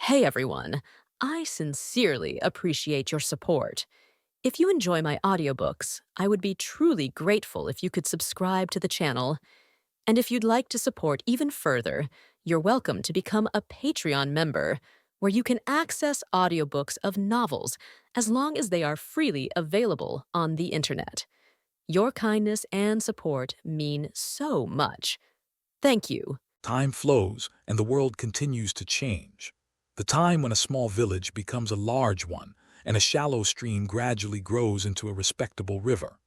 Hey everyone, I sincerely appreciate your support. If you enjoy my audiobooks, I would be truly grateful if you could subscribe to the channel. And if you'd like to support even further, you're welcome to become a Patreon member, where you can access audiobooks of novels as long as they are freely available on the internet. Your kindness and support mean so much. Thank you. Time flows, and the world continues to change. The time when a small village becomes a large one, and a shallow stream gradually grows into a respectable river.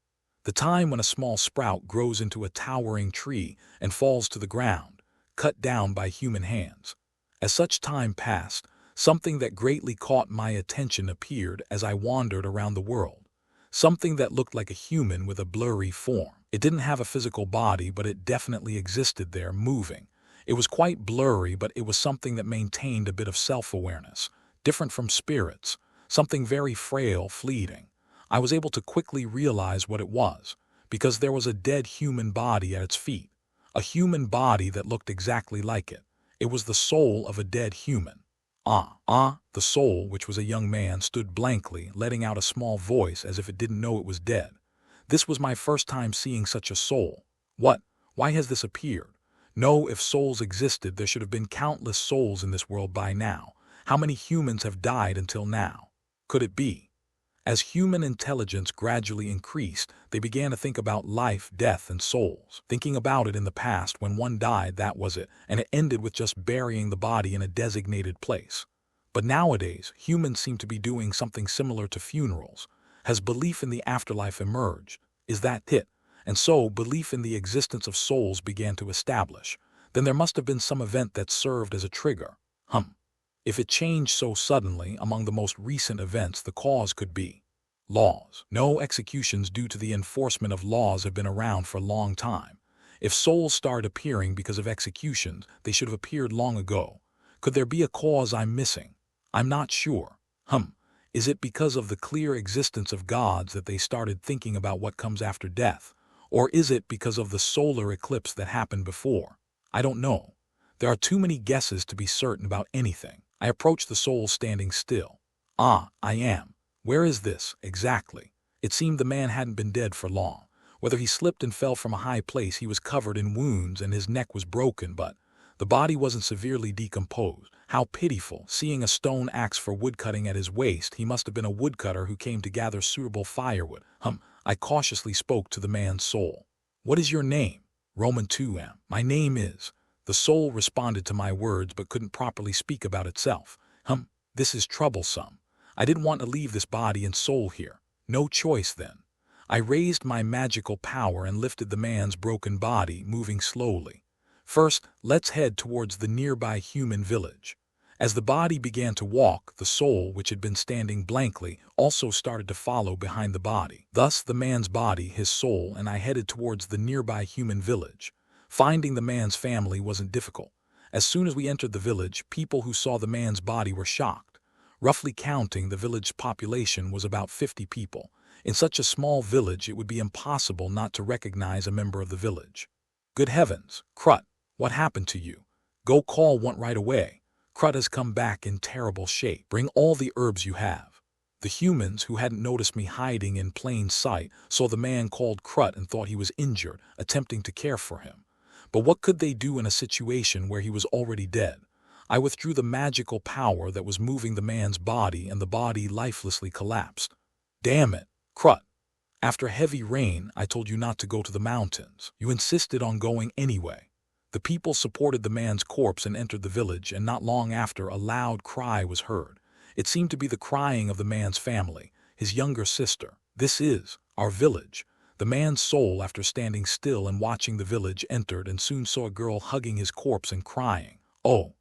The time when a small sprout grows into a towering tree and falls to the ground, cut down by human hands. As such time passed, something that greatly caught my attention appeared as I wandered around the world. Something that looked like a human with a blurry form. It didn't have a physical body, but it definitely existed there, moving. It was quite blurry, but it was something that maintained a bit of self-awareness, different from spirits, something very frail, fleeting. I was able to quickly realize what it was, because there was a dead human body at its feet, a human body that looked exactly like it. It was the soul of a dead human. The soul, which was a young man, stood blankly, letting out a small voice as if it didn't know it was dead. This was my first time seeing such a soul. What? Why has this appeared? No, if souls existed, there should have been countless souls in this world by now. How many humans have died until now? Could it be? As human intelligence gradually increased, they began to think about life, death, and souls. Thinking about it in the past, when one died, that was it, and it ended with just burying the body in a designated place. But nowadays, humans seem to be doing something similar to funerals. Has belief in the afterlife emerged? Is that it? And so, belief in the existence of souls began to establish. Then there must have been some event that served as a trigger. If it changed so suddenly, among the most recent events, the cause could be laws. No executions due to the enforcement of laws have been around for a long time. If souls start appearing because of executions, they should have appeared long ago. Could there be a cause I'm missing? I'm not sure. Is it because of the clear existence of gods that they started thinking about what comes after death? Or is it because of the solar eclipse that happened before? I don't know. There are too many guesses to be certain about anything. I approach the soul standing still. I am. Where is this, exactly? It seemed the man hadn't been dead for long. Whether he slipped and fell from a high place, he was covered in wounds and his neck was broken, but the body wasn't severely decomposed. How pitiful, seeing a stone axe for woodcutting at his waist. He must have been a woodcutter who came to gather suitable firewood. I cautiously spoke to the man's soul. What is your name? Roman 2M. My name is. The soul responded to my words but couldn't properly speak about itself. This is troublesome. I didn't want to leave this body and soul here. No choice then. I raised my magical power and lifted the man's broken body, moving slowly. First, let's head towards the nearby human village. As the body began to walk, the soul, which had been standing blankly, also started to follow behind the body. Thus, the man's body, his soul, and I headed towards the nearby human village. Finding the man's family wasn't difficult. As soon as we entered the village, people who saw the man's body were shocked. Roughly counting, the village population was about 50 people. In such a small village, it would be impossible not to recognize a member of the village. Good heavens, Krut, what happened to you? Go call one right away. Krut has come back in terrible shape. Bring all the herbs you have. The humans, who hadn't noticed me hiding in plain sight, saw the man called Krut and thought he was injured, attempting to care for him. But what could they do in a situation where he was already dead? I withdrew the magical power that was moving the man's body, and the body lifelessly collapsed. Damn it, Krut. After heavy rain, I told you not to go to the mountains. You insisted on going anyway. The people supported the man's corpse and entered the village, and not long after, a loud cry was heard. It seemed to be the crying of the man's family, his younger sister. This is our village. The man's soul, after standing still and watching the village, entered and soon saw a girl hugging his corpse and crying. Oh,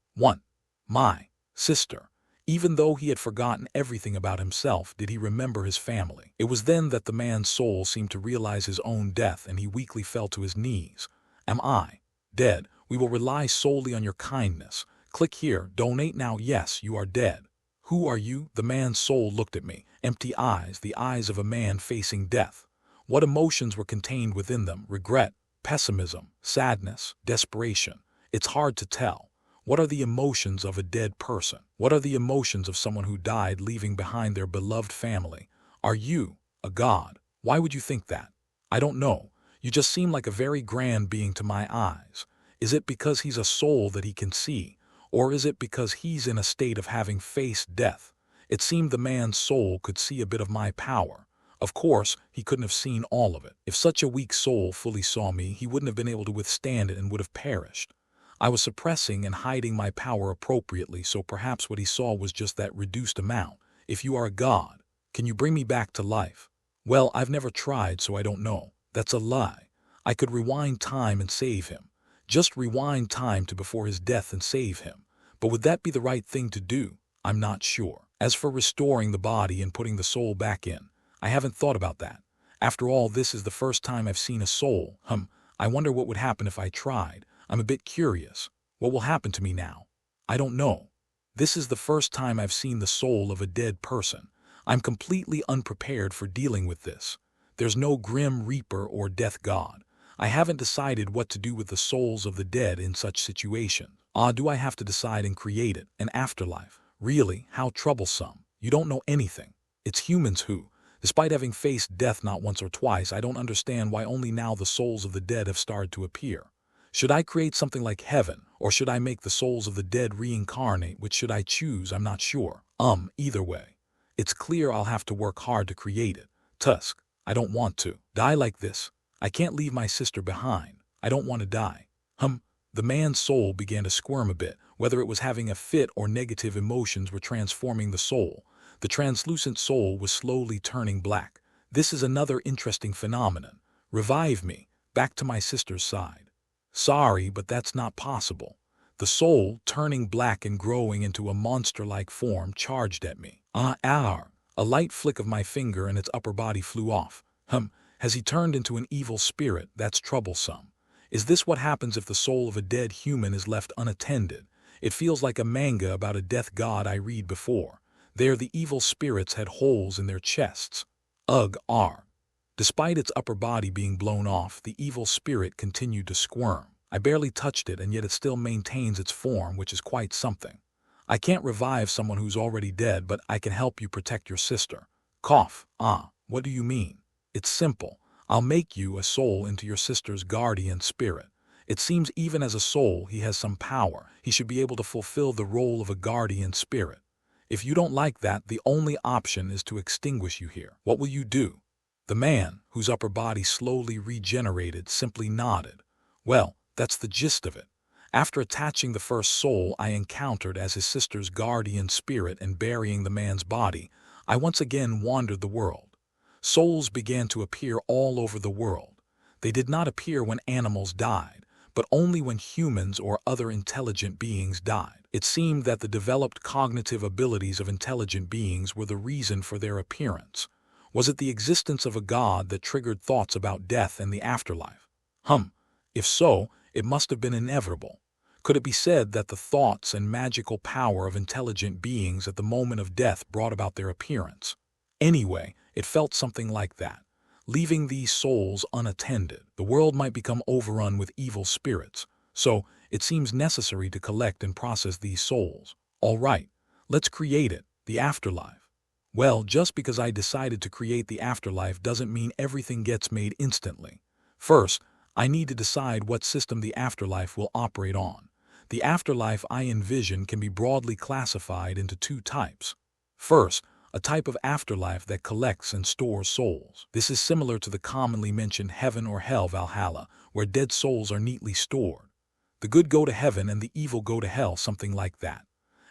my sister. Even though he had forgotten everything about himself, did he remember his family. It was then that the man's soul seemed to realize his own death, and he weakly fell to his knees. Am I dead? We will rely solely on your kindness. Click here, donate now. Yes, you are dead. Who are you? The man's soul looked at me, empty eyes, the eyes of a man facing death. What emotions were contained within them? Regret, pessimism, sadness, desperation. It's hard to tell. What are the emotions of a dead person? What are the emotions of someone who died leaving behind their beloved family? Are you a god? Why would you think that? I don't know. You just seem like a very grand being to my eyes. Is it because he's a soul that he can see? Or is it because he's in a state of having faced death? It seemed the man's soul could see a bit of my power. Of course, he couldn't have seen all of it. If such a weak soul fully saw me, he wouldn't have been able to withstand it and would have perished. I was suppressing and hiding my power appropriately, so perhaps what he saw was just that reduced amount. If you are a god, can you bring me back to life? Well, I've never tried, so I don't know. That's a lie. I could rewind time and save him. Just rewind time to before his death and save him. But would that be the right thing to do? I'm not sure. As for restoring the body and putting the soul back in, I haven't thought about that. After all, this is the first time I've seen a soul. I wonder what would happen if I tried. I'm a bit curious. What will happen to me now? I don't know. This is the first time I've seen the soul of a dead person. I'm completely unprepared for dealing with this. There's no grim reaper or death god. I haven't decided what to do with the souls of the dead in such situations. Do I have to decide and create it, an afterlife? Really, how troublesome. You don't know anything. It's humans who, despite having faced death not once or twice, I don't understand why only now the souls of the dead have started to appear. Should I create something like heaven, or should I make the souls of the dead reincarnate? Which should I choose? I'm not sure. Either way. It's clear I'll have to work hard to create it. Tusk, I don't want to die like this. I can't leave my sister behind. I don't want to die. The man's soul began to squirm a bit. Whether it was having a fit or negative emotions were transforming the soul. The translucent soul was slowly turning black. This is another interesting phenomenon. Revive me, back to my sister's side. Sorry, but that's not possible. The soul, turning black and growing into a monster-like form, charged at me. A light flick of my finger and its upper body flew off. Has he turned into an evil spirit? That's troublesome. Is this what happens if the soul of a dead human is left unattended? It feels like a manga about a death god I read before. There the evil spirits had holes in their chests. Despite its upper body being blown off, the evil spirit continued to squirm. I barely touched it, and yet it still maintains its form, which is quite something. I can't revive someone who's already dead, but I can help you protect your sister. Cough. What do you mean? It's simple. I'll make you a soul into your sister's guardian spirit. It seems even as a soul he has some power. He should be able to fulfill the role of a guardian spirit. If you don't like that, the only option is to extinguish you here. What will you do? The man, whose upper body slowly regenerated, simply nodded. Well, that's the gist of it. After attaching the first soul I encountered as his sister's guardian spirit and burying the man's body, I once again wandered the world. Souls began to appear all over the world. They did not appear when animals died, but only when humans or other intelligent beings died. It seemed that the developed cognitive abilities of intelligent beings were the reason for their appearance. Was it the existence of a god that triggered thoughts about death and the afterlife? If so, it must have been inevitable. Could it be said that the thoughts and magical power of intelligent beings at the moment of death brought about their appearance? Anyway, it felt something like that. Leaving these souls unattended, the world might become overrun with evil spirits. So, it seems necessary to collect and process these souls. All right, let's create it, the afterlife. Well, just because I decided to create the afterlife doesn't mean everything gets made instantly. First, I need to decide what system the afterlife will operate on. The afterlife I envision can be broadly classified into two types. First, a type of afterlife that collects and stores souls. This is similar to the commonly mentioned heaven or hell, Valhalla, where dead souls are neatly stored. The good go to heaven and the evil go to hell, something like that.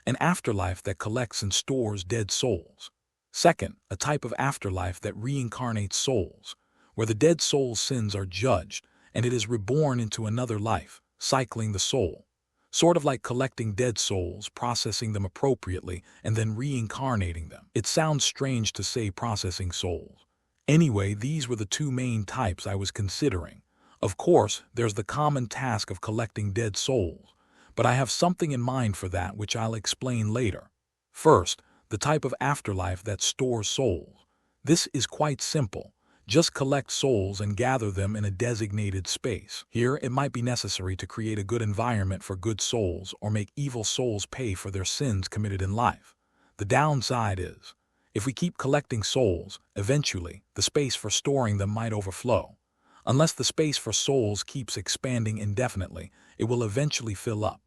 An afterlife that collects and stores dead souls. Second, a type of afterlife that reincarnates souls, where the dead soul's sins are judged and it is reborn into another life, cycling the soul. Sort of like collecting dead souls, processing them appropriately, and then reincarnating them. It sounds strange to say processing souls. Anyway, these were the two main types I was considering. Of course, there's the common task of collecting dead souls, but I have something in mind for that which I'll explain later. First, the type of afterlife that stores souls. This is quite simple. Just collect souls and gather them in a designated space. Here, it might be necessary to create a good environment for good souls or make evil souls pay for their sins committed in life. The downside is, if we keep collecting souls, eventually, the space for storing them might overflow. Unless the space for souls keeps expanding indefinitely, it will eventually fill up.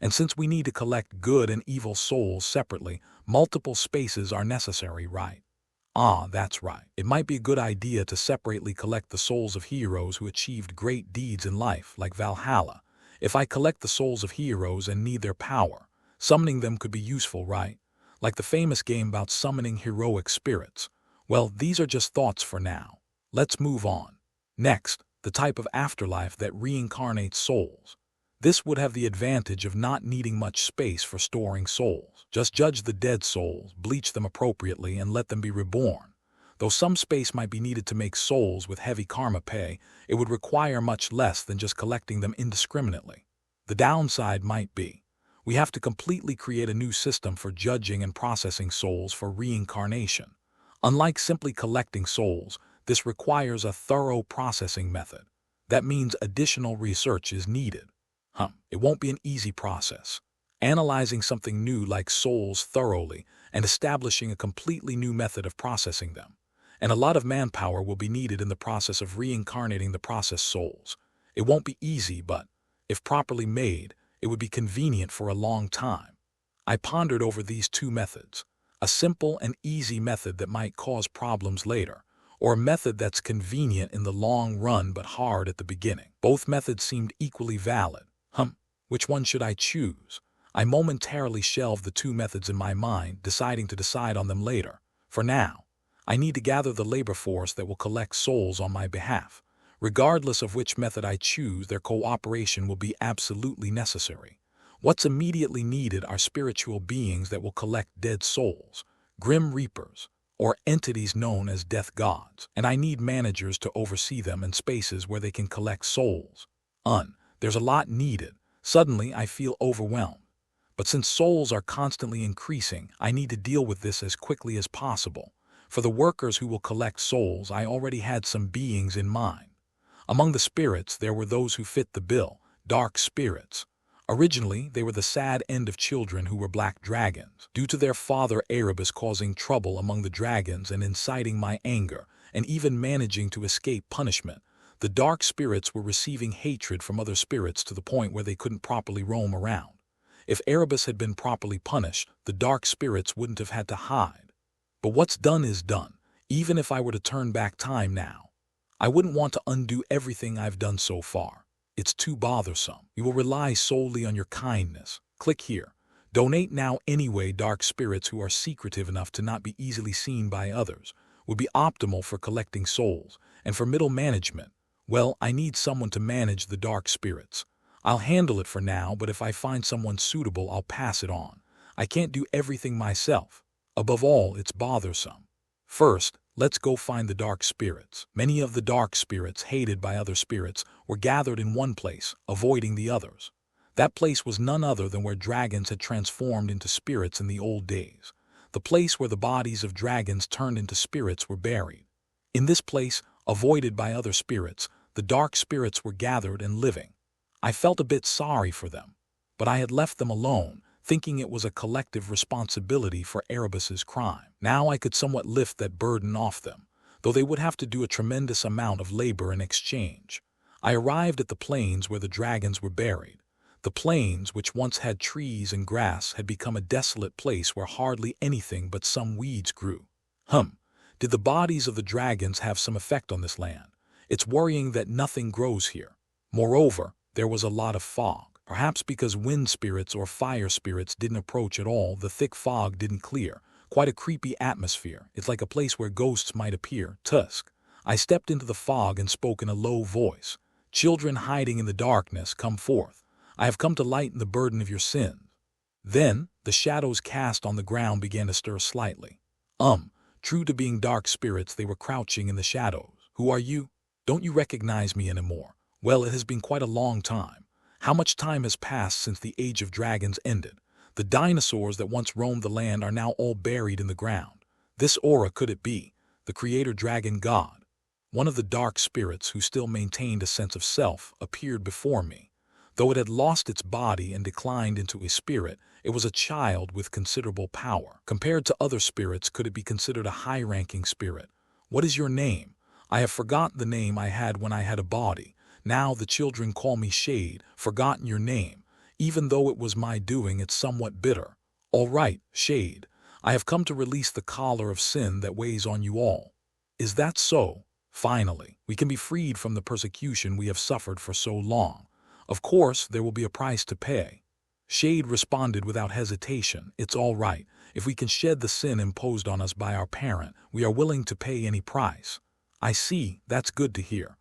And since we need to collect good and evil souls separately, multiple spaces are necessary, right? Ah, that's right. It might be a good idea to separately collect the souls of heroes who achieved great deeds in life, like Valhalla. If I collect the souls of heroes and need their power, summoning them could be useful, right? Like the famous game about summoning heroic spirits. Well, these are just thoughts for now. Let's move on. Next, the type of afterlife that reincarnates souls. This would have the advantage of not needing much space for storing souls. Just judge the dead souls, bleach them appropriately, and let them be reborn. Though some space might be needed to make souls with heavy karma pay, it would require much less than just collecting them indiscriminately. The downside might be, we have to completely create a new system for judging and processing souls for reincarnation. Unlike simply collecting souls, this requires a thorough processing method. That means additional research is needed. It won't be an easy process. Analyzing something new like souls thoroughly and establishing a completely new method of processing them. And a lot of manpower will be needed in the process of reincarnating the processed souls. It won't be easy, but if properly made, it would be convenient for a long time. I pondered over these two methods, a simple and easy method that might cause problems later, or a method that's convenient in the long run but hard at the beginning. Both methods seemed equally valid. Which one should I choose? I momentarily shelved the two methods in my mind, deciding to decide on them later. For now, I need to gather the labor force that will collect souls on my behalf. Regardless of which method I choose, their cooperation will be absolutely necessary. What's immediately needed are spiritual beings that will collect dead souls, grim reapers, or entities known as death gods, and I need managers to oversee them in spaces where they can collect souls. There's a lot needed. Suddenly, I feel overwhelmed. But since souls are constantly increasing, I need to deal with this as quickly as possible. For the workers who will collect souls, I already had some beings in mind. Among the spirits, there were those who fit the bill, dark spirits. Originally, they were the sad end of children who were black dragons, due to their father Erebus causing trouble among the dragons and inciting my anger, and even managing to escape punishment. The dark spirits were receiving hatred from other spirits to the point where they couldn't properly roam around. If Erebus had been properly punished, the dark spirits wouldn't have had to hide. But what's done is done. Even if I were to turn back time now, I wouldn't want to undo everything I've done so far. It's too bothersome. You will rely solely on your kindness. Click here. Donate now anyway. Dark spirits who are secretive enough to not be easily seen by others would be optimal for collecting souls, and for middle management, well, I need someone to manage the dark spirits. I'll handle it for now, but if I find someone suitable, I'll pass it on. I can't do everything myself. Above all, it's bothersome. First, let's go find the dark spirits. Many of the dark spirits, hated by other spirits, were gathered in one place, avoiding the others. That place was none other than where dragons had transformed into spirits in the old days. The place where the bodies of dragons turned into spirits were buried. In this place, avoided by other spirits, the dark spirits were gathered and living. I felt a bit sorry for them, but I had left them alone, thinking it was a collective responsibility for Erebus's crime. Now I could somewhat lift that burden off them, though they would have to do a tremendous amount of labor in exchange. I arrived at the plains where the dragons were buried. The plains, which once had trees and grass, had become a desolate place where hardly anything but some weeds grew. Did the bodies of the dragons have some effect on this land? It's worrying that nothing grows here. Moreover, there was a lot of fog. Perhaps because wind spirits or fire spirits didn't approach at all, the thick fog didn't clear. Quite a creepy atmosphere. It's like a place where ghosts might appear. Tusk. I stepped into the fog and spoke in a low voice. Children hiding in the darkness, come forth. I have come to lighten the burden of your sins. Then, the shadows cast on the ground began to stir slightly. True to being dark spirits, they were crouching in the shadows. Who are you? Don't you recognize me anymore? Well, it has been quite a long time. How much time has passed since the age of dragons ended? The dinosaurs that once roamed the land are now all buried in the ground. This aura, could it be the creator dragon god? One of the dark spirits, who still maintained a sense of self, appeared before me. Though it had lost its body and declined into a spirit, it was a child with considerable power. Compared to other spirits, could it be considered a high-ranking spirit? "What is your name?" "I have forgotten the name I had when I had a body. Now the children call me Shade." "Forgotten your name? Even though it was my doing, it's somewhat bitter." "All right, Shade. I have come to release the collar of sin that weighs on you all." "Is that so? Finally, we can be freed from the persecution we have suffered for so long. Of course, there will be a price to pay." Shade responded without hesitation. "It's all right. If we can shed the sin imposed on us by our parent, we are willing to pay any price." "I see. That's good to hear.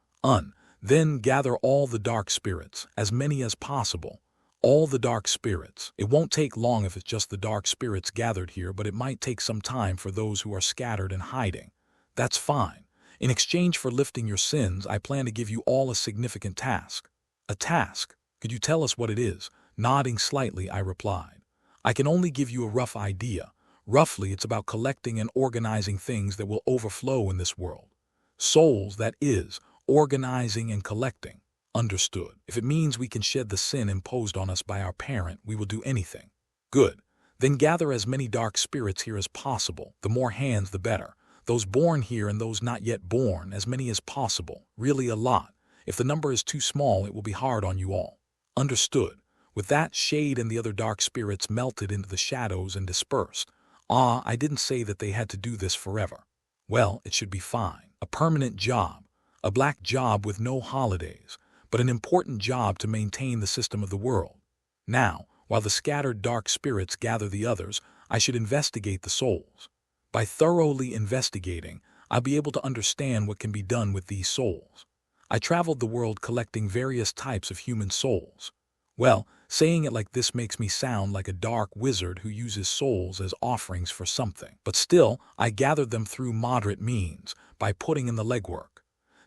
Then gather all the dark spirits, as many as possible." "All the dark spirits." "It won't take long if it's just the dark spirits gathered here, but it might take some time for those who are scattered and hiding." "That's fine. In exchange for lifting your sins, I plan to give you all a significant task." "A task? Could you tell us what it is?" Nodding slightly, I replied. "I can only give you a rough idea. Roughly, it's about collecting and organizing things that will overflow in this world. Souls, that is, organizing and collecting." "Understood. If it means we can shed the sin imposed on us by our parent, we will do anything." "Good. Then gather as many dark spirits here as possible. The more hands, the better. Those born here and those not yet born, as many as possible. Really a lot. If the number is too small, it will be hard on you all." "Understood." With that, Shade and the other dark spirits melted into the shadows and dispersed. I didn't say that they had to do this forever. Well, it should be fine. A permanent job. A black job with no holidays, but an important job to maintain the system of the world. Now, while the scattered dark spirits gather the others, I should investigate the souls. By thoroughly investigating, I'll be able to understand what can be done with these souls. I traveled the world collecting various types of human souls. Well, saying it like this makes me sound like a dark wizard who uses souls as offerings for something. But still, I gathered them through moderate means, by putting in the legwork.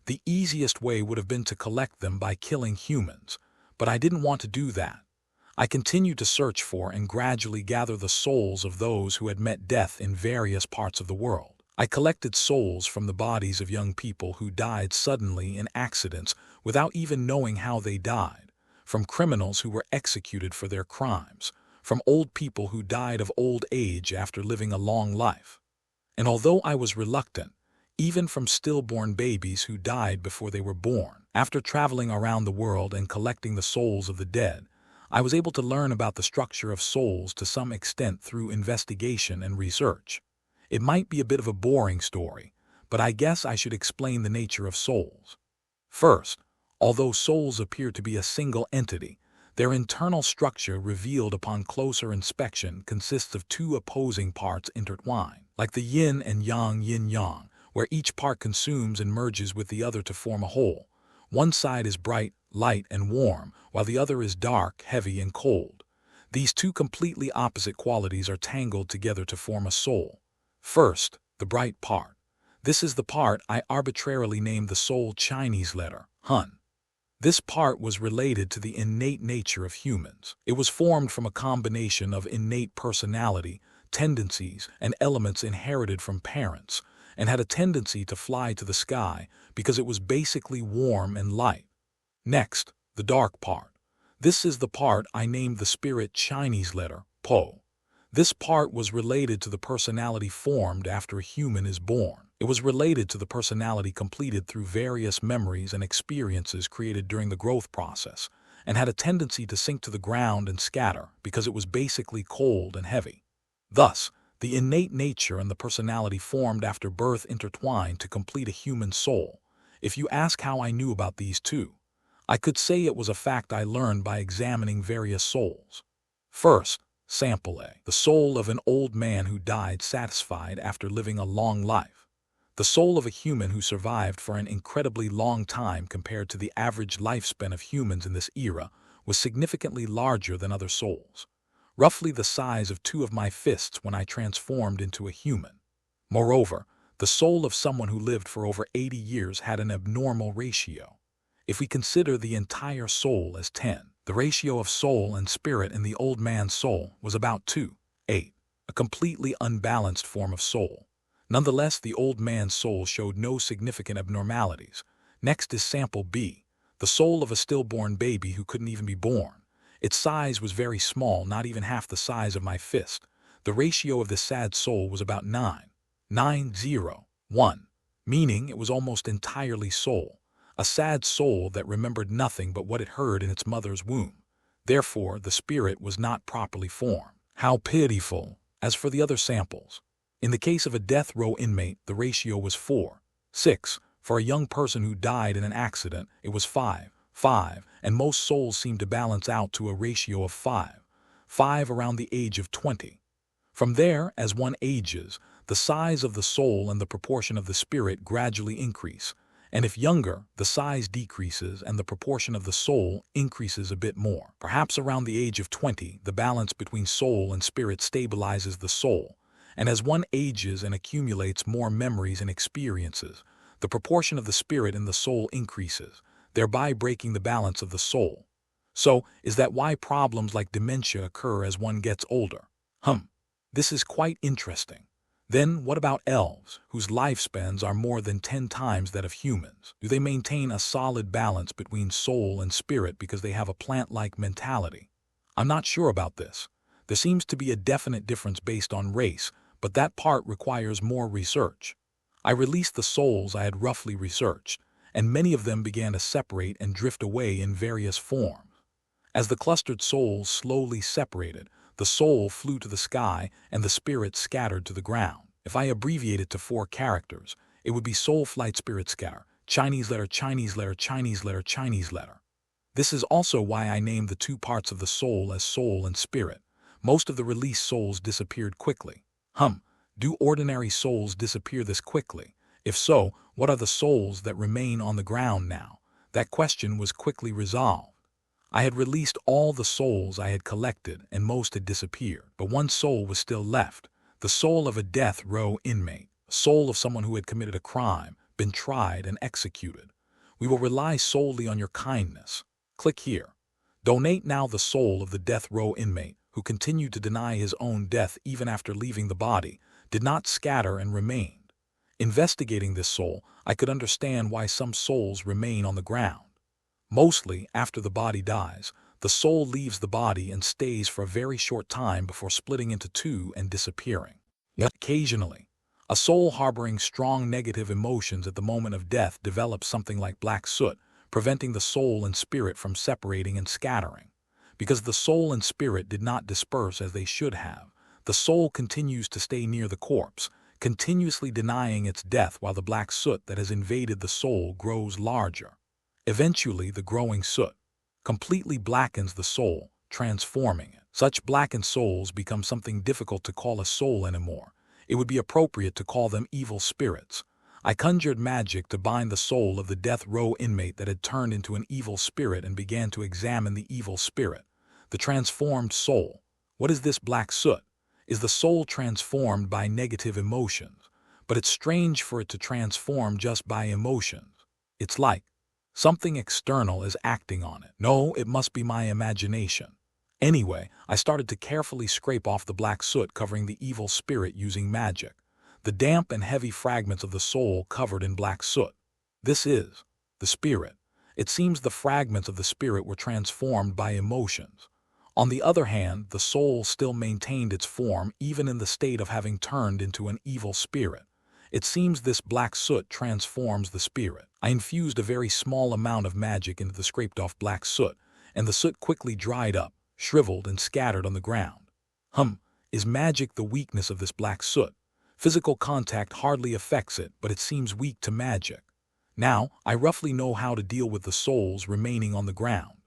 The easiest way would have been to collect them by killing humans, but I didn't want to do that. I continued to search for and gradually gather the souls of those who had met death in various parts of the world. I collected souls from the bodies of young people who died suddenly in accidents without even knowing how they died, from criminals who were executed for their crimes, from old people who died of old age after living a long life. And although I was reluctant, even from stillborn babies who died before they were born, after traveling around the world and collecting the souls of the dead, I was able to learn about the structure of souls to some extent through investigation and research. It might be a bit of a boring story, but I guess I should explain the nature of souls. First, although souls appear to be a single entity, their internal structure revealed upon closer inspection consists of two opposing parts intertwined, like the yin and yang yin-yang, where each part consumes and merges with the other to form a whole. One side is bright, light, and warm, while the other is dark, heavy, and cold. These two completely opposite qualities are tangled together to form a soul. First, the bright part. This is the part I arbitrarily named the soul Chinese letter, Hun. This part was related to the innate nature of humans. It was formed from a combination of innate personality, tendencies, and elements inherited from parents, and had a tendency to fly to the sky because it was basically warm and light. Next, the dark part. This is the part I named the spirit Chinese letter, Po. This part was related to the personality formed after a human is born. It was related to the personality completed through various memories and experiences created during the growth process, and had a tendency to sink to the ground and scatter because it was basically cold and heavy. Thus, the innate nature and the personality formed after birth intertwined to complete a human soul. If you ask how I knew about these two, I could say it was a fact I learned by examining various souls. First, Sample A, the soul of an old man who died satisfied after living a long life. The soul of a human who survived for an incredibly long time compared to the average lifespan of humans in this era was significantly larger than other souls, roughly the size of two of my fists when I transformed into a human. Moreover, the soul of someone who lived for over 80 years had an abnormal ratio. If we consider the entire soul as 10, the ratio of soul and spirit in the old man's soul was about 2:8, a completely unbalanced form of soul. Nonetheless, the old man's soul showed no significant abnormalities. Next is sample B, the soul of a stillborn baby who couldn't even be born. Its size was very small, not even half the size of my fist. The ratio of this sad soul was about 9:1, meaning it was almost entirely soul. A sad soul that remembered nothing but what it heard in its mother's womb. Therefore, the spirit was not properly formed. How pitiful! As for the other samples, in the case of a death row inmate, the ratio was 4:6. For a young person who died in an accident, it was 5:5, and most souls seem to balance out to a ratio of 5:5 around the age of 20. From there, as one ages, the size of the soul and the proportion of the spirit gradually increase, and if younger, the size decreases and the proportion of the soul increases a bit more. Perhaps around the age of 20, the balance between soul and spirit stabilizes the soul, and as one ages and accumulates more memories and experiences, the proportion of the spirit in the soul increases, thereby breaking the balance of the soul. So, is that why problems like dementia occur as one gets older? This is quite interesting. Then what about elves, whose lifespans are more than 10 times that of humans? Do they maintain a solid balance between soul and spirit because they have a plant-like mentality? I'm not sure about this. There seems to be a definite difference based on race, but that part requires more research. I released the souls I had roughly researched, and many of them began to separate and drift away in various forms. As the clustered souls slowly separated, the soul flew to the sky and the spirit scattered to the ground. If I abbreviate it to 4 characters, it would be soul flight spirit scatter, Chinese letter, Chinese letter, Chinese letter, Chinese letter. This is also why I named the 2 parts of the soul as soul and spirit. Most of the released souls disappeared quickly. Do ordinary souls disappear this quickly? If so, what are the souls that remain on the ground now? That question was quickly resolved. I had released all the souls I had collected and most had disappeared, but one soul was still left, the soul of a death row inmate, a soul of someone who had committed a crime, been tried and executed. We will rely solely on your kindness. Click here. Donate now. The soul of the death row inmate, who continued to deny his own death even after leaving the body, did not scatter and remained. Investigating this soul, I could understand why some souls remain on the ground. Mostly, after the body dies, the soul leaves the body and stays for a very short time before splitting into 2 and disappearing. Yet occasionally, a soul harboring strong negative emotions at the moment of death develops something like black soot, preventing the soul and spirit from separating and scattering. Because the soul and spirit did not disperse as they should have, the soul continues to stay near the corpse, continuously denying its death while the black soot that has invaded the soul grows larger. Eventually, the growing soot completely blackens the soul, transforming it. Such blackened souls become something difficult to call a soul anymore. It would be appropriate to call them evil spirits. I conjured magic to bind the soul of the death row inmate that had turned into an evil spirit and began to examine the evil spirit. The transformed soul. What is this black soot? Is the soul transformed by negative emotions? But it's strange for it to transform just by emotions. It's like something external is acting on it. No, it must be my imagination. Anyway, I started to carefully scrape off the black soot covering the evil spirit using magic. The damp and heavy fragments of the soul covered in black soot. This is the spirit. It seems the fragments of the spirit were transformed by emotions. On the other hand, the soul still maintained its form even in the state of having turned into an evil spirit. It seems this black soot transforms the spirit. I infused a very small amount of magic into the scraped-off black soot, and the soot quickly dried up, shriveled, and scattered on the ground. Is magic the weakness of this black soot? Physical contact hardly affects it, but it seems weak to magic. Now, I roughly know how to deal with the souls remaining on the ground.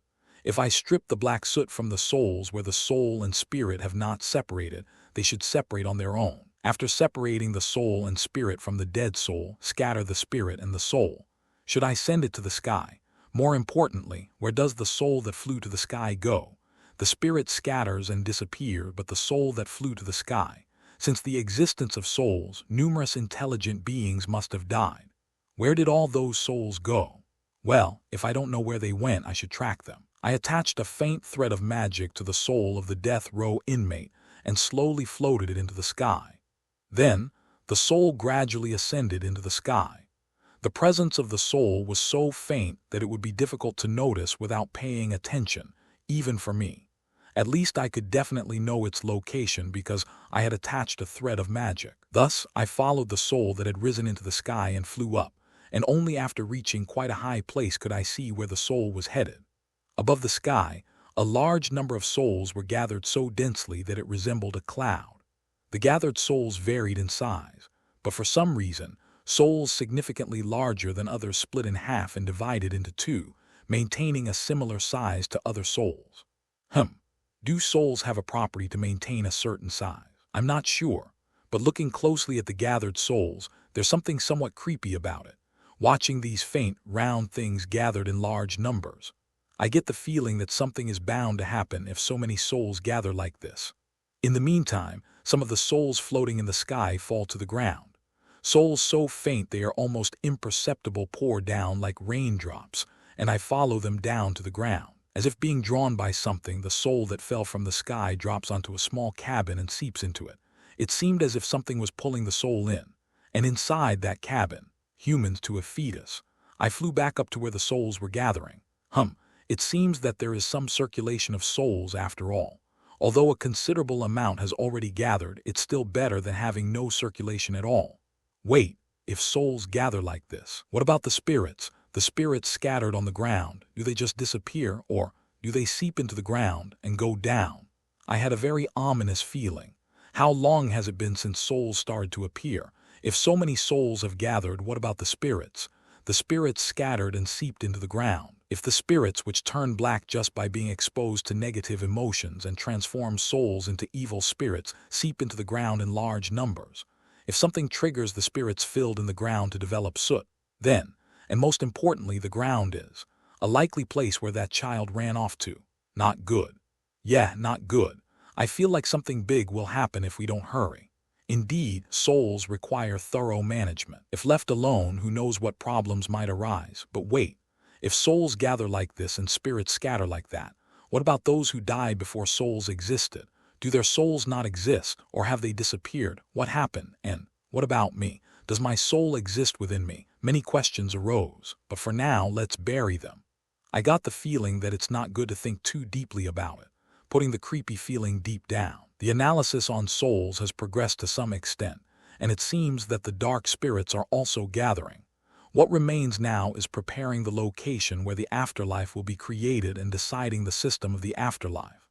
If I strip the black soot from the souls where the soul and spirit have not separated, they should separate on their own. After separating the soul and spirit from the dead soul, scatter the spirit and the soul. Should I send it to the sky? More importantly, where does the soul that flew to the sky go? The spirit scatters and disappears, but the soul that flew to the sky. Since the existence of souls, numerous intelligent beings must have died. Where did all those souls go? Well, if I don't know where they went, I should track them. I attached a faint thread of magic to the soul of the death row inmate and slowly floated it into the sky. Then, The soul gradually ascended into the sky. The presence of the soul was so faint that it would be difficult to notice without paying attention, even for me. At least I could definitely know its location because I had attached a thread of magic. Thus, I followed the soul that had risen into the sky and flew up, and only after reaching quite a high place could I see where the soul was headed. Above the sky, a large number of souls were gathered so densely that it resembled a cloud. The gathered souls varied in size, but for some reason, souls significantly larger than others split in half and divided into two, maintaining a similar size to other souls. Do souls have a property to maintain a certain size? I'm not sure, but looking closely at the gathered souls, there's something somewhat creepy about it. Watching these faint, round things gathered in large numbers, I get the feeling that something is bound to happen if so many souls gather like this. In the meantime, some of the souls floating in the sky fall to the ground. Souls so faint they are almost imperceptible pour down like raindrops, and I follow them down to the ground. As if being drawn by something, the soul that fell from the sky drops onto a small cabin and seeps into it. It seemed as if something was pulling the soul in, and inside that cabin, humans to a fetus. I flew back up to where the souls were gathering. It seems that there is some circulation of souls after all. Although a considerable amount has already gathered, it's still better than having no circulation at all. Wait, if souls gather like this, what about the spirits? The spirits scattered on the ground, do they just disappear, or do they seep into the ground and go down? I had a very ominous feeling. How long has it been since souls started to appear? If so many souls have gathered, what about the spirits? The spirits scattered and seeped into the ground. If the spirits, which turn black just by being exposed to negative emotions and transform souls into evil spirits, seep into the ground in large numbers. If something triggers the spirits filled in the ground to develop soot, then, and most importantly, the ground is a likely place where that child ran off to. Not good. Yeah, not good. I feel like something big will happen if we don't hurry. Indeed, souls require thorough management. If left alone, who knows what problems might arise. But wait, if souls gather like this and spirits scatter like that, what about those who died before souls existed? Do their souls not exist, or have they disappeared? What happened? And what about me? Does my soul exist within me? Many questions arose, but for now, let's bury them. I got the feeling that it's not good to think too deeply about it, putting the creepy feeling deep down. The analysis on souls has progressed to some extent, and it seems that the dark spirits are also gathering. What remains now is preparing the location where the afterlife will be created and deciding the system of the afterlife.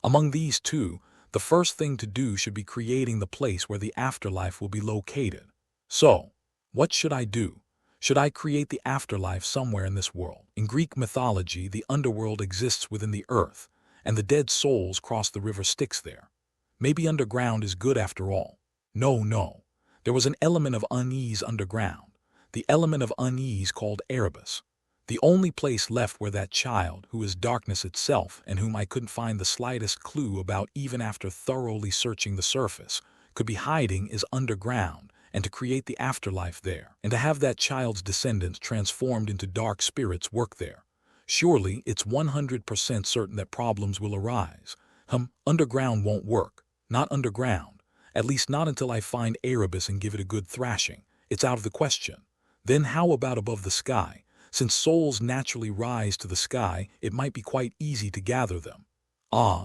Among these two, the first thing to do should be creating the place where the afterlife will be located. So, what should I do? Should I create the afterlife somewhere in this world? In Greek mythology, the underworld exists within the earth, and the dead souls cross the river Styx there. Maybe underground is good after all. No. There was an element of unease underground, the element of unease called Erebus. The only place left where that child, who is darkness itself and whom I couldn't find the slightest clue about even after thoroughly searching the surface, could be hiding is underground, and to create the afterlife there, and to have that child's descendants transformed into dark spirits work there. Surely it's 100% certain that problems will arise. Underground won't work. Not underground. At least not until I find Erebus and give it a good thrashing. It's out of the question. Then how about above the sky? Since souls naturally rise to the sky, it might be quite easy to gather them.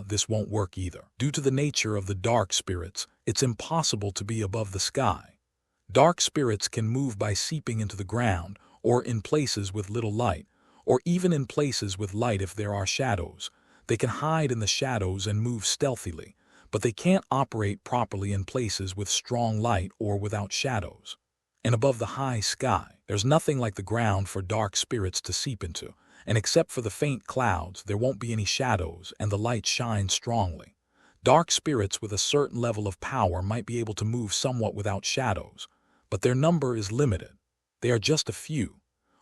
This won't work either. Due to the nature of the dark spirits, it's impossible to be above the sky. Dark spirits can move by seeping into the ground, or in places with little light, or even in places with light if there are shadows. They can hide in the shadows and move stealthily, but they can't operate properly in places with strong light or without shadows. And above the high sky, there's nothing like the ground for dark spirits to seep into, and except for the faint clouds, there won't be any shadows and the light shines strongly. Dark spirits with a certain level of power might be able to move somewhat without shadows, but their number is limited. They are just a few.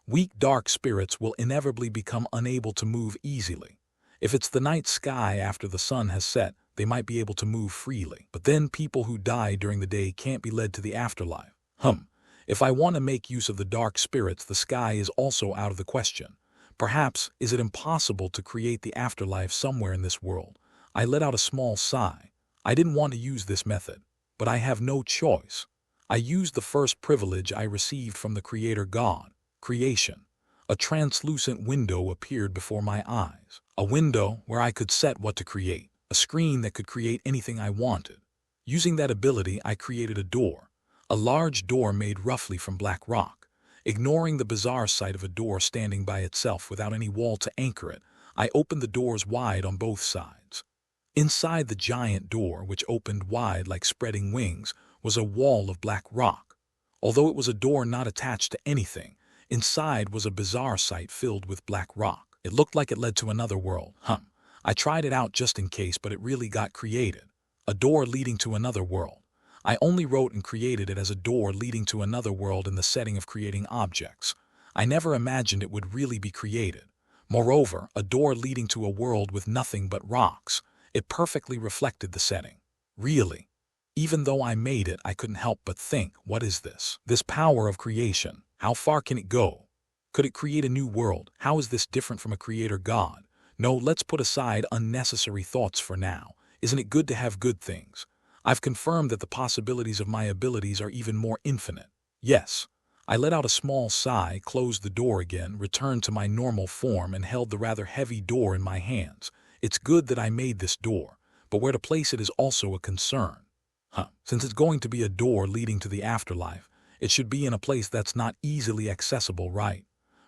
Weak dark spirits will inevitably become unable to move easily. If it's the night sky after the sun has set, they might be able to move freely. But then people who die during the day can't be led to the afterlife. If I want to make use of the dark spirits, the sky is also out of the question. Perhaps, is it impossible to create the afterlife somewhere in this world? I let out a small sigh. I didn't want to use this method, but I have no choice. I used the first privilege I received from the Creator God, creation. A translucent window appeared before my eyes. A window where I could set what to create. A screen that could create anything I wanted. Using that ability, I created a door. A large door made roughly from black rock. Ignoring the bizarre sight of a door standing by itself without any wall to anchor it, I opened the doors wide on both sides. Inside the giant door, which opened wide like spreading wings, was a wall of black rock. Although it was a door not attached to anything, inside was a bizarre sight filled with black rock. It looked like it led to another world. I tried it out just in case, but it really got created. A door leading to another world. I only wrote and created it as a door leading to another world in the setting of creating objects. I never imagined it would really be created. Moreover, a door leading to a world with nothing but rocks. It perfectly reflected the setting. Really. Even though I made it, I couldn't help but think, what is this? This power of creation. How far can it go? Could it create a new world? How is this different from a creator God? No, let's put aside unnecessary thoughts for now. Isn't it good to have good things? I've confirmed that the possibilities of my abilities are even more infinite. Yes. I let out a small sigh, closed the door again, returned to my normal form, and held the rather heavy door in my hands. It's good that I made this door, but where to place it is also a concern. Since it's going to be a door leading to the afterlife, it should be in a place that's not easily accessible, right?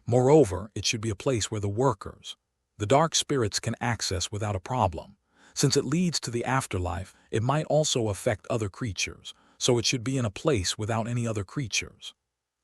Moreover, it should be a place where the workers, the dark spirits, can access without a problem. Since it leads to the afterlife, it might also affect other creatures, so it should be in a place without any other creatures.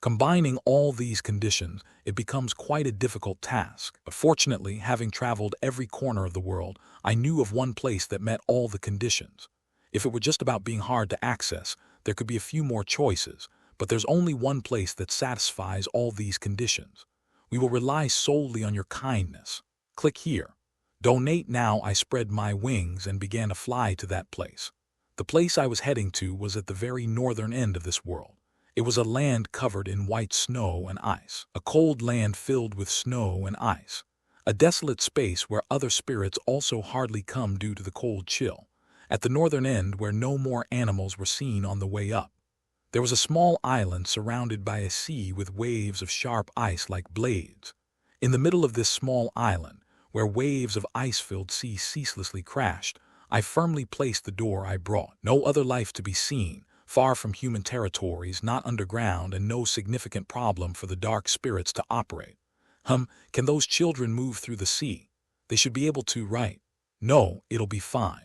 Combining all these conditions, it becomes quite a difficult task. But fortunately, having traveled every corner of the world, I knew of one place that met all the conditions. If it were just about being hard to access, there could be a few more choices, but there's only one place that satisfies all these conditions. We will rely solely on your kindness. Click here. Donate now. I spread my wings and began to fly to that place. The place I was heading to was at the very northern end of this world. It was a land covered in white snow and ice, a cold land filled with snow and ice, a desolate space where other spirits also hardly come due to the cold chill. At the northern end, where no more animals were seen on the way up, there was a small island surrounded by a sea with waves of sharp ice like blades. In the middle of this small island, where waves of ice-filled sea ceaselessly crashed, I firmly placed the door I brought. No other life to be seen, far from human territories, not underground, and no significant problem for the dark spirits to operate. Can those children move through the sea? They should be able to, right? No, it'll be fine.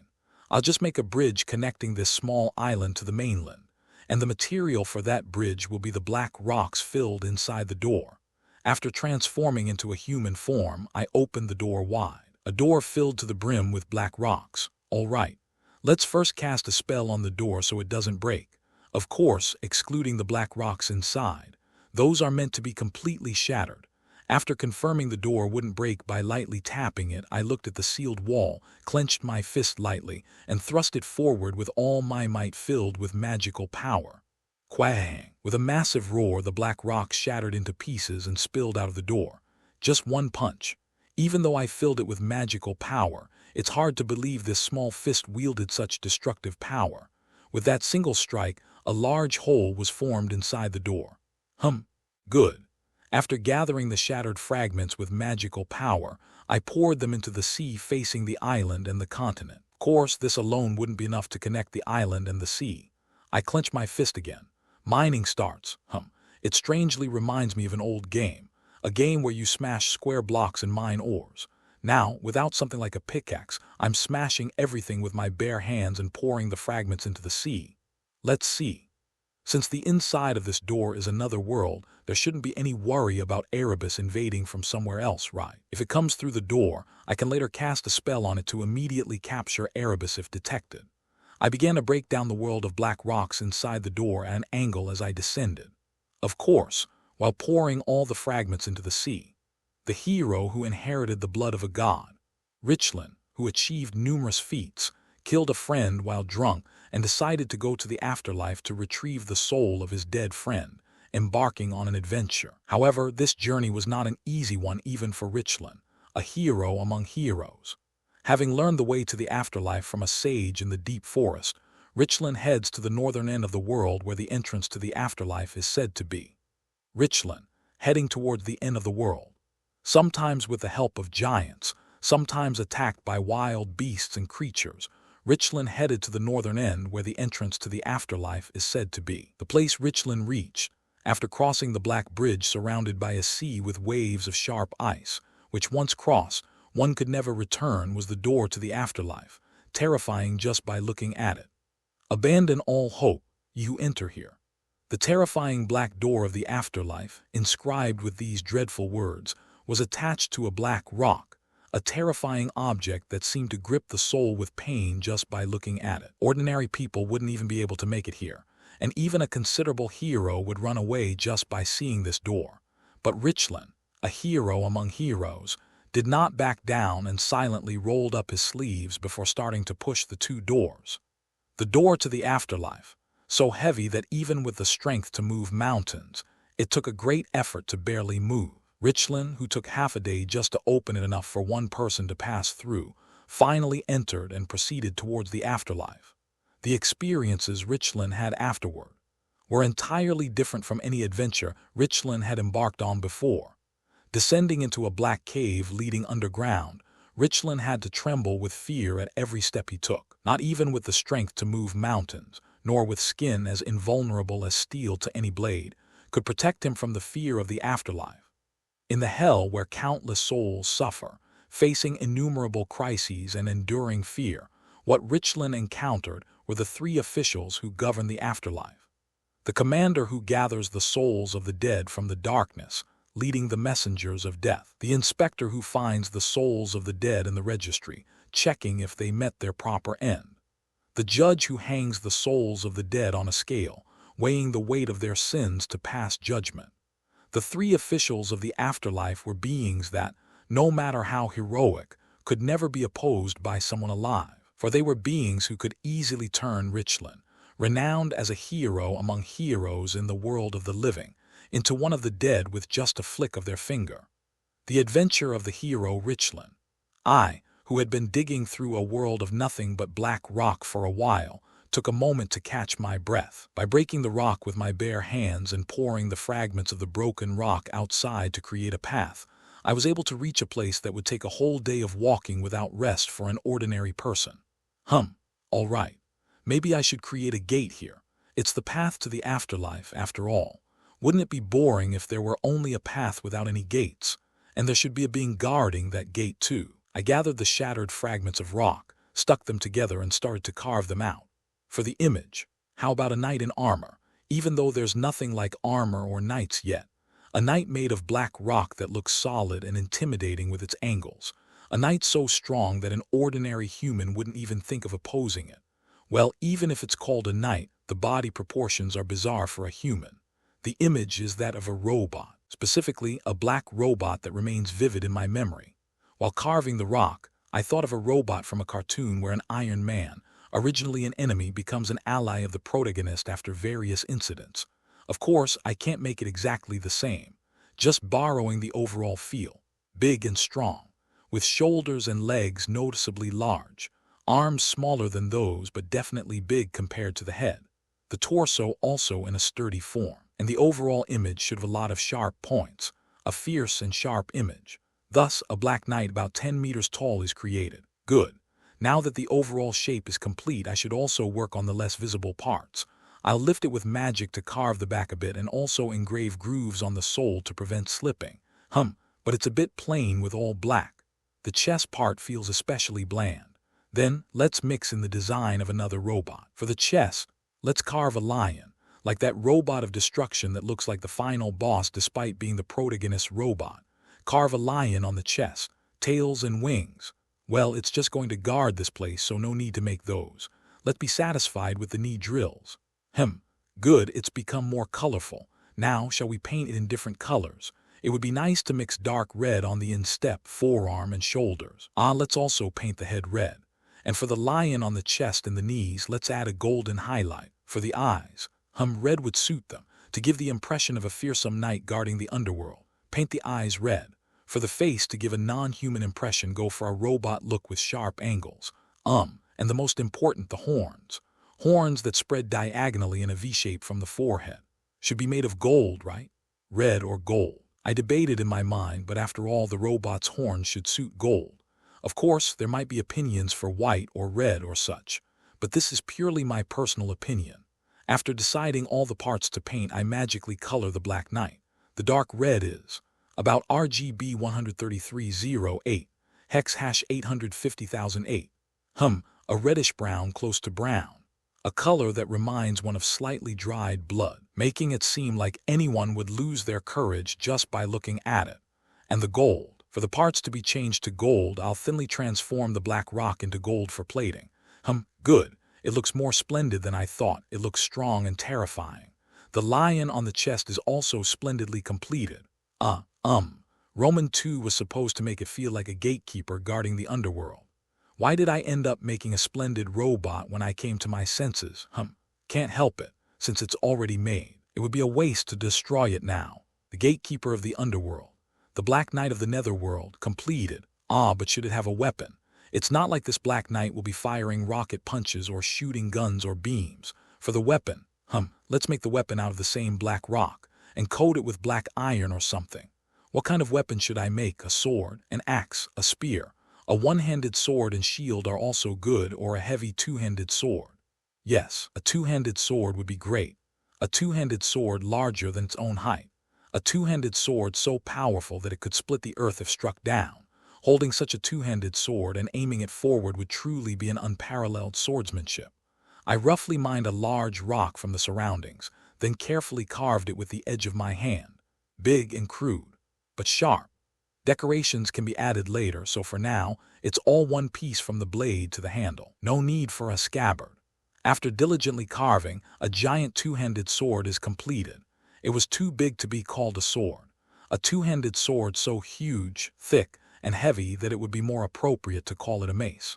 I'll just make a bridge connecting this small island to the mainland, and the material for that bridge will be the black rocks filled inside the door. After transforming into a human form, I opened the door wide. A door filled to the brim with black rocks. All right. Let's first cast a spell on the door so it doesn't break. Of course, excluding the black rocks inside. Those are meant to be completely shattered. After confirming the door wouldn't break by lightly tapping it, I looked at the sealed wall, clenched my fist lightly, and thrust it forward with all my might, filled with magical power. Quang! With a massive roar, the black rocks shattered into pieces and spilled out of the door. Just one punch. Even though I filled it with magical power, it's hard to believe this small fist wielded such destructive power. With that single strike, a large hole was formed inside the door. Good. After gathering the shattered fragments with magical power, I poured them into the sea facing the island and the continent. Of course, this alone wouldn't be enough to connect the island and the sea. I clenched my fist again. Mining starts. It strangely reminds me of an old game. A game where you smash square blocks and mine ores. Now, without something like a pickaxe, I'm smashing everything with my bare hands and pouring the fragments into the sea. Let's see. Since the inside of this door is another world, there shouldn't be any worry about Erebus invading from somewhere else, right? If it comes through the door, I can later cast a spell on it to immediately capture Erebus if detected. I began to break down the world of black rocks inside the door at an angle as I descended. Of course, while pouring all the fragments into the sea. The hero who inherited the blood of a god. Richland, who achieved numerous feats, killed a friend while drunk, and decided to go to the afterlife to retrieve the soul of his dead friend, embarking on an adventure. However, this journey was not an easy one even for Richland, a hero among heroes. Having learned the way to the afterlife from a sage in the deep forest, Richland heads to the northern end of the world where the entrance to the afterlife is said to be. Richland, heading towards the end of the world. Sometimes with the help of giants, sometimes attacked by wild beasts and creatures, Richland headed to the northern end where the entrance to the afterlife is said to be. The place Richland reached, after crossing the Black Bridge surrounded by a sea with waves of sharp ice, which once crossed, one could never return, was the door to the afterlife, terrifying just by looking at it. Abandon all hope, ye who enter here. The terrifying black door of the afterlife, inscribed with these dreadful words, was attached to a black rock, a terrifying object that seemed to grip the soul with pain just by looking at it. Ordinary people wouldn't even be able to make it here, and even a considerable hero would run away just by seeing this door. But Richland, a hero among heroes, did not back down and silently rolled up his sleeves before starting to push the two doors. The door to the afterlife, so heavy that even with the strength to move mountains, it took a great effort to barely move. Richland, who took half a day just to open it enough for one person to pass through, finally entered and proceeded towards the afterlife. The experiences Richland had afterward were entirely different from any adventure Richland had embarked on before. Descending into a black cave leading underground, Richland had to tremble with fear at every step he took. Not even with the strength to move mountains, nor with skin as invulnerable as steel to any blade, could protect him from the fear of the afterlife. In the hell where countless souls suffer, facing innumerable crises and enduring fear, what Richland encountered were the three officials who govern the afterlife. The commander who gathers the souls of the dead from the darkness, leading the messengers of death. The inspector who finds the souls of the dead in the registry, checking if they met their proper end. The judge who hangs the souls of the dead on a scale, weighing the weight of their sins to pass judgment. The three officials of the afterlife were beings that, no matter how heroic, could never be opposed by someone alive, for they were beings who could easily turn Richland, renowned as a hero among heroes in the world of the living, into one of the dead with just a flick of their finger. The adventure of the hero Richland. I, who had been digging through a world of nothing but black rock for a while, took a moment to catch my breath. By breaking the rock with my bare hands and pouring the fragments of the broken rock outside to create a path, I was able to reach a place that would take a whole day of walking without rest for an ordinary person. All right. Maybe I should create a gate here. It's the path to the afterlife, after all. Wouldn't it be boring if there were only a path without any gates? And there should be a being guarding that gate too. I gathered the shattered fragments of rock, stuck them together and started to carve them out. For the image, how about a knight in armor, even though there's nothing like armor or knights yet? A knight made of black rock that looks solid and intimidating with its angles. A knight so strong that an ordinary human wouldn't even think of opposing it. Well, even if it's called a knight, the body proportions are bizarre for a human. The image is that of a robot, specifically a black robot that remains vivid in my memory. While carving the rock, I thought of a robot from a cartoon where an Iron Man, originally an enemy, becomes an ally of the protagonist after various incidents. Of course, I can't make it exactly the same, just borrowing the overall feel. Big and strong, with shoulders and legs noticeably large, arms smaller than those but definitely big compared to the head. The torso also in a sturdy form. And the overall image should have a lot of sharp points, a fierce and sharp image. Thus, a black knight about 10 meters tall is created. Good. Now that the overall shape is complete, I should also work on the less visible parts. I'll lift it with magic to carve the back a bit and also engrave grooves on the sole to prevent slipping. But it's a bit plain with all black. The chest part feels especially bland. Then, let's mix in the design of another robot. For the chest, let's carve a lion. Like that robot of destruction that looks like the final boss despite being the protagonist's robot. Carve a lion on the chest, tails and wings. Well, it's just going to guard this place, so no need to make those. Let's be satisfied with the knee drills. Good, it's become more colorful. Now, shall we paint it in different colors? It would be nice to mix dark red on the instep, forearm, and shoulders. Let's also paint the head red. And for the lion on the chest and the knees, let's add a golden highlight. For the eyes, red would suit them, to give the impression of a fearsome knight guarding the underworld. Paint the eyes red. For the face, to give a non-human impression, go for a robot look with sharp angles. And the most important, the horns. Horns that spread diagonally in a V-shape from the forehead. Should be made of gold, right? Red or gold. I debated in my mind, but after all, the robot's horns should suit gold. Of course, there might be opinions for white or red or such, but this is purely my personal opinion. After deciding all the parts to paint, I magically color the Black Knight. The dark red is about RGB 13308, hex hash 850,008. A reddish brown close to brown. A color that reminds one of slightly dried blood, making it seem like anyone would lose their courage just by looking at it. And the gold. For the parts to be changed to gold, I'll thinly transform the black rock into gold for plating. Good. It looks more splendid than I thought. It looks strong and terrifying. The lion on the chest is also splendidly completed. Roman 2 was supposed to make it feel like a gatekeeper guarding the underworld. Why did I end up making a splendid robot when I came to my senses? Can't help it, since it's already made. It would be a waste to destroy it now. The gatekeeper of the underworld. The Black Knight of the netherworld, completed. But should it have a weapon? It's not like this Black Knight will be firing rocket punches or shooting guns or beams. For the weapon, let's make the weapon out of the same black rock and coat it with black iron or something. What kind of weapon should I make? A sword, an axe, a spear? A one-handed sword and shield are also good, or a heavy two-handed sword. Yes, a two-handed sword would be great. A two-handed sword larger than its own height. A two-handed sword so powerful that it could split the earth if struck down. Holding such a two-handed sword and aiming it forward would truly be an unparalleled swordsmanship. I roughly mined a large rock from the surroundings, then carefully carved it with the edge of my hand. Big and crude, but sharp. Decorations can be added later, so for now, it's all one piece from the blade to the handle. No need for a scabbard. After diligently carving, a giant two-handed sword is completed. It was too big to be called a sword. A two-handed sword so huge, thick, and heavy that it would be more appropriate to call it a mace.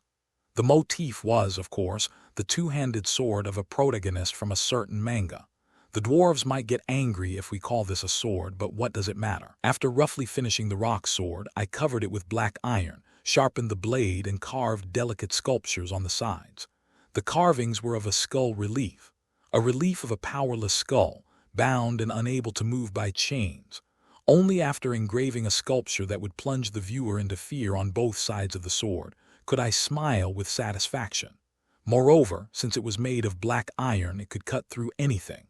The motif was, of course, the two-handed sword of a protagonist from a certain manga. The dwarves might get angry if we call this a sword, but what does it matter? After roughly finishing the rock sword, I covered it with black iron, sharpened the blade, and carved delicate sculptures on the sides. The carvings were of a skull relief, a relief of a powerless skull, bound and unable to move by chains. Only after engraving a sculpture that would plunge the viewer into fear on both sides of the sword could I smile with satisfaction. Moreover, since it was made of black iron, it could cut through anything.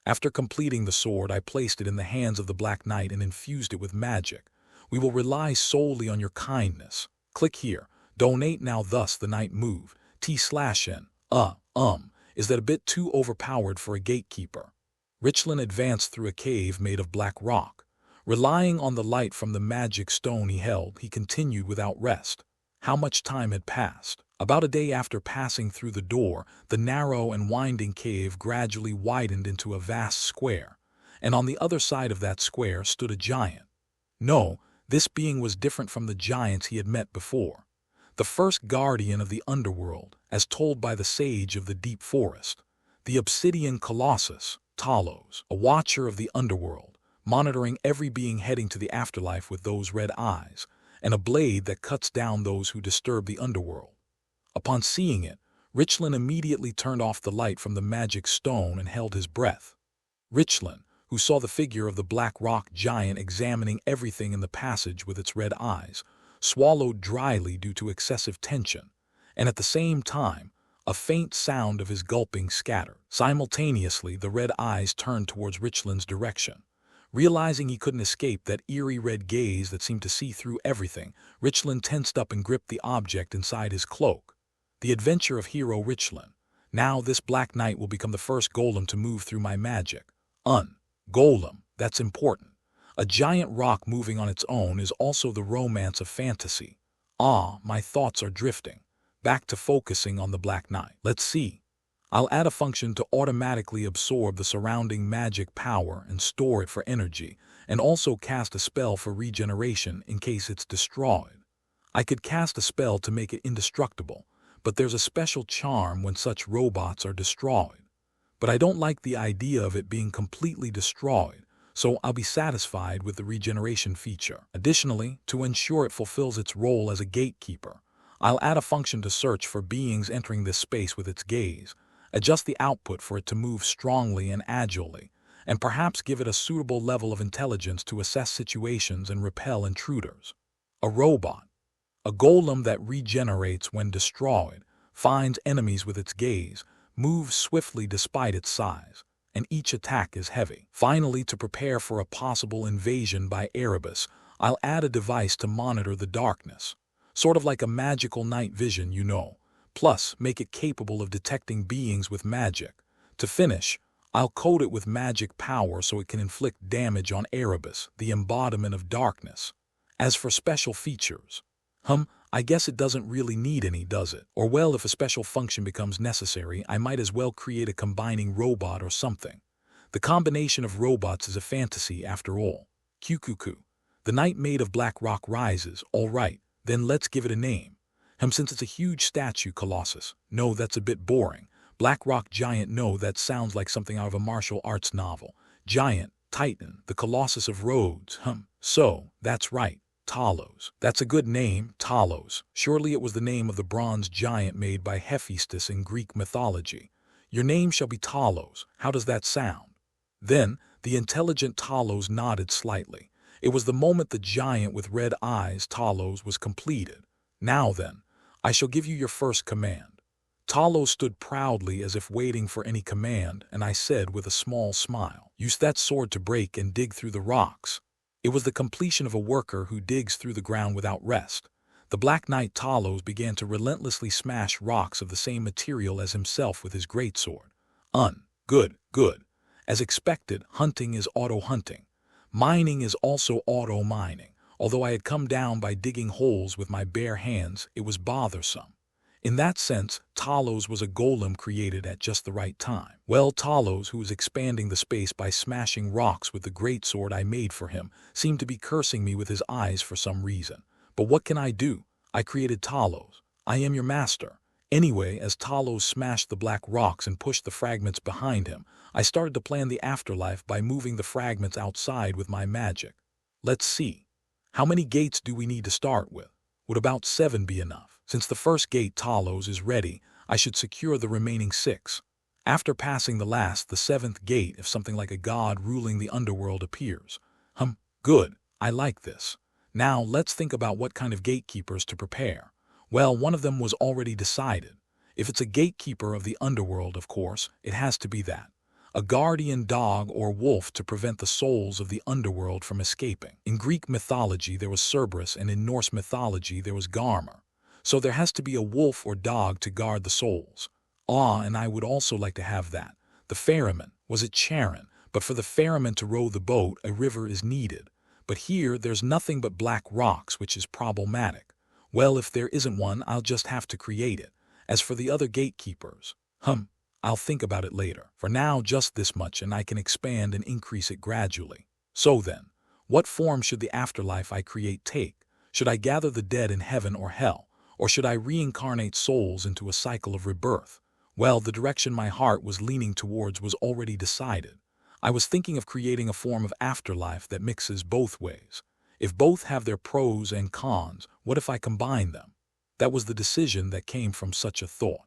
After completing the sword, I placed it in the hands of the Black Knight and infused it with magic. We will rely solely on your kindness. Click here. Donate now. Thus the knight moved. T/N. Is that a bit too overpowered for a gatekeeper? Richland advanced through a cave made of black rock. Relying on the light from the magic stone he held, he continued without rest. How much time had passed? About a day after passing through the door, the narrow and winding cave gradually widened into a vast square, and on the other side of that square stood a giant. No, this being was different from the giants he had met before. The first guardian of the underworld, as told by the sage of the deep forest. The obsidian colossus, Talos, a watcher of the underworld, monitoring every being heading to the afterlife with those red eyes, and a blade that cuts down those who disturb the underworld. Upon seeing it, Richland immediately turned off the light from the magic stone and held his breath. Richland, who saw the figure of the black rock giant examining everything in the passage with its red eyes, swallowed dryly due to excessive tension, and at the same time, a faint sound of his gulping scattered. Simultaneously, the red eyes turned towards Richland's direction. Realizing he couldn't escape that eerie red gaze that seemed to see through everything, Richland tensed up and gripped the object inside his cloak. The adventure of hero Richland. Now this Black Knight will become the first golem to move through my magic. Golem, that's important. A giant rock moving on its own is also the romance of fantasy. My thoughts are drifting. Back to focusing on the Black Knight. Let's see. I'll add a function to automatically absorb the surrounding magic power and store it for energy, and also cast a spell for regeneration in case it's destroyed. I could cast a spell to make it indestructible, but there's a special charm when such robots are destroyed. But I don't like the idea of it being completely destroyed, so I'll be satisfied with the regeneration feature. Additionally, to ensure it fulfills its role as a gatekeeper, I'll add a function to search for beings entering this space with its gaze. adjust the output for it to move strongly and agilely, and perhaps give it a suitable level of intelligence to assess situations and repel intruders. A robot, a golem that regenerates when destroyed, finds enemies with its gaze, moves swiftly despite its size, and each attack is heavy. Finally, to prepare for a possible invasion by Erebus, I'll add a device to monitor the darkness. Sort of like a magical night vision, you know. Plus, make it capable of detecting beings with magic. To finish, I'll coat it with magic power so it can inflict damage on Erebus, the embodiment of darkness. As for special features, I guess it doesn't really need any, does it? Or well, if a special function becomes necessary, I might as well create a combining robot or something. The combination of robots is a fantasy after all. Cuckoo. The night made of black rock rises, all right, then let's give it a name. Since it's a huge statue colossus, no, that's a bit boring. Black rock giant, no, that sounds like something out of a martial arts novel. Giant, Titan, the Colossus of Rhodes, so, that's right. Talos. That's a good name, Talos. Surely it was the name of the bronze giant made by Hephaestus in Greek mythology. Your name shall be Talos. How does that sound? Then, the intelligent Talos nodded slightly. It was the moment the giant with red eyes, Talos, was completed. Now then, I shall give you your first command. Talos stood proudly as if waiting for any command, and I said with a small smile, use that sword to break and dig through the rocks. It was the completion of a worker who digs through the ground without rest. The Black Knight Talos began to relentlessly smash rocks of the same material as himself with his greatsword. Good. As expected, hunting is auto-hunting. Mining is also auto-mining. Although I had come down by digging holes with my bare hands, it was bothersome. In that sense, Talos was a golem created at just the right time. Well, Talos, who was expanding the space by smashing rocks with the greatsword I made for him, seemed to be cursing me with his eyes for some reason. But what can I do? I created Talos. I am your master. Anyway, as Talos smashed the black rocks and pushed the fragments behind him, I started to plan the afterlife by moving the fragments outside with my magic. Let's see. How many gates do we need to start with? Would about 7 be enough? Since the first gate, Talos, is ready, I should secure the remaining 6. After passing the last, the 7th gate, if something like a god ruling the underworld appears. Good. I like this. Now, let's think about what kind of gatekeepers to prepare. Well, one of them was already decided. If it's a gatekeeper of the underworld, of course, it has to be that. A guardian dog or wolf to prevent the souls of the underworld from escaping. In Greek mythology, there was Cerberus, and in Norse mythology, there was Garmr. So there has to be a wolf or dog to guard the souls. And I would also like to have that. The ferryman, was it Charon? But for the ferryman to row the boat, a river is needed. But here, there's nothing but black rocks, which is problematic. Well, if there isn't one, I'll just have to create it. As for the other gatekeepers, I'll think about it later. For now, just this much, and I can expand and increase it gradually. So then, what form should the afterlife I create take? Should I gather the dead in heaven or hell? Or should I reincarnate souls into a cycle of rebirth? Well, the direction my heart was leaning towards was already decided. I was thinking of creating a form of afterlife that mixes both ways. If both have their pros and cons, what if I combine them? That was the decision that came from such a thought.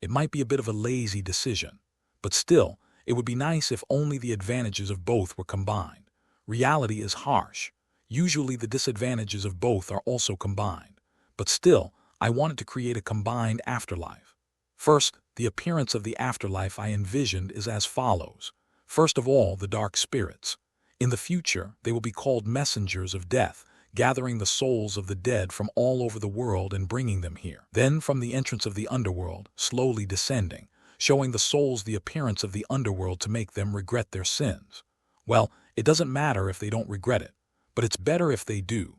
It might be a bit of a lazy decision, but still, it would be nice if only the advantages of both were combined. Reality is harsh. Usually the disadvantages of both are also combined. But still, I wanted to create a combined afterlife. First, the appearance of the afterlife I envisioned is as follows. First of all, the dark spirits. In the future, they will be called messengers of death, gathering the souls of the dead from all over the world and bringing them here. Then, from the entrance of the underworld, slowly descending, showing the souls the appearance of the underworld to make them regret their sins. Well, it doesn't matter if they don't regret it, but it's better if they do.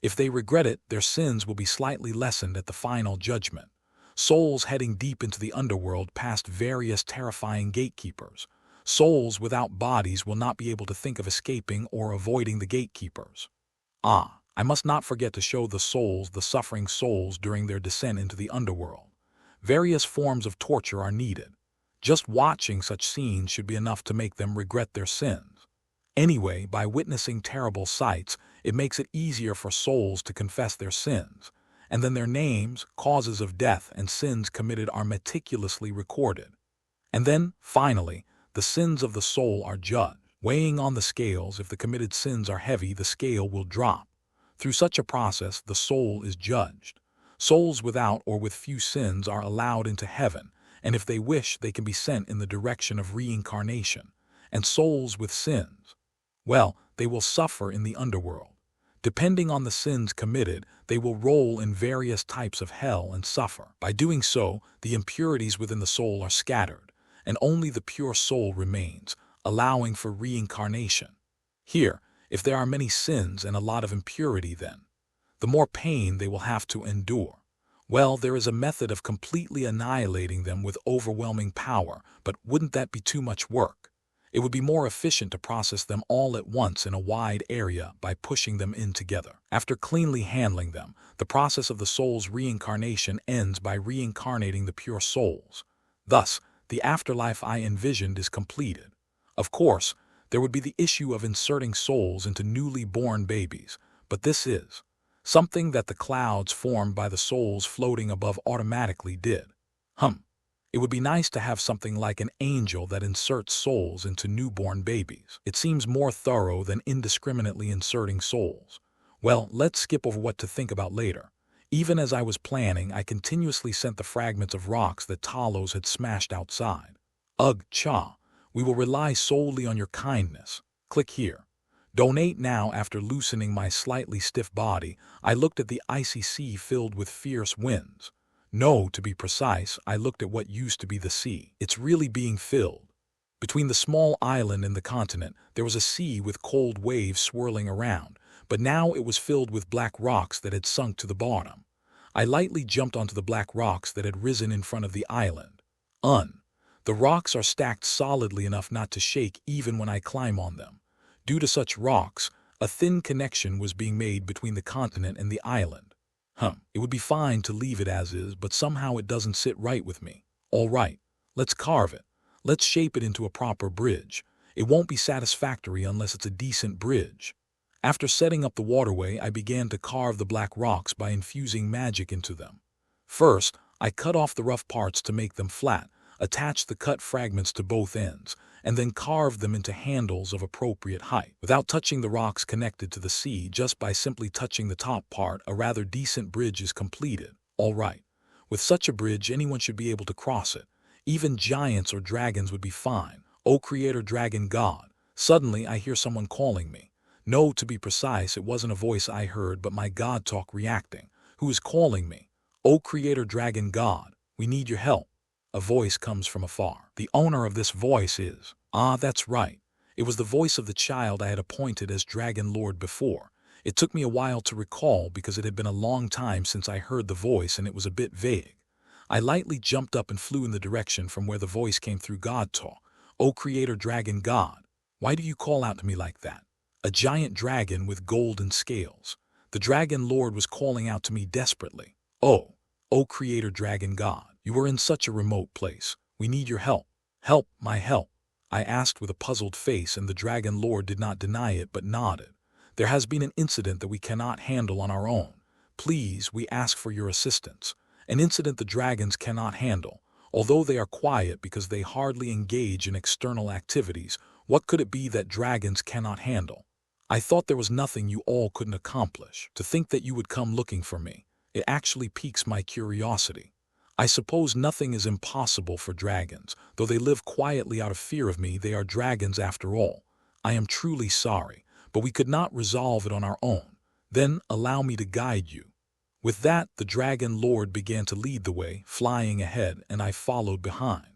If they regret it, their sins will be slightly lessened at the final judgment. Souls heading deep into the underworld past various terrifying gatekeepers. Souls without bodies will not be able to think of escaping or avoiding the gatekeepers. I must not forget to show the suffering souls during their descent into the underworld. Various forms of torture are needed. Just watching such scenes should be enough to make them regret their sins. Anyway, by witnessing terrible sights, it makes it easier for souls to confess their sins. and then their names, causes of death, and sins committed are meticulously recorded. And then, finally, the sins of the soul are judged. Weighing on the scales, if the committed sins are heavy, the scale will drop. Through such a process, the soul is judged. Souls without or with few sins are allowed into heaven, and if they wish, they can be sent in the direction of reincarnation. And souls with sins, well, they will suffer in the underworld. Depending on the sins committed, they will roll in various types of hell and suffer. By doing so, the impurities within the soul are scattered, and only the pure soul remains, allowing for reincarnation. Here, if there are many sins and a lot of impurity, then the more pain they will have to endure. Well, there is a method of completely annihilating them with overwhelming power, but wouldn't that be too much work? It would be more efficient to process them all at once in a wide area by pushing them in together. After cleanly handling them, the process of the soul's reincarnation ends by reincarnating the pure souls. Thus, the afterlife I envisioned is completed. Of course, there would be the issue of inserting souls into newly born babies, but this is something that the clouds formed by the souls floating above automatically did. It would be nice to have something like an angel that inserts souls into newborn babies. It seems more thorough than indiscriminately inserting souls. Well, let's skip over what to think about later. Even as I was planning, I continuously sent the fragments of rocks that Talos had smashed outside. Ugh, cha. We will rely solely on your kindness. Click here. Donate now. After loosening my slightly stiff body, I looked at the icy sea filled with fierce winds. No, to be precise, I looked at what used to be the sea. It's really being filled. Between the small island and the continent, there was a sea with cold waves swirling around, but now it was filled with black rocks that had sunk to the bottom. I lightly jumped onto the black rocks that had risen in front of the island. The rocks are stacked solidly enough not to shake even when I climb on them. Due to such rocks, a thin connection was being made between the continent and the island. It would be fine to leave it as is, but somehow it doesn't sit right with me. All right, let's carve it. Let's shape it into a proper bridge. It won't be satisfactory unless it's a decent bridge. After setting up the waterway, I began to carve the black rocks by infusing magic into them. First, I cut off the rough parts to make them flat, attached the cut fragments to both ends, and then carved them into handles of appropriate height. Without touching the rocks connected to the sea, just by simply touching the top part, a rather decent bridge is completed. All right. With such a bridge, anyone should be able to cross it. Even giants or dragons would be fine. O Creator Dragon God. Suddenly, I hear someone calling me. No, to be precise, it wasn't a voice I heard, but my God talk reacting. Who is calling me? O Creator Dragon God, we need your help. A voice comes from afar. The owner of this voice is, that's right. It was the voice of the child I had appointed as Dragon Lord before. It took me a while to recall because it had been a long time since I heard the voice and it was a bit vague. I lightly jumped up and flew in the direction from where the voice came through. God talk. O Creator Dragon God, why do you call out to me like that? A giant dragon with golden scales. The Dragon Lord was calling out to me desperately. O Creator Dragon God, you are in such a remote place. We need your help. Help, my help. I asked with a puzzled face, and the Dragon Lord did not deny it but nodded. There has been an incident that we cannot handle on our own. Please, we ask for your assistance. An incident the dragons cannot handle. Although they are quiet because they hardly engage in external activities, what could it be that dragons cannot handle? I thought there was nothing you all couldn't accomplish. To think that you would come looking for me, it actually piques my curiosity. I suppose nothing is impossible for dragons. Though they live quietly out of fear of me, they are dragons after all. I am truly sorry, but we could not resolve it on our own. Then allow me to guide you. With that, the Dragon Lord began to lead the way, flying ahead, and I followed behind.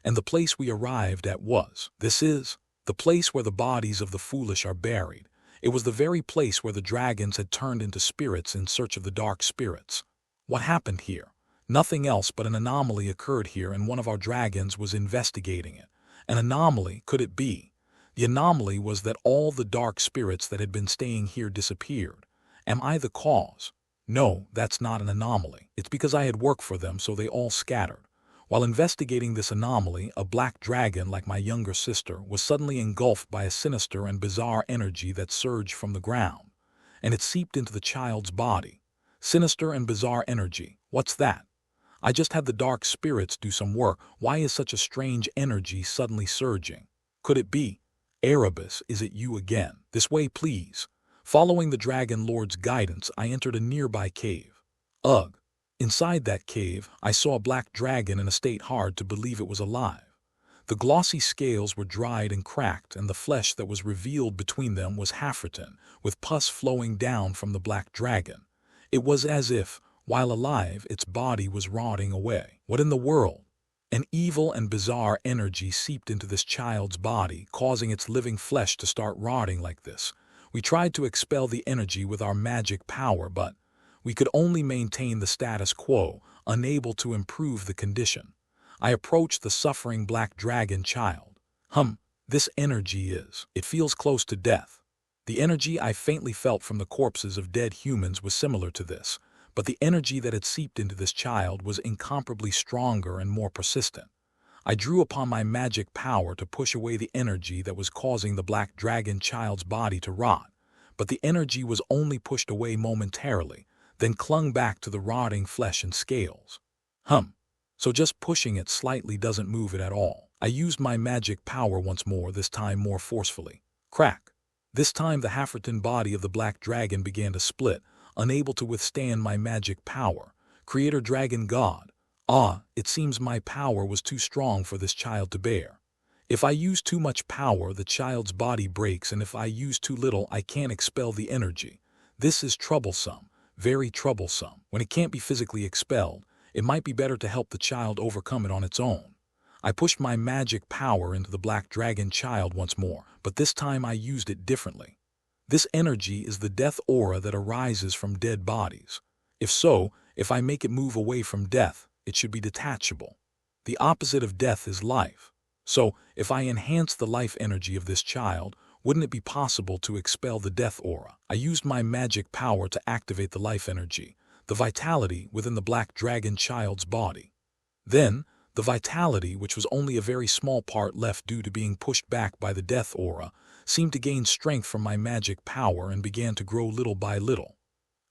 And the place we arrived at was, this is, the place where the bodies of the foolish are buried. It was the very place where the dragons had turned into spirits in search of the dark spirits. What happened here? Nothing else but an anomaly occurred here, and one of our dragons was investigating it. An anomaly, could it be? The anomaly was that all the dark spirits that had been staying here disappeared. Am I the cause? No, that's not an anomaly. It's because I had worked for them, so they all scattered. While investigating this anomaly, a black dragon, like my younger sister, was suddenly engulfed by a sinister and bizarre energy that surged from the ground, and it seeped into the child's body. Sinister and bizarre energy. What's that? I just had the dark spirits do some work. Why is such a strange energy suddenly surging? Could it be? Erebus, is it you again? This way, please. Following the Dragon Lord's guidance, I entered a nearby cave. Ugh. Inside that cave, I saw a black dragon in a state hard to believe it was alive. The glossy scales were dried and cracked, and the flesh that was revealed between them was half-rotten, with pus flowing down from the black dragon. It was as if, while alive, its body was rotting away. What in the world? An evil and bizarre energy seeped into this child's body, causing its living flesh to start rotting like this. We tried to expel the energy with our magic power, but we could only maintain the status quo, unable to improve the condition. I approached the suffering black dragon child. This energy is. It feels close to death. The energy I faintly felt from the corpses of dead humans was similar to this, but the energy that had seeped into this child was incomparably stronger and more persistent. I drew upon my magic power to push away the energy that was causing the black dragon child's body to rot, but the energy was only pushed away momentarily, then clung back to the rotting flesh and scales. So just pushing it slightly doesn't move it at all. I used my magic power once more, this time more forcefully. Crack! This time the half-rotten body of the black dragon began to split, unable to withstand my magic power. Creator Dragon God. It seems my power was too strong for this child to bear. If I use too much power, the child's body breaks, and if I use too little, I can't expel the energy. This is troublesome, very troublesome. When it can't be physically expelled, it might be better to help the child overcome it on its own. I pushed my magic power into the black dragon child once more, but this time I used it differently. This energy is the death aura that arises from dead bodies. If I make it move away from death, it should be detachable. The opposite of death is life. So, if I enhance the life energy of this child, wouldn't it be possible to expel the death aura? I used my magic power to activate the life energy, the vitality within the black dragon child's body. Then, the vitality, which was only a very small part left due to being pushed back by the death aura, seemed to gain strength from my magic power and began to grow little by little.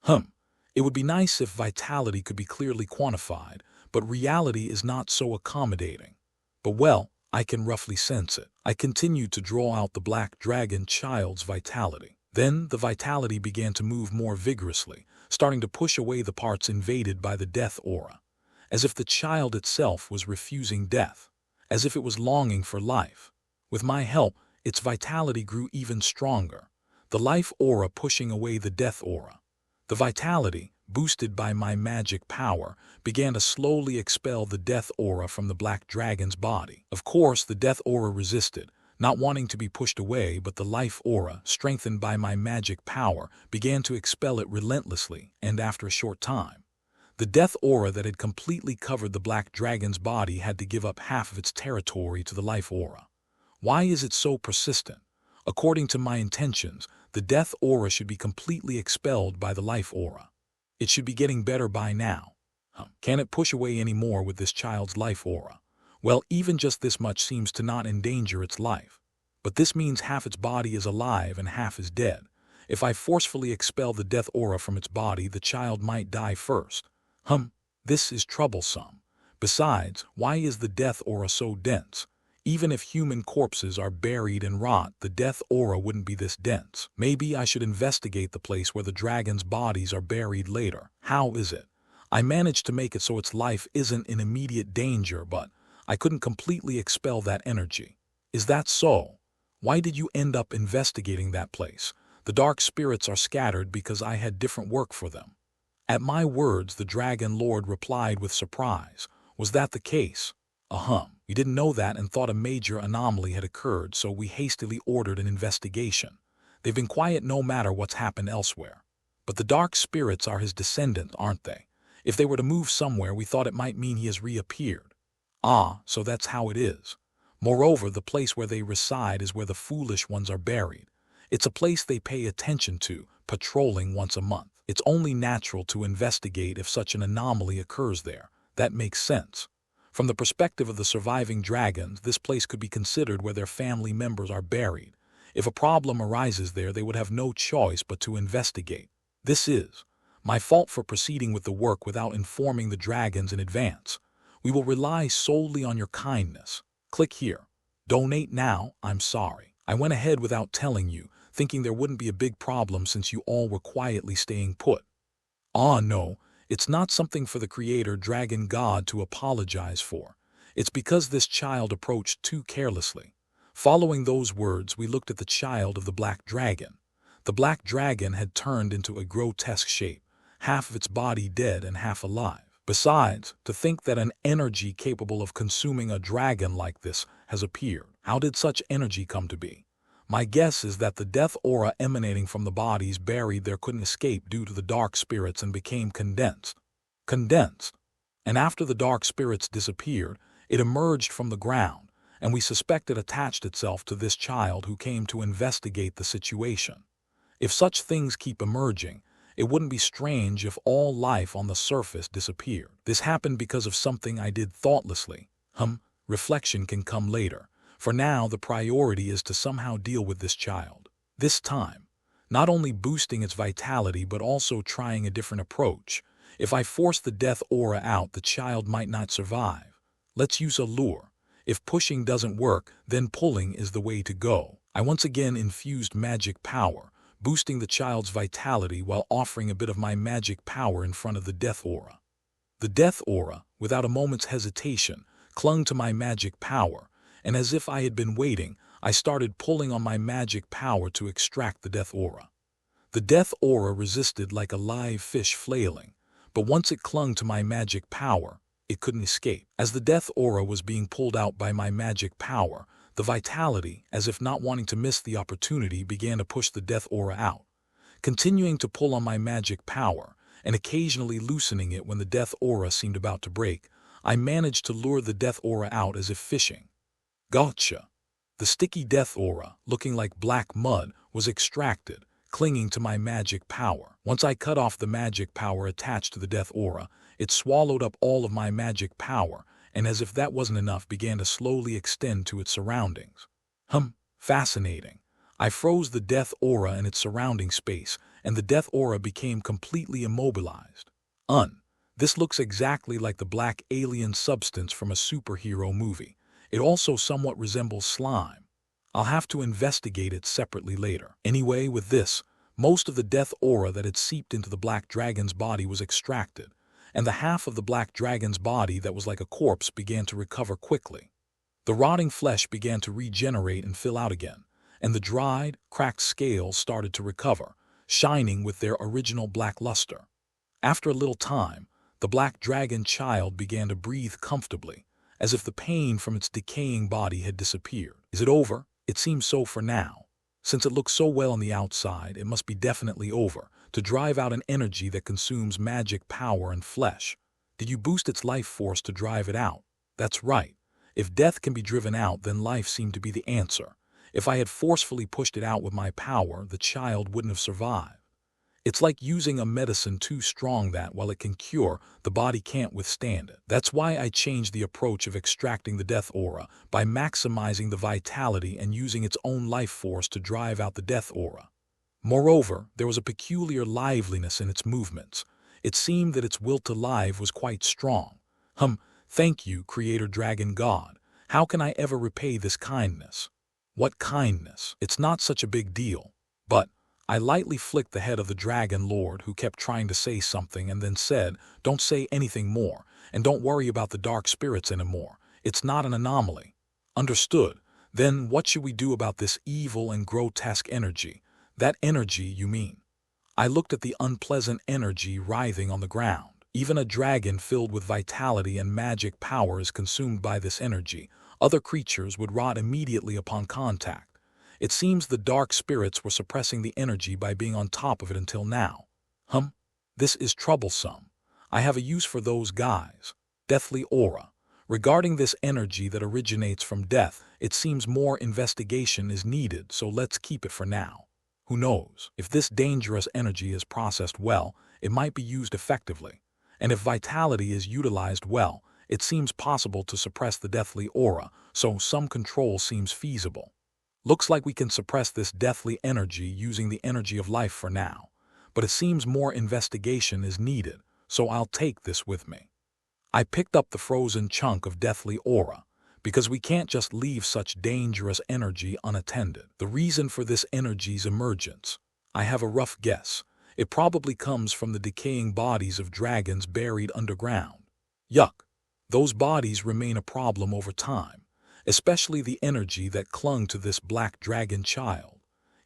It would be nice if vitality could be clearly quantified, but reality is not so accommodating. But well, I can roughly sense it. I continued to draw out the black dragon child's vitality. Then the vitality began to move more vigorously, starting to push away the parts invaded by the death aura, as if the child itself was refusing death, as if it was longing for life. With my help, its vitality grew even stronger, the life aura pushing away the death aura. The vitality, boosted by my magic power, began to slowly expel the death aura from the black dragon's body. Of course, the death aura resisted, not wanting to be pushed away, but the life aura, strengthened by my magic power, began to expel it relentlessly, and after a short time, the death aura that had completely covered the black dragon's body had to give up half of its territory to the life aura. Why is it so persistent? According to my intentions, the death aura should be completely expelled by the life aura. It should be getting better by now. Can it push away any more with this child's life aura? Well, even just this much seems to not endanger its life. But this means half its body is alive and half is dead. If I forcefully expel the death aura from its body, the child might die first. This is troublesome. Besides, why is the death aura so dense? Even if human corpses are buried and rot, the death aura wouldn't be this dense. Maybe I should investigate the place where the dragon's bodies are buried later. How is it? I managed to make it so its life isn't in immediate danger, but I couldn't completely expel that energy. Is that so? Why did you end up investigating that place? The dark spirits are scattered because I had different work for them. At my words, the Dragon Lord replied with surprise. Was that the case? We didn't know that and thought a major anomaly had occurred, so we hastily ordered an investigation. They've been quiet no matter what's happened elsewhere. But the dark spirits are his descendants, aren't they? If they were to move somewhere, we thought it might mean he has reappeared. So that's how it is. Moreover, the place where they reside is where the foolish ones are buried. It's a place they pay attention to, patrolling once a month. It's only natural to investigate if such an anomaly occurs there. That makes sense. From the perspective of the surviving dragons, this place could be considered where their family members are buried. If a problem arises there, they would have no choice but to investigate. This is. My fault for proceeding with the work without informing the dragons in advance. We will rely solely on your kindness. Click here. Donate now, I'm sorry. I went ahead without telling you, thinking there wouldn't be a big problem since you all were quietly staying put. Ah, no, it's not something for the creator dragon god to apologize for. It's because this child approached too carelessly. Following those words, we looked at the child of the black dragon. The black dragon had turned into a grotesque shape, half of its body dead and half alive. Besides, to think that an energy capable of consuming a dragon like this has appeared. How did such energy come to be? My guess is that the death aura emanating from the bodies buried there couldn't escape due to the dark spirits and became condensed. And after the dark spirits disappeared, it emerged from the ground, and we suspect it attached itself to this child who came to investigate the situation. If such things keep emerging, it wouldn't be strange if all life on the surface disappeared. This happened because of something I did thoughtlessly. Reflection can come later. For now, the priority is to somehow deal with this child. This time, not only boosting its vitality but also trying a different approach. If I force the death aura out, the child might not survive. Let's use a lure. If pushing doesn't work, then pulling is the way to go. I once again infused magic power, boosting the child's vitality while offering a bit of my magic power in front of the death aura. The death aura, without a moment's hesitation, clung to my magic power, and as if I had been waiting, I started pulling on my magic power to extract the death aura. The death aura resisted like a live fish flailing, but once it clung to my magic power, it couldn't escape. As the death aura was being pulled out by my magic power, the vitality, as if not wanting to miss the opportunity, began to push the death aura out. Continuing to pull on my magic power, and occasionally loosening it when the death aura seemed about to break, I managed to lure the death aura out as if fishing. Gotcha! The sticky death aura, looking like black mud, was extracted, clinging to my magic power. Once I cut off the magic power attached to the death aura, it swallowed up all of my magic power, and as if that wasn't enough, began to slowly extend to its surroundings. Fascinating. I froze the death aura in its surrounding space, and the death aura became completely immobilized. This looks exactly like the black alien substance from a superhero movie. It also somewhat resembles slime. I'll have to investigate it separately later. Anyway, with this, most of the death aura that had seeped into the black dragon's body was extracted, and the half of the black dragon's body that was like a corpse began to recover quickly. The rotting flesh began to regenerate and fill out again, and the dried, cracked scales started to recover, shining with their original black luster. After a little time, the black dragon child began to breathe comfortably, as if the pain from its decaying body had disappeared. Is it over? It seems so for now. Since it looks so well on the outside, it must be definitely over, to drive out an energy that consumes magic power and flesh. Did you boost its life force to drive it out? That's right. If death can be driven out, then life seemed to be the answer. If I had forcefully pushed it out with my power, the child wouldn't have survived. It's like using a medicine too strong that, while it can cure, the body can't withstand it. That's why I changed the approach of extracting the death aura by maximizing the vitality and using its own life force to drive out the death aura. Moreover, there was a peculiar liveliness in its movements. It seemed that its will to live was quite strong. Thank you, Creator Dragon God. How can I ever repay this kindness? What kindness? It's not such a big deal. But I lightly flicked the head of the Dragon Lord, who kept trying to say something, and then said, "Don't say anything more, and don't worry about the dark spirits anymore. It's not an anomaly." Understood. Then what should we do about this evil and grotesque energy? That energy, you mean? I looked at the unpleasant energy writhing on the ground. Even a dragon filled with vitality and magic power is consumed by this energy. Other creatures would rot immediately upon contact. It seems the dark spirits were suppressing the energy by being on top of it until now. This is troublesome. I have a use for those guys. Deathly aura. Regarding this energy that originates from death, it seems more investigation is needed, so let's keep it for now. Who knows? If this dangerous energy is processed well, it might be used effectively. And if vitality is utilized well, it seems possible to suppress the deathly aura, so some control seems feasible. Looks like we can suppress this deathly energy using the energy of life for now. but it seems more investigation is needed, so I'll take this with me. I picked up the frozen chunk of deathly aura, because we can't just leave such dangerous energy unattended. The reason for this energy's emergence, I have a rough guess. It probably comes from the decaying bodies of dragons buried underground. Yuck. Those bodies remain a problem over time, especially the energy that clung to this black dragon child.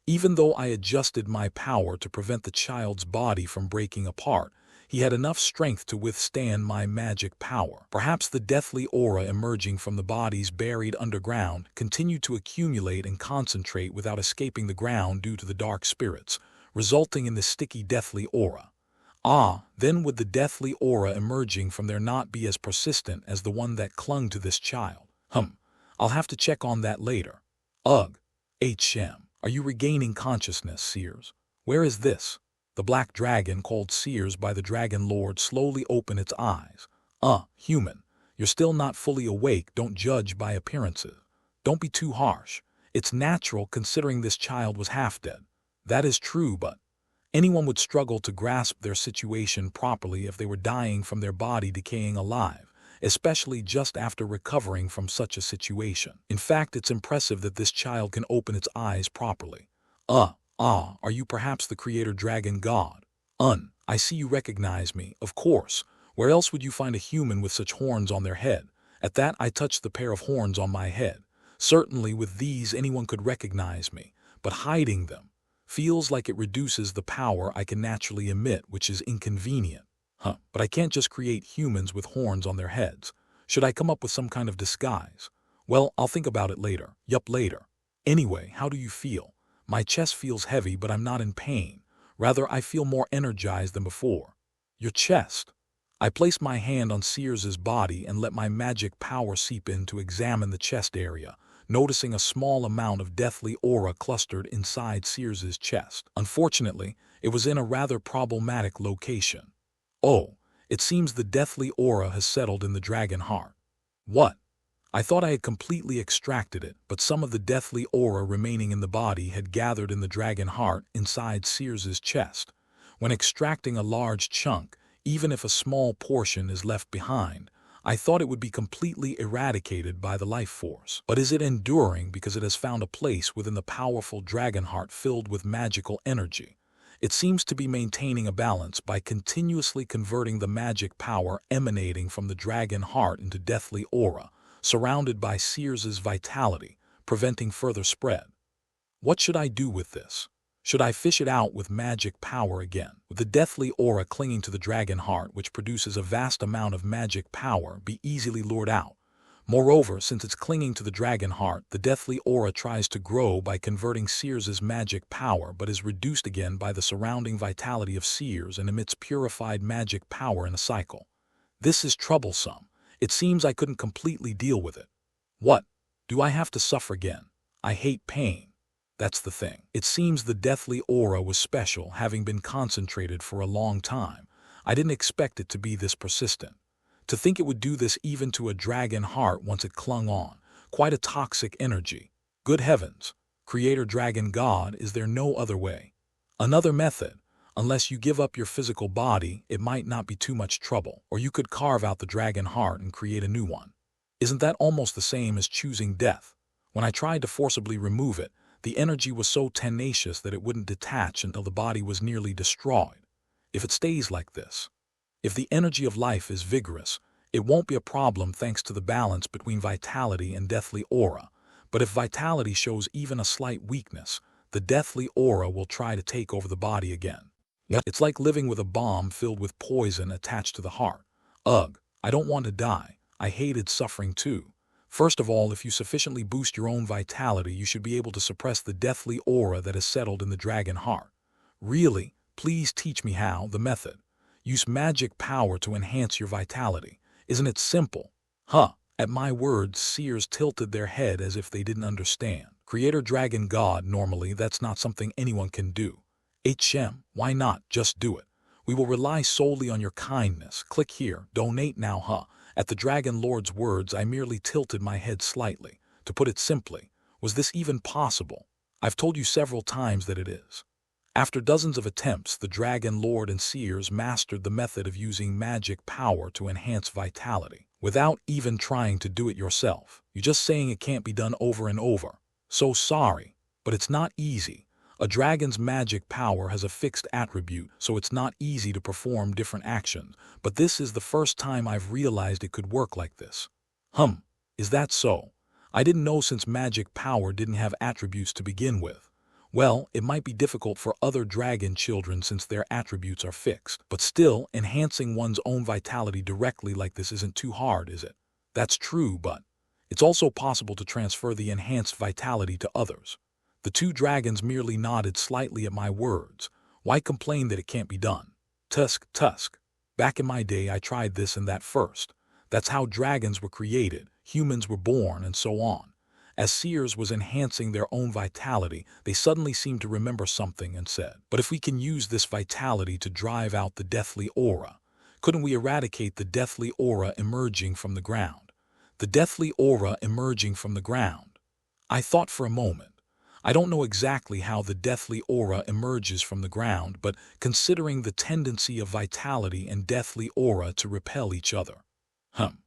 Even though I adjusted my power to prevent the child's body from breaking apart, he had enough strength to withstand my magic power. Perhaps the deathly aura emerging from the bodies buried underground continued to accumulate and concentrate without escaping the ground due to the dark spirits, resulting in the sticky deathly aura. Then would the deathly aura emerging from there not be as persistent as the one that clung to this child? I'll have to check on that later. Ugh. Are you regaining consciousness, Sears? Where is this? The black dragon, called Sears by the Dragon Lord, slowly opened its eyes. Human, you're still not fully awake. Don't judge by appearances. Don't be too harsh. It's natural considering this child was half dead. That is true, but anyone would struggle to grasp their situation properly if they were dying from their body decaying alive, especially just after recovering from such a situation. In fact, it's impressive that this child can open its eyes properly. Are you perhaps the creator dragon god? I see you recognize me, of course. Where else would you find a human with such horns on their head? At that, I touched the pair of horns on my head. Certainly with these anyone could recognize me, but hiding them feels like it reduces the power I can naturally emit, which is inconvenient. But I can't just create humans with horns on their heads. Should I come up with some kind of disguise? Well, I'll think about it later. Later. Anyway, how do you feel? My chest feels heavy, but I'm not in pain. Rather, I feel more energized than before. Your chest. I placed my hand on Sears's body and let my magic power seep in to examine the chest area, noticing a small amount of deathly aura clustered inside Sears's chest. Unfortunately, it was in a rather problematic location. It seems the deathly aura has settled in the dragon heart. What? I thought I had completely extracted it, but some of the deathly aura remaining in the body had gathered in the dragon heart inside Sears's chest. When extracting a large chunk, even if a small portion is left behind, I thought it would be completely eradicated by the life force. But is it enduring because it has found a place within the powerful dragon heart filled with magical energy? It seems to be maintaining a balance by continuously converting the magic power emanating from the dragon heart into deathly aura, surrounded by Sears's vitality, preventing further spread. What should I do with this? Should I fish it out with magic power again? Would the deathly aura clinging to the dragon heart, which produces a vast amount of magic power, be easily lured out? Moreover, since it's clinging to the dragon heart, the deathly aura tries to grow by converting Sears's magic power, but is reduced again by the surrounding vitality of Sears and emits purified magic power in a cycle. This is troublesome. It seems I couldn't completely deal with it. What? Do I have to suffer again? I hate pain. That's the thing. It seems the deathly aura was special, having been concentrated for a long time. I didn't expect it to be this persistent. To think it would do this even to a dragon heart once it clung on. Quite a toxic energy. Good heavens. Creator dragon god, is there no other way? Another method. Unless you give up your physical body, it might not be too much trouble, or you could carve out the dragon heart and create a new one. Isn't that almost the same as choosing death? When I tried to forcibly remove it, the energy was so tenacious that it wouldn't detach until the body was nearly destroyed. If it stays like this, if the energy of life is vigorous, it won't be a problem thanks to the balance between vitality and deathly aura. But if vitality shows even a slight weakness, the deathly aura will try to take over the body again. It's like living with a bomb filled with poison attached to the heart. I don't want to die. I hated suffering too. First of all, if you sufficiently boost your own vitality, you should be able to suppress the deathly aura that has settled in the dragon heart. Really? Please teach me how, the method. Use magic power to enhance your vitality. Isn't it simple? At my words, Sears tilted their head as if they didn't understand. Creator dragon god, normally that's not something anyone can do. Why not? Just do it. We will rely solely on your kindness. Click here, donate now, At the Dragon Lord's words, I merely tilted my head slightly. To put it simply, was this even possible? I've told you several times that it is. After dozens of attempts, the dragon lord and seers mastered the method of using magic power to enhance vitality, without even trying to do it yourself. You're just saying it can't be done over and over. So sorry, but it's not easy. A dragon's magic power has a fixed attribute, so it's not easy to perform different actions, but this is the first time I've realized it could work like this. Is that so? I didn't know, since magic power didn't have attributes to begin with. Well, it might be difficult for other dragon children since their attributes are fixed, but still, enhancing one's own vitality directly like this isn't too hard, is it? That's true, but it's also possible to transfer the enhanced vitality to others. The two dragons merely nodded slightly at my words. Why complain that it can't be done? Tusk. Back in my day, I tried this and that first. That's how dragons were created, humans were born, and so on. As Seers was enhancing their own vitality, they suddenly seemed to remember something and said, "But if we can use this vitality to drive out the deathly aura, couldn't we eradicate the deathly aura emerging from the ground?" The deathly aura emerging from the ground. I thought for a moment. I don't know exactly how the deathly aura emerges from the ground, but considering the tendency of vitality and deathly aura to repel each other,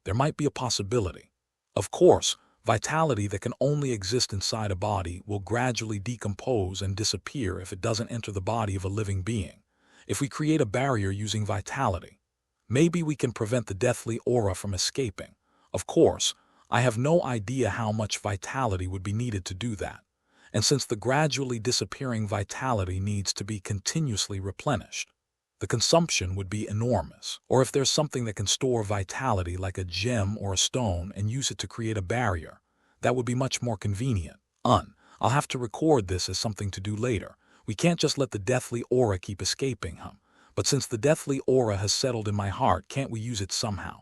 there might be a possibility. Of course, vitality that can only exist inside a body will gradually decompose and disappear if it doesn't enter the body of a living being. If we create a barrier using vitality, maybe we can prevent the deathly aura from escaping. Of course, I have no idea how much vitality would be needed to do that. And since the gradually disappearing vitality needs to be continuously replenished, the consumption would be enormous. Or if there's something that can store vitality like a gem or a stone and use it to create a barrier, that would be much more convenient. I'll have to record this as something to do later. We can't just let the deathly aura keep escaping, But since the deathly aura has settled in my heart, can't we use it somehow?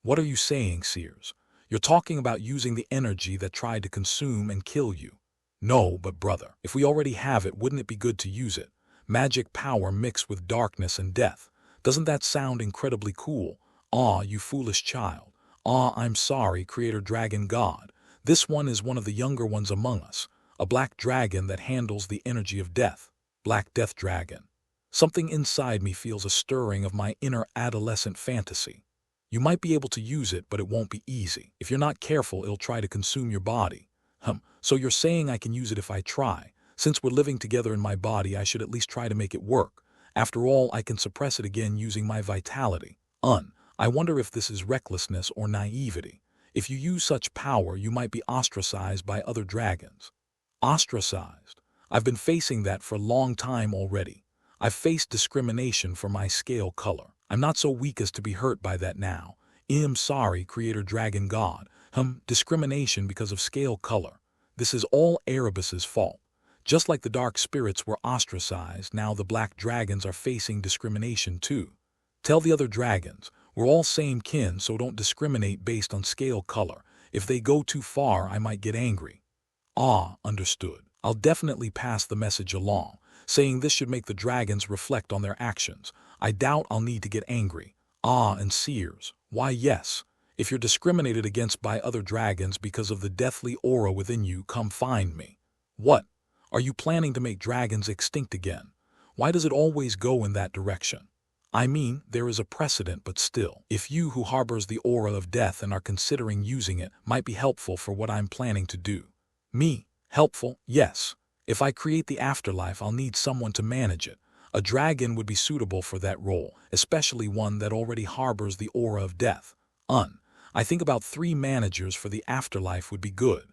What are you saying, Seers? You're talking about using the energy that tried to consume and kill you. No, but brother, if we already have it, wouldn't it be good to use it? Magic power mixed with darkness and death. Doesn't that sound incredibly cool? Ah, you foolish child. Ah, I'm sorry, Creator Dragon God. This one is one of the younger ones among us, a black dragon that handles the energy of death. Black Death Dragon. Something inside me feels a stirring of my inner adolescent fantasy. You might be able to use it, but it won't be easy. If you're not careful, it'll try to consume your body. So you're saying I can use it if I try? Since we're living together in my body, I should at least try to make it work. After all, I can suppress it again using my vitality. I wonder if this is recklessness or naivety. If you use such power, you might be ostracized by other dragons. Ostracized? I've been facing that for a long time already. I've faced discrimination for my scale color. I'm not so weak as to be hurt by that now. I'm sorry, Creator Dragon God. Discrimination because of scale color. This is all Erebus's fault. Just like the dark spirits were ostracized, now the black dragons are facing discrimination too. Tell the other dragons, we're all same kin, so don't discriminate based on scale color. If they go too far, I might get angry. Understood. I'll definitely pass the message along, saying this should make the dragons reflect on their actions. I doubt I'll need to get angry. And Seers, why yes. If you're discriminated against by other dragons because of the deathly aura within you, come find me. What? Are you planning to make dragons extinct again? Why does it always go in that direction? I mean, there is a precedent, but still, if you who harbors the aura of death and are considering using it might be helpful for what I'm planning to do. Me? Helpful? Yes. If I create the afterlife, I'll need someone to manage it. A dragon would be suitable for that role, especially one that already harbors the aura of death. I think about 3 managers for the afterlife would be good.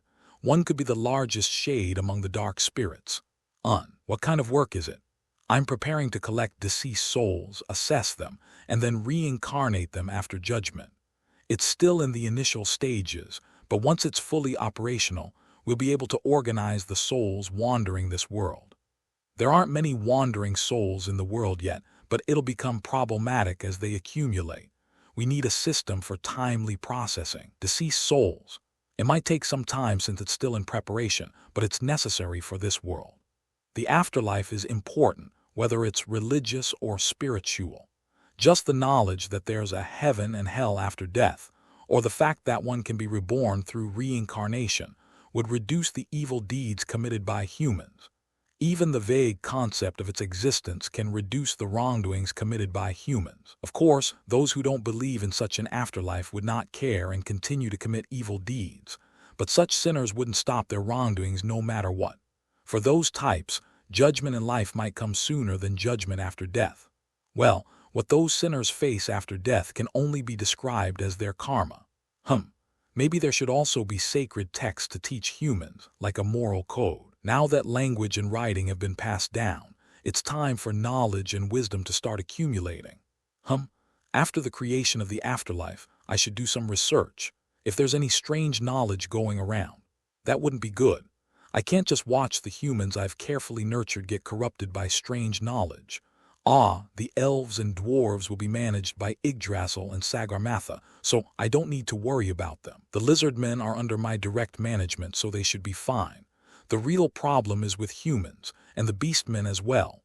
One could be the largest shade among the dark spirits. What kind of work is it? I'm preparing to collect deceased souls, assess them, and then reincarnate them after judgment. It's still in the initial stages, but once it's fully operational, we'll be able to organize the souls wandering this world. There aren't many wandering souls in the world yet, but it'll become problematic as they accumulate. We need a system for timely processing deceased souls. It might take some time since it's still in preparation, but it's necessary for this world. The afterlife is important, whether it's religious or spiritual. Just the knowledge that there's a heaven and hell after death, or the fact that one can be reborn through reincarnation, would reduce the evil deeds committed by humans. Even the vague concept of its existence can reduce the wrongdoings committed by humans. Of course, those who don't believe in such an afterlife would not care and continue to commit evil deeds, but such sinners wouldn't stop their wrongdoings no matter what. For those types, judgment in life might come sooner than judgment after death. Well, what those sinners face after death can only be described as their karma. Maybe there should also be sacred texts to teach humans, like a moral code. Now that language and writing have been passed down, it's time for knowledge and wisdom to start accumulating. After the creation of the afterlife, I should do some research. If there's any strange knowledge going around, that wouldn't be good. I can't just watch the humans I've carefully nurtured get corrupted by strange knowledge. The elves and dwarves will be managed by Yggdrasil and Sagarmatha, so I don't need to worry about them. The lizard men are under my direct management, so they should be fine. The real problem is with humans, and the beastmen as well.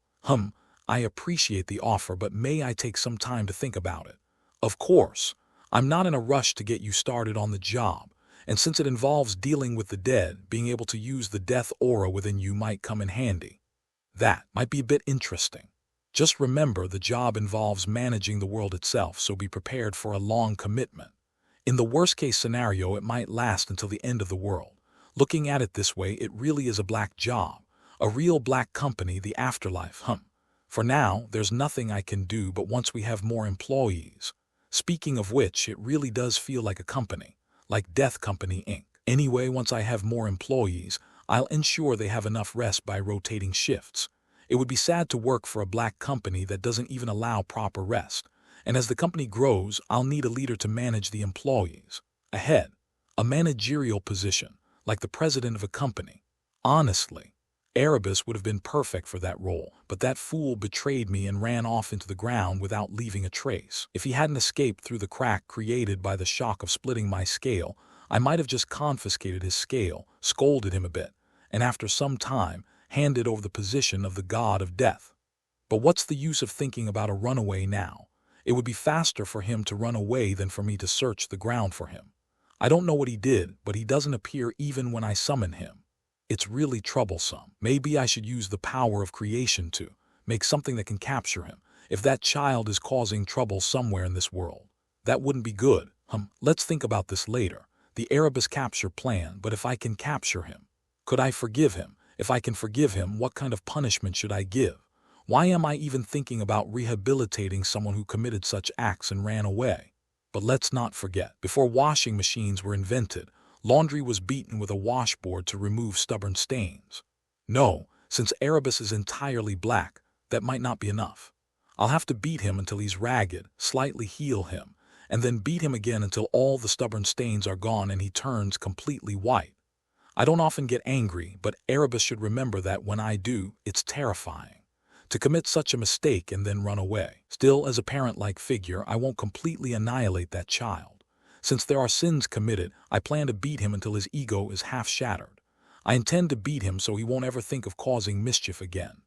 I appreciate the offer, but may I take some time to think about it? Of course, I'm not in a rush to get you started on the job, and since it involves dealing with the dead, being able to use the death aura within you might come in handy. That might be a bit interesting. Just remember, the job involves managing the world itself, so be prepared for a long commitment. In the worst-case scenario, it might last until the end of the world. Looking at it this way, it really is a black job, a real black company, the afterlife. For now, there's nothing I can do, but once we have more employees. Speaking of which, it really does feel like a company, like Death Company Inc. Anyway, once I have more employees, I'll ensure they have enough rest by rotating shifts. It would be sad to work for a black company that doesn't even allow proper rest. And as the company grows, I'll need a leader to manage the employees. A head, a managerial position, like the president of a company. Honestly, Erebus would have been perfect for that role, but that fool betrayed me and ran off into the ground without leaving a trace. If he hadn't escaped through the crack created by the shock of splitting my scale, I might have just confiscated his scale, scolded him a bit, and after some time, handed over the position of the god of death. But what's the use of thinking about a runaway now? It would be faster for him to run away than for me to search the ground for him. I don't know what he did, but he doesn't appear even when I summon him. It's really troublesome. Maybe I should use the power of creation to make something that can capture him. If that child is causing trouble somewhere in this world, that wouldn't be good. Let's think about this later. The Erebus capture plan, but if I can capture him, could I forgive him? If I can forgive him, what kind of punishment should I give? Why am I even thinking about rehabilitating someone who committed such acts and ran away? But let's not forget, before washing machines were invented, laundry was beaten with a washboard to remove stubborn stains. No, since Erebus is entirely black, that might not be enough. I'll have to beat him until he's ragged, slightly heal him, and then beat him again until all the stubborn stains are gone and he turns completely white. I don't often get angry, but Erebus should remember that when I do, it's terrifying. To commit such a mistake and then run away. Still, as a parent-like figure, I won't completely annihilate that child. Since there are sins committed, I plan to beat him until his ego is half shattered. I intend to beat him so he won't ever think of causing mischief again.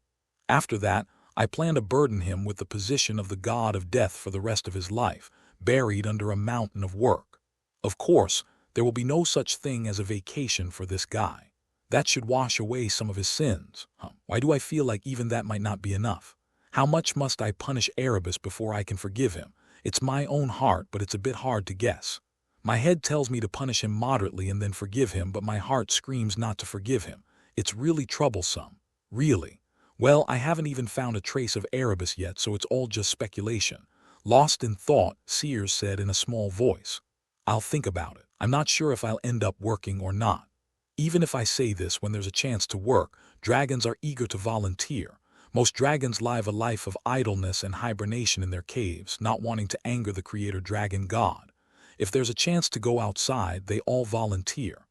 After that, I plan to burden him with the position of the god of death for the rest of his life, buried under a mountain of work. Of course, there will be no such thing as a vacation for this guy. That should wash away some of his sins. Why do I feel like even that might not be enough? How much must I punish Erebus before I can forgive him? It's my own heart, but it's a bit hard to guess. My head tells me to punish him moderately and then forgive him, but my heart screams not to forgive him. It's really troublesome. Really. Well, I haven't even found a trace of Erebus yet, so it's all just speculation. Lost in thought, Sears said in a small voice. I'll think about it. I'm not sure if I'll end up working or not. Even if I say this when there's a chance to work, dragons are eager to volunteer. Most dragons live a life of idleness and hibernation in their caves, not wanting to anger the creator dragon god. If there's a chance to go outside, they all volunteer.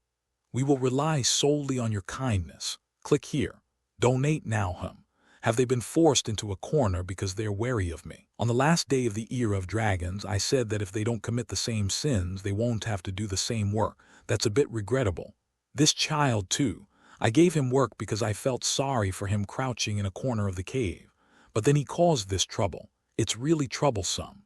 We will rely solely on your kindness. Click here. Donate now. Have they been forced into a corner because they're wary of me? On the last day of the era of dragons, I said that if they don't commit the same sins, they won't have to do the same work. That's a bit regrettable. This child, too. I gave him work because I felt sorry for him crouching in a corner of the cave. But then he caused this trouble. It's really troublesome.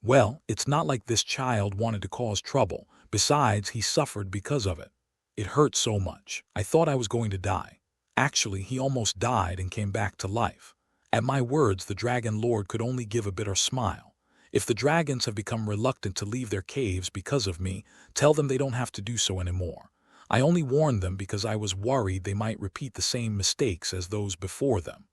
Well, it's not like this child wanted to cause trouble. Besides, he suffered because of it. It hurt so much. I thought I was going to die. Actually, he almost died and came back to life. At my words, the dragon lord could only give a bitter smile. If the dragons have become reluctant to leave their caves because of me, tell them they don't have to do so anymore. I only warned them because I was worried they might repeat the same mistakes as those before them.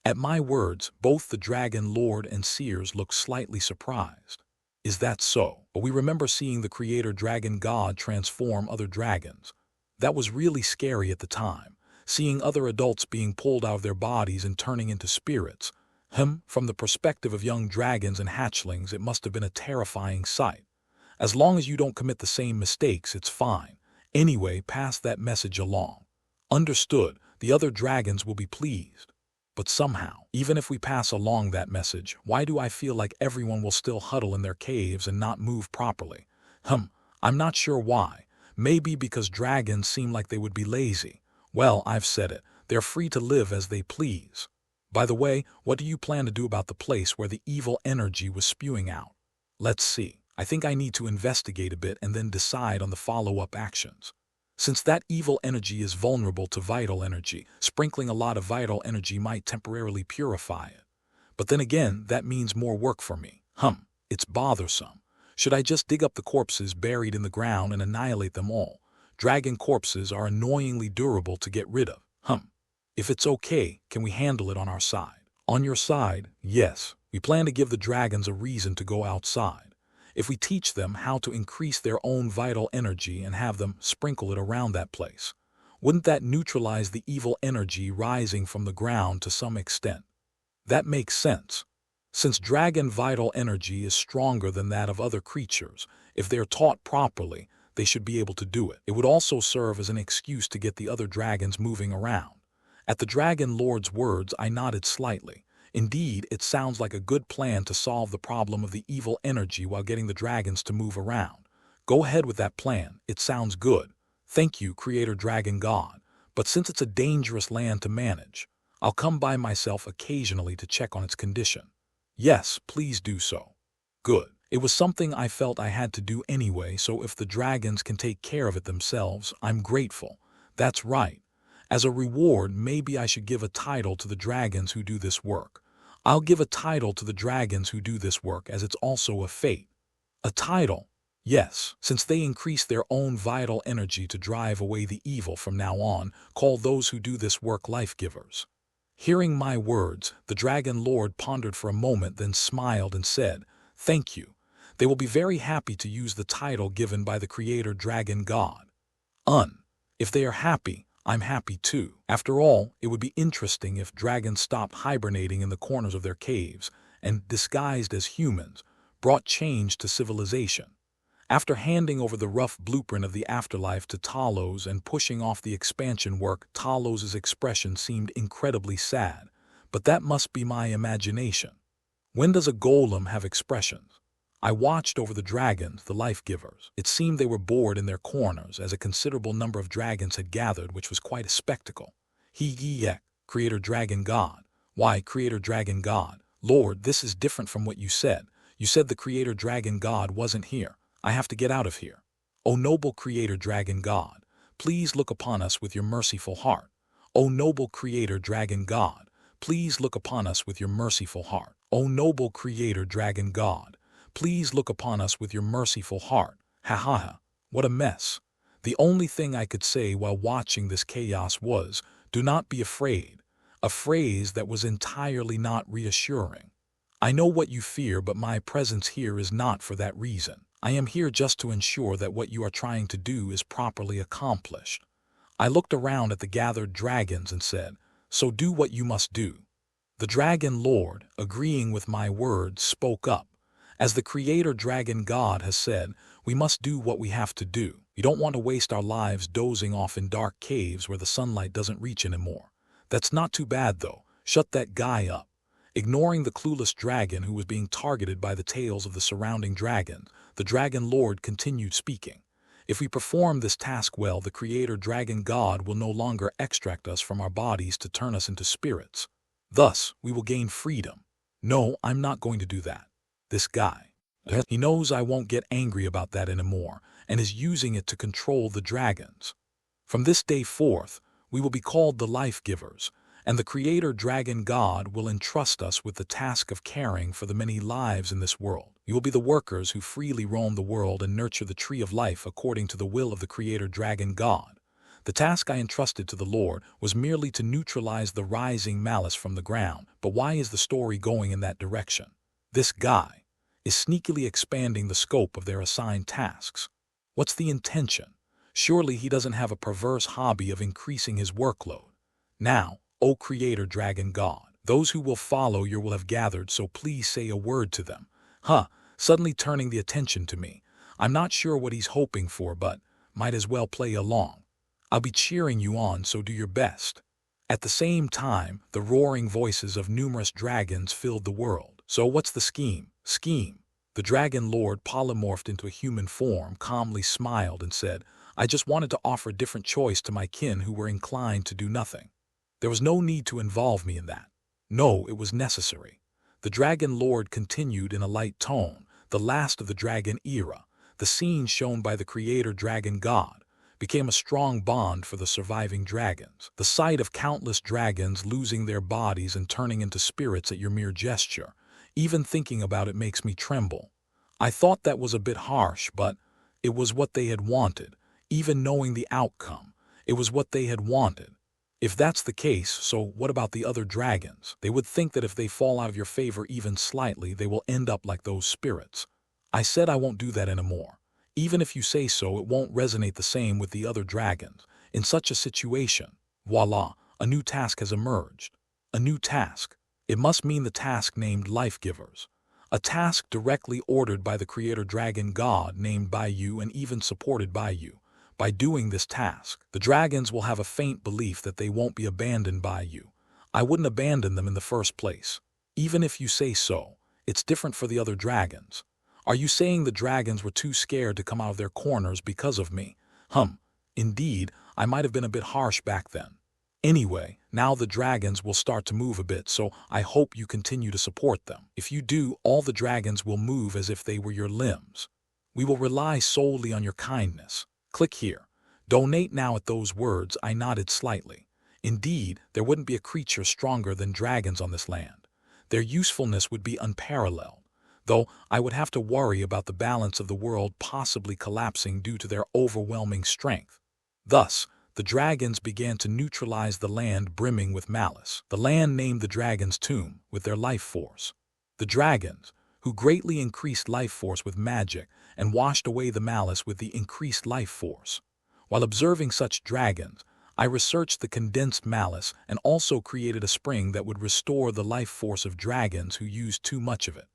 At my words, both the dragon lord and seers looked slightly surprised. Is that so? But we remember seeing the creator dragon god transform other dragons. That was really scary at the time, seeing other adults being pulled out of their bodies and turning into spirits. From the perspective of young dragons and hatchlings, it must have been a terrifying sight. As long as you don't commit the same mistakes, it's fine. Anyway, pass that message along. Understood, the other dragons will be pleased. But somehow, even if we pass along that message, why do I feel like everyone will still huddle in their caves and not move properly? I'm not sure why. Maybe because dragons seem like they would be lazy. Well, I've said it. They're free to live as they please. By the way, what do you plan to do about the place where the evil energy was spewing out? Let's see. I think I need to investigate a bit and then decide on the follow-up actions. Since that evil energy is vulnerable to vital energy, sprinkling a lot of vital energy might temporarily purify it. But then again, that means more work for me. It's bothersome. Should I just dig up the corpses buried in the ground and annihilate them all? Dragon corpses are annoyingly durable to get rid of. If it's okay, can we handle it on our side? On your side, yes. We plan to give the dragons a reason to go outside. If we teach them how to increase their own vital energy and have them sprinkle it around that place, wouldn't that neutralize the evil energy rising from the ground to some extent? That makes sense. Since dragon vital energy is stronger than that of other creatures, if they're taught properly, they should be able to do it. It would also serve as an excuse to get the other dragons moving around. At the dragon lord's words, I nodded slightly. Indeed, it sounds like a good plan to solve the problem of the evil energy while getting the dragons to move around. Go ahead with that plan. It sounds good. Thank you, Creator Dragon God. But since it's a dangerous land to manage, I'll come by myself occasionally to check on its condition. Yes, please do so. Good. It was something I felt I had to do anyway, so if the dragons can take care of it themselves, I'm grateful. That's right. As a reward, maybe I should give a title to the dragons who do this work. I'll give a title to the dragons who do this work, as it's also a fate. A title? Yes, since they increase their own vital energy to drive away the evil from now on, call those who do this work life-givers. Hearing my words, the dragon lord pondered for a moment, then smiled and said, "Thank you. They will be very happy to use the title given by the creator dragon god. If they are happy, I'm happy too. After all, it would be interesting if dragons stopped hibernating in the corners of their caves and, disguised as humans, brought change to civilization. After handing over the rough blueprint of the afterlife to Talos and pushing off the expansion work, Talos' expression seemed incredibly sad, but that must be my imagination. When does a golem have expressions? I watched over the dragons, the life-givers. It seemed they were bored in their corners, as a considerable number of dragons had gathered, which was quite a spectacle. Creator Dragon God. Why, Creator Dragon God? Lord, this is different from what you said. You said the Creator Dragon God wasn't here. I have to get out of here. O noble Creator Dragon God, please look upon us with your merciful heart. O noble Creator Dragon God, please look upon us with your merciful heart. O noble Creator Dragon God, please look upon us with your merciful heart. What a mess. The only thing I could say while watching this chaos was, "Do not be afraid," a phrase that was entirely not reassuring. I know what you fear, but my presence here is not for that reason. I am here just to ensure that what you are trying to do is properly accomplished. I looked around at the gathered dragons and said, "So do what you must do." The dragon lord, agreeing with my words, spoke up. As the creator dragon god has said, we must do what we have to do. We don't want to waste our lives dozing off in dark caves where the sunlight doesn't reach anymore. That's not too bad though. Shut that guy up. Ignoring the clueless dragon who was being targeted by the tails of the surrounding dragons, the dragon lord continued speaking. If we perform this task well, the creator dragon god will no longer extract us from our bodies to turn us into spirits. Thus, we will gain freedom. No, I'm not going to do that. This guy. He knows I won't get angry about that anymore, and is using it to control the dragons. From this day forth, We will be called the life givers, and the Creator Dragon God will entrust us with the task of caring for the many lives in this world. You will be the workers who freely roam the world and nurture the tree of life according to the will of the Creator Dragon God. The task I entrusted to the Lord was merely to neutralize the rising malice from the ground. But why is the story going in that direction? This guy is sneakily expanding the scope of their assigned tasks. What's the intention? Surely he doesn't have a perverse hobby of increasing his workload. Now, O Creator Dragon God, those who will follow you will have gathered, so please say a word to them. Suddenly turning the attention to me. I'm not sure what he's hoping for, but might as well play along. I'll be cheering you on, so do your best. At the same time, the roaring voices of numerous dragons filled the world. So what's the scheme? The Dragon Lord polymorphed into a human form, calmly smiled and said, I just wanted to offer a different choice to my kin who were inclined to do nothing. There was no need to involve me in that. No, it was necessary. The Dragon Lord continued in a light tone, the last of the dragon era. The scene shown by the Creator Dragon God became a strong bond for the surviving dragons. The sight of countless dragons losing their bodies and turning into spirits at your mere gesture, even thinking about it makes me tremble. I thought that was a bit harsh, but it was what they had wanted. Even knowing the outcome, it was what they had wanted. If that's the case, so what about the other dragons? They would think that if they fall out of your favor even slightly, they will end up like those spirits. I said I won't do that anymore. Even if you say so, it won't resonate the same with the other dragons. In such a situation, voila, a new task has emerged. A new task. It must mean the task named Life Givers. A task directly ordered by the Creator Dragon God, named by you and even supported by you. By doing this task, the dragons will have a faint belief that they won't be abandoned by you. I wouldn't abandon them in the first place. Even if you say so, it's different for the other dragons. Are you saying the dragons were too scared to come out of their corners because of me? Indeed, I might have been a bit harsh back then. Anyway, now the dragons will start to move a bit, so I hope you continue to support them. If you do, all the dragons will move as if they were your limbs. We will rely solely on your kindness. Click here. Donate now. At those words, I nodded slightly. Indeed, there wouldn't be a creature stronger than dragons on this land. Their usefulness would be unparalleled, though I would have to worry about the balance of the world possibly collapsing due to their overwhelming strength. Thus, the dragons began to neutralize the land brimming with malice. The land named the Dragon's Tomb, with their life force. The dragons, who greatly increased life force with magic and washed away the malice with the increased life force. While observing such dragons, I researched the condensed malice and also created a spring that would restore the life force of dragons who used too much of it.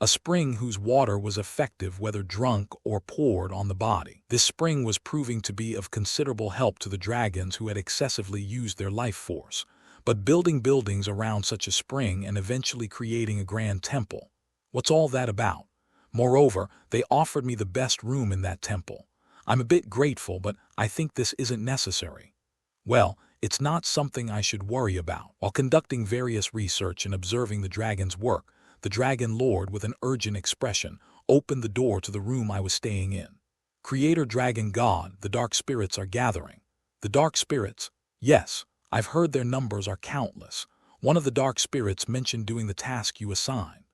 A spring whose water was effective whether drunk or poured on the body. This spring was proving to be of considerable help to the dragons who had excessively used their life force, but building buildings around such a spring and eventually creating a grand temple. What's all that about? Moreover, they offered me the best room in that temple. I'm a bit grateful, but I think this isn't necessary. Well, it's not something I should worry about. While conducting various research and observing the dragon's work, the Dragon Lord, with an urgent expression, opened the door to the room I was staying in. Creator Dragon God, the dark spirits are gathering. The dark spirits? Yes, I've heard their numbers are countless. One of the dark spirits mentioned doing the task you assigned.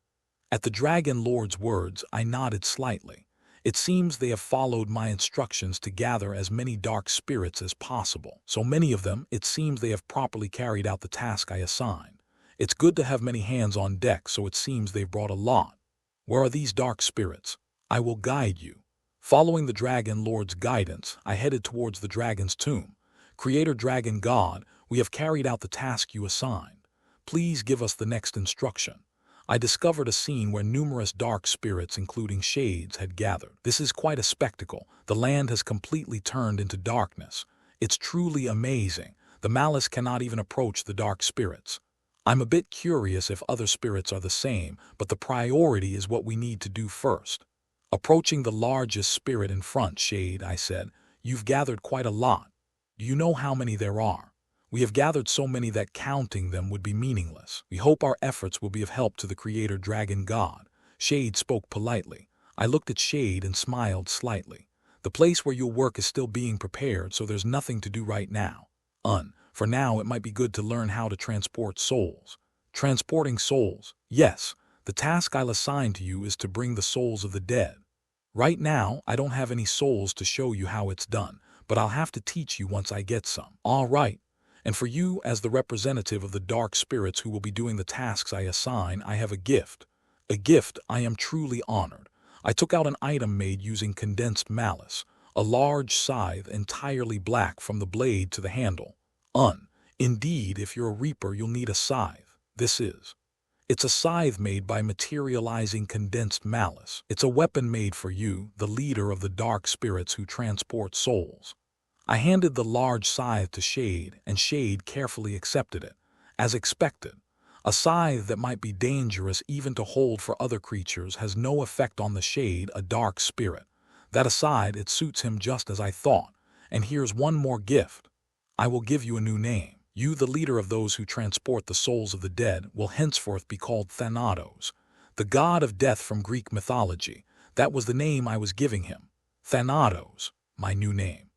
At the Dragon Lord's words, I nodded slightly. It seems they have followed my instructions to gather as many dark spirits as possible. So many of them, it seems they have properly carried out the task I assigned. It's good to have many hands on deck, so it seems they've brought a lot. Where are these dark spirits? I will guide you. Following the Dragon Lord's guidance, I headed towards the Dragon's Tomb. Creator Dragon God, we have carried out the task you assigned. Please give us the next instruction. I discovered a scene where numerous dark spirits, including shades, had gathered. This is quite a spectacle. The land has completely turned into darkness. It's truly amazing. The malice cannot even approach the dark spirits. I'm a bit curious if other spirits are the same, but the priority is what we need to do first. Approaching the largest spirit in front, Shade, I said, you've gathered quite a lot. Do you know how many there are? We have gathered so many that counting them would be meaningless. We hope our efforts will be of help to the Creator Dragon God. Shade spoke politely. I looked at Shade and smiled slightly. The place where you'll work is still being prepared, so there's nothing to do right now. For now, it might be good to learn how to transport souls. Transporting souls. Yes, the task I'll assign to you is to bring the souls of the dead. Right now, I don't have any souls to show you how it's done, but I'll have to teach you once I get some. All right. And for you, as the representative of the dark spirits who will be doing the tasks I assign, I have a gift. A gift I am truly honored. I took out an item made using condensed malice, a large scythe entirely black from the blade to the handle. Indeed, if you're a reaper, you'll need a scythe. This is. It's a scythe made by materializing condensed malice. It's a weapon made for you, the leader of the dark spirits who transport souls. I handed the large scythe to Shade, and Shade carefully accepted it. As expected, a scythe that might be dangerous even to hold for other creatures has no effect on the Shade, a dark spirit. That aside, it suits him just as I thought. And here's one more gift. I will give you a new name. You, the leader of those who transport the souls of the dead, will henceforth be called Thanatos, the god of death from Greek mythology. That was the name I was giving him. Thanatos, my new name.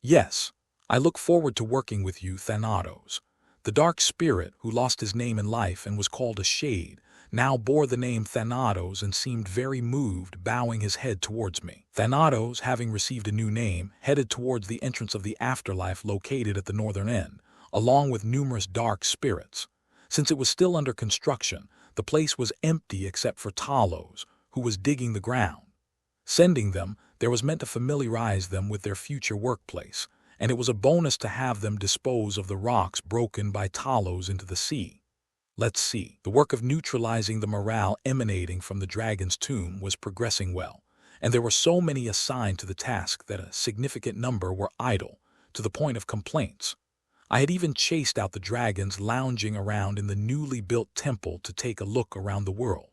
Yes, I look forward to working with you, Thanatos. The dark spirit, who lost his name in life and was called a Shade, now bore the name Thanatos and seemed very moved, bowing his head towards me. Thanatos, having received a new name, headed towards the entrance of the afterlife located at the northern end, along with numerous dark spirits. Since it was still under construction, the place was empty except for Talos, who was digging the ground. Sending them, there was meant to familiarize them with their future workplace, and it was a bonus to have them dispose of the rocks broken by Talos into the sea. Let's see. The work of neutralizing the morale emanating from the dragon's tomb was progressing well, and there were so many assigned to the task that a significant number were idle, to the point of complaints. I had even chased out the dragons lounging around in the newly built temple to take a look around the world.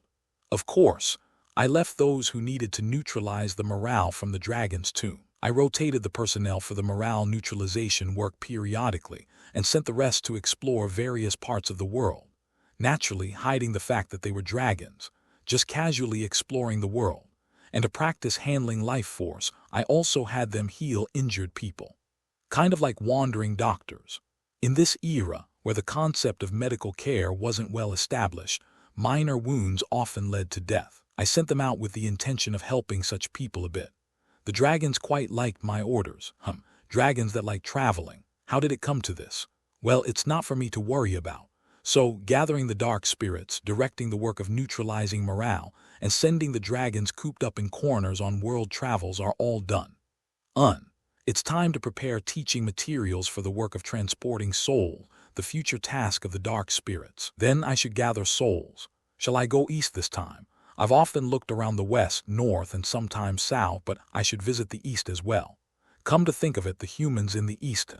Of course, I left those who needed to neutralize the morale from the dragon's tomb. I rotated the personnel for the morale neutralization work periodically and sent the rest to explore various parts of the world, naturally hiding the fact that they were dragons, just casually exploring the world. And to practice handling life force, I also had them heal injured people. Kind of like wandering doctors. In this era, where the concept of medical care wasn't well established, minor wounds often led to death. I sent them out with the intention of helping such people a bit. The dragons quite liked my orders. Dragons that like traveling. How did it come to this? Well, it's not for me to worry about. So, gathering the dark spirits, directing the work of neutralizing morale, and sending the dragons cooped up in corners on world travels are all done. It's time to prepare teaching materials for the work of transporting soul, the future task of the dark spirits. Then I should gather souls. Shall I go east this time? I've often looked around the west, north, and sometimes south, but I should visit the east as well. Come to think of it, the humans in the east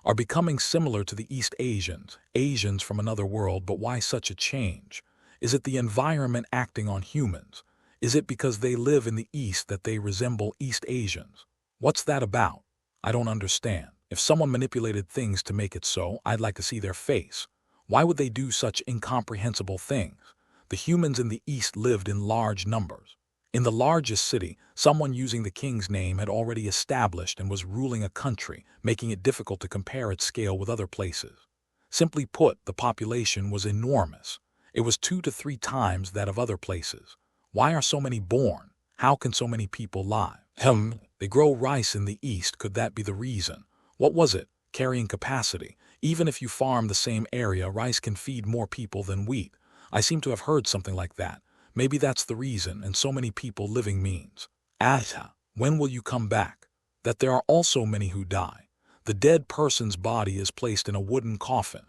are becoming similar to the East Asians, Asians from another world, but why such a change? Is it the environment acting on humans? Is it because they live in the east that they resemble East Asians? What's that about? I don't understand. If someone manipulated things to make it so, I'd like to see their face. Why would they do such incomprehensible things? The humans in the east lived in large numbers. In the largest city, someone using the king's name had already established and was ruling a country, making it difficult to compare its scale with other places. Simply put, the population was enormous. It was 2 to 3 times that of other places. Why are so many born? How can so many people live? They grow rice in the east. Could that be the reason? What was it? Carrying capacity. Even if you farm the same area, rice can feed more people than wheat. I seem to have heard something like that. Maybe that's the reason, and so many people living means. When will you come back? That there are also many who die. The dead person's body is placed in a wooden coffin,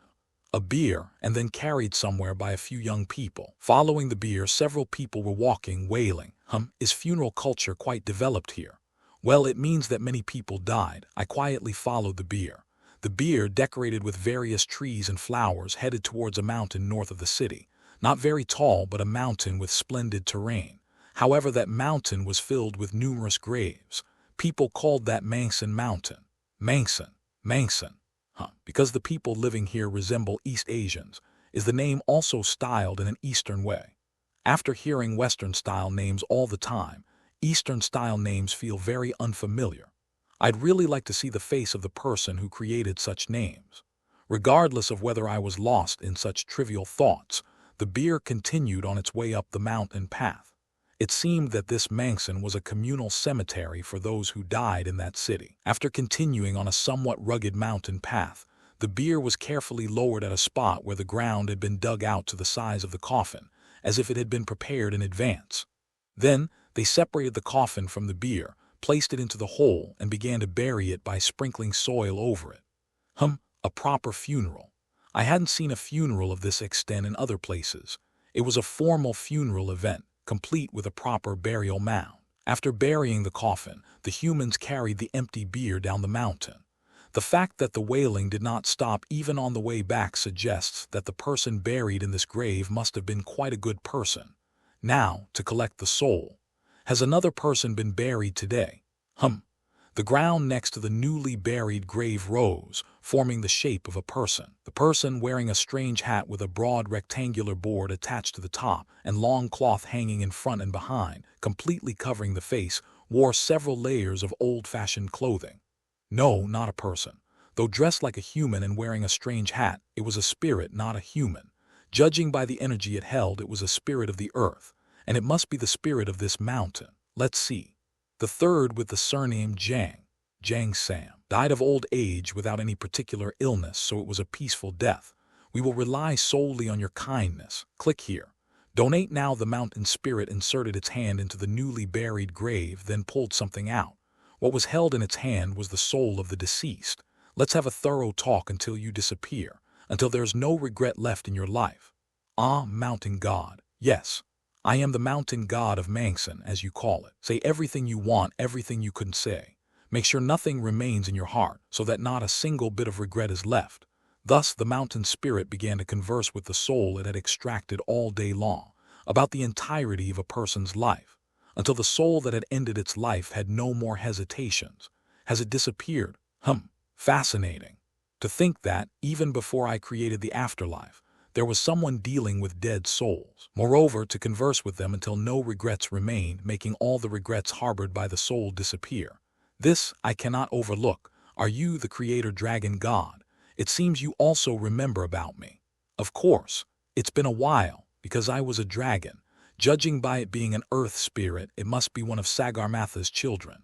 a bier, and then carried somewhere by a few young people. Following the bier, several people were walking, wailing. Is funeral culture quite developed here? Well, it means that many people died. I quietly followed the bier. The bier, decorated with various trees and flowers, headed towards a mountain north of the city. Not very tall, but a mountain with splendid terrain. However, that mountain was filled with numerous graves. People called that Mangson Mountain. Mangson. Because the people living here resemble East Asians, is the name also styled in an Eastern way. After hearing Western-style names all the time, Eastern-style names feel very unfamiliar. I'd really like to see the face of the person who created such names. Regardless of whether I was lost in such trivial thoughts, the bier continued on its way up the mountain path. It seemed that this mansion was a communal cemetery for those who died in that city. After continuing on a somewhat rugged mountain path, the bier was carefully lowered at a spot where the ground had been dug out to the size of the coffin, as if it had been prepared in advance. Then, they separated the coffin from the bier, placed it into the hole, and began to bury it by sprinkling soil over it. A proper funeral. I hadn't seen a funeral of this extent in other places. It was a formal funeral event, complete with a proper burial mound. After burying the coffin, the humans carried the empty bier down the mountain. The fact that the wailing did not stop even on the way back suggests that the person buried in this grave must have been quite a good person. Now, to collect the soul. Has another person been buried today? The ground next to the newly buried grave rose, forming the shape of a person. The person, wearing a strange hat with a broad rectangular board attached to the top and long cloth hanging in front and behind, completely covering the face, wore several layers of old-fashioned clothing. No, not a person. Though dressed like a human and wearing a strange hat, it was a spirit, not a human. Judging by the energy it held, it was a spirit of the earth, and it must be the spirit of this mountain. Let's see. The third, with the surname Jang Sam, died of old age without any particular illness, so it was a peaceful death. We will rely solely on your kindness. Click here. Donate now. The mountain spirit inserted its hand into the newly buried grave, then pulled something out. What was held in its hand was the soul of the deceased. Let's have a thorough talk until you disappear, until there's no regret left in your life. Mountain God. Yes. I am the mountain god of Manxon, as you call it. Say everything you want, everything you couldn't say. Make sure nothing remains in your heart, so that not a single bit of regret is left. Thus, the mountain spirit began to converse with the soul it had extracted all day long, about the entirety of a person's life, until the soul that had ended its life had no more hesitations. Has it disappeared? Fascinating. To think that, even before I created the afterlife, there was someone dealing with dead souls. Moreover, to converse with them until no regrets remained, making all the regrets harbored by the soul disappear. This I cannot overlook. Are you the creator dragon god? It seems you also remember about me. Of course, it's been a while, because I was a dragon. Judging by it being an earth spirit, it must be one of Sagarmatha's children.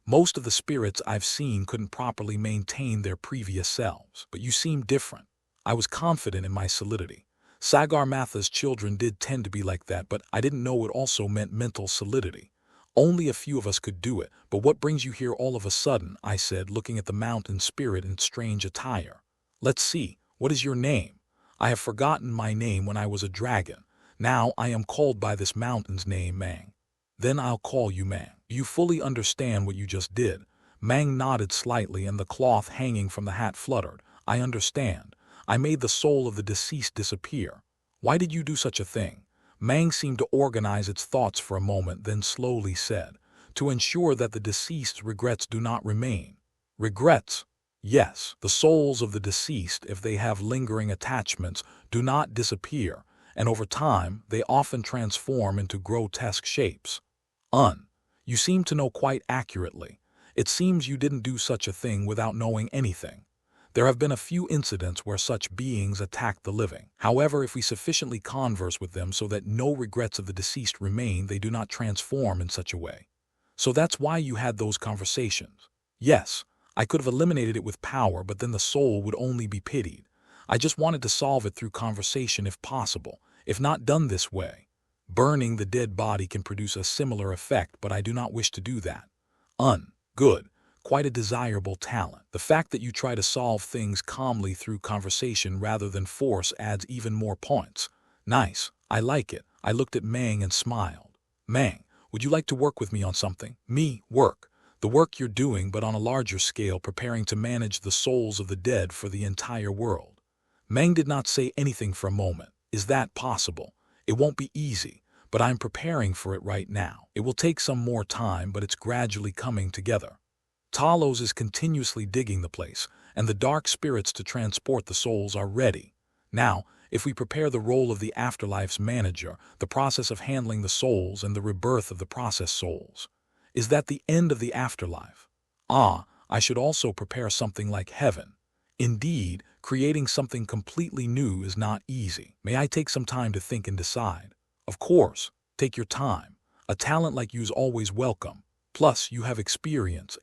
Most of the spirits I've seen couldn't properly maintain their previous selves, but you seem different. I was confident in my solidity. Sagarmatha's children did tend to be like that, but I didn't know it also meant mental solidity. Only a few of us could do it. But what brings you here all of a sudden? I said, looking at the mountain spirit in strange attire. Let's see, what is your name? I have forgotten my name when I was a dragon. Now I am called by this mountain's name, Mang. Then I'll call you Mang. Do you fully understand what you just did? Mang nodded slightly, and the cloth hanging from the hat fluttered. I understand. I made the soul of the deceased disappear. Why did you do such a thing? Mang seemed to organize its thoughts for a moment, then slowly said, to ensure that the deceased's regrets do not remain. Regrets? Yes, the souls of the deceased, if they have lingering attachments, do not disappear, and over time, they often transform into grotesque shapes. You seem to know quite accurately. It seems you didn't do such a thing without knowing anything. There have been a few incidents where such beings attack the living. However, if we sufficiently converse with them so that no regrets of the deceased remain, they do not transform in such a way. So that's why you had those conversations. Yes, I could have eliminated it with power, but then the soul would only be pitied. I just wanted to solve it through conversation if possible, if not done this way. Burning the dead body can produce a similar effect, but I do not wish to do that. Good. Quite a desirable talent. The fact that you try to solve things calmly through conversation rather than force adds even more points. Nice. I like it. I looked at Mang and smiled. Mang, would you like to work with me on something? Me, work. The work you're doing, but on a larger scale, preparing to manage the souls of the dead for the entire world. Mang did not say anything for a moment. Is that possible? It won't be easy, but I'm preparing for it right now. It will take some more time, but it's gradually coming together. Talos is continuously digging the place, and the dark spirits to transport the souls are ready. Now, if we prepare the role of the afterlife's manager, the process of handling the souls and the rebirth of the process souls. Is that the end of the afterlife? I should also prepare something like heaven. Indeed, creating something completely new is not easy. May I take some time to think and decide? Of course, take your time. A talent like you is always welcome. Plus, you have experience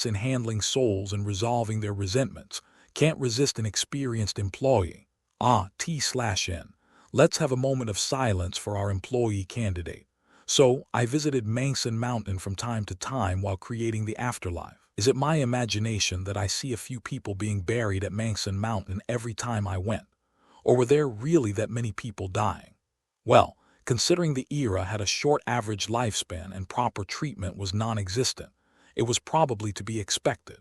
in handling souls and resolving their resentments. Can't resist an experienced employee. Ah, T/N. Let's have a moment of silence for our employee candidate. So, I visited Manson Mountain from time to time while creating the afterlife. Is it my imagination that I see a few people being buried at Manson Mountain every time I went? Or were there really that many people dying? Well, considering the era had a short average lifespan and proper treatment was non-existent, it was probably to be expected.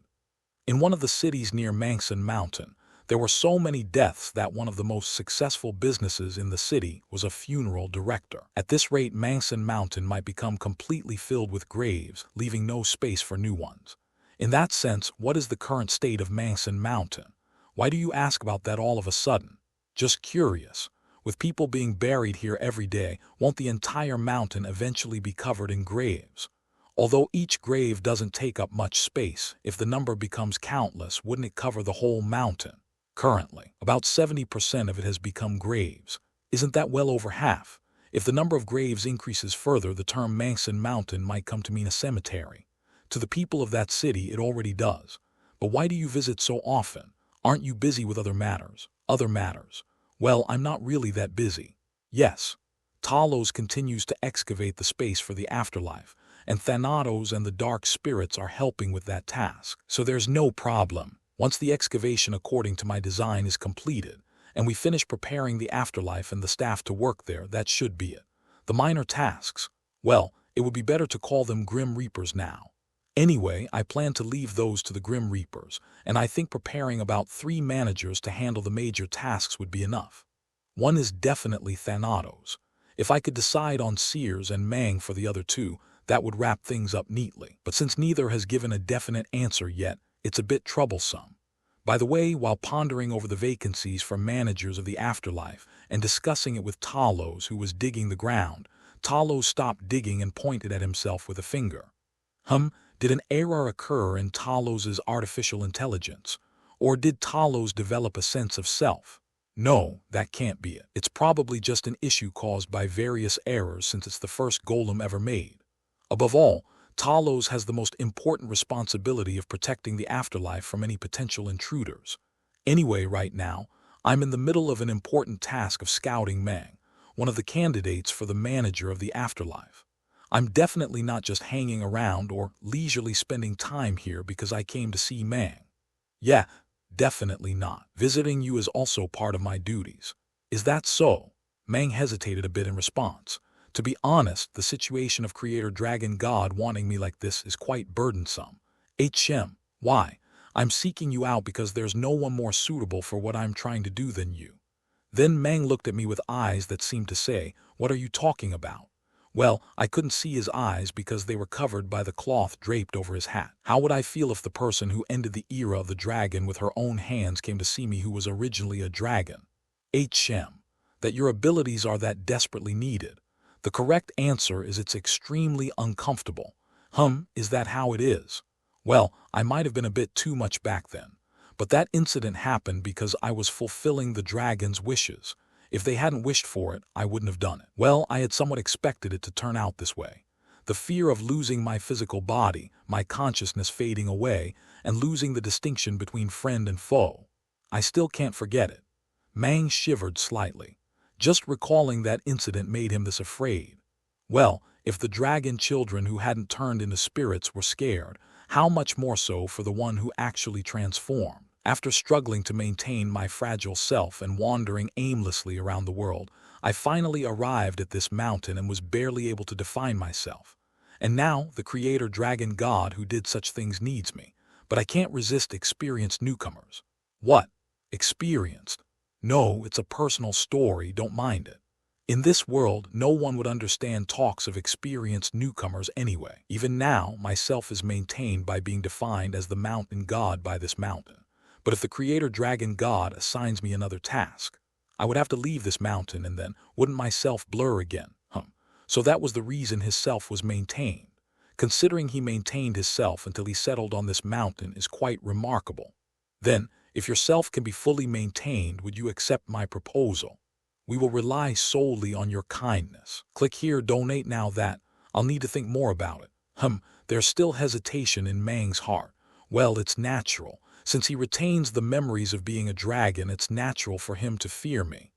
In one of the cities near Manson Mountain, there were so many deaths that one of the most successful businesses in the city was a funeral director. At this rate, Manson Mountain might become completely filled with graves, leaving no space for new ones. In that sense, what is the current state of Manson Mountain? Why do you ask about that all of a sudden? Just curious. With people being buried here every day, won't the entire mountain eventually be covered in graves? Although each grave doesn't take up much space, if the number becomes countless, wouldn't it cover the whole mountain? Currently, about 70% of it has become graves. Isn't that well over half? If the number of graves increases further, the term Manson Mountain might come to mean a cemetery. To the people of that city, it already does. But why do you visit so often? Aren't you busy with other matters? Other matters? Well, I'm not really that busy. Yes. Talos continues to excavate the space for the afterlife, and Thanatos and the dark spirits are helping with that task. So there's no problem. Once the excavation according to my design is completed, and we finish preparing the afterlife and the staff to work there, that should be it. The minor tasks, well, it would be better to call them Grim Reapers now. Anyway, I plan to leave those to the Grim Reapers, and I think preparing about 3 managers to handle the major tasks would be enough. One is definitely Thanatos. If I could decide on Sears and Mang for the other 2, that would wrap things up neatly. But since neither has given a definite answer yet, it's a bit troublesome. By the way, while pondering over the vacancies for managers of the afterlife and discussing it with Talos, who was digging the ground, Talos stopped digging and pointed at himself with a finger. Did an error occur in Talos's artificial intelligence? Or did Talos develop a sense of self? No, that can't be it. It's probably just an issue caused by various errors since it's the first golem ever made. Above all, Talos has the most important responsibility of protecting the afterlife from any potential intruders. Anyway, right now, I'm in the middle of an important task of scouting Mang, one of the candidates for the manager of the afterlife. I'm definitely not just hanging around or leisurely spending time here because I came to see Mang. Yeah, definitely not. Visiting you is also part of my duties. Is that so? Mang hesitated a bit in response. To be honest, the situation of Creator Dragon God wanting me like this is quite burdensome. Why? I'm seeking you out because there's no one more suitable for what I'm trying to do than you. Then Mang looked at me with eyes that seemed to say, "What are you talking about?" Well, I couldn't see his eyes because they were covered by the cloth draped over his hat. How would I feel if the person who ended the era of the dragon with her own hands came to see me who was originally a dragon? That your abilities are that desperately needed. The correct answer is it's extremely uncomfortable. Is that how it is? Well, I might have been a bit too much back then. But that incident happened because I was fulfilling the dragon's wishes. If they hadn't wished for it, I wouldn't have done it. Well, I had somewhat expected it to turn out this way. The fear of losing my physical body, my consciousness fading away, and losing the distinction between friend and foe. I still can't forget it. Mang shivered slightly. Just recalling that incident made him this afraid. Well, if the dragon children who hadn't turned into spirits were scared, how much more so for the one who actually transformed? After struggling to maintain my fragile self and wandering aimlessly around the world, I finally arrived at this mountain and was barely able to define myself. And now the Creator Dragon God who did such things needs me, but I can't resist experienced newcomers. What? Experienced? No, it's a personal story, don't mind it. In this world, no one would understand talks of experienced newcomers anyway. Even now, myself is maintained by being defined as the mountain god by this mountain. But if the Creator Dragon God assigns me another task, I would have to leave this mountain and then wouldn't my self blur again? So that was the reason his self was maintained. Considering he maintained his self until he settled on this mountain is quite remarkable. Then, if yourself can be fully maintained, would you accept my proposal? We will rely solely on your kindness. Click here, donate now. That I'll need to think more about it. There's still hesitation in Mang's heart. Well, it's natural. Since he retains the memories of being a dragon, it's natural for him to fear me.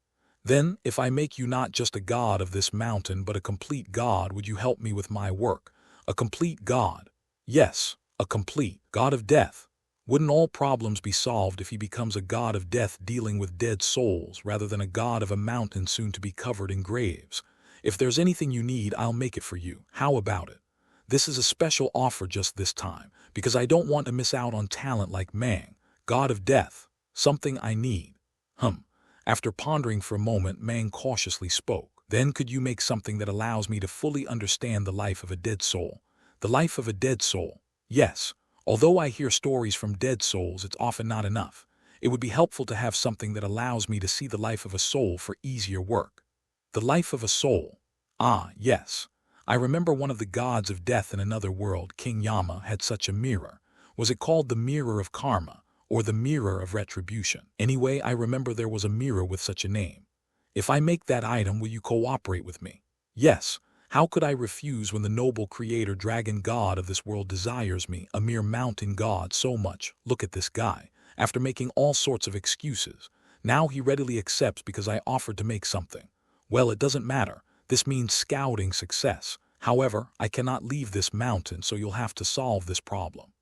Then, if I make you not just a god of this mountain, but a complete god, would you help me with my work? A complete god. Yes, a complete god of death. Wouldn't all problems be solved if he becomes a god of death dealing with dead souls rather than a god of a mountain soon to be covered in graves? If there's anything you need, I'll make it for you. How about it? This is a special offer just this time, because I don't want to miss out on talent like Mang, god of death. Something I need. After pondering for a moment, Mang cautiously spoke. Then could you make something that allows me to fully understand the life of a dead soul? The life of a dead soul. Yes. Although I hear stories from dead souls, it's often not enough. It would be helpful to have something that allows me to see the life of a soul for easier work. The life of a soul. Ah, yes. I remember one of the gods of death in another world, King Yama, had such a mirror. Was it called the mirror of karma, or the mirror of retribution? Anyway, I remember there was a mirror with such a name. If I make that item, will you cooperate with me? Yes. How could I refuse when the noble creator dragon god of this world desires me, a mere mountain god, so much? Look at this guy. After making all sorts of excuses, now he readily accepts because I offered to make something. Well, it doesn't matter. This means scouting success. However, I cannot leave this mountain, so you'll have to solve this problem.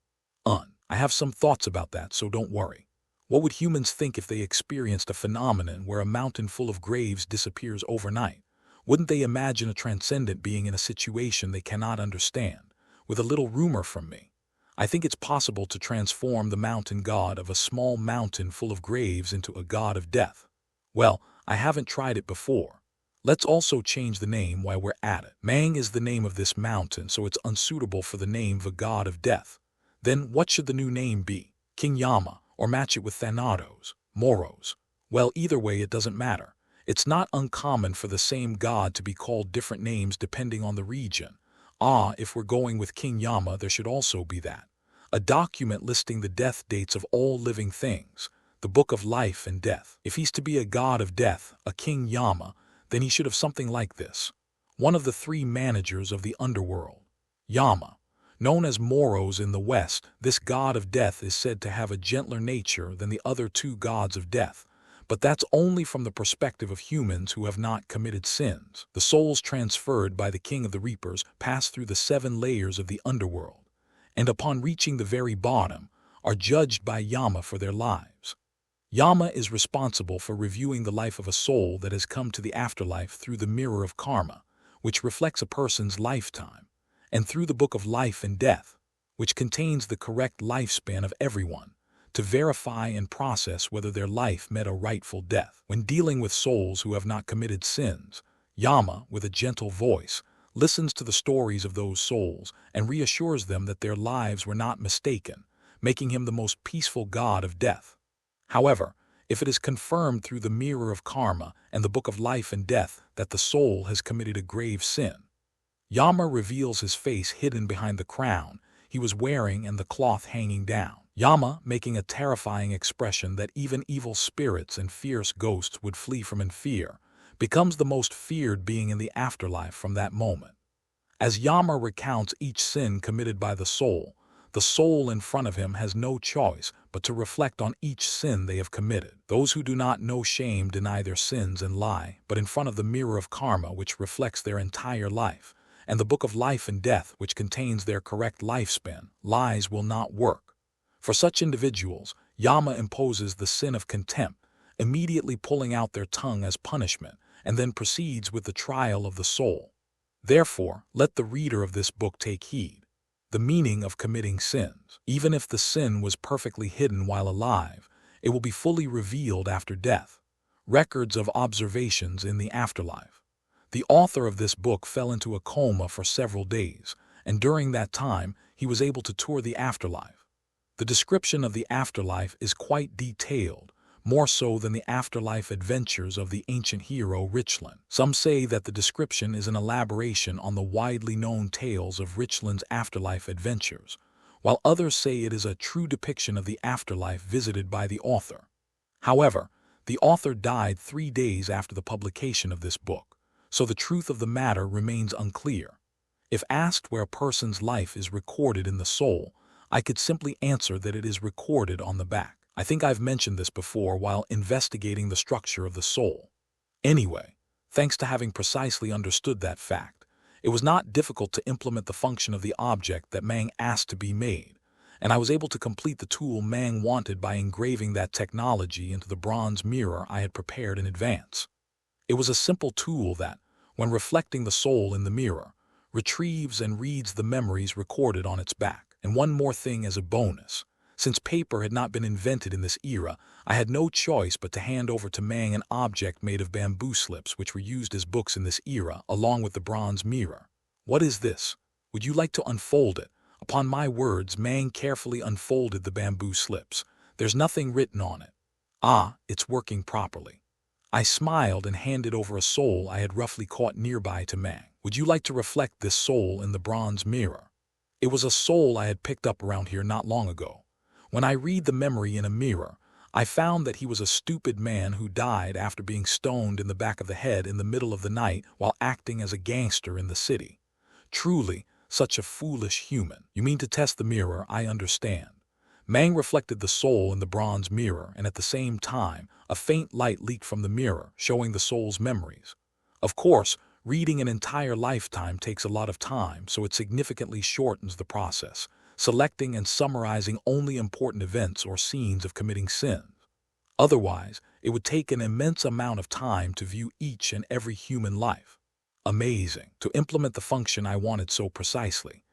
I have some thoughts about that, so don't worry. What would humans think if they experienced a phenomenon where a mountain full of graves disappears overnight? Wouldn't they imagine a transcendent being in a situation they cannot understand? With a little rumor from me, I think it's possible to transform the mountain god of a small mountain full of graves into a god of death. Well, I haven't tried it before. Let's also change the name while we're at it. Mang is the name of this mountain, so it's unsuitable for the name of a god of death. Then what should the new name be? King Yama, or match it with Thanatos, Moros? Well, either way, it doesn't matter. It's not uncommon for the same god to be called different names depending on the region. If we're going with King Yama, there should also be that. A document listing the death dates of all living things, the book of life and death. If he's to be a god of death, a King Yama, then he should have something like this. One of the three managers of the underworld. Yama. Known as Moros in the West, this god of death is said to have a gentler nature than the other two gods of death. But that's only from the perspective of humans who have not committed sins. The souls transferred by the King of the Reapers pass through the 7 layers of the underworld, and upon reaching the very bottom, are judged by Yama for their lives. Yama is responsible for reviewing the life of a soul that has come to the afterlife through the mirror of karma, which reflects a person's lifetime, and through the book of life and death, which contains the correct lifespan of everyone, to verify and process whether their life met a rightful death. When dealing with souls who have not committed sins, Yama, with a gentle voice, listens to the stories of those souls and reassures them that their lives were not mistaken, making him the most peaceful god of death. However, if it is confirmed through the mirror of karma and the book of life and death that the soul has committed a grave sin, Yama reveals his face hidden behind the crown he was wearing and the cloth hanging down. Yama, making a terrifying expression that even evil spirits and fierce ghosts would flee from in fear, becomes the most feared being in the afterlife from that moment. As Yama recounts each sin committed by the soul in front of him has no choice but to reflect on each sin they have committed. Those who do not know shame deny their sins and lie, but in front of the mirror of karma, which reflects their entire life, and the book of life and death, which contains their correct lifespan, lies will not work. For such individuals, Yama imposes the sin of contempt, immediately pulling out their tongue as punishment, and then proceeds with the trial of the soul. Therefore, let the reader of this book take heed. The meaning of committing sins. Even if the sin was perfectly hidden while alive, it will be fully revealed after death. Records of observations in the afterlife. The author of this book fell into a coma for several days, and during that time, he was able to tour the afterlife. The description of the afterlife is quite detailed, more so than the afterlife adventures of the ancient hero Richland. Some say that the description is an elaboration on the widely known tales of Richland's afterlife adventures, while others say it is a true depiction of the afterlife visited by the author. However, the author died 3 days after the publication of this book, so the truth of the matter remains unclear. If asked where a person's life is recorded in the soul, I could simply answer that it is recorded on the back. I think I've mentioned this before while investigating the structure of the soul. Anyway, thanks to having precisely understood that fact, it was not difficult to implement the function of the object that Mang asked to be made, and I was able to complete the tool Mang wanted by engraving that technology into the bronze mirror I had prepared in advance. It was a simple tool that, when reflecting the soul in the mirror, retrieves and reads the memories recorded on its back. And one more thing as a bonus. Since paper had not been invented in this era, I had no choice but to hand over to Mang an object made of bamboo slips which were used as books in this era, along with the bronze mirror. What is this? Would you like to unfold it? Upon my words, Mang carefully unfolded the bamboo slips. There's nothing written on it. Ah, it's working properly. I smiled and handed over a soul I had roughly caught nearby to Mang. Would you like to reflect this soul in the bronze mirror? It was a soul I had picked up around here not long ago. When I read the memory in a mirror, I found that he was a stupid man who died after being stoned in the back of the head in the middle of the night while acting as a gangster in the city. Truly, such a foolish human. You mean to test the mirror, I understand. Mang reflected the soul in the bronze mirror, and at the same time, a faint light leaked from the mirror, showing the soul's memories. Of course, reading an entire lifetime takes a lot of time, so it significantly shortens the process, selecting and summarizing only important events or scenes of committing sins. Otherwise, it would take an immense amount of time to view each and every human life. Amazing. To implement the function I wanted so precisely.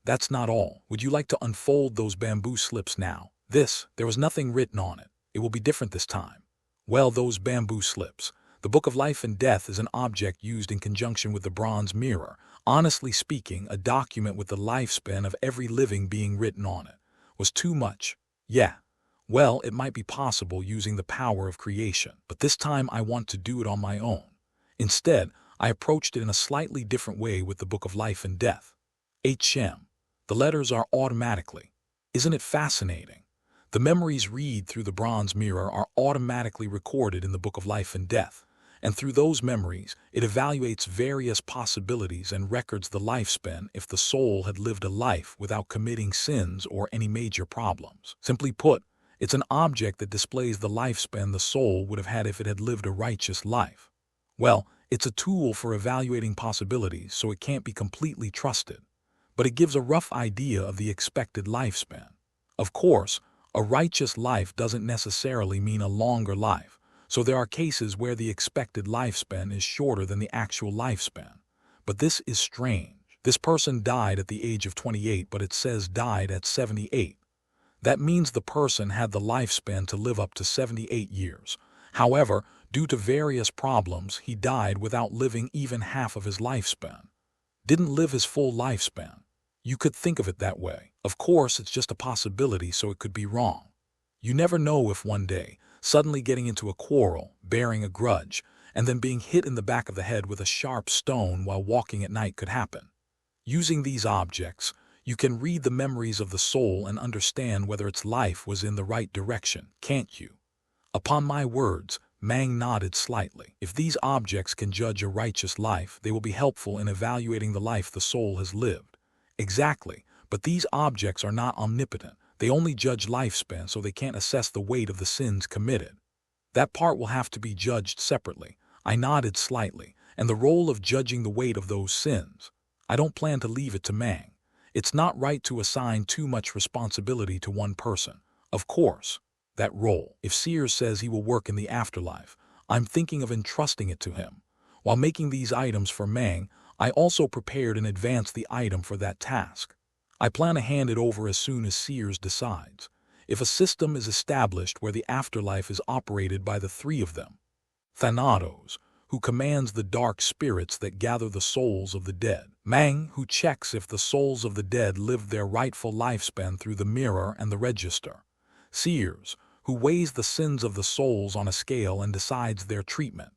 That's not all. Would you like to unfold those bamboo slips now? There was nothing written on it. It will be different this time. Well, those bamboo slips. The Book of Life and Death is an object used in conjunction with the bronze mirror. Honestly speaking, a document with the lifespan of every living being written on it was too much. Yeah. Well, it might be possible using the power of creation, but this time I want to do it on my own. Instead, I approached it in a slightly different way with the Book of Life and Death. The letters are automatically. Isn't it fascinating? The memories read through the bronze mirror are automatically recorded in the Book of Life and Death, and through those memories, it evaluates various possibilities and records the lifespan if the soul had lived a life without committing sins or any major problems. Simply put, it's an object that displays the lifespan the soul would have had if it had lived a righteous life. Well, it's a tool for evaluating possibilities, so it can't be completely trusted, but it gives a rough idea of the expected lifespan. Of course, a righteous life doesn't necessarily mean a longer life, so there are cases where the expected lifespan is shorter than the actual lifespan. But this is strange. This person died at the age of 28, but it says died at 78. That means the person had the lifespan to live up to 78 years. However, due to various problems, he died without living even half of his lifespan. Didn't live his full lifespan. You could think of it that way. Of course, it's just a possibility, so it could be wrong. You never know if one day, suddenly getting into a quarrel, bearing a grudge, and then being hit in the back of the head with a sharp stone while walking at night could happen. Using these objects, you can read the memories of the soul and understand whether its life was in the right direction, can't you? Upon my words, Mang nodded slightly. If these objects can judge a righteous life, they will be helpful in evaluating the life the soul has lived. Exactly, but these objects are not omnipotent. They only judge lifespan, so they can't assess the weight of the sins committed. That part will have to be judged separately. I nodded slightly, and the role of judging the weight of those sins. I don't plan to leave it to Mang. It's not right to assign too much responsibility to one person. Of course, that role, if Sears says he will work in the afterlife, I'm thinking of entrusting it to him. While making these items for Mang, I also prepared in advance the item for that task. I plan to hand it over as soon as Sears decides. If a system is established where the afterlife is operated by the three of them, Thanatos, who commands the dark spirits that gather the souls of the dead, Mang, who checks if the souls of the dead lived their rightful lifespan through the mirror and the register, Sears, who weighs the sins of the souls on a scale and decides their treatment.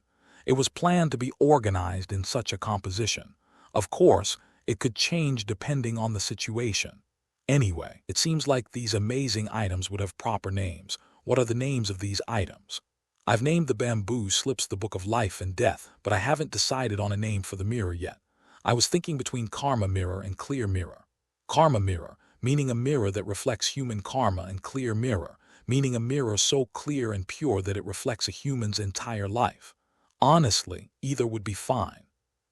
It was planned to be organized in such a composition. Of course, it could change depending on the situation. Anyway, it seems like these amazing items would have proper names. What are the names of these items? I've named the bamboo slips the book of life and death, but I haven't decided on a name for the mirror yet. I was thinking between karma mirror and clear mirror. Karma mirror, meaning a mirror that reflects human karma, and clear mirror, meaning a mirror so clear and pure that it reflects a human's entire life. Honestly, either would be fine.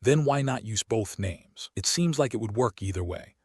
Then why not use both names? It seems like it would work either way.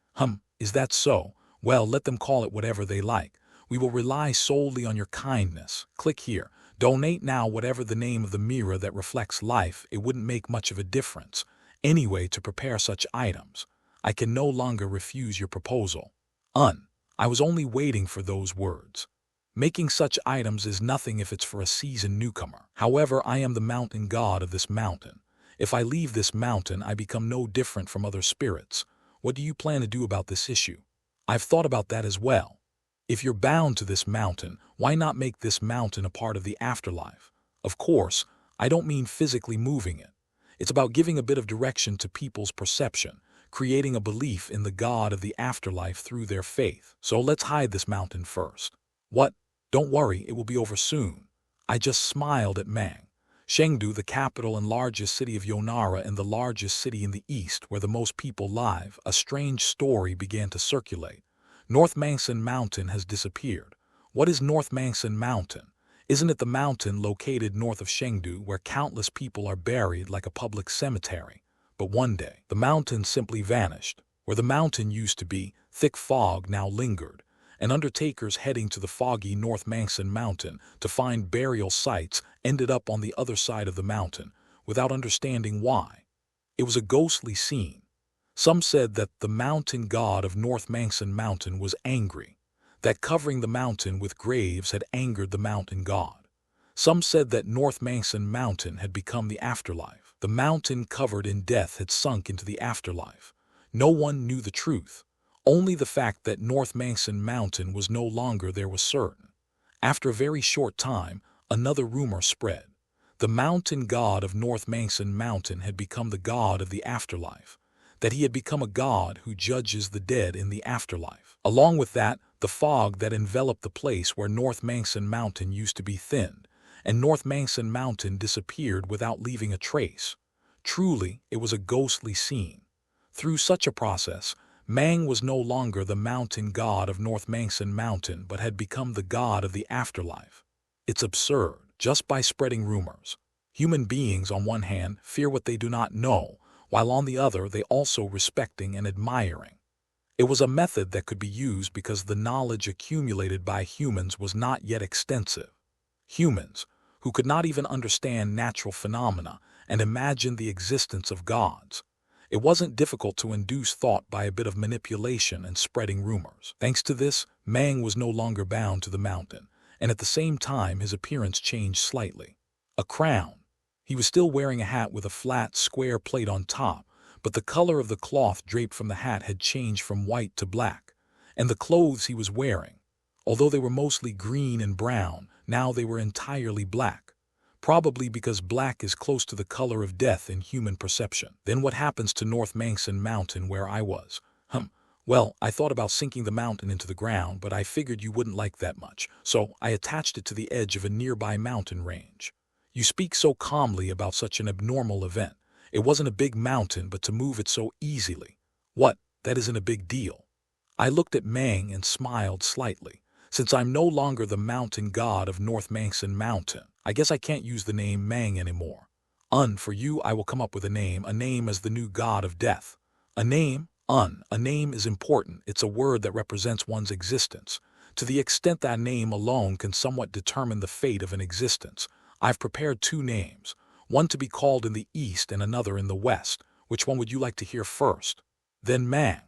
Is that so? Well, let them call it whatever they like. We will rely solely on your kindness. Click here. Donate now. Whatever the name of the mirror that reflects life, it wouldn't make much of a difference. Anyway, to prepare such items, I can no longer refuse your proposal. I was only waiting for those words. Making such items is nothing if it's for a seasoned newcomer. However, I am the mountain god of this mountain. If I leave this mountain, I become no different from other spirits. What do you plan to do about this issue? I've thought about that as well. If you're bound to this mountain, why not make this mountain a part of the afterlife? Of course, I don't mean physically moving it. It's about giving a bit of direction to people's perception, creating a belief in the God of the afterlife through their faith. So let's hide this mountain first. What? Don't worry, it will be over soon. I just smiled at Mang. Chengdu, the capital and largest city of Yonara and the largest city in the east where the most people live, a strange story began to circulate. North Mangsan Mountain has disappeared. What is North Mangsan Mountain? Isn't it the mountain located north of Chengdu where countless people are buried like a public cemetery? But one day, the mountain simply vanished. Where the mountain used to be, thick fog now lingered, and undertakers heading to the foggy North Mangsan Mountain to find burial sites ended up on the other side of the mountain, without understanding why. It was a ghostly scene. Some said that the mountain god of North Mangsan Mountain was angry, that covering the mountain with graves had angered the mountain god. Some said that North Mangsan Mountain had become the afterlife. The mountain covered in death had sunk into the afterlife. No one knew the truth. Only the fact that North Mangsan Mountain was no longer there was certain. After a very short time, another rumor spread. The mountain god of North Mangsan Mountain had become the god of the afterlife, that he had become a god who judges the dead in the afterlife. Along with that, the fog that enveloped the place where North Mangsan Mountain used to be thinned, and North Mangsan Mountain disappeared without leaving a trace. Truly, it was a ghostly scene. Through such a process, Mang was no longer the mountain god of North Mangsan Mountain but had become the god of the afterlife. It's absurd. Just by spreading rumors, human beings on one hand fear what they do not know, while on the other they also respecting and admiring. It was a method that could be used because the knowledge accumulated by humans was not yet extensive. Humans, who could not even understand natural phenomena and imagine the existence of gods. It wasn't difficult to induce thought by a bit of manipulation and spreading rumors. Thanks to this, Mang was no longer bound to the mountain, and at the same time his appearance changed slightly. A crown. He was still wearing a hat with a flat, square plate on top, but the color of the cloth draped from the hat had changed from white to black, and the clothes he was wearing, although they were mostly green and brown, now they were entirely black. Probably because black is close to the color of death in human perception. Then what happens to North Mangsan Mountain where I was? Well, I thought about sinking the mountain into the ground, but I figured you wouldn't like that much, so I attached it to the edge of a nearby mountain range. You speak so calmly about such an abnormal event. It wasn't a big mountain, but to move it so easily. What? That isn't a big deal. I looked at Mang and smiled slightly. Since I'm no longer the mountain god of North Mangsan Mountain, I guess I can't use the name Mang anymore. For you, I will come up with a name as the new god of death. A name? A name is important. It's a word that represents one's existence. To the extent that name alone can somewhat determine the fate of an existence, I've prepared two names, one to be called in the east and another in the west. Which one would you like to hear first? Then Mang.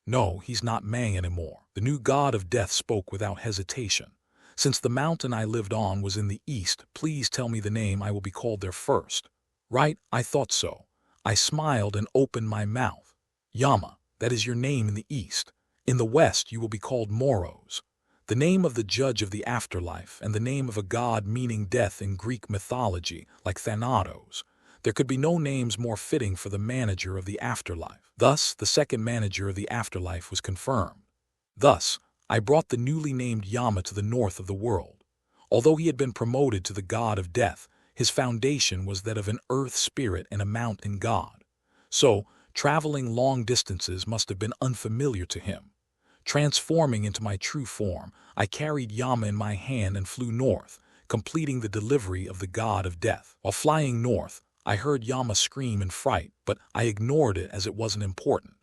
No, he's not Mang anymore. The new god of death spoke without hesitation. Since the mountain I lived on was in the east, please tell me the name I will be called there first. Right, I thought so. I smiled and opened my mouth. Yama, that is your name in the east. In the west you will be called Moros. The name of the judge of the afterlife and the name of a god meaning death in Greek mythology, like Thanatos. There could be no names more fitting for the manager of the afterlife. Thus, the second manager of the afterlife was confirmed. Thus, I brought the newly named Yama to the north of the world. Although he had been promoted to the god of death, his foundation was that of an earth spirit and a mountain god. So, traveling long distances must have been unfamiliar to him. Transforming into my true form, I carried Yama in my hand and flew north, completing the delivery of the god of death. While flying north, I heard Yama scream in fright, but I ignored it as it wasn't important.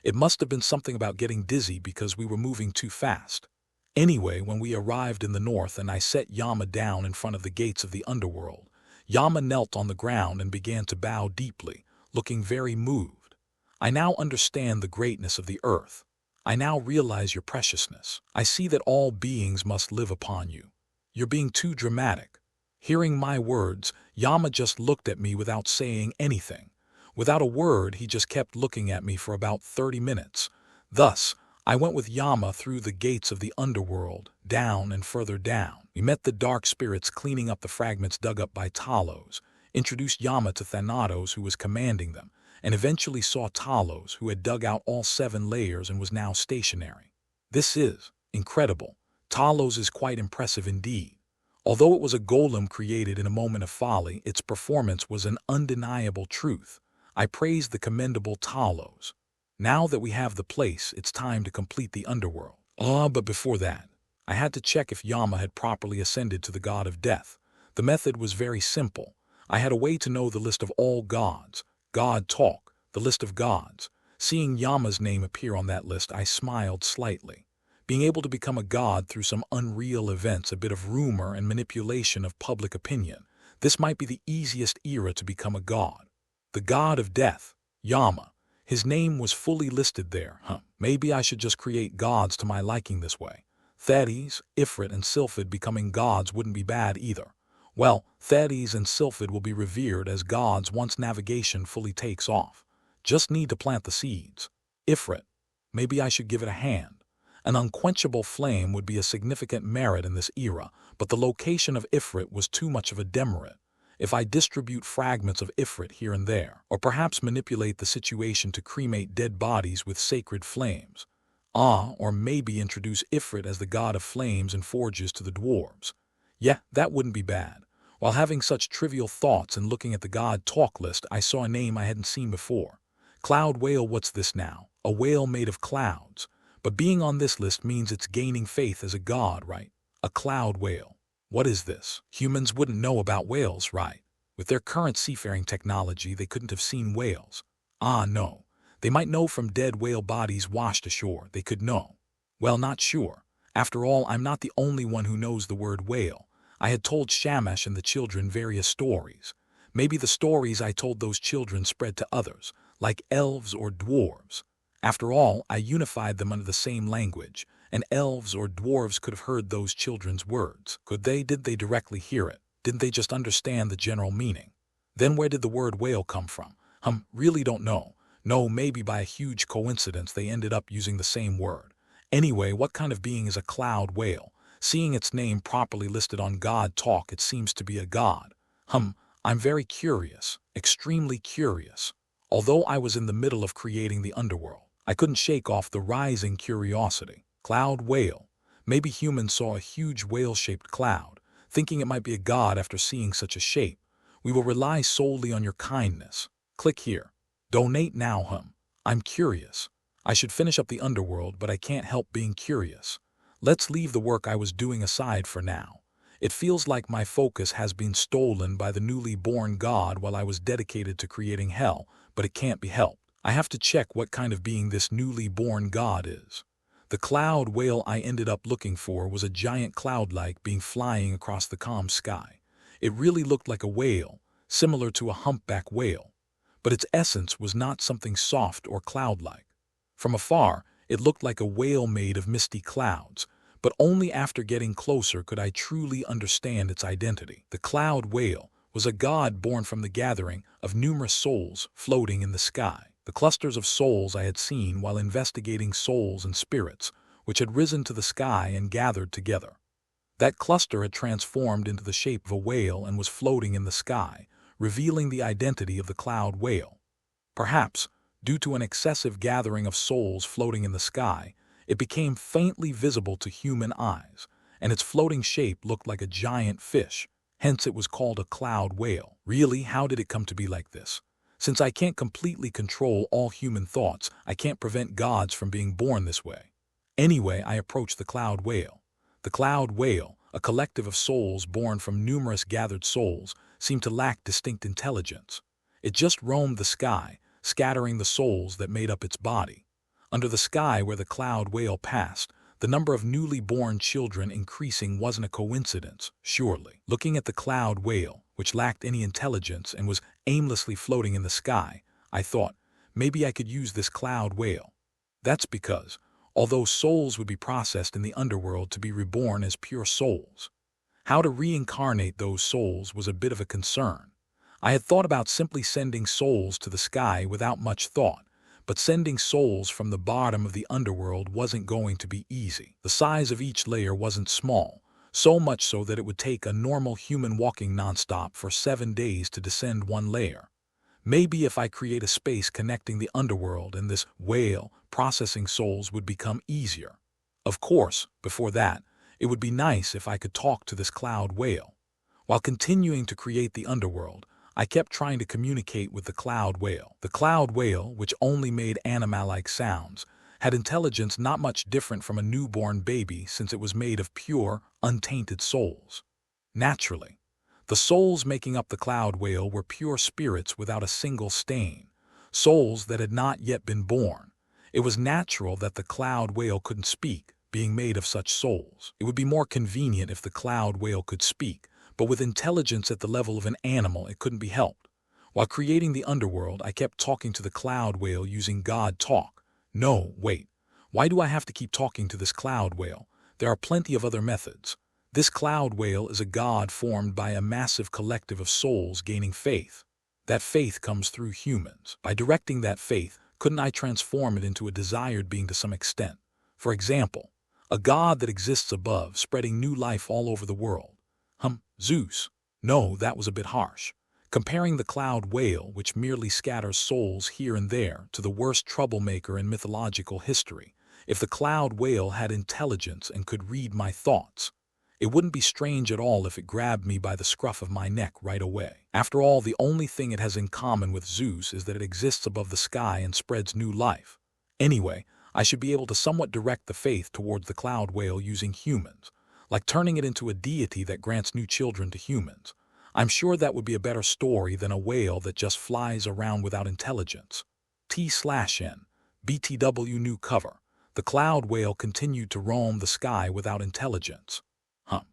It must have been something about getting dizzy because we were moving too fast. Anyway, when we arrived in the north and I set Yama down in front of the gates of the underworld, Yama knelt on the ground and began to bow deeply, looking very moved. I now understand the greatness of the earth. I now realize your preciousness. I see that all beings must live upon you. You're being too dramatic. Hearing my words, Yama just looked at me without saying anything. Without a word, he just kept looking at me for about 30 minutes. Thus, I went with Yama through the gates of the underworld, down and further down. We met the dark spirits cleaning up the fragments dug up by Talos, introduced Yama to Thanatos, who was commanding them, and eventually saw Talos, who had dug out all 7 layers and was now stationary. This is incredible. Talos is quite impressive indeed. Although it was a golem created in a moment of folly, its performance was an undeniable truth. I praised the commendable Talos. Now that we have the place, it's time to complete the underworld. But before that, I had to check if Yama had properly ascended to the god of death. The method was very simple. I had a way to know the list of all gods. God talk, the list of gods. Seeing Yama's name appear on that list, I smiled slightly. Being able to become a god through some unreal events, a bit of rumor and manipulation of public opinion. This might be the easiest era to become a god. The god of death, Yama. His name was fully listed there. Maybe I should just create gods to my liking this way. Thetis, Ifrit, and Sylphid becoming gods wouldn't be bad either. Well, Thetis and Sylphid will be revered as gods once navigation fully takes off. Just need to plant the seeds. Ifrit. Maybe I should give it a hand. An unquenchable flame would be a significant merit in this era, but the location of Ifrit was too much of a demerit. If I distribute fragments of Ifrit here and there, or perhaps manipulate the situation to cremate dead bodies with sacred flames. Or maybe introduce Ifrit as the god of flames and forges to the dwarves. Yeah, that wouldn't be bad. While having such trivial thoughts and looking at the god talk list, I saw a name I hadn't seen before. Cloud whale. What's this now? A whale made of clouds. But being on this list means it's gaining faith as a god, right? A cloud whale. What is this? Humans wouldn't know about whales, right? With their current seafaring technology, they couldn't have seen whales. No. They might know from dead whale bodies washed ashore. They could know. Well, not sure. After all, I'm not the only one who knows the word whale. I had told Shamash and the children various stories. Maybe the stories I told those children spread to others, like elves or dwarves. After all, I unified them under the same language, and elves or dwarves could have heard those children's words. Could they? Did they directly hear it? Didn't they just understand the general meaning? Then where did the word whale come from? Really don't know. No, maybe by a huge coincidence they ended up using the same word. Anyway, what kind of being is a cloud whale? Seeing its name properly listed on God Talk, it seems to be a god. I'm very curious, extremely curious. Although I was in the middle of creating the underworld, I couldn't shake off the rising curiosity. Cloud whale. Maybe humans saw a huge whale-shaped cloud, thinking it might be a god after seeing such a shape. We will rely solely on your kindness. Click here. Donate now. I'm curious. I should finish up the underworld, but I can't help being curious. Let's leave the work I was doing aside for now. It feels like my focus has been stolen by the newly born god while I was dedicated to creating hell, but it can't be helped. I have to check what kind of being this newly born god is. The cloud whale I ended up looking for was a giant cloud-like being flying across the calm sky. It really looked like a whale, similar to a humpback whale. But its essence was not something soft or cloud-like. From afar, it looked like a whale made of misty clouds, but only after getting closer could I truly understand its identity. The cloud whale was a god born from the gathering of numerous souls floating in the sky. The clusters of souls I had seen while investigating souls and spirits, which had risen to the sky and gathered together. That cluster had transformed into the shape of a whale and was floating in the sky, revealing the identity of the cloud whale. Perhaps, due to an excessive gathering of souls floating in the sky, It became faintly visible to human eyes, and its floating shape looked like a giant fish. Hence it was called a cloud whale. Really, how did it come to be like this? Since I can't completely control all human thoughts, I can't prevent gods from being born this way. Anyway, I approached the cloud whale. The cloud whale, a collective of souls born from numerous gathered souls, seemed to lack distinct intelligence. It just roamed the sky, scattering the souls that made up its body. Under the sky where the cloud whale passed, the number of newly born children increasing wasn't a coincidence, surely. Looking at the cloud whale, which lacked any intelligence and was aimlessly floating in the sky, I thought, maybe I could use this cloud whale. That's because, although souls would be processed in the underworld to be reborn as pure souls, how to reincarnate those souls was a bit of a concern. I had thought about simply sending souls to the sky without much thought, but sending souls from the bottom of the underworld wasn't going to be easy. The size of each layer wasn't small, so much so that it would take a normal human walking nonstop for 7 days to descend one layer. Maybe if I create a space connecting the underworld and this whale, processing souls would become easier. Of course, before that, it would be nice if I could talk to this cloud whale. While continuing to create the underworld, I kept trying to communicate with the cloud whale. The cloud whale, which only made anima-like sounds, had intelligence not much different from a newborn baby since it was made of pure, untainted souls. Naturally, the souls making up the cloud whale were pure spirits without a single stain, souls that had not yet been born. It was natural that the cloud whale couldn't speak, being made of such souls. It would be more convenient if the cloud whale could speak, but with intelligence at the level of an animal, it couldn't be helped. While creating the underworld, I kept talking to the cloud whale using God talk. No, wait. Why do I have to keep talking to this cloud whale? There are plenty of other methods. This cloud whale is a god formed by a massive collective of souls gaining faith. That faith comes through humans. By directing that faith, couldn't I transform it into a desired being to some extent? For example, a god that exists above, spreading new life all over the world. Zeus. No, that was a bit harsh. Comparing the cloud whale, which merely scatters souls here and there, to the worst troublemaker in mythological history. If the cloud whale had intelligence and could read my thoughts, it wouldn't be strange at all if it grabbed me by the scruff of my neck right away. After all, the only thing it has in common with Zeus is that it exists above the sky and spreads new life. Anyway, I should be able to somewhat direct the faith towards the cloud whale using humans, like turning it into a deity that grants new children to humans. I'm sure that would be a better story than a whale that just flies around without intelligence. T/N, BTW new cover. The cloud whale continued to roam the sky without intelligence.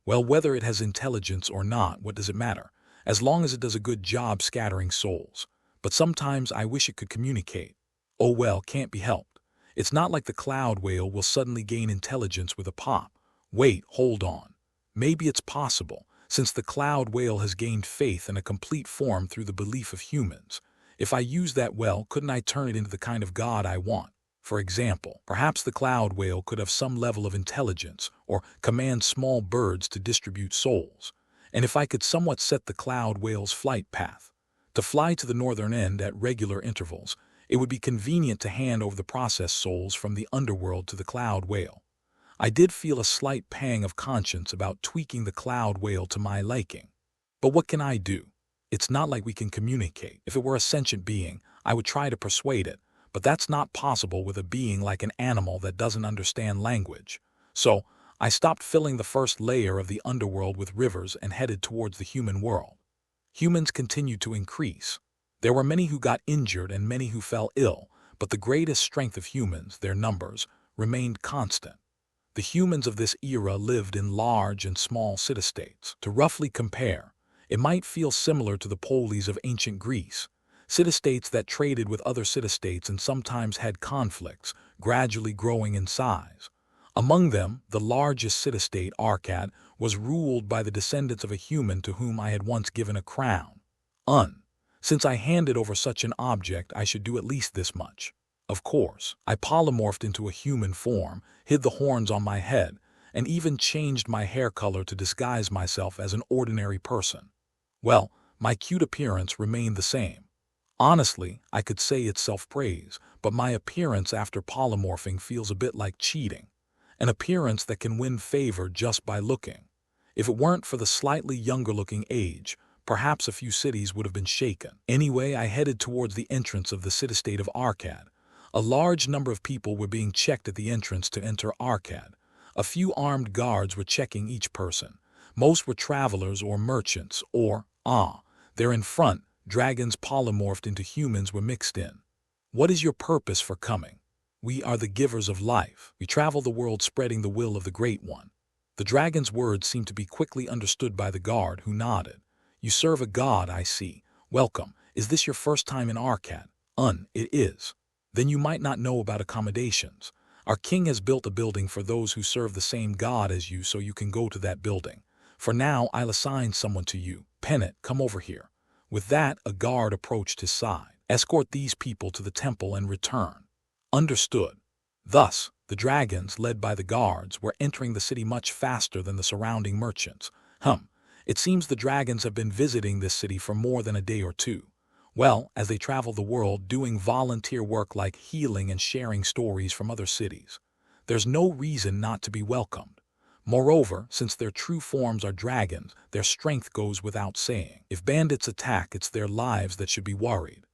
Well, whether it has intelligence or not, what does it matter? As long as it does a good job scattering souls. But sometimes I wish it could communicate. Oh well, can't be helped. It's not like the cloud whale will suddenly gain intelligence with a pop. Wait, hold on. Maybe it's possible, since the cloud whale has gained faith in a complete form through the belief of humans. If I use that well, couldn't I turn it into the kind of god I want? For example, perhaps the cloud whale could have some level of intelligence or command small birds to distribute souls. And if I could somewhat set the cloud whale's flight path to fly to the northern end at regular intervals, it would be convenient to hand over the processed souls from the underworld to the cloud whale. I did feel a slight pang of conscience about tweaking the cloud whale to my liking. But what can I do? It's not like we can communicate. If it were a sentient being, I would try to persuade it, but that's not possible with a being like an animal that doesn't understand language. So, I stopped filling the first layer of the underworld with rivers and headed towards the human world. Humans continued to increase. There were many who got injured and many who fell ill, but the greatest strength of humans, their numbers, remained constant. The humans of this era lived in large and small city-states. To roughly compare, it might feel similar to the polis of ancient Greece, city-states that traded with other city-states and sometimes had conflicts, gradually growing in size. Among them, the largest city-state, Arcad, was ruled by the descendants of a human to whom I had once given a crown. Since I handed over such an object, I should do at least this much. Of course, I polymorphed into a human form, hid the horns on my head, and even changed my hair color to disguise myself as an ordinary person. Well, my cute appearance remained the same. Honestly, I could say it's self-praise, but my appearance after polymorphing feels a bit like cheating. An appearance that can win favor just by looking. If it weren't for the slightly younger-looking age, perhaps a few cities would have been shaken. Anyway, I headed towards the entrance of the city-state of Arcad. A large number of people were being checked at the entrance to enter Arcad. A few armed guards were checking each person. Most were travelers or merchants, or, they're in front, dragons polymorphed into humans were mixed in. What is your purpose for coming? We are the givers of life. We travel the world spreading the will of the Great One. The dragon's words seemed to be quickly understood by the guard, who nodded. You serve a god, I see. Welcome. Is this your first time in Arcad? It is. Then you might not know about accommodations. Our king has built a building for those who serve the same god as you, so you can go to that building. For now, I'll assign someone to you. Pennant, come over here. With that, a guard approached his side. Escort these people to the temple and return. Understood. Thus, the dragons, led by the guards, were entering the city much faster than the surrounding merchants. It seems the dragons have been visiting this city for more than a day or two. Well, as they travel the world doing volunteer work like healing and sharing stories from other cities. There's no reason not to be welcomed. Moreover, since their true forms are dragons, their strength goes without saying. If bandits attack, it's their lives that should be worried.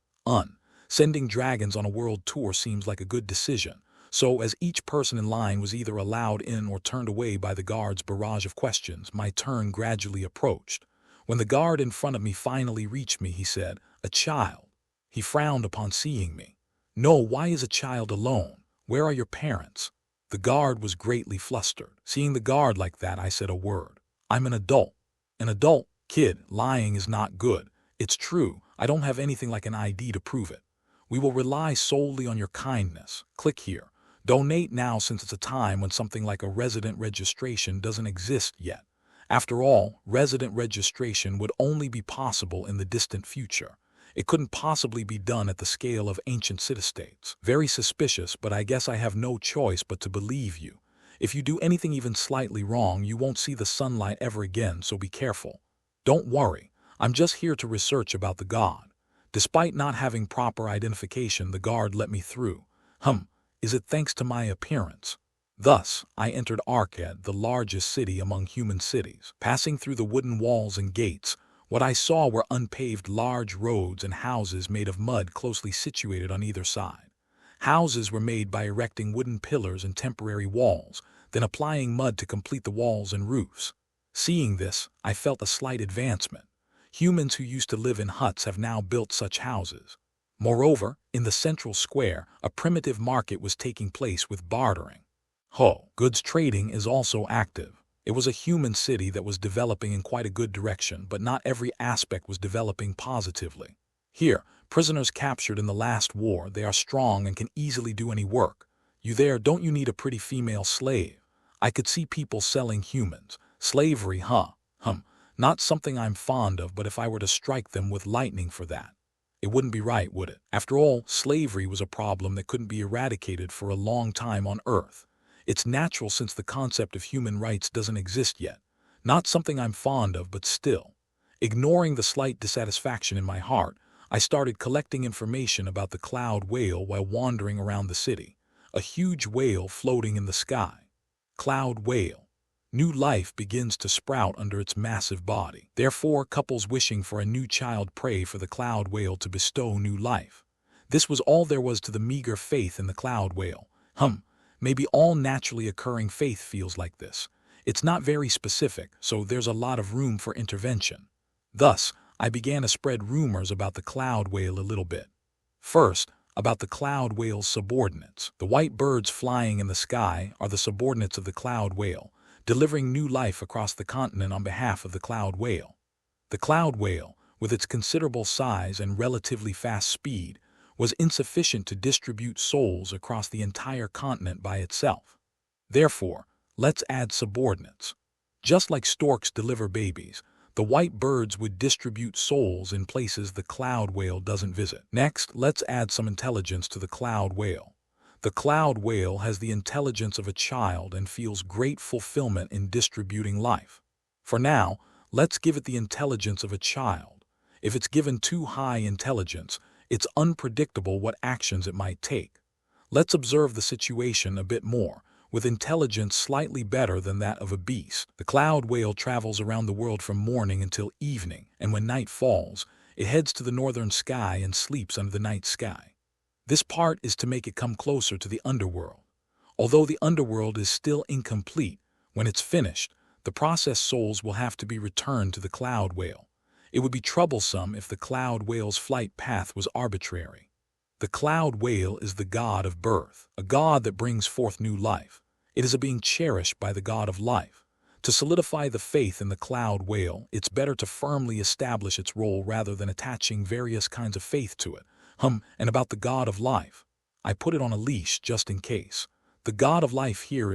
Sending dragons on a world tour seems like a good decision. So as each person in line was either allowed in or turned away by the guard's barrage of questions, my turn gradually approached. When the guard in front of me finally reached me, he said, "A child." He frowned upon seeing me. "No, why is a child alone? Where are your parents?" The guard was greatly flustered. Seeing the guard like that, I said a word. "I'm an adult." "An adult? Kid, lying is not good. It's true, I don't have anything like an ID to prove it. We will rely solely on your kindness. Click here. Donate now, since it's a time when something like a resident registration doesn't exist yet. After all, resident registration would only be possible in the distant future. It couldn't possibly be done at the scale of ancient city-states. Very suspicious, but I guess I have no choice but to believe you. If you do anything even slightly wrong, you won't see the sunlight ever again, so be careful. Don't worry, I'm just here to research about the god." Despite not having proper identification, the guard let me through. Is it thanks to my appearance? Thus, I entered Arcad, the largest city among human cities. Passing through the wooden walls and gates, what I saw were unpaved large roads and houses made of mud closely situated on either side. Houses were made by erecting wooden pillars and temporary walls, then applying mud to complete the walls and roofs. Seeing this, I felt a slight advancement. Humans who used to live in huts have now built such houses. Moreover, in the central square, a primitive market was taking place with bartering. Goods trading is also active. It was a human city that was developing in quite a good direction, but not every aspect was developing positively. Here, prisoners captured in the last war, they are strong and can easily do any work. You there, don't you need a pretty female slave? I could see people selling humans. Slavery, not something I'm fond of, but if I were to strike them with lightning for that, it wouldn't be right, would it? After all, slavery was a problem that couldn't be eradicated for a long time on Earth. It's natural since the concept of human rights doesn't exist yet. Not something I'm fond of, but still. Ignoring the slight dissatisfaction in my heart, I started collecting information about the cloud whale while wandering around the city. A huge whale floating in the sky. Cloud whale. New life begins to sprout under its massive body. Therefore, couples wishing for a new child pray for the cloud whale to bestow new life. This was all there was to the meager faith in the cloud whale. Maybe all naturally occurring faith feels like this. It's not very specific, so there's a lot of room for intervention. Thus, I began to spread rumors about the cloud whale a little bit. First, about the cloud whale's subordinates. The white birds flying in the sky are the subordinates of the cloud whale, delivering new life across the continent on behalf of the cloud whale. The cloud whale, with its considerable size and relatively fast speed, was insufficient to distribute souls across the entire continent by itself. Therefore, let's add subordinates. Just like storks deliver babies, the white birds would distribute souls in places the cloud whale doesn't visit. Next, let's add some intelligence to the cloud whale. The cloud whale has the intelligence of a child and feels great fulfillment in distributing life. For now, let's give it the intelligence of a child. If it's given too high intelligence, It's unpredictable what actions it might take. Let's observe the situation a bit more. With intelligence slightly better than that of a beast, the cloud whale travels around the world from morning until evening, and when night falls, it heads to the northern sky and sleeps under the night sky. This part is to make it come closer to the underworld. Although the underworld is still incomplete, when it's finished, the processed souls will have to be returned to the cloud whale. It would be troublesome if the cloud whale's flight path was arbitrary. The cloud whale is the god of birth, a god that brings forth new life. It is a being cherished by the god of life. To solidify the faith in the cloud whale, it's better to firmly establish its role rather than attaching various kinds of faith to it. And about the god of life, I put it on a leash just in case. The god of life here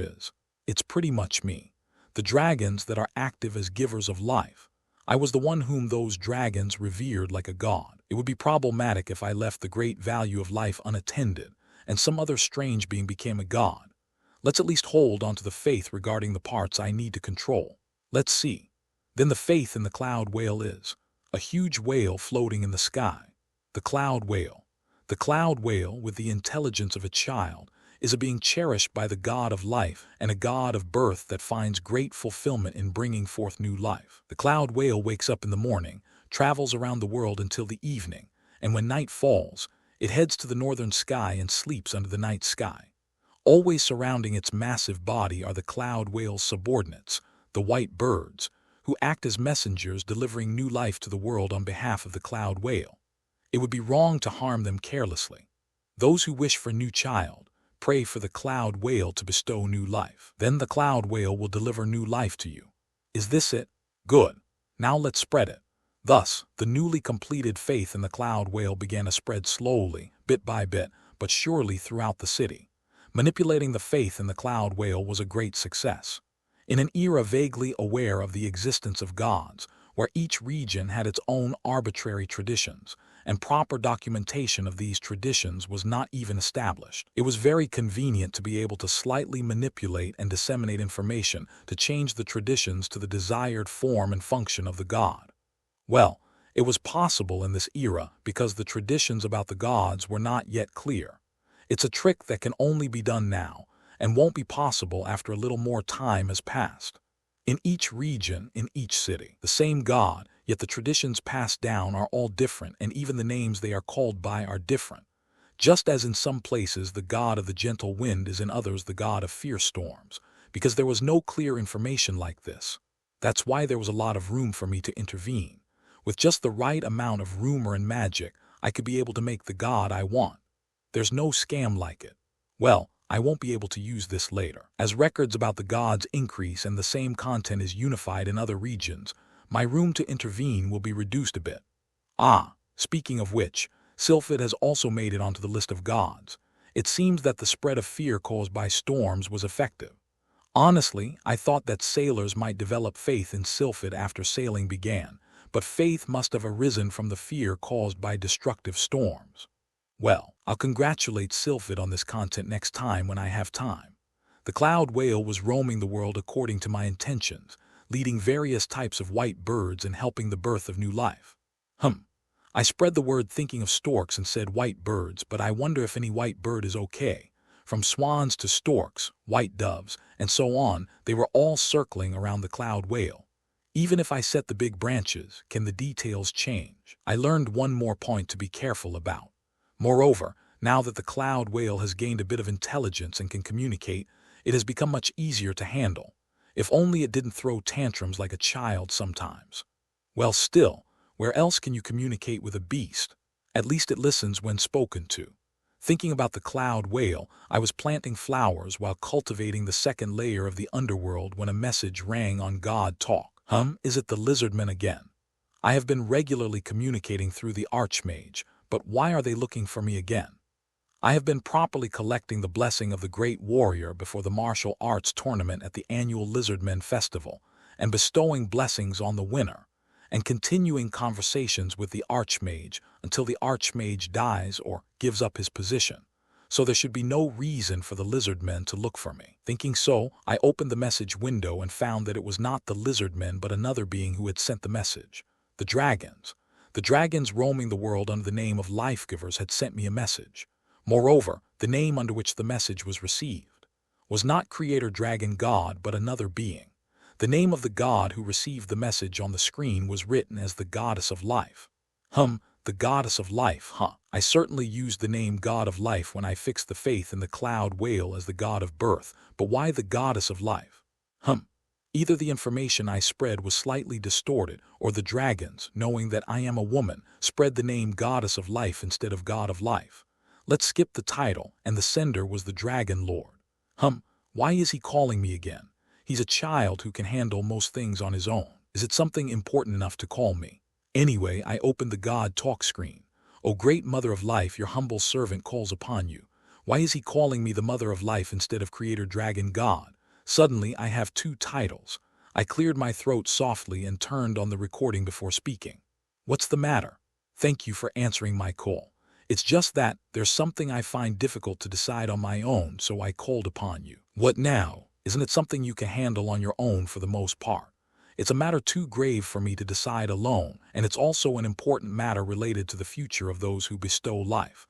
it's pretty much me. The dragons that are active as givers of life. I was the one whom those dragons revered like a god. It would be problematic if I left the great value of life unattended, and some other strange being became a god. Let's at least hold on to the faith regarding the parts I need to control. Let's see. Then the faith in the cloud whale is a huge whale floating in the sky. The cloud whale. The cloud whale, with the intelligence of a child, is a being cherished by the god of life and a god of birth that finds great fulfillment in bringing forth new life. The cloud whale wakes up in the morning, travels around the world until the evening, and when night falls, it heads to the northern sky and sleeps under the night sky. Always surrounding its massive body are the cloud whale's subordinates, the white birds, who act as messengers delivering new life to the world on behalf of the cloud whale. It would be wrong to harm them carelessly. Those who wish for a new child, pray for the cloud whale to bestow new life. Then the cloud whale will deliver new life to you. Is this it? Good. Now let's spread it. Thus, the newly completed faith in the cloud whale began to spread slowly, bit by bit, but surely throughout the city. Manipulating the faith in the cloud whale was a great success. In an era vaguely aware of the existence of gods, where each region had its own arbitrary traditions, and proper documentation of these traditions was not even established, it was very convenient to be able to slightly manipulate and disseminate information to change the traditions to the desired form and function of the god. Well, it was possible in this era because the traditions about the gods were not yet clear. It's a trick that can only be done now, and won't be possible after a little more time has passed. In each region, in each city, the same god, yet the traditions passed down are all different, and even the names they are called by are different. Just as in some places the god of the gentle wind is in others the god of fierce storms, because there was no clear information like this. That's why there was a lot of room for me to intervene. With just the right amount of rumor and magic, I could be able to make the god I want. There's no scam like it. Well, I won't be able to use this later. As records about the gods increase and the same content is unified in other regions, my room to intervene will be reduced a bit. Speaking of which, Sylphid has also made it onto the list of gods. It seems that the spread of fear caused by storms was effective. Honestly, I thought that sailors might develop faith in Sylphid after sailing began, but faith must have arisen from the fear caused by destructive storms. Well, I'll congratulate Sylphid on this content next time when I have time. The cloud whale was roaming the world according to my intentions, leading various types of white birds and helping the birth of new life. I spread the word thinking of storks and said white birds, but I wonder if any white bird is okay. From swans to storks, white doves, and so on, they were all circling around the cloud whale. Even if I set the big branches, can the details change? I learned one more point to be careful about. Moreover, now that the cloud whale has gained a bit of intelligence and can communicate, it has become much easier to handle. If only it didn't throw tantrums like a child sometimes. Well, still, where else can you communicate with a beast? At least it listens when spoken to. Thinking about the cloud whale, I was planting flowers while cultivating the second layer of the underworld when a message rang on God Talk. Is it the lizardmen again? I have been regularly communicating through the Archmage, but why are they looking for me again? I have been properly collecting the blessing of the great warrior before the martial arts tournament at the annual Lizardmen Festival, and bestowing blessings on the winner, and continuing conversations with the Archmage until the Archmage dies or gives up his position. So there should be no reason for the Lizardmen to look for me. Thinking so, I opened the message window and found that it was not the Lizardmen but another being who had sent the message. The dragons. The dragons roaming the world under the name of life-givers had sent me a message. Moreover, the name under which the message was received was not Creator Dragon God but another being. The name of the god who received the message on the screen was written as the Goddess of Life. The Goddess of Life, I certainly used the name God of Life when I fixed the faith in the cloud whale as the god of birth, but why the Goddess of Life? Either the information I spread was slightly distorted, or the dragons, knowing that I am a woman, spread the name Goddess of Life instead of God of Life. Let's skip the title, and the sender was the Dragon Lord. Why is he calling me again? He's a child who can handle most things on his own. Is it something important enough to call me? Anyway, I opened the God talk screen. O great Mother of Life, your humble servant calls upon you. Why is he calling me the Mother of Life instead of Creator Dragon God? Suddenly, I have two titles. I cleared my throat softly and turned on the recording before speaking. What's the matter? Thank you for answering my call. It's just that there's something I find difficult to decide on my own, so I called upon you. What now? Isn't it something you can handle on your own for the most part? It's a matter too grave for me to decide alone, and it's also an important matter related to the future of those who bestow life.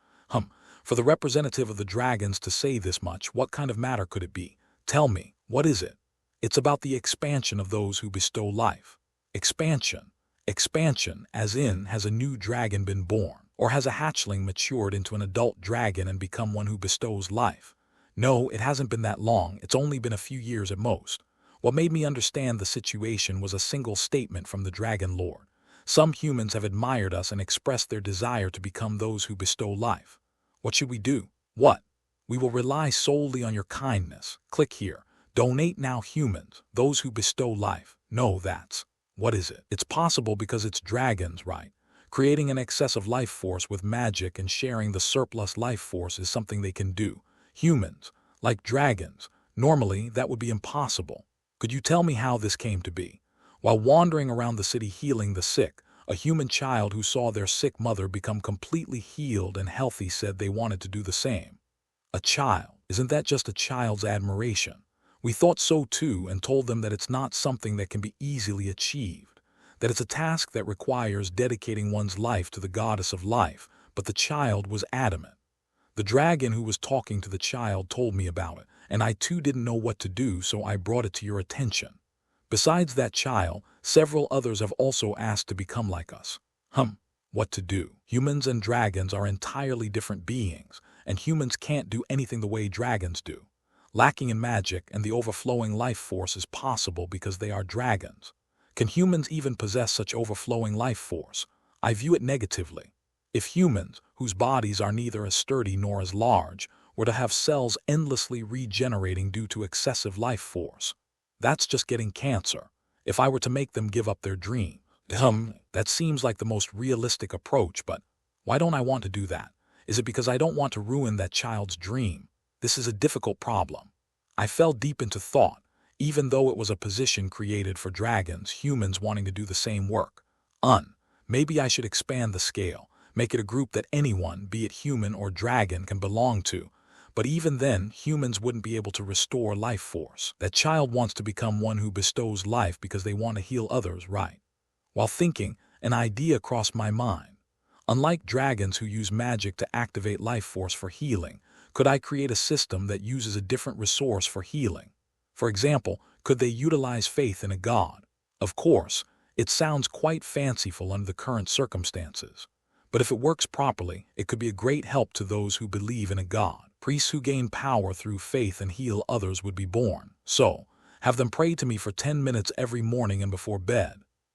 For the representative of the dragons to say this much, what kind of matter could it be? Tell me, what is it? It's about the expansion of those who bestow life. Expansion. Expansion, as in, has a new dragon been born? Or has a hatchling matured into an adult dragon and become one who bestows life? No, it hasn't been that long. It's only been a few years at most. What made me understand the situation was a single statement from the Dragon Lord. Some humans have admired us and expressed their desire to become those who bestow life. What should we do? What? We will rely solely on your kindness. Click here. Donate now, humans, those who bestow life. No, that's. What is it? It's possible because it's dragons, right? Creating an excessive life force with magic and sharing the surplus life force is something they can do. Humans, like dragons, normally that would be impossible. Could you tell me how this came to be? While wandering around the city healing the sick, a human child who saw their sick mother become completely healed and healthy said they wanted to do the same. A child. Isn't that just a child's admiration? We thought so too and told them that it's not something that can be easily achieved, that it's a task that requires dedicating one's life to the Goddess of Life, but the child was adamant. The dragon who was talking to the child told me about it, and I too didn't know what to do, so I brought it to your attention. Besides that child, several others have also asked to become like us. What to do? Humans and dragons are entirely different beings, and humans can't do anything the way dragons do. Lacking in magic and the overflowing life force is possible because they are dragons. Can humans even possess such overflowing life force? I view it negatively. If humans, whose bodies are neither as sturdy nor as large, were to have cells endlessly regenerating due to excessive life force, that's just getting cancer. If I were to make them give up their dream, that seems like the most realistic approach, but why don't I want to do that? Is it because I don't want to ruin that child's dream? This is a difficult problem. I fell deep into thought, even though it was a position created for dragons, humans wanting to do the same work. Maybe I should expand the scale, make it a group that anyone, be it human or dragon, can belong to. But even then, humans wouldn't be able to restore life force. That child wants to become one who bestows life because they want to heal others, right? While thinking, an idea crossed my mind. Unlike dragons who use magic to activate life force for healing, could I create a system that uses a different resource for healing? For example, could they utilize faith in a god? Of course, it sounds quite fanciful under the current circumstances. But if it works properly, it could be a great help to those who believe in a god. Priests who gain power through faith and heal others would be born. So, have them pray to me for 10 minutes every morning and before bed.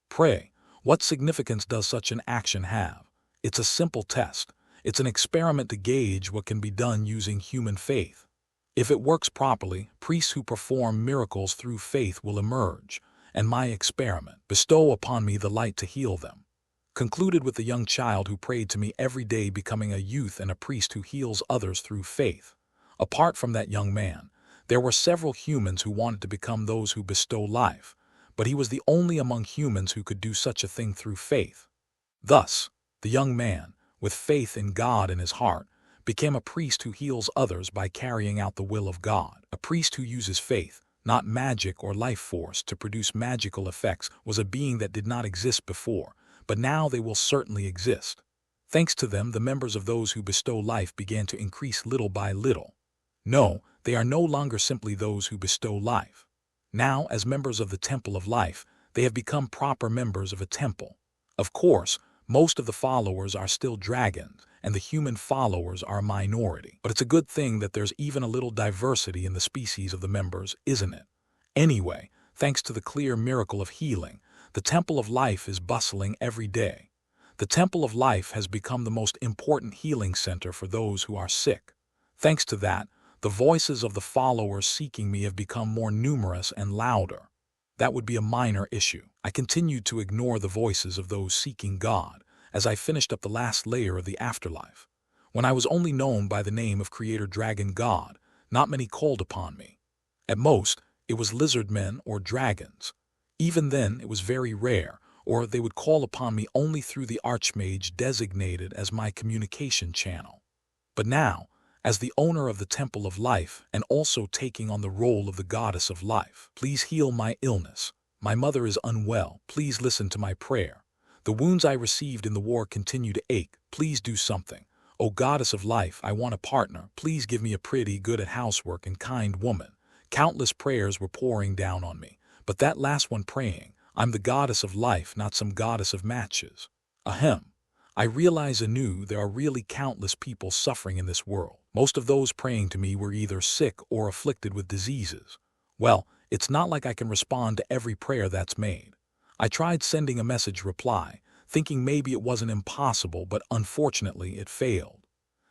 Pray. What significance does such an action have? It's a simple test. It's an experiment to gauge what can be done using human faith. If it works properly, priests who perform miracles through faith will emerge, and my experiment, bestow upon me the light to heal them, concluded with the young child who prayed to me every day becoming a youth and a priest who heals others through faith. Apart from that young man, there were several humans who wanted to become those who bestow life, but he was the only among humans who could do such a thing through faith. Thus, the young man, with faith in God in his heart, became a priest who heals others by carrying out the will of God. A priest who uses faith, not magic or life force, to produce magical effects was a being that did not exist before, but now they will certainly exist. Thanks to them, the members of those who bestow life began to increase little by little. No, they are no longer simply those who bestow life. Now, as members of the Temple of Life, they have become proper members of a temple. Of course, most of the followers are still dragons, and the human followers are a minority. But it's a good thing that there's even a little diversity in the species of the members, isn't it? Anyway, thanks to the clear miracle of healing, the Temple of Life is bustling every day. The Temple of Life has become the most important healing center for those who are sick. Thanks to that, the voices of the followers seeking me have become more numerous and louder. That would be a minor issue. I continued to ignore the voices of those seeking God as I finished up the last layer of the afterlife. When I was only known by the name of Creator Dragon God, not many called upon me. At most, it was lizard men or dragons. Even then, it was very rare, or they would call upon me only through the Archmage designated as my communication channel. But now, as the owner of the Temple of Life and also taking on the role of the Goddess of Life, please heal my illness. My mother is unwell. Please listen to my prayer. The wounds I received in the war continue to ache. Please do something. O Goddess of Life, I want a partner. Please give me a pretty, good at housework and kind woman. Countless prayers were pouring down on me, but that last one praying, I'm the Goddess of Life, not some goddess of matches. Ahem. I realize anew there are really countless people suffering in this world. Most of those praying to me were either sick or afflicted with diseases. Well, it's not like I can respond to every prayer that's made. I tried sending a message reply, thinking maybe it wasn't impossible, but unfortunately it failed.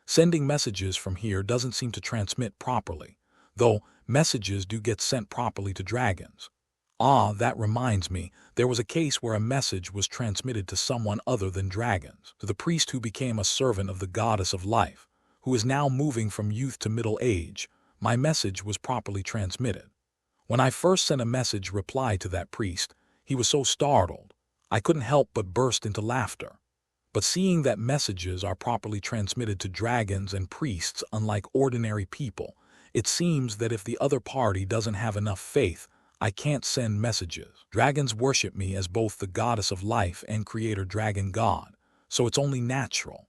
Sending messages from here doesn't seem to transmit properly, though messages do get sent properly to dragons. Ah, that reminds me, there was a case where a message was transmitted to someone other than dragons, to the priest who became a servant of the Goddess of Life, who is now moving from youth to middle age. My message was properly transmitted. When I first sent a message reply to that priest, he was so startled, I couldn't help but burst into laughter. But seeing that messages are properly transmitted to dragons and priests unlike ordinary people, it seems that if the other party doesn't have enough faith, I can't send messages. Dragons worship me as both the Goddess of Life and Creator Dragon God, so it's only natural.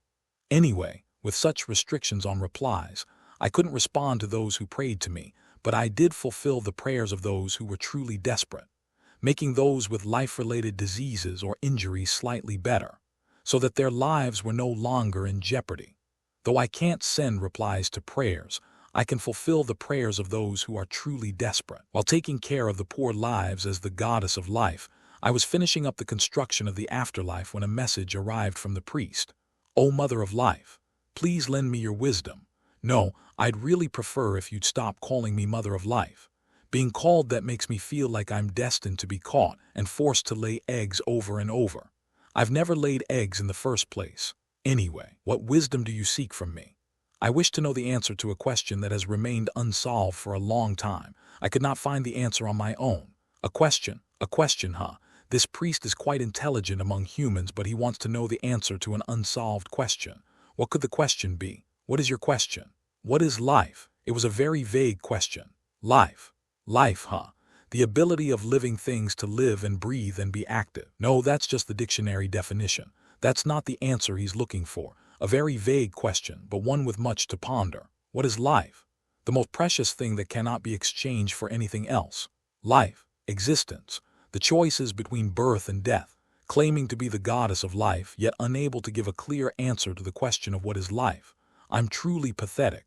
Anyway, with such restrictions on replies, I couldn't respond to those who prayed to me, but I did fulfill the prayers of those who were truly desperate, making those with life-related diseases or injuries slightly better, so that their lives were no longer in jeopardy. Though I can't send replies to prayers, I can fulfill the prayers of those who are truly desperate. While taking care of the poor lives as the Goddess of Life, I was finishing up the construction of the afterlife when a message arrived from the priest. O Mother of Life, please lend me your wisdom. No, I'd really prefer if you'd stop calling me Mother of Life. Being called that makes me feel like I'm destined to be caught and forced to lay eggs over and over. I've never laid eggs in the first place. Anyway, what wisdom do you seek from me? I wish to know the answer to a question that has remained unsolved for a long time. I could not find the answer on my own. A question, huh? This priest is quite intelligent among humans, but he wants to know the answer to an unsolved question. What could the question be? What is your question? What is life? It was a very vague question. Life. Life, huh? The ability of living things to live and breathe and be active. No, that's just the dictionary definition. That's not the answer he's looking for. A very vague question, but one with much to ponder. What is life? The most precious thing that cannot be exchanged for anything else. Life, existence. The choice is between birth and death, claiming to be the Goddess of Life, yet unable to give a clear answer to the question of what is life. I'm truly pathetic.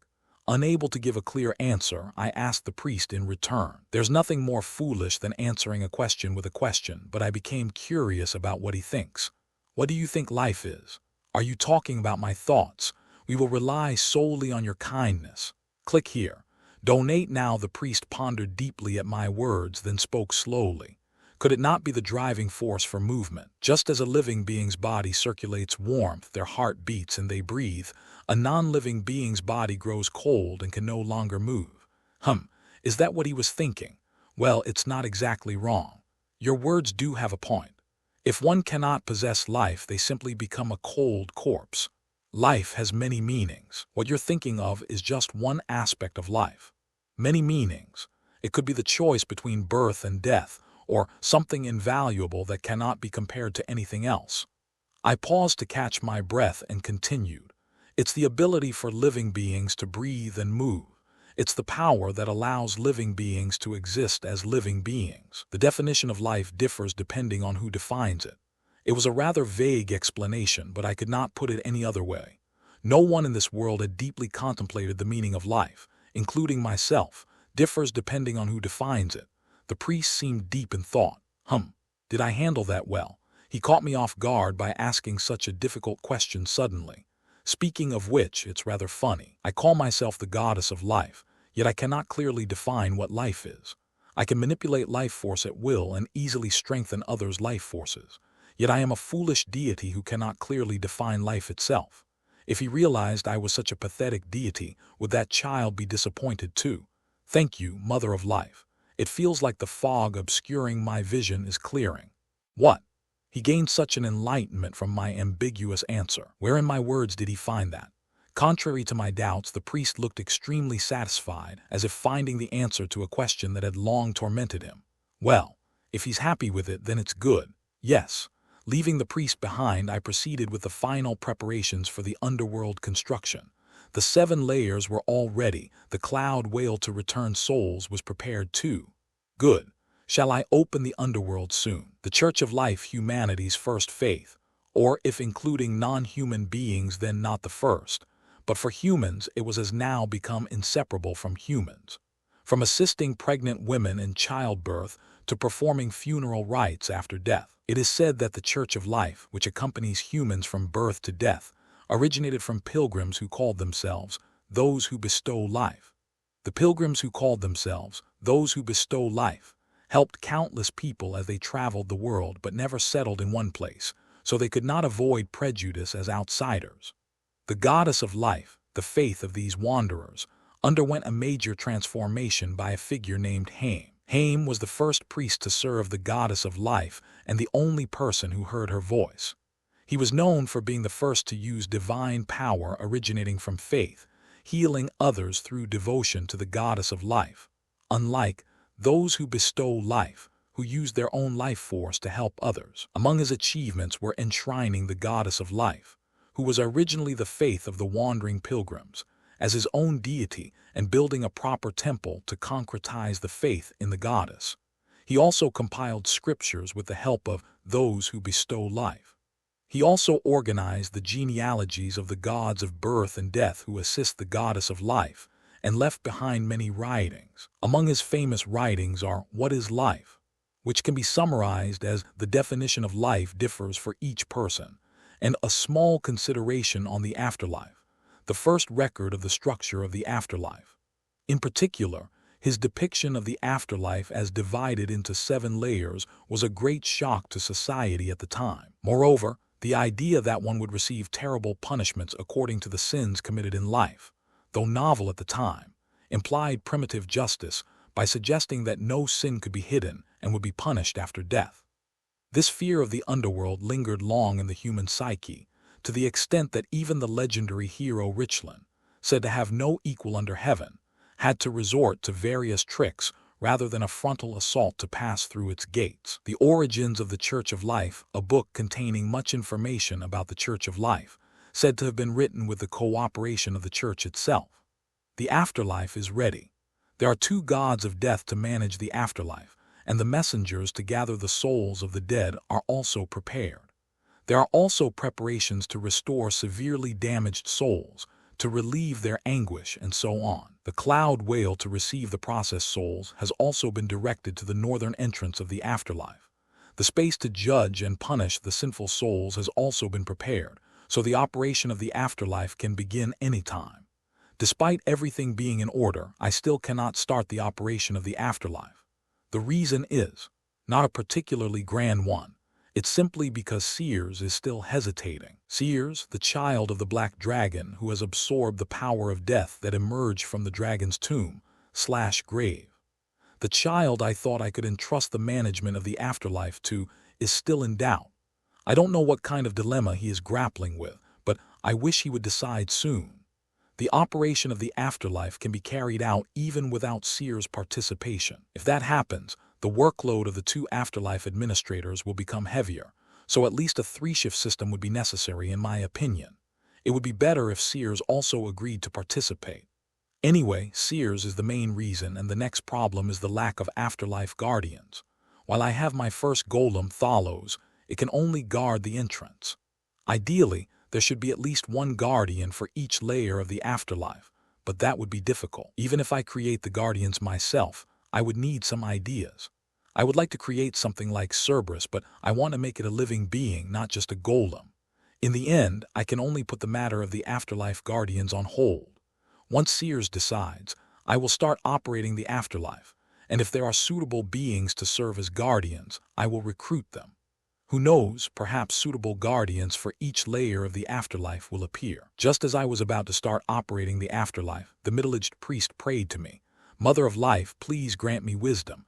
Unable to give a clear answer, I asked the priest in return. There's nothing more foolish than answering a question with a question, but I became curious about what he thinks. What do you think life is? Are you talking about my thoughts? We will rely solely on your kindness. Click here. Donate now. The priest pondered deeply at my words, then spoke slowly. Could it not be the driving force for movement? Just as a living being's body circulates warmth, their heart beats and they breathe, a non-living being's body grows cold and can no longer move. Is that what he was thinking? Well, it's not exactly wrong. Your words do have a point. If one cannot possess life, they simply become a cold corpse. Life has many meanings. What you're thinking of is just one aspect of life. Many meanings. It could be the choice between birth and death, or something invaluable that cannot be compared to anything else. I paused to catch my breath and continued. It's the ability for living beings to breathe and move. It's the power that allows living beings to exist as living beings. The definition of life differs depending on who defines it. It was a rather vague explanation, but I could not put it any other way. No one in this world had deeply contemplated the meaning of life, including myself, differs depending on who defines it. The priest seemed deep in thought. Did I handle that well? He caught me off guard by asking such a difficult question suddenly. Speaking of which, it's rather funny. I call myself the goddess of life, yet I cannot clearly define what life is. I can manipulate life force at will and easily strengthen others' life forces. Yet I am a foolish deity who cannot clearly define life itself. If he realized I was such a pathetic deity, would that child be disappointed too? Thank you, Mother of Life. It feels like the fog obscuring my vision is clearing. What? He gained such an enlightenment from my ambiguous answer. Where in my words did he find that? Contrary to my doubts, the priest looked extremely satisfied, as if finding the answer to a question that had long tormented him. Well, if he's happy with it, then it's good. Yes. Leaving the priest behind, I proceeded with the final preparations for the underworld construction. The 7 layers were all ready. The cloud whale to return souls was prepared too. Good. Shall I open the underworld soon? The Church of Life, humanity's first faith. Or, if including non-human beings, then not the first. But for humans, it was as now become inseparable from humans. From assisting pregnant women in childbirth to performing funeral rites after death. It is said that the Church of Life, which accompanies humans from birth to death, originated from pilgrims who called themselves those who bestow life. The pilgrims who called themselves those who bestow life helped countless people as they traveled the world but never settled in one place, so they could not avoid prejudice as outsiders. The goddess of life, the faith of these wanderers, underwent a major transformation by a figure named Haim. Haim was the first priest to serve the goddess of life and the only person who heard her voice. He was known for being the first to use divine power originating from faith, healing others through devotion to the goddess of life. Unlike those who bestow life, who use their own life force to help others. Among his achievements were enshrining the goddess of life, who was originally the faith of the wandering pilgrims, as his own deity and building a proper temple to concretize the faith in the goddess. He also compiled scriptures with the help of those who bestow life. He also organized the genealogies of the gods of birth and death who assist the goddess of life, and left behind many writings. Among his famous writings are What is Life?, which can be summarized as the definition of life differs for each person, and A Small Consideration on the Afterlife, the first record of the structure of the afterlife. In particular, his depiction of the afterlife as divided into 7 layers was a great shock to society at the time. Moreover, the idea that one would receive terrible punishments according to the sins committed in life, though novel at the time, implied primitive justice by suggesting that no sin could be hidden and would be punished after death. This fear of the underworld lingered long in the human psyche, to the extent that even the legendary hero Richland, said to have no equal under heaven, had to resort to various tricks rather than a frontal assault to pass through its gates. The Origins of the Church of Life, a book containing much information about the Church of Life, said to have been written with the cooperation of the Church itself. The afterlife is ready. There are 2 gods of death to manage the afterlife, and the messengers to gather the souls of the dead are also prepared. There are also preparations to restore severely damaged souls, to relieve their anguish, and so on. The cloud whale to receive the processed souls has also been directed to the northern entrance of the afterlife. The space to judge and punish the sinful souls has also been prepared, so the operation of the afterlife can begin any time. Despite everything being in order, I still cannot start the operation of the afterlife. The reason is not a particularly grand one. It's simply because Sears is still hesitating. Sears, the child of the black dragon who has absorbed the power of death that emerged from the dragon's tomb/grave. The child I thought I could entrust the management of the afterlife to is still in doubt. I don't know what kind of dilemma he is grappling with, but I wish he would decide soon. The operation of the afterlife can be carried out even without Sears' participation. If that happens, the workload of the 2 afterlife administrators will become heavier, So at least a three-shift system would be necessary in my opinion. It would be better if seers also agreed to participate. Anyway, seers is the main reason, and the next problem is the lack of afterlife guardians. While I have my first golem, Thalos, it can only guard the entrance. Ideally, there should be at least one guardian for each layer of the afterlife, but that would be difficult. Even if I create the guardians myself, I would need some ideas. I would like to create something like Cerberus, but I want to make it a living being, not just a golem. In the end, I can only put the matter of the afterlife guardians on hold. Once Seers decides, I will start operating the afterlife, and if there are suitable beings to serve as guardians, I will recruit them. Who knows, perhaps suitable guardians for each layer of the afterlife will appear. Just as I was about to start operating the afterlife, the middle-aged priest prayed to me, "Mother of life, please grant me wisdom."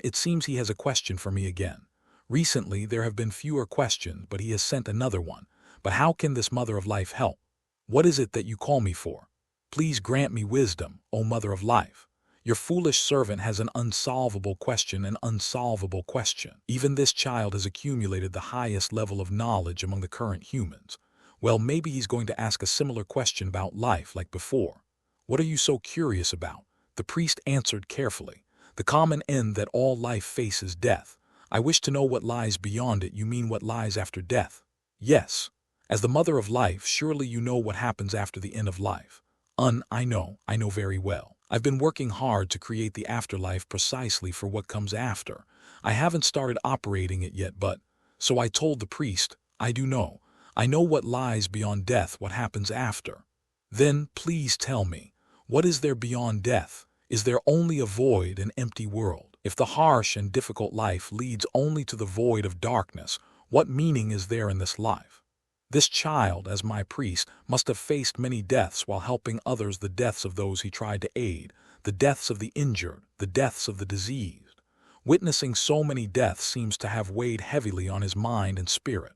It seems he has a question for me again. Recently, there have been fewer questions, but he has sent another one. But how can this Mother of life help? What is it that you call me for? Please grant me wisdom, O Mother of life. Your foolish servant has an unsolvable question, an unsolvable question. Even this child has accumulated the highest level of knowledge among the current humans. Well, maybe he's going to ask a similar question about life like before. What are you so curious about? The priest answered carefully. The common end that all life faces death. I wish to know what lies beyond it. You mean what lies after death? Yes. As the Mother of life, surely you know what happens after the end of life. I know very well. I've been working hard to create the afterlife precisely for what comes after. I haven't started operating it yet, but... So I told the priest, I do know. I know what lies beyond death, what happens after. Then, please tell me, what is there beyond death? Is there only a void, an empty world? If the harsh and difficult life leads only to the void of darkness, what meaning is there in this life? This child, as my priest, must have faced many deaths while helping others, the deaths of those he tried to aid, the deaths of the injured, the deaths of the diseased. Witnessing so many deaths seems to have weighed heavily on his mind and spirit.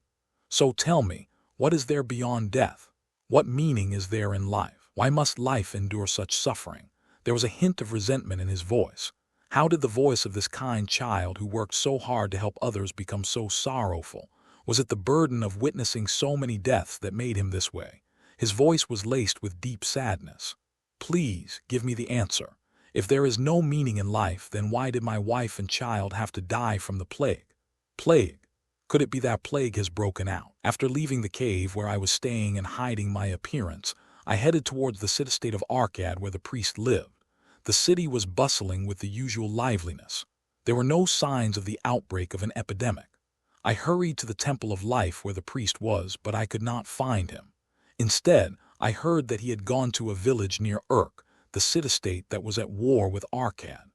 So tell me, what is there beyond death? What meaning is there in life? Why must life endure such suffering? There was a hint of resentment in his voice. How did the voice of this kind child who worked so hard to help others become so sorrowful? Was it the burden of witnessing so many deaths that made him this way? His voice was laced with deep sadness. Please give me the answer. If there is no meaning in life, then why did my wife and child have to die from the plague? Plague? Could it be that plague has broken out? After leaving the cave where I was staying and hiding my appearance, I headed towards the city-state of Arcad where the priest lived. The city was bustling with the usual liveliness. There were no signs of the outbreak of an epidemic. I hurried to the Temple of Life where the priest was, but I could not find him. Instead, I heard that he had gone to a village near Urk, the city-state that was at war with Arcad.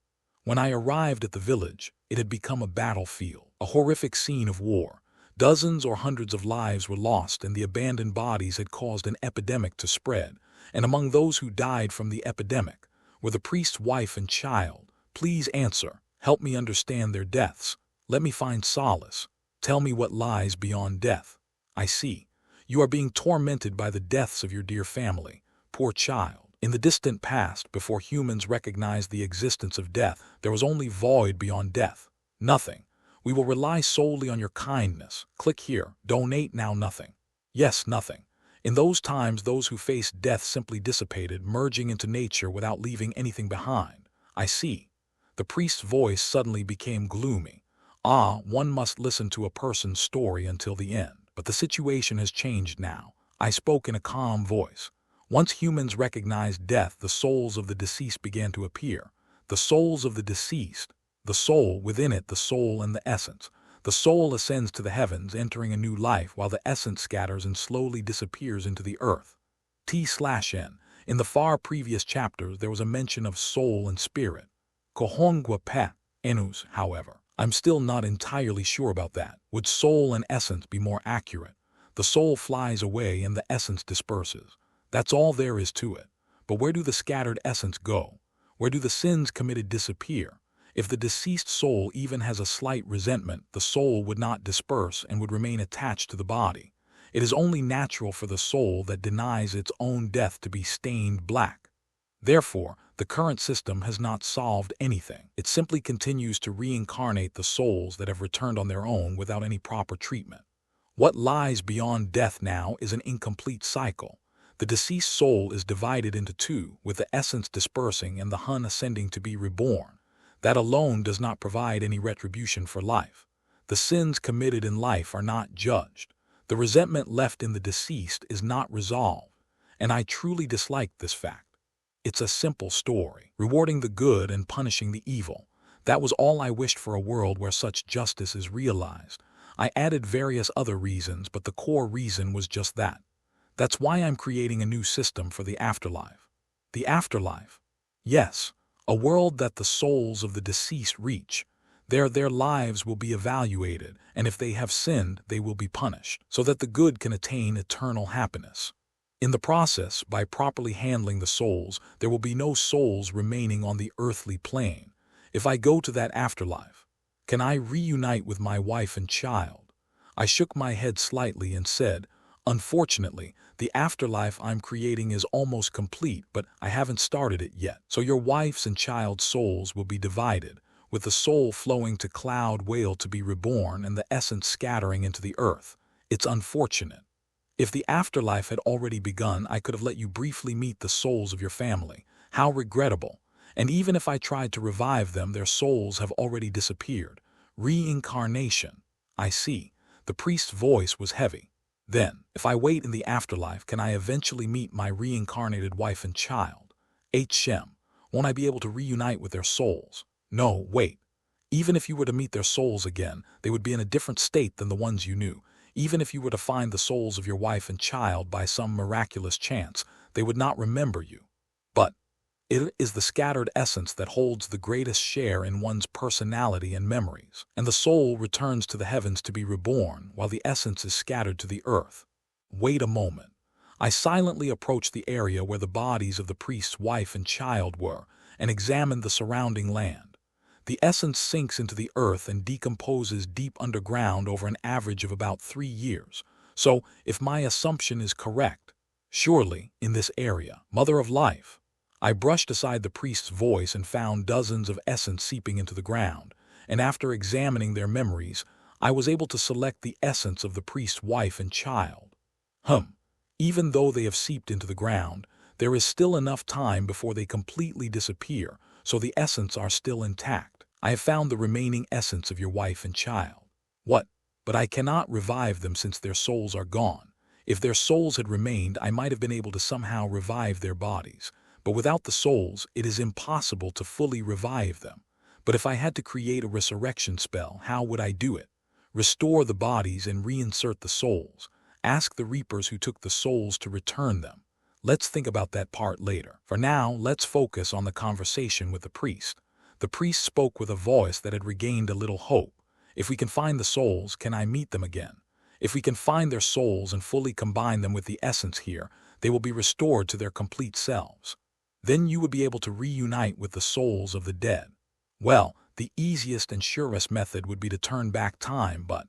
When I arrived at the village, it had become a battlefield, a horrific scene of war. Dozens or hundreds of lives were lost, and the abandoned bodies had caused an epidemic to spread. And among those who died from the epidemic were the priest's wife and child. Please answer. Help me understand their deaths. Let me find solace. Tell me what lies beyond death. I see. You are being tormented by the deaths of your dear family. Poor child. In the distant past, before humans recognized the existence of death, there was only void beyond death. Nothing. We will rely solely on your kindness. Click here. Donate now. Nothing. Yes, nothing. In those times, those who faced death simply dissipated, merging into nature without leaving anything behind. I see. The priest's voice suddenly became gloomy. One must listen to a person's story until the end. But the situation has changed now. I spoke in a calm voice. Once humans recognized death, the souls of the deceased began to appear. The souls of the deceased. The soul, within it, the soul and the essence. The soul ascends to the heavens, entering a new life, while the essence scatters and slowly disappears into the earth. T/N. In the far previous chapters, there was a mention of soul and spirit. Kohongwa pe, enus, however. I'm still not entirely sure about that. Would soul and essence be more accurate? The soul flies away and the essence disperses. That's all there is to it. But where do the scattered essence go? Where do the sins committed disappear? If the deceased soul even has a slight resentment, the soul would not disperse and would remain attached to the body. It is only natural for the soul that denies its own death to be stained black. Therefore, the current system has not solved anything. It simply continues to reincarnate the souls that have returned on their own without any proper treatment. What lies beyond death now is an incomplete cycle. The deceased soul is divided into two, with the essence dispersing and the Hun ascending to be reborn. That alone does not provide any retribution for life. The sins committed in life are not judged. The resentment left in the deceased is not resolved. And I truly dislike this fact. It's a simple story, rewarding the good and punishing the evil. That was all I wished for, a world where such justice is realized. I added various other reasons, but the core reason was just that. That's why I'm creating a new system for the afterlife. The afterlife? Yes, a world that the souls of the deceased reach. There their lives will be evaluated, and if they have sinned, they will be punished, so that the good can attain eternal happiness. In the process, by properly handling the souls, there will be no souls remaining on the earthly plane. If I go to that afterlife, can I reunite with my wife and child? I shook my head slightly and said, unfortunately, the afterlife I'm creating is almost complete, but I haven't started it yet. So your wife's and child's souls will be divided, with the soul flowing to Cloud Whale to be reborn and the essence scattering into the earth. It's unfortunate. If the afterlife had already begun, I could have let you briefly meet the souls of your family. How regrettable. And even if I tried to revive them, their souls have already disappeared. Reincarnation. I see. The priest's voice was heavy. Then, if I wait in the afterlife, can I eventually meet my reincarnated wife and child? Shem, won't I be able to reunite with their souls? No, wait. Even if you were to meet their souls again, they would be in a different state than the ones you knew. Even if you were to find the souls of your wife and child by some miraculous chance, they would not remember you. But it is the scattered essence that holds the greatest share in one's personality and memories, and the soul returns to the heavens to be reborn while the essence is scattered to the earth. Wait a moment. I silently approached the area where the bodies of the priest's wife and child were and examined the surrounding land. The essence sinks into the earth and decomposes deep underground over an average of about 3 years. So, if my assumption is correct, surely, in this area, Mother of Life. I brushed aside the priest's voice and found dozens of essence seeping into the ground, and after examining their memories, I was able to select the essence of the priest's wife and child. Even though they have seeped into the ground, there is still enough time before they completely disappear, so the essence are still intact. I have found the remaining essence of your wife and child. What? But I cannot revive them since their souls are gone. If their souls had remained, I might have been able to somehow revive their bodies. But without the souls, it is impossible to fully revive them. But if I had to create a resurrection spell, how would I do it? Restore the bodies and reinsert the souls. Ask the reapers who took the souls to return them. Let's think about that part later. For now, let's focus on the conversation with the priest. The priest spoke with a voice that had regained a little hope. If we can find the souls, can I meet them again? If we can find their souls and fully combine them with the essence here, they will be restored to their complete selves. Then you would be able to reunite with the souls of the dead. Well, the easiest and surest method would be to turn back time, but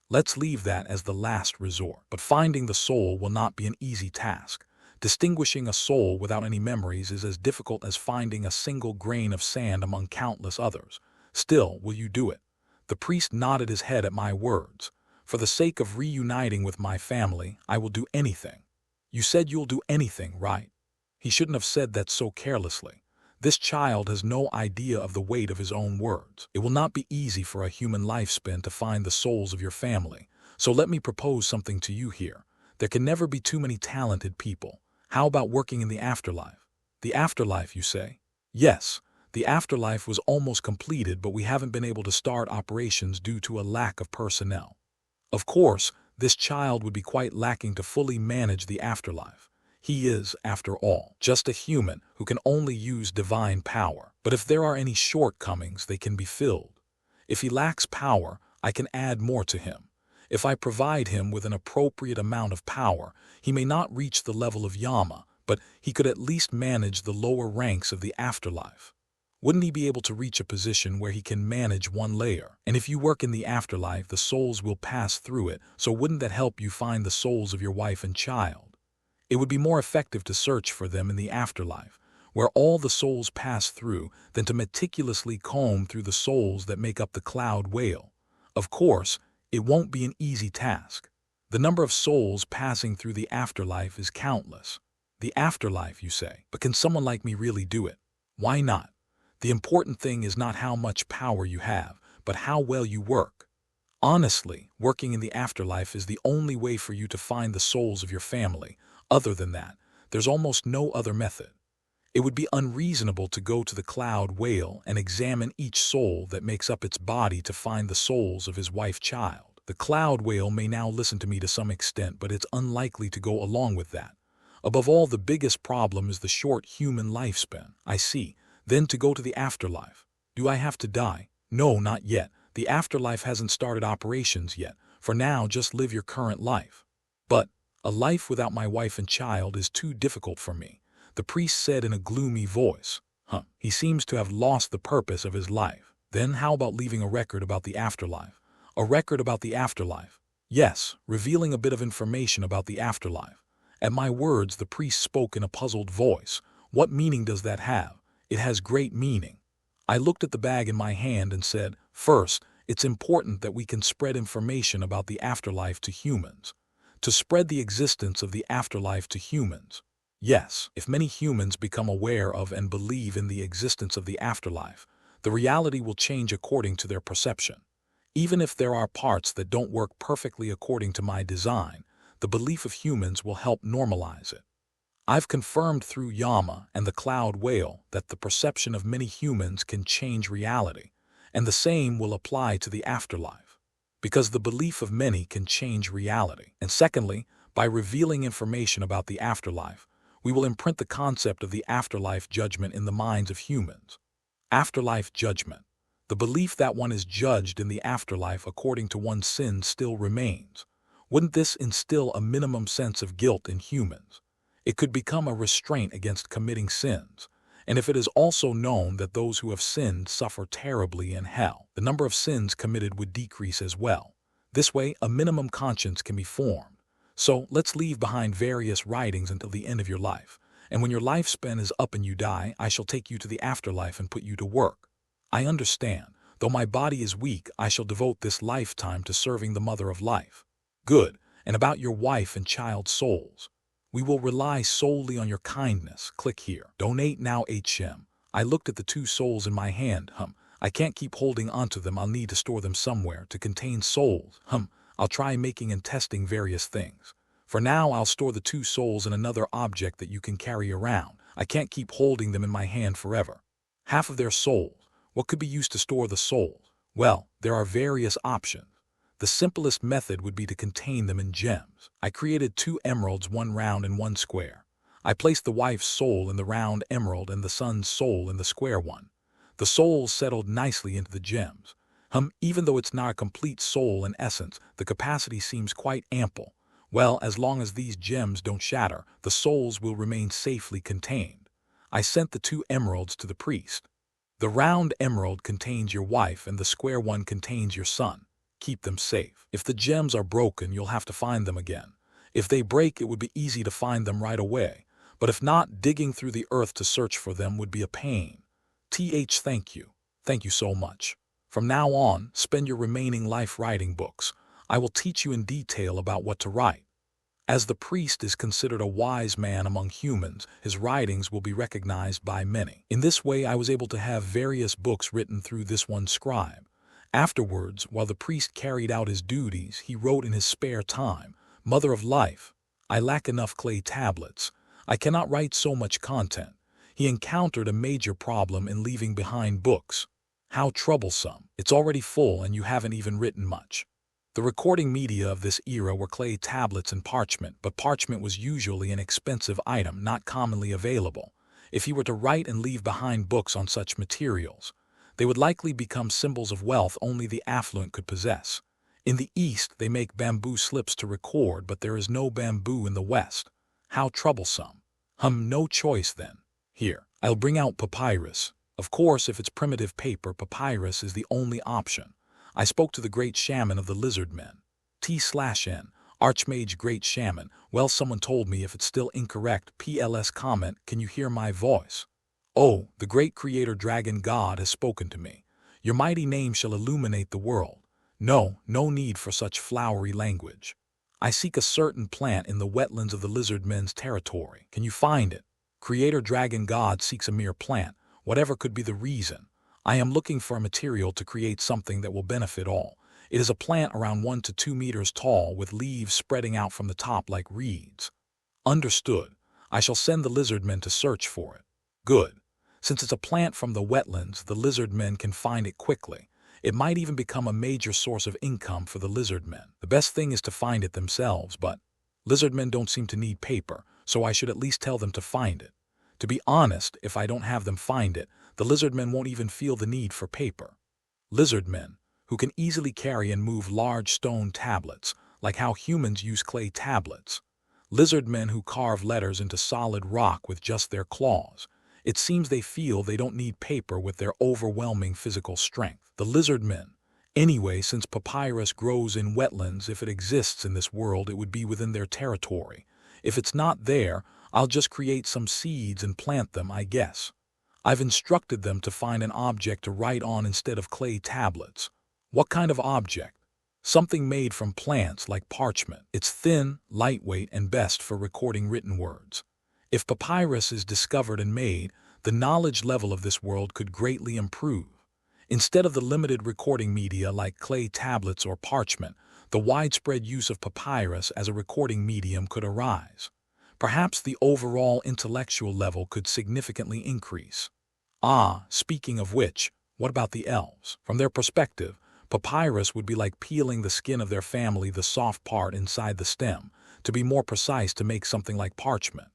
let's leave that as the last resort. But finding the soul will not be an easy task. Distinguishing a soul without any memories is as difficult as finding a single grain of sand among countless others. Still, will you do it? The priest nodded his head at my words. For the sake of reuniting with my family, I will do anything. You said you'll do anything, right? He shouldn't have said that so carelessly. This child has no idea of the weight of his own words. It will not be easy for a human lifespan to find the souls of your family. So let me propose something to you here. There can never be too many talented people. How about working in the afterlife? The afterlife, you say? Yes, the afterlife was almost completed, but we haven't been able to start operations due to a lack of personnel. Of course, this child would be quite lacking to fully manage the afterlife. He is, after all, just a human who can only use divine power. But if there are any shortcomings, they can be filled. If he lacks power, I can add more to him. If I provide him with an appropriate amount of power, he may not reach the level of Yama, but he could at least manage the lower ranks of the afterlife. Wouldn't he be able to reach a position where he can manage one layer? And if you work in the afterlife, the souls will pass through it, so wouldn't that help you find the souls of your wife and child? It would be more effective to search for them in the afterlife, where all the souls pass through, than to meticulously comb through the souls that make up the Cloud Whale. Of course, it won't be an easy task. The number of souls passing through the afterlife is countless. The afterlife, you say, but can someone like me really do it? Why not? The important thing is not how much power you have, but how well you work. Honestly, working in the afterlife is the only way for you to find the souls of your family. Other than that, there's almost no other method. It would be unreasonable to go to the cloud whale and examine each soul that makes up its body to find the souls of his wife-child. The cloud whale may now listen to me to some extent, but it's unlikely to go along with that. Above all, the biggest problem is the short human lifespan. I see. Then to go to the afterlife. Do I have to die? No, not yet. The afterlife hasn't started operations yet. For now, just live your current life. But a life without my wife and child is too difficult for me, the priest said in a gloomy voice. He seems to have lost the purpose of his life. Then how about leaving a record about the afterlife? A record about the afterlife? Yes, revealing a bit of information about the afterlife. At my words, the priest spoke in a puzzled voice. What meaning does that have? It has great meaning. I looked at the bag in my hand and said, first, it's important that we can spread information about the afterlife to humans. To spread the existence of the afterlife to humans. Yes, if many humans become aware of and believe in the existence of the afterlife, the reality will change according to their perception. Even if there are parts that don't work perfectly according to my design, the belief of humans will help normalize it. I've confirmed through Yama and the cloud whale that the perception of many humans can change reality, and the same will apply to the afterlife, because the belief of many can change reality. And secondly, by revealing information about the afterlife, we will imprint the concept of the afterlife judgment in the minds of humans. Afterlife judgment. The belief that one is judged in the afterlife according to one's sins still remains. Wouldn't this instill a minimum sense of guilt in humans? It could become a restraint against committing sins. And if it is also known that those who have sinned suffer terribly in hell, the number of sins committed would decrease as well. This way, a minimum conscience can be formed. So let's leave behind various writings until the end of your life. And when your lifespan is up and you die, I shall take you to the afterlife and put you to work. I understand. Though my body is weak, I shall devote this lifetime to serving the mother of life. Good. And about your wife and child's souls. We will rely solely on your kindness. Click here. Donate now HM. I looked at the two souls in my hand. I can't keep holding onto them. I'll need to store them somewhere to contain souls. I'll try making and testing various things. For now, I'll store the two souls in another object that you can carry around. I can't keep holding them in my hand forever. Half of their souls. What could be used to store the souls? Well, there are various options. The simplest method would be to contain them in gems. I created two emeralds, one round and one square. I placed the wife's soul in the round emerald and the son's soul in the square one. The souls settled nicely into the gems. Even though it's not a complete soul in essence, the capacity seems quite ample. Well, as long as these gems don't shatter, the souls will remain safely contained. I sent the two emeralds to the priest. The round emerald contains your wife and the square one contains your son. Keep them safe. If the gems are broken, you'll have to find them again. If they break, it would be easy to find them right away. But if not, digging through the earth to search for them would be a pain. Thank you. Thank you so much. From now on, spend your remaining life writing books. I will teach you in detail about what to write. As the priest is considered a wise man among humans, his writings will be recognized by many. In this way, I was able to have various books written through this one scribe. Afterwards, while the priest carried out his duties, he wrote in his spare time, "Mother of life, I lack enough clay tablets. I cannot write so much content." He encountered a major problem in leaving behind books. How troublesome. It's already full and you haven't even written much. The recording media of this era were clay tablets and parchment, but parchment was usually an expensive item not commonly available. If he were to write and leave behind books on such materials, they would likely become symbols of wealth only the affluent could possess. In the East, they make bamboo slips to record, but there is no bamboo in the West. How troublesome. No choice then. Here, I'll bring out papyrus. Of course, if it's primitive paper, papyrus is the only option. I spoke to the great shaman of the lizard men. T/N, Archmage Great Shaman. Well, someone told me if it's still incorrect, PLS comment, can you hear my voice? Oh, the great creator dragon god has spoken to me. Your mighty name shall illuminate the world. No need for such flowery language. I seek a certain plant in the wetlands of the lizard men's territory. Can you find it? Creator Dragon God seeks a mere plant, whatever could be the reason. I am looking for a material to create something that will benefit all. It is a plant around 1 to 2 meters tall with leaves spreading out from the top like reeds. Understood. I shall send the lizard men to search for it. Good. Since it's a plant from the wetlands, the lizard men can find it quickly. It might even become a major source of income for the lizard men. The best thing is to find it themselves, but lizard men don't seem to need paper, so I should at least tell them to find it. To be honest, if I don't have them find it, the lizard men won't even feel the need for paper. Lizard men, who can easily carry and move large stone tablets, like how humans use clay tablets. Lizard men who carve letters into solid rock with just their claws. It seems they feel they don't need paper with their overwhelming physical strength. The lizard men. Anyway, since papyrus grows in wetlands, if it exists in this world, it would be within their territory. If it's not there, I'll just create some seeds and plant them, I guess. I've instructed them to find an object to write on instead of clay tablets. What kind of object? Something made from plants like parchment. It's thin, lightweight, and best for recording written words. If papyrus is discovered and made, the knowledge level of this world could greatly improve. Instead of the limited recording media like clay tablets or parchment, the widespread use of papyrus as a recording medium could arise. Perhaps the overall intellectual level could significantly increase. Speaking of which, what about the elves? From their perspective, papyrus would be like peeling the skin of their family, the soft part inside the stem, to be more precise, to make something like parchment.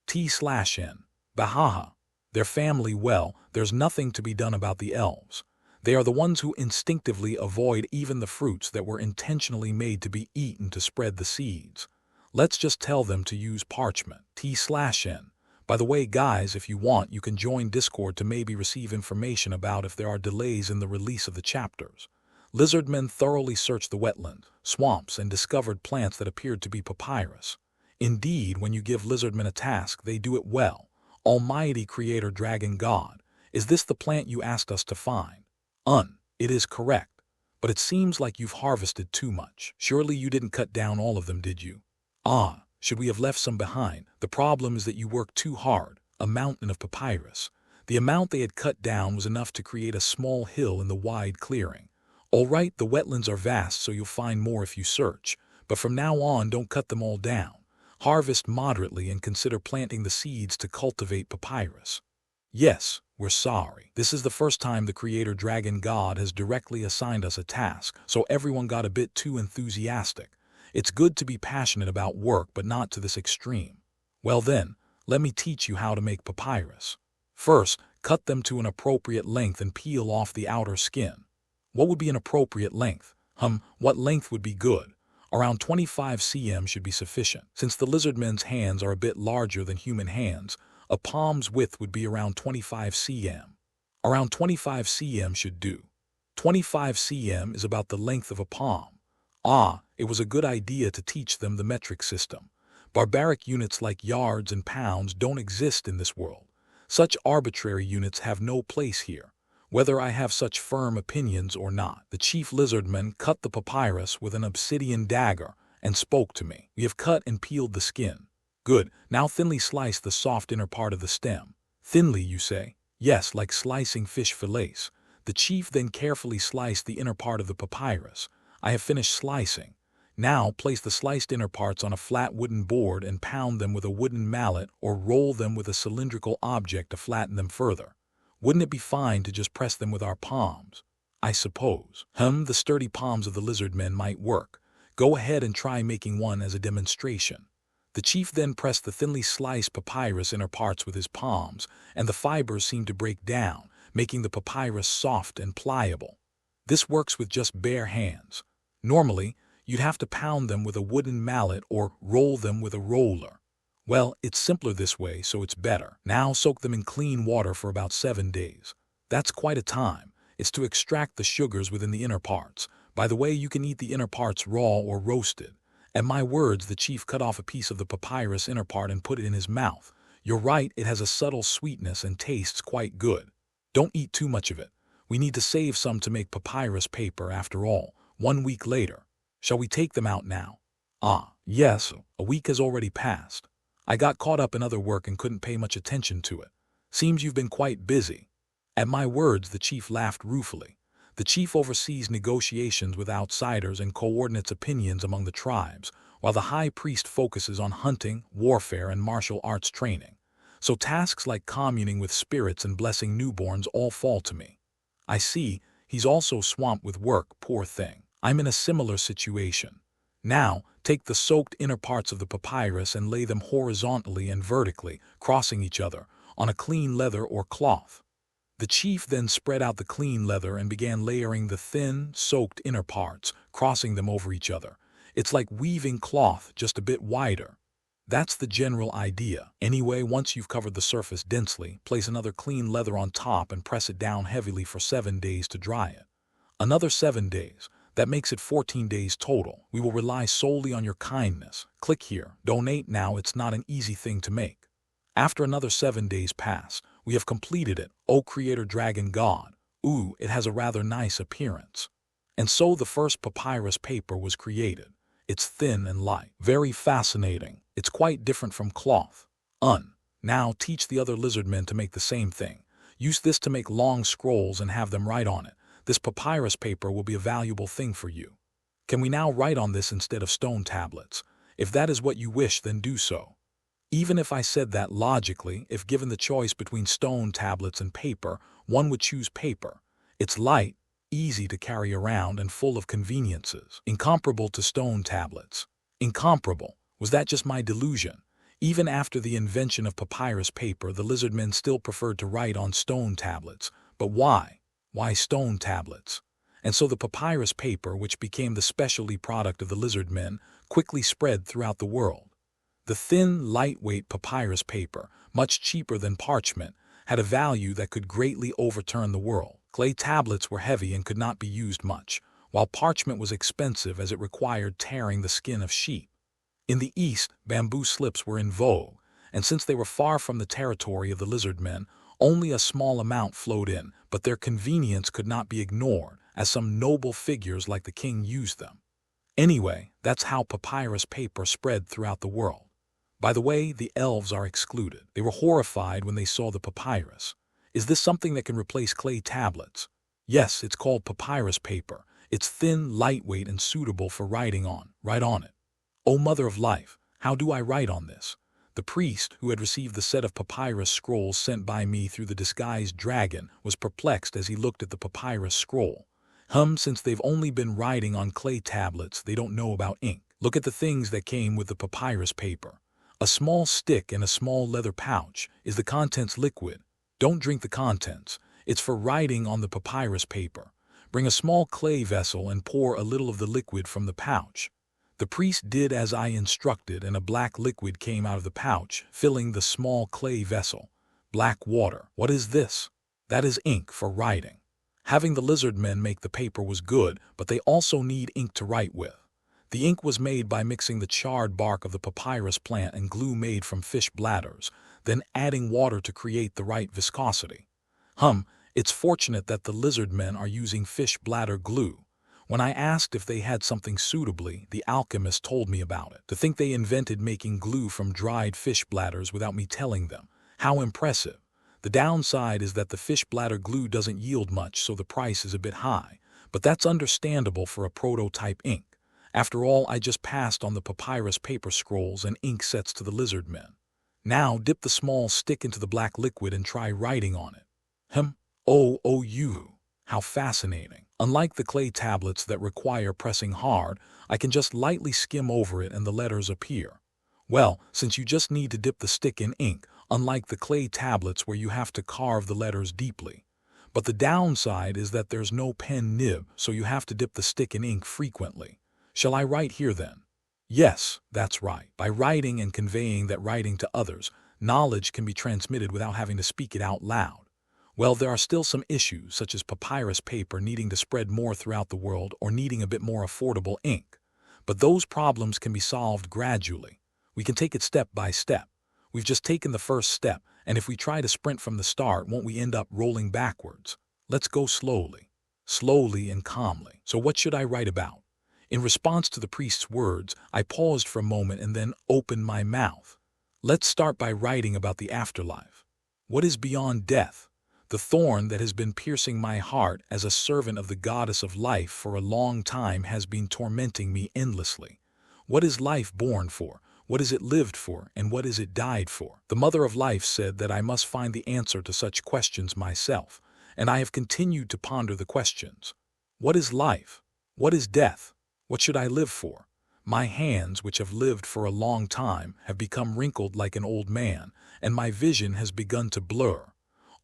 T/N. Bahaha. Their family, well, there's nothing to be done about the elves. They are the ones who instinctively avoid even the fruits that were intentionally made to be eaten to spread the seeds. Let's just tell them to use parchment. T/N. By the way, guys, if you want, you can join Discord to maybe receive information about if there are delays in the release of the chapters. Lizardmen thoroughly searched the wetland, swamps, and discovered plants that appeared to be papyrus. Indeed, when you give lizardmen a task, they do it well. Almighty Creator Dragon God, is this the plant you asked us to find? It is correct. But it seems like you've harvested too much. Surely you didn't cut down all of them, did you? Should we have left some behind? The problem is that you worked too hard. A mountain of papyrus. The amount they had cut down was enough to create a small hill in the wide clearing. All right, the wetlands are vast, so you'll find more if you search. But from now on, don't cut them all down. Harvest moderately and consider planting the seeds to cultivate papyrus. Yes, we're sorry. This is the first time the Creator Dragon God has directly assigned us a task, so everyone got a bit too enthusiastic. It's good to be passionate about work, but not to this extreme. Well then, let me teach you how to make papyrus. First, cut them to an appropriate length and peel off the outer skin. What would be an appropriate length? What length would be good? Around 25 cm should be sufficient. Since the lizardmen's hands are a bit larger than human hands, a palm's width would be around 25 cm. Around 25 cm should do. 25 cm is about the length of a palm. It was a good idea to teach them the metric system. Barbaric units like yards and pounds don't exist in this world. Such arbitrary units have no place here. Whether I have such firm opinions or not, the chief lizardman cut the papyrus with an obsidian dagger and spoke to me. We have cut and peeled the skin. Good, now thinly slice the soft inner part of the stem. Thinly, you say? Yes, like slicing fish fillets. The chief then carefully sliced the inner part of the papyrus. I have finished slicing. Now place the sliced inner parts on a flat wooden board and pound them with a wooden mallet or roll them with a cylindrical object to flatten them further. Wouldn't it be fine to just press them with our palms? I suppose. The sturdy palms of the lizard men might work. Go ahead and try making one as a demonstration. The chief then pressed the thinly sliced papyrus inner parts with his palms, and the fibers seemed to break down, making the papyrus soft and pliable. This works with just bare hands. Normally, you'd have to pound them with a wooden mallet or roll them with a roller. Well, it's simpler this way, so it's better. Now soak them in clean water for about 7 days. That's quite a time. It's to extract the sugars within the inner parts. By the way, you can eat the inner parts raw or roasted. At my words, the chief cut off a piece of the papyrus inner part and put it in his mouth. You're right, it has a subtle sweetness and tastes quite good. Don't eat too much of it. We need to save some to make papyrus paper after all. 1 week later. Shall we take them out now? Ah, yes, a week has already passed. I got caught up in other work and couldn't pay much attention to it. Seems you've been quite busy. At my words, the chief laughed ruefully. The chief oversees negotiations with outsiders and coordinates opinions among the tribes, while the high priest focuses on hunting, warfare, and martial arts training. So tasks like communing with spirits and blessing newborns all fall to me. I see, he's also swamped with work, poor thing. I'm in a similar situation. Now, take the soaked inner parts of the papyrus and lay them horizontally and vertically, crossing each other, on a clean leather or cloth. The chief then spread out the clean leather and began layering the thin, soaked inner parts, crossing them over each other. It's like weaving cloth, just a bit wider. That's the general idea. Anyway, once you've covered the surface densely, place another clean leather on top and press it down heavily for 7 days to dry it. Another 7 days. That makes it 14 days total. We will rely solely on your kindness. Click here. Donate now. It's not an easy thing to make. After another 7 days pass, we have completed it. O Creator Dragon God. Ooh, it has a rather nice appearance. And so the first papyrus paper was created. It's thin and light. Very fascinating. It's quite different from cloth. Now teach the other lizard men to make the same thing. Use this to make long scrolls and have them write on it. This papyrus paper will be a valuable thing for you. Can we now write on this instead of stone tablets? If that is what you wish, then do so. Even if I said that logically, if given the choice between stone tablets and paper, one would choose paper. It's light, easy to carry around, and full of conveniences. Incomparable to stone tablets. Incomparable. Was that just my delusion? Even after the invention of papyrus paper, the lizard men still preferred to write on stone tablets. But why? Why stone tablets? And so the papyrus paper, which became the specialty product of the lizard men, quickly spread throughout the world. The thin, lightweight papyrus paper, much cheaper than parchment, had a value that could greatly overturn the world. Clay tablets were heavy and could not be used much, while parchment was expensive as it required tearing the skin of sheep. In the East, bamboo slips were in vogue, and since they were far from the territory of the lizard men, only a small amount flowed in, but their convenience could not be ignored, as some noble figures like the king used them. Anyway, that's how papyrus paper spread throughout the world. By the way, the elves are excluded. They were horrified when they saw the papyrus. Is this something that can replace clay tablets? Yes, it's called papyrus paper. It's thin, lightweight, and suitable for writing on. Write on it. O Mother of Life, how do I write on this? The priest, who had received the set of papyrus scrolls sent by me through the disguised dragon, was perplexed as he looked at the papyrus scroll. Since they've only been writing on clay tablets, they don't know about ink. Look at the things that came with the papyrus paper. A small stick and a small leather pouch. Is the contents liquid? Don't drink the contents. It's for writing on the papyrus paper. Bring a small clay vessel and pour a little of the liquid from the pouch. The priest did as I instructed, and a black liquid came out of the pouch, filling the small clay vessel. Black water. What is this? That is ink for writing. Having the lizard men make the paper was good, but they also need ink to write with. The ink was made by mixing the charred bark of the papyrus plant and glue made from fish bladders, then adding water to create the right viscosity. It's fortunate that the lizard men are using fish bladder glue. When I asked if they had something suitably, the alchemist told me about it. To think they invented making glue from dried fish bladders without me telling them. How impressive. The downside is that the fish bladder glue doesn't yield much, so the price is a bit high. But that's understandable for a prototype ink. After all, I just passed on the papyrus paper scrolls and ink sets to the lizard men. Now dip the small stick into the black liquid and try writing on it. How fascinating. Unlike the clay tablets that require pressing hard, I can just lightly skim over it and the letters appear. Well, since you just need to dip the stick in ink, unlike the clay tablets where you have to carve the letters deeply. But the downside is that there's no pen nib, so you have to dip the stick in ink frequently. Shall I write here then? Yes, that's right. By writing and conveying that writing to others, knowledge can be transmitted without having to speak it out loud. Well, there are still some issues, such as papyrus paper needing to spread more throughout the world or needing a bit more affordable ink. But those problems can be solved gradually. We can take it step by step. We've just taken the first step, and if we try to sprint from the start, won't we end up rolling backwards? Let's go slowly. Slowly and calmly. So what should I write about? In response to the priest's words, I paused for a moment and then opened my mouth. Let's start by writing about the afterlife. What is beyond death? The thorn that has been piercing my heart as a servant of the goddess of life for a long time has been tormenting me endlessly. What is life born for? What is it lived for? And what is it died for? The Mother of Life said that I must find the answer to such questions myself, and I have continued to ponder the questions. What is life? What is death? What should I live for? My hands, which have lived for a long time, have become wrinkled like an old man, and my vision has begun to blur.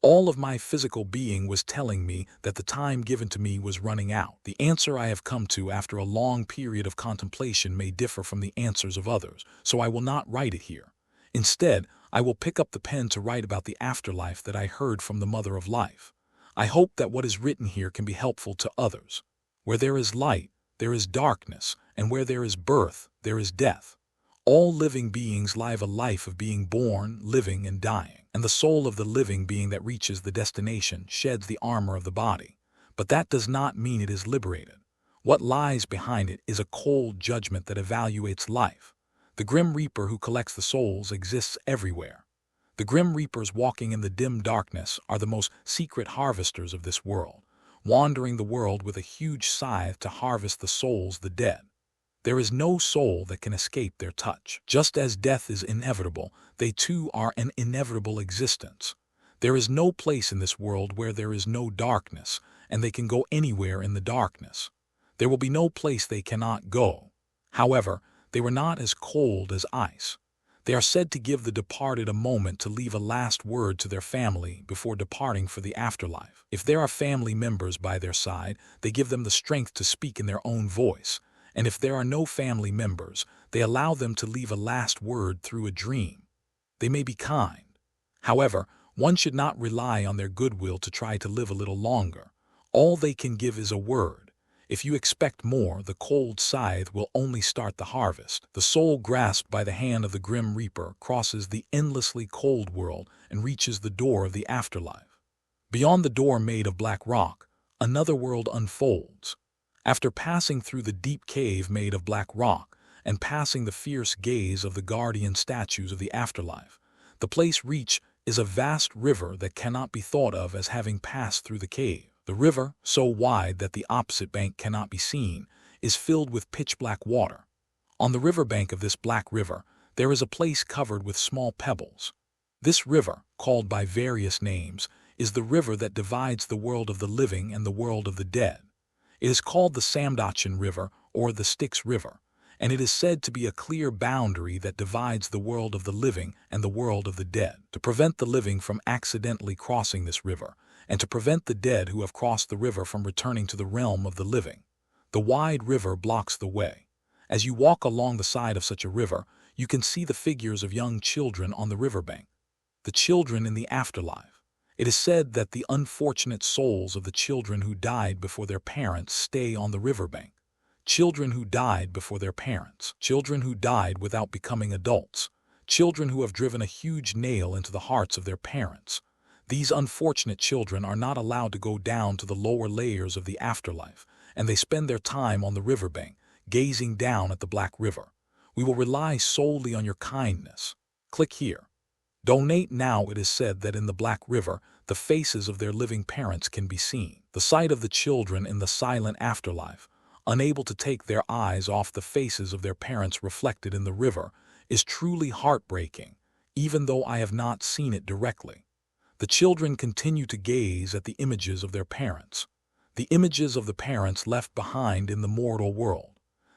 All of my physical being was telling me that the time given to me was running out. The answer I have come to after a long period of contemplation may differ from the answers of others, so I will not write it here. Instead, I will pick up the pen to write about the afterlife that I heard from the Mother of Life. I hope that what is written here can be helpful to others. Where there is light, there is darkness, and where there is birth, there is death. All living beings live a life of being born, living, and dying, and the soul of the living being that reaches the destination sheds the armor of the body. But that does not mean it is liberated. What lies behind it is a cold judgment that evaluates life. The Grim Reaper who collects the souls exists everywhere. The Grim Reapers walking in the dim darkness are the most secret harvesters of this world, wandering the world with a huge scythe to harvest the souls of the dead. There is no soul that can escape their touch. Just as death is inevitable, they too are an inevitable existence. There is no place in this world where there is no darkness, and they can go anywhere in the darkness. There will be no place they cannot go. However, they were not as cold as ice. They are said to give the departed a moment to leave a last word to their family before departing for the afterlife. If there are family members by their side, they give them the strength to speak in their own voice. And if there are no family members, they allow them to leave a last word through a dream. They may be kind. However, one should not rely on their goodwill to try to live a little longer. All they can give is a word. If you expect more, the cold scythe will only start the harvest. The soul grasped by the hand of the Grim Reaper crosses the endlessly cold world and reaches the door of the afterlife. Beyond the door made of black rock, another world unfolds. After passing through the deep cave made of black rock and passing the fierce gaze of the guardian statues of the afterlife, the place reached is a vast river that cannot be thought of as having passed through the cave. The river, so wide that the opposite bank cannot be seen, is filled with pitch-black water. On the riverbank of this black river, there is a place covered with small pebbles. This river, called by various names, is the river that divides the world of the living and the world of the dead. It is called the Samdachin River or the Styx River, and it is said to be a clear boundary that divides the world of the living and the world of the dead. To prevent the living from accidentally crossing this river, and to prevent the dead who have crossed the river from returning to the realm of the living, the wide river blocks the way. As you walk along the side of such a river, you can see the figures of young children on the riverbank, the children in the afterlife. It is said that the unfortunate souls of the children who died before their parents stay on the riverbank. Children who died before their parents. Children who died without becoming adults. Children who have driven a huge nail into the hearts of their parents. These unfortunate children are not allowed to go down to the lower layers of the afterlife, and they spend their time on the riverbank, gazing down at the black river. We will rely solely on your kindness. Click here. Donate now. It is said that in the Black River, the faces of their living parents can be seen. The sight of the children in the silent afterlife, unable to take their eyes off the faces of their parents reflected in the river, is truly heartbreaking, even though I have not seen it directly. The children continue to gaze at the images of their parents, the images of the parents left behind in the mortal world.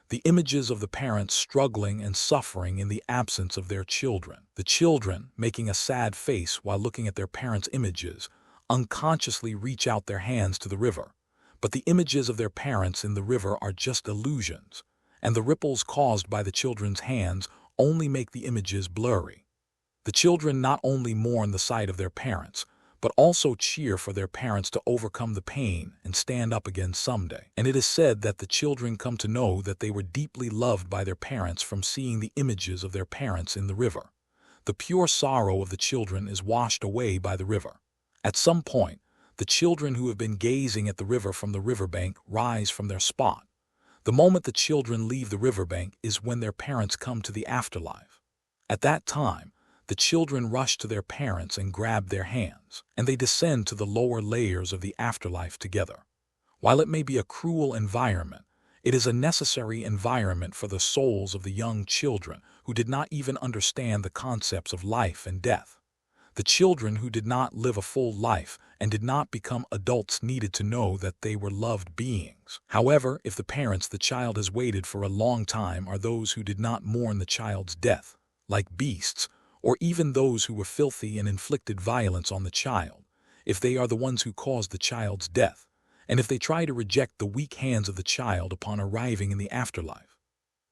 The images of the parents struggling and suffering in the absence of their children. The children, making a sad face while looking at their parents' images, unconsciously reach out their hands to the river. But the images of their parents in the river are just illusions, and the ripples caused by the children's hands only make the images blurry. The children not only mourn the sight of their parents, but also cheer for their parents to overcome the pain and stand up again someday. And it is said that the children come to know that they were deeply loved by their parents from seeing the images of their parents in the river. The pure sorrow of the children is washed away by the river. At some point, the children who have been gazing at the river from the riverbank rise from their spot. The moment the children leave the riverbank is when their parents come to the afterlife. At that time, the children rush to their parents and grab their hands, and they descend to the lower layers of the afterlife together. While it may be a cruel environment, it is a necessary environment for the souls of the young children who did not even understand the concepts of life and death. The children who did not live a full life and did not become adults needed to know that they were loved beings. However, if the parents the child has waited for a long time are those who did not mourn the child's death, like beasts, or even those who were filthy and inflicted violence on the child, if they are the ones who caused the child's death, and if they try to reject the weak hands of the child upon arriving in the afterlife,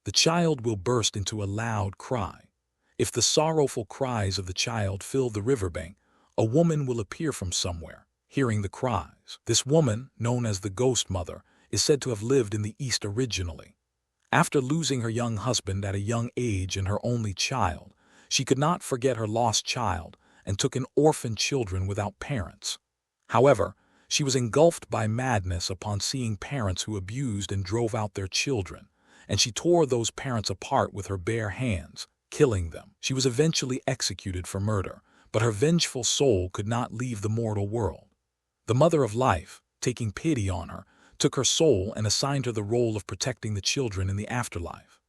the child will burst into a loud cry. If the sorrowful cries of the child fill the riverbank, a woman will appear from somewhere, hearing the cries. This woman, known as the ghost mother, is said to have lived in the East originally. After losing her young husband at a young age and her only child, she could not forget her lost child and took in orphan children without parents. However, she was engulfed by madness upon seeing parents who abused and drove out their children, and she tore those parents apart with her bare hands, killing them. She was eventually executed for murder, but her vengeful soul could not leave the mortal world. The Mother of Life, taking pity on her, took her soul and assigned her the role of protecting the children in the afterlife.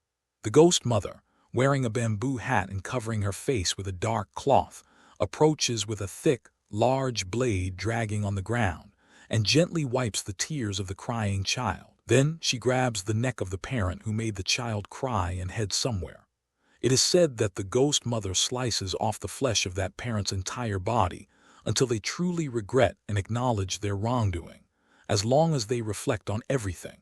The ghost mother, wearing a bamboo hat and covering her face with a dark cloth, approaches with a thick, large blade dragging on the ground, and gently wipes the tears of the crying child. Then she grabs the neck of the parent who made the child cry and heads somewhere. It is said that the ghost mother slices off the flesh of that parent's entire body until they truly regret and acknowledge their wrongdoing, as long as they reflect on everything.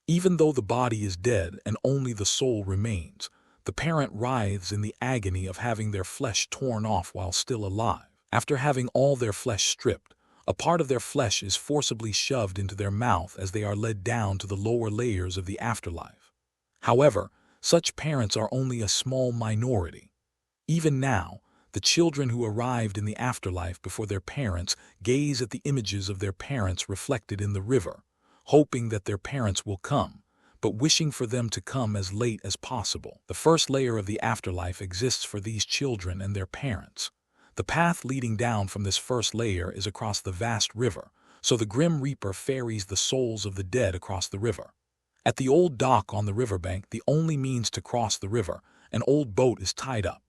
Even though the body is dead and only the soul remains, the parent writhes in the agony of having their flesh torn off while still alive. After having all their flesh stripped, a part of their flesh is forcibly shoved into their mouth as they are led down to the lower layers of the afterlife. However, such parents are only a small minority. Even now, the children who arrived in the afterlife before their parents gaze at the images of their parents reflected in the river, hoping that their parents will come, but wishing for them to come as late as possible. The first layer of the afterlife exists for these children and their parents. The path leading down from this first layer is across the vast river, so the Grim Reaper ferries the souls of the dead across the river. At the old dock on the riverbank, the only means to cross the river, an old boat is tied up.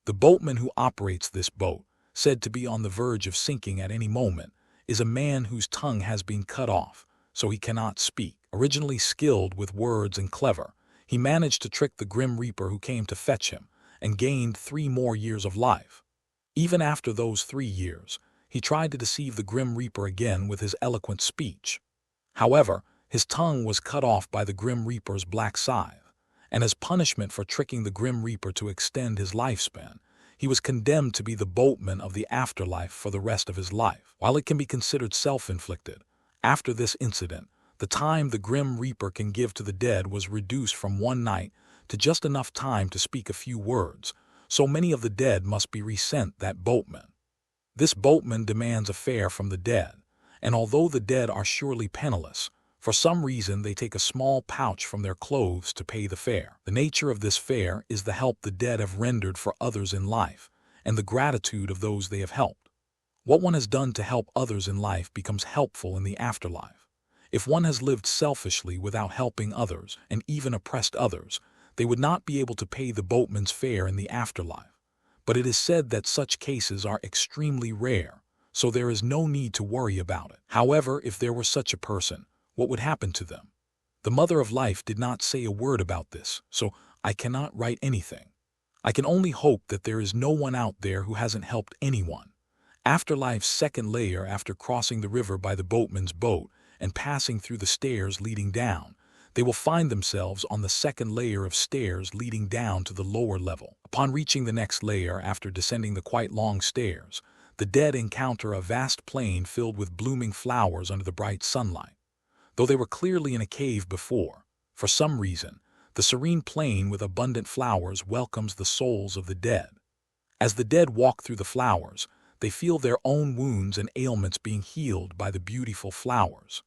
The boatman who operates this boat, said to be on the verge of sinking at any moment, is a man whose tongue has been cut off, so he cannot speak. Originally skilled with words and clever, he managed to trick the Grim Reaper who came to fetch him, and gained 3 more years of life. Even after those 3 years, he tried to deceive the Grim Reaper again with his eloquent speech. However, his tongue was cut off by the Grim Reaper's black scythe, and as punishment for tricking the Grim Reaper to extend his lifespan, he was condemned to be the boatman of the afterlife for the rest of his life. While it can be considered self-inflicted, after this incident, the time the Grim Reaper can give to the dead was reduced from 1 night to just enough time to speak a few words, so many of the dead must be resent that boatman. This boatman demands a fare from the dead, and although the dead are surely penniless, for some reason they take a small pouch from their clothes to pay the fare. The nature of this fare is the help the dead have rendered for others in life, and the gratitude of those they have helped. What one has done to help others in life becomes helpful in the afterlife. If one has lived selfishly without helping others and even oppressed others, they would not be able to pay the boatman's fare in the afterlife. But it is said that such cases are extremely rare, so there is no need to worry about it. However, if there were such a person, what would happen to them? The Mother of Life did not say a word about this, so I cannot write anything. I can only hope that there is no one out there who hasn't helped anyone. Afterlife's second layer, after crossing the river by the boatman's boat and passing through the stairs leading down, they will find themselves on the second layer of stairs leading down to the lower level. Upon reaching the next layer after descending the quite long stairs, the dead encounter a vast plain filled with blooming flowers under the bright sunlight. Though they were clearly in a cave before, for some reason, the serene plain with abundant flowers welcomes the souls of the dead. As the dead walk through the flowers, they feel their own wounds and ailments being healed by the beautiful flowers.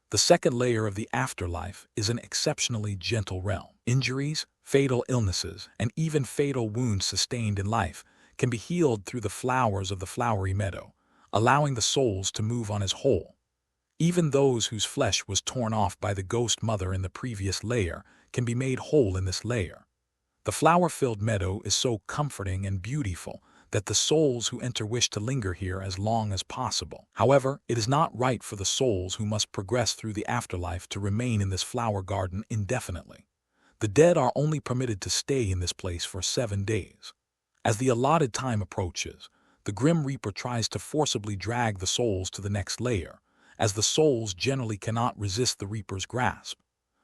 The second layer of the afterlife is an exceptionally gentle realm. Injuries, fatal illnesses, and even fatal wounds sustained in life can be healed through the flowers of the flowery meadow, allowing the souls to move on as whole. Even those whose flesh was torn off by the ghost mother in the previous layer can be made whole in this layer. The flower-filled meadow is so comforting and beautiful that the souls who enter wish to linger here as long as possible. However, it is not right for the souls who must progress through the afterlife to remain in this flower garden indefinitely. The dead are only permitted to stay in this place for 7 days. As the allotted time approaches, the Grim Reaper tries to forcibly drag the souls to the next layer, as the souls generally cannot resist the Reaper's grasp.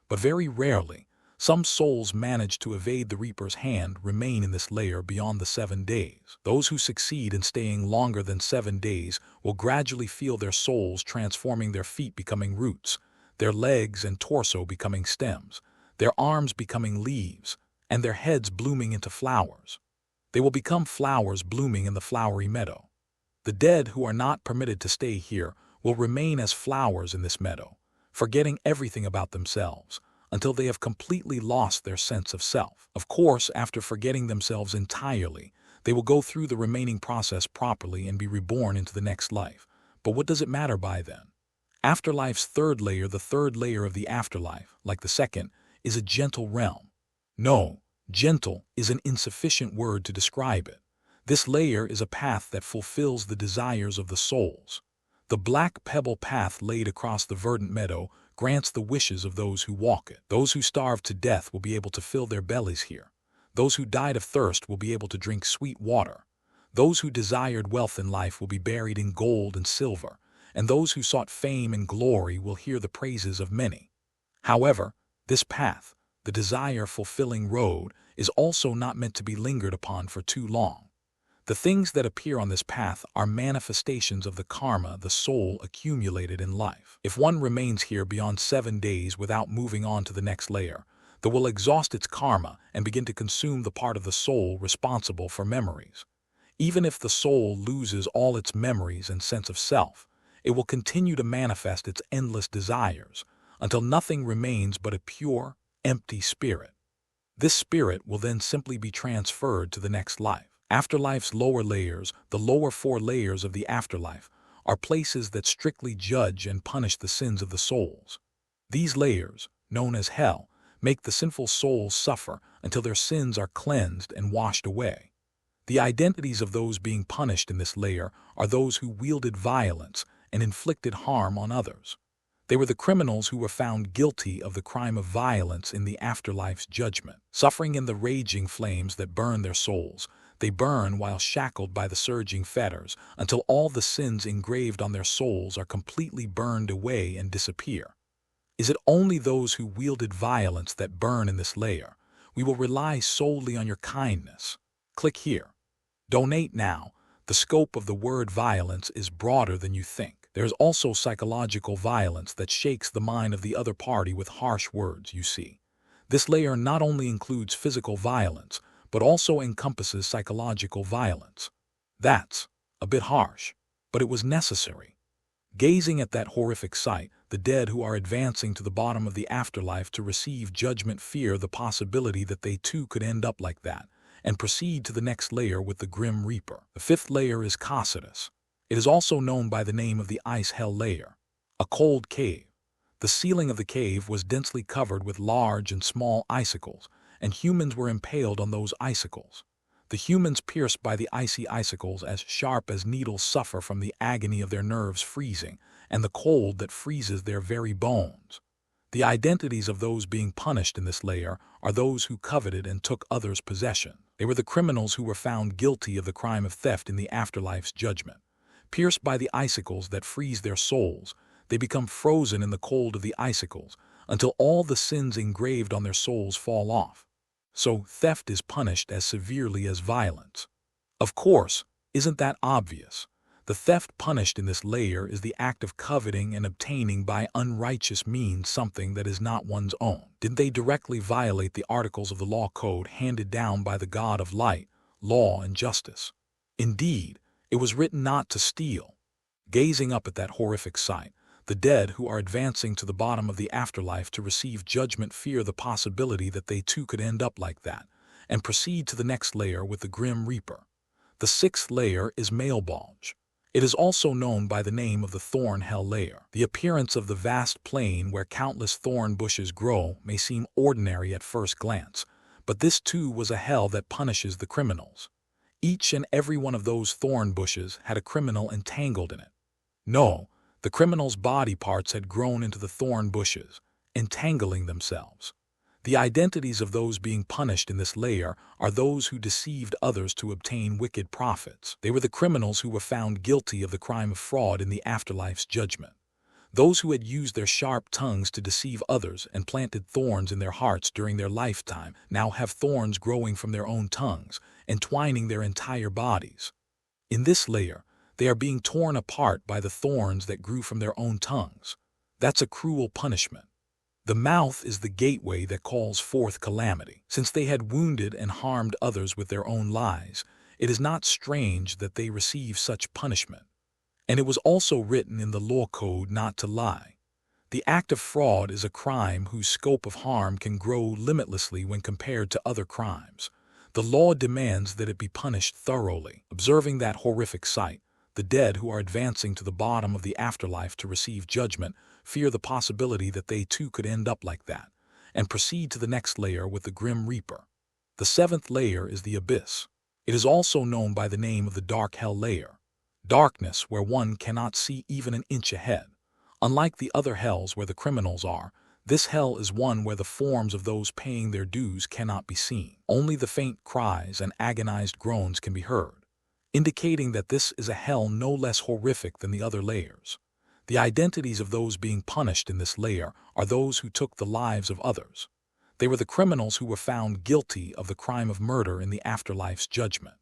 But very rarely, some souls manage to evade the Reaper's hand, remain in this layer beyond the 7 days. Those who succeed in staying longer than 7 days will gradually feel their souls transforming, their feet becoming roots, their legs and torso becoming stems, their arms becoming leaves, and their heads blooming into flowers. They will become flowers blooming in the flowery meadow. The dead who are not permitted to stay here will remain as flowers in this meadow, forgetting everything about themselves, until they have completely lost their sense of self. Of course, after forgetting themselves entirely, they will go through the remaining process properly and be reborn into the next life. But what does it matter by then? Afterlife's third layer, the third layer of the afterlife, like the second, is a gentle realm. No, gentle is an insufficient word to describe it. This layer is a path that fulfills the desires of the souls. The black pebble path laid across the verdant meadow grants the wishes of those who walk it. Those who starved to death will be able to fill their bellies here. Those who died of thirst will be able to drink sweet water. Those who desired wealth in life will be buried in gold and silver, and those who sought fame and glory will hear the praises of many. However, this path, the desire-fulfilling road, is also not meant to be lingered upon for too long. The things that appear on this path are manifestations of the karma the soul accumulated in life. If one remains here beyond 7 days without moving on to the next layer, it will exhaust its karma and begin to consume the part of the soul responsible for memories. Even if the soul loses all its memories and sense of self, it will continue to manifest its endless desires until nothing remains but a pure, empty spirit. This spirit will then simply be transferred to the next life. Afterlife's lower layers, the lower 4 layers of the afterlife, are places that strictly judge and punish the sins of the souls. These layers, known as hell, make the sinful souls suffer until their sins are cleansed and washed away. The identities of those being punished in this layer are those who wielded violence and inflicted harm on others. They were the criminals who were found guilty of the crime of violence in the afterlife's judgment. Suffering in the raging flames that burn their souls, they burn while shackled by the surging fetters until all the sins engraved on their souls are completely burned away and disappear. Is it only those who wielded violence that burn in this layer? We will rely solely on your kindness. Click here. Donate now. The scope of the word violence is broader than you think. There is also psychological violence that shakes the mind of the other party with harsh words, you see. This layer not only includes physical violence, but also encompasses psychological violence. That's a bit harsh, but it was necessary. Gazing at that horrific sight, the dead who are advancing to the bottom of the afterlife to receive judgment fear the possibility that they too could end up like that, and proceed to the next layer with the Grim Reaper. The 5th layer is Cocytus. It is also known by the name of the Ice Hell layer, a cold cave. The ceiling of the cave was densely covered with large and small icicles, and humans were impaled on those icicles. The humans pierced by the icy icicles as sharp as needles suffer from the agony of their nerves freezing and the cold that freezes their very bones. The identities of those being punished in this layer are those who coveted and took others' possession. They were the criminals who were found guilty of the crime of theft in the afterlife's judgment. Pierced by the icicles that freeze their souls, they become frozen in the cold of the icicles until all the sins engraved on their souls fall off. So theft is punished as severely as violence. Of course, isn't that obvious? The theft punished in this layer is the act of coveting and obtaining by unrighteous means something that is not one's own. Didn't they directly violate the articles of the law code handed down by the God of light, law, and justice? Indeed, it was written not to steal. Gazing up at that horrific sight, The dead who are advancing to the bottom of the afterlife to receive judgment fear the possibility that they too could end up like that, and proceed to the next layer with the Grim Reaper. The sixth layer is Malebulge. It is also known by the name of the Thorn Hell layer. The appearance of the vast plain where countless thorn bushes grow may seem ordinary at first glance, but this too was a hell that punishes the criminals. Each and every one of those thorn bushes had a criminal entangled in it. No, the criminals' body parts had grown into the thorn bushes, entangling themselves. The identities of those being punished in this layer are those who deceived others to obtain wicked profits. They were the criminals who were found guilty of the crime of fraud in the afterlife's judgment. Those who had used their sharp tongues to deceive others and planted thorns in their hearts during their lifetime now have thorns growing from their own tongues, entwining their entire bodies. In this layer, they are being torn apart by the thorns that grew from their own tongues. That's a cruel punishment. The mouth is the gateway that calls forth calamity. Since they had wounded and harmed others with their own lies, it is not strange that they receive such punishment. And it was also written in the law code not to lie. The act of fraud is a crime whose scope of harm can grow limitlessly when compared to other crimes. The law demands that it be punished thoroughly. Observing that horrific sight, the dead who are advancing to the bottom of the afterlife to receive judgment fear the possibility that they too could end up like that, and proceed to the next layer with the Grim Reaper. The seventh layer is the Abyss. It is also known by the name of the Dark Hell layer. Darkness where one cannot see even an inch ahead. Unlike the other hells where the criminals are, this hell is one where the forms of those paying their dues cannot be seen. Only the faint cries and agonized groans can be heard, indicating that this is a hell no less horrific than the other layers. The identities of those being punished in this layer are those who took the lives of others. They were the criminals who were found guilty of the crime of murder in the afterlife's judgment.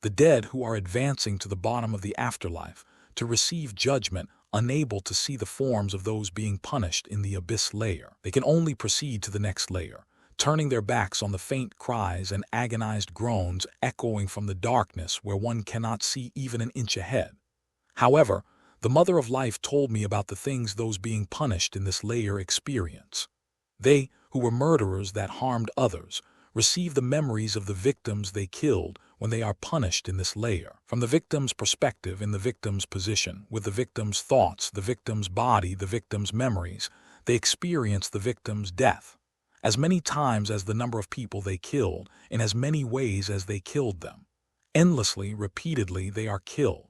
The dead who are advancing to the bottom of the afterlife to receive judgment, unable to see the forms of those being punished in the abyss layer. They can only proceed to the next layer, turning their backs on the faint cries and agonized groans echoing from the darkness where one cannot see even an inch ahead. However, the Mother of Life told me about the things those being punished in this layer experience. They, who were murderers that harmed others, receive the memories of the victims they killed when they are punished in this layer. From the victim's perspective, in the victim's position, with the victim's thoughts, the victim's body, the victim's memories, they experience the victim's death. As many times as the number of people they killed, in as many ways as they killed them. Endlessly, repeatedly, they are killed.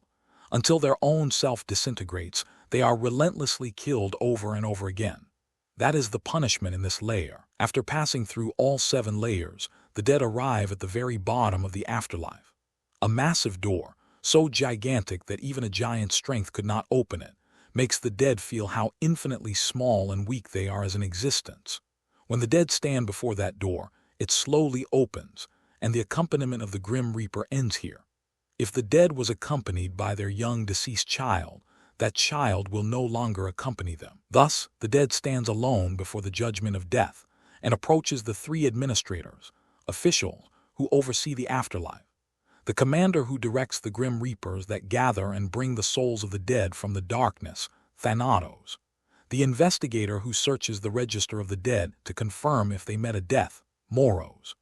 Until their own self disintegrates, they are relentlessly killed over and over again. That is the punishment in this layer. After passing through all 7 layers, the dead arrive at the very bottom of the afterlife. A massive door, so gigantic that even a giant's strength could not open it, makes the dead feel how infinitely small and weak they are as an existence. When the dead stand before that door, it slowly opens, and the accompaniment of the Grim Reaper ends here. If the dead was accompanied by their young deceased child, that child will no longer accompany them. Thus, the dead stands alone before the judgment of death and approaches the 3 administrators, officials, who oversee the afterlife. The commander who directs the Grim Reapers that gather and bring the souls of the dead from the darkness, Thanatos. The investigator who searches the register of the dead to confirm if they met a death, Moros.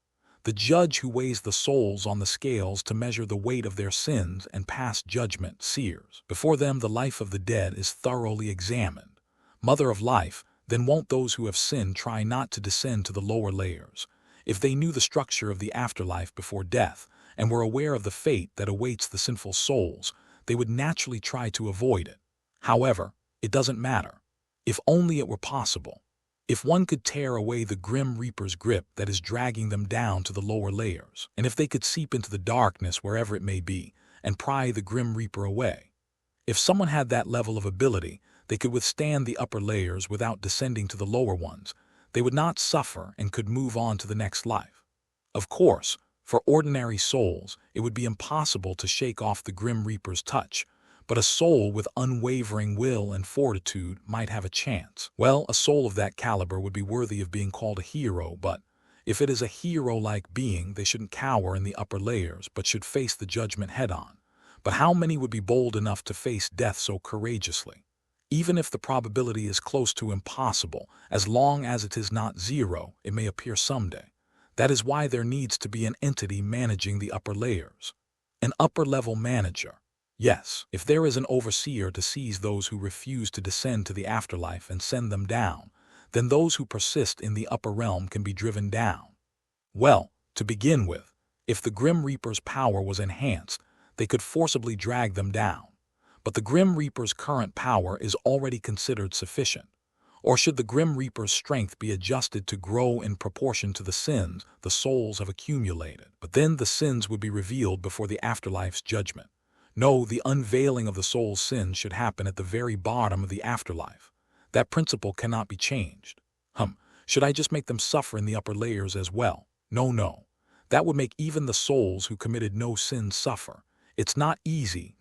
The judge who weighs the souls on the scales to measure the weight of their sins and pass judgment, seers. Before them the life of the dead is thoroughly examined. Mother of Life, then won't those who have sinned try not to descend to the lower layers? If they knew the structure of the afterlife before death and were aware of the fate that awaits the sinful souls, they would naturally try to avoid it. However, it doesn't matter. If only it were possible. If one could tear away the Grim Reaper's grip that is dragging them down to the lower layers, and if they could seep into the darkness wherever it may be, and pry the Grim Reaper away. If someone had that level of ability, they could withstand the upper layers without descending to the lower ones. They would not suffer and could move on to the next life. Of course, for ordinary souls, it would be impossible to shake off the Grim Reaper's touch, but a soul with unwavering will and fortitude might have a chance. Well, a soul of that caliber would be worthy of being called a hero, but if it is a hero-like being, they shouldn't cower in the upper layers, but should face the judgment head-on. But how many would be bold enough to face death so courageously? Even if the probability is close to impossible, as long as it is not zero, it may appear someday. That is why there needs to be an entity managing the upper layers. An upper-level manager. Yes, if there is an overseer to seize those who refuse to descend to the afterlife and send them down, then those who persist in the upper realm can be driven down. Well, to begin with, if the Grim Reaper's power was enhanced, they could forcibly drag them down. But the Grim Reaper's current power is already considered sufficient. Or should the Grim Reaper's strength be adjusted to grow in proportion to the sins the souls have accumulated? But then the sins would be revealed before the afterlife's judgment. No, the unveiling of the soul's sins should happen at the very bottom of the afterlife. That principle cannot be changed. Should I just make them suffer in the upper layers as well? No. That would make even the souls who committed no sins suffer. It's not easy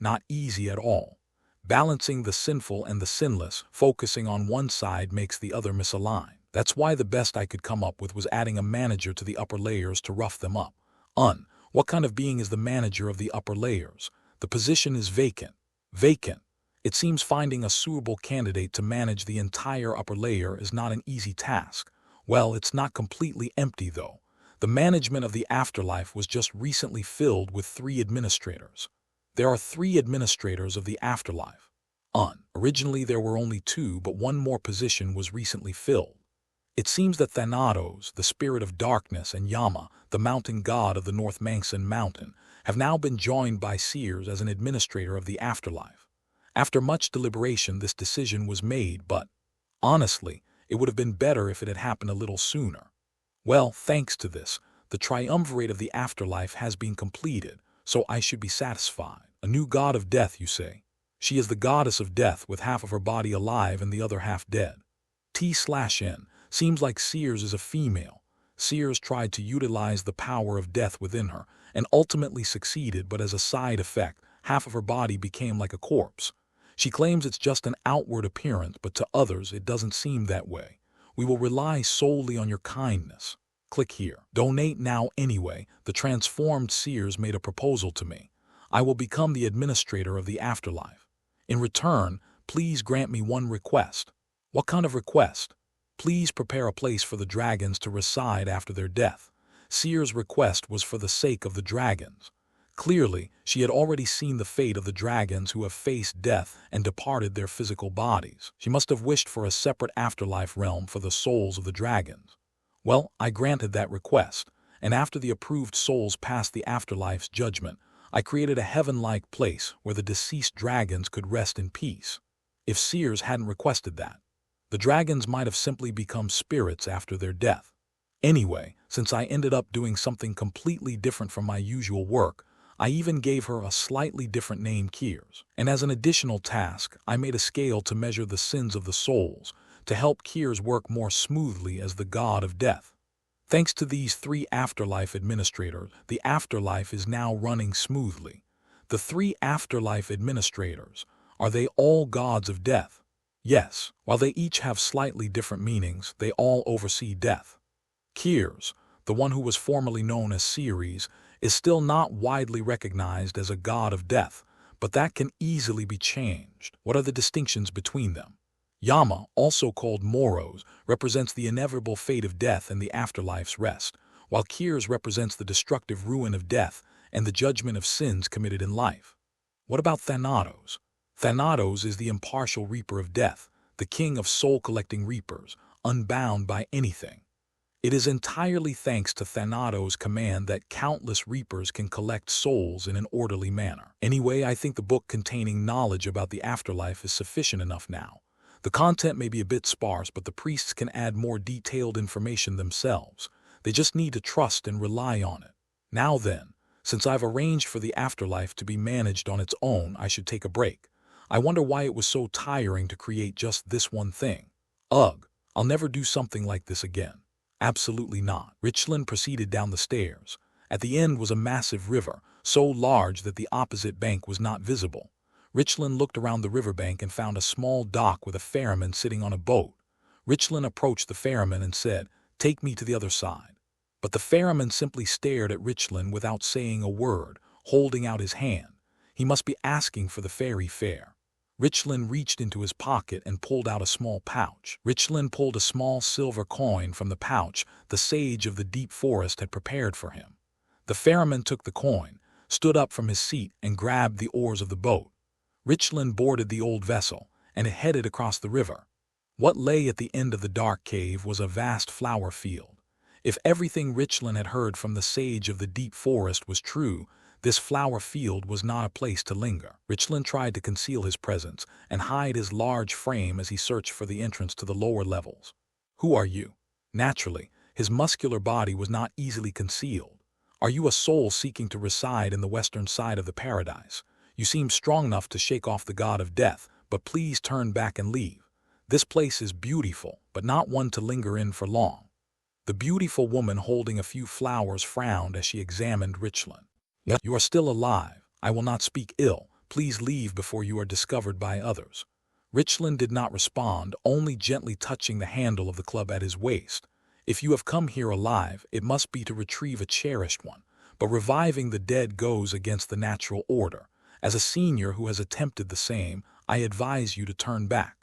at all. Balancing the sinful and the sinless, focusing on one side makes the other misalign. That's why the best I could come up with was adding a manager to the upper layers to rough them up. What kind of being is the manager of the upper layers? The position is vacant. Vacant. It seems finding a suitable candidate to manage the entire upper layer is not an easy task. Well, it's not completely empty though. The management of the afterlife was just recently filled with 3 administrators. There are 3 administrators of the afterlife. Originally there were only 2, but one more position was recently filled. It seems that Thanatos, the spirit of darkness, and Yama, the mountain god of the North Mangsan mountain, have now been joined by seers as an administrator of the afterlife. After much deliberation this decision was made, but, honestly, it would have been better if it had happened a little sooner. Well, thanks to this, the triumvirate of the afterlife has been completed, so I should be satisfied. A new god of death, you say? She is the goddess of death with half of her body alive and the other half dead. T/N. Seems like Seers is a female. Seers tried to utilize the power of death within her and ultimately succeeded, but as a side effect, half of her body became like a corpse. She claims it's just an outward appearance, but to others it doesn't seem that way. We will rely solely on your kindness. Click here. Donate now anyway. The transformed seers made a proposal to me. I will become the administrator of the afterlife. In return, please grant me one request. What kind of request? Please prepare a place for the dragons to reside after their death. Seer's request was for the sake of the dragons. Clearly, she had already seen the fate of the dragons who have faced death and departed their physical bodies. She must have wished for a separate afterlife realm for the souls of the dragons. Well, I granted that request, and after the approved souls passed the afterlife's judgment, I created a heaven-like place where the deceased dragons could rest in peace. If Seers hadn't requested that, the dragons might have simply become spirits after their death. Anyway, since I ended up doing something completely different from my usual work, I even gave her a slightly different name, Kiers. And as an additional task, I made a scale to measure the sins of the souls, to help Kiers work more smoothly as the god of death. Thanks to these 3 afterlife administrators, the afterlife is now running smoothly. The 3 afterlife administrators, are they all gods of death? Yes, while they each have slightly different meanings, they all oversee death. Kiers, the one who was formerly known as Ceres, is still not widely recognized as a god of death, but that can easily be changed. What are the distinctions between them? Yama, also called Moros, represents the inevitable fate of death and the afterlife's rest, while Kiers represents the destructive ruin of death and the judgment of sins committed in life. What about Thanatos? Thanatos is the impartial reaper of death, the king of soul-collecting reapers, unbound by anything. It is entirely thanks to Thanatos' command that countless reapers can collect souls in an orderly manner. Anyway, I think the book containing knowledge about the afterlife is sufficient enough now. The content may be a bit sparse, but the priests can add more detailed information themselves. They just need to trust and rely on it. Now then, since I've arranged for the afterlife to be managed on its own, I should take a break. I wonder why it was so tiring to create just this one thing. Ugh, I'll never do something like this again. Absolutely not. Richland proceeded down the stairs. At the end was a massive river, so large that the opposite bank was not visible. Richland looked around the riverbank and found a small dock with a ferryman sitting on a boat. Richland approached the ferryman and said, "Take me to the other side." But the ferryman simply stared at Richland without saying a word, holding out his hand. He must be asking for the ferry fare. Richland reached into his pocket and pulled out a small pouch. Richland pulled a small silver coin from the pouch the sage of the deep forest had prepared for him. The ferryman took the coin, stood up from his seat, and grabbed the oars of the boat. Richland boarded the old vessel, and it headed across the river. What lay at the end of the dark cave was a vast flower field. If everything Richland had heard from the sage of the deep forest was true, this flower field was not a place to linger. Richland tried to conceal his presence and hide his large frame as he searched for the entrance to the lower levels. "Who are you?" Naturally, his muscular body was not easily concealed. "Are you a soul seeking to reside in the western side of the paradise? You seem strong enough to shake off the god of death, but please turn back and leave. This place is beautiful, but not one to linger in for long." The beautiful woman holding a few flowers frowned as she examined Richland. "You are still alive. I will not speak ill. Please leave before you are discovered by others." Richland did not respond, only gently touching the handle of the club at his waist. "If you have come here alive, it must be to retrieve a cherished one, but reviving the dead goes against the natural order. As a senior who has attempted the same, I advise you to turn back."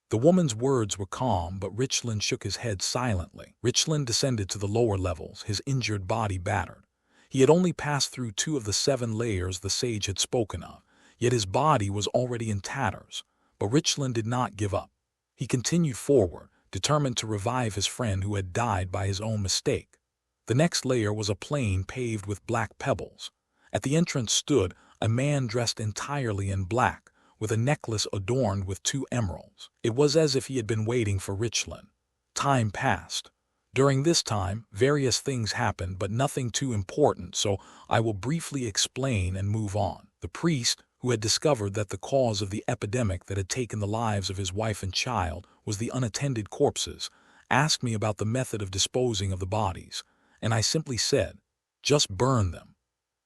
The woman's words were calm, but Richland shook his head silently. Richland descended to the lower levels, his injured body battered. He had only passed through 2 of the 7 layers the sage had spoken of, yet his body was already in tatters. But Richland did not give up. He continued forward, determined to revive his friend who had died by his own mistake. The next layer was a plain paved with black pebbles. At the entrance stood a man dressed entirely in black, with a necklace adorned with 2 emeralds. It was as if he had been waiting for Richland. Time passed. During this time, various things happened, but nothing too important, so I will briefly explain and move on. The priest, who had discovered that the cause of the epidemic that had taken the lives of his wife and child was the unattended corpses, asked me about the method of disposing of the bodies, and I simply said, "Just burn them."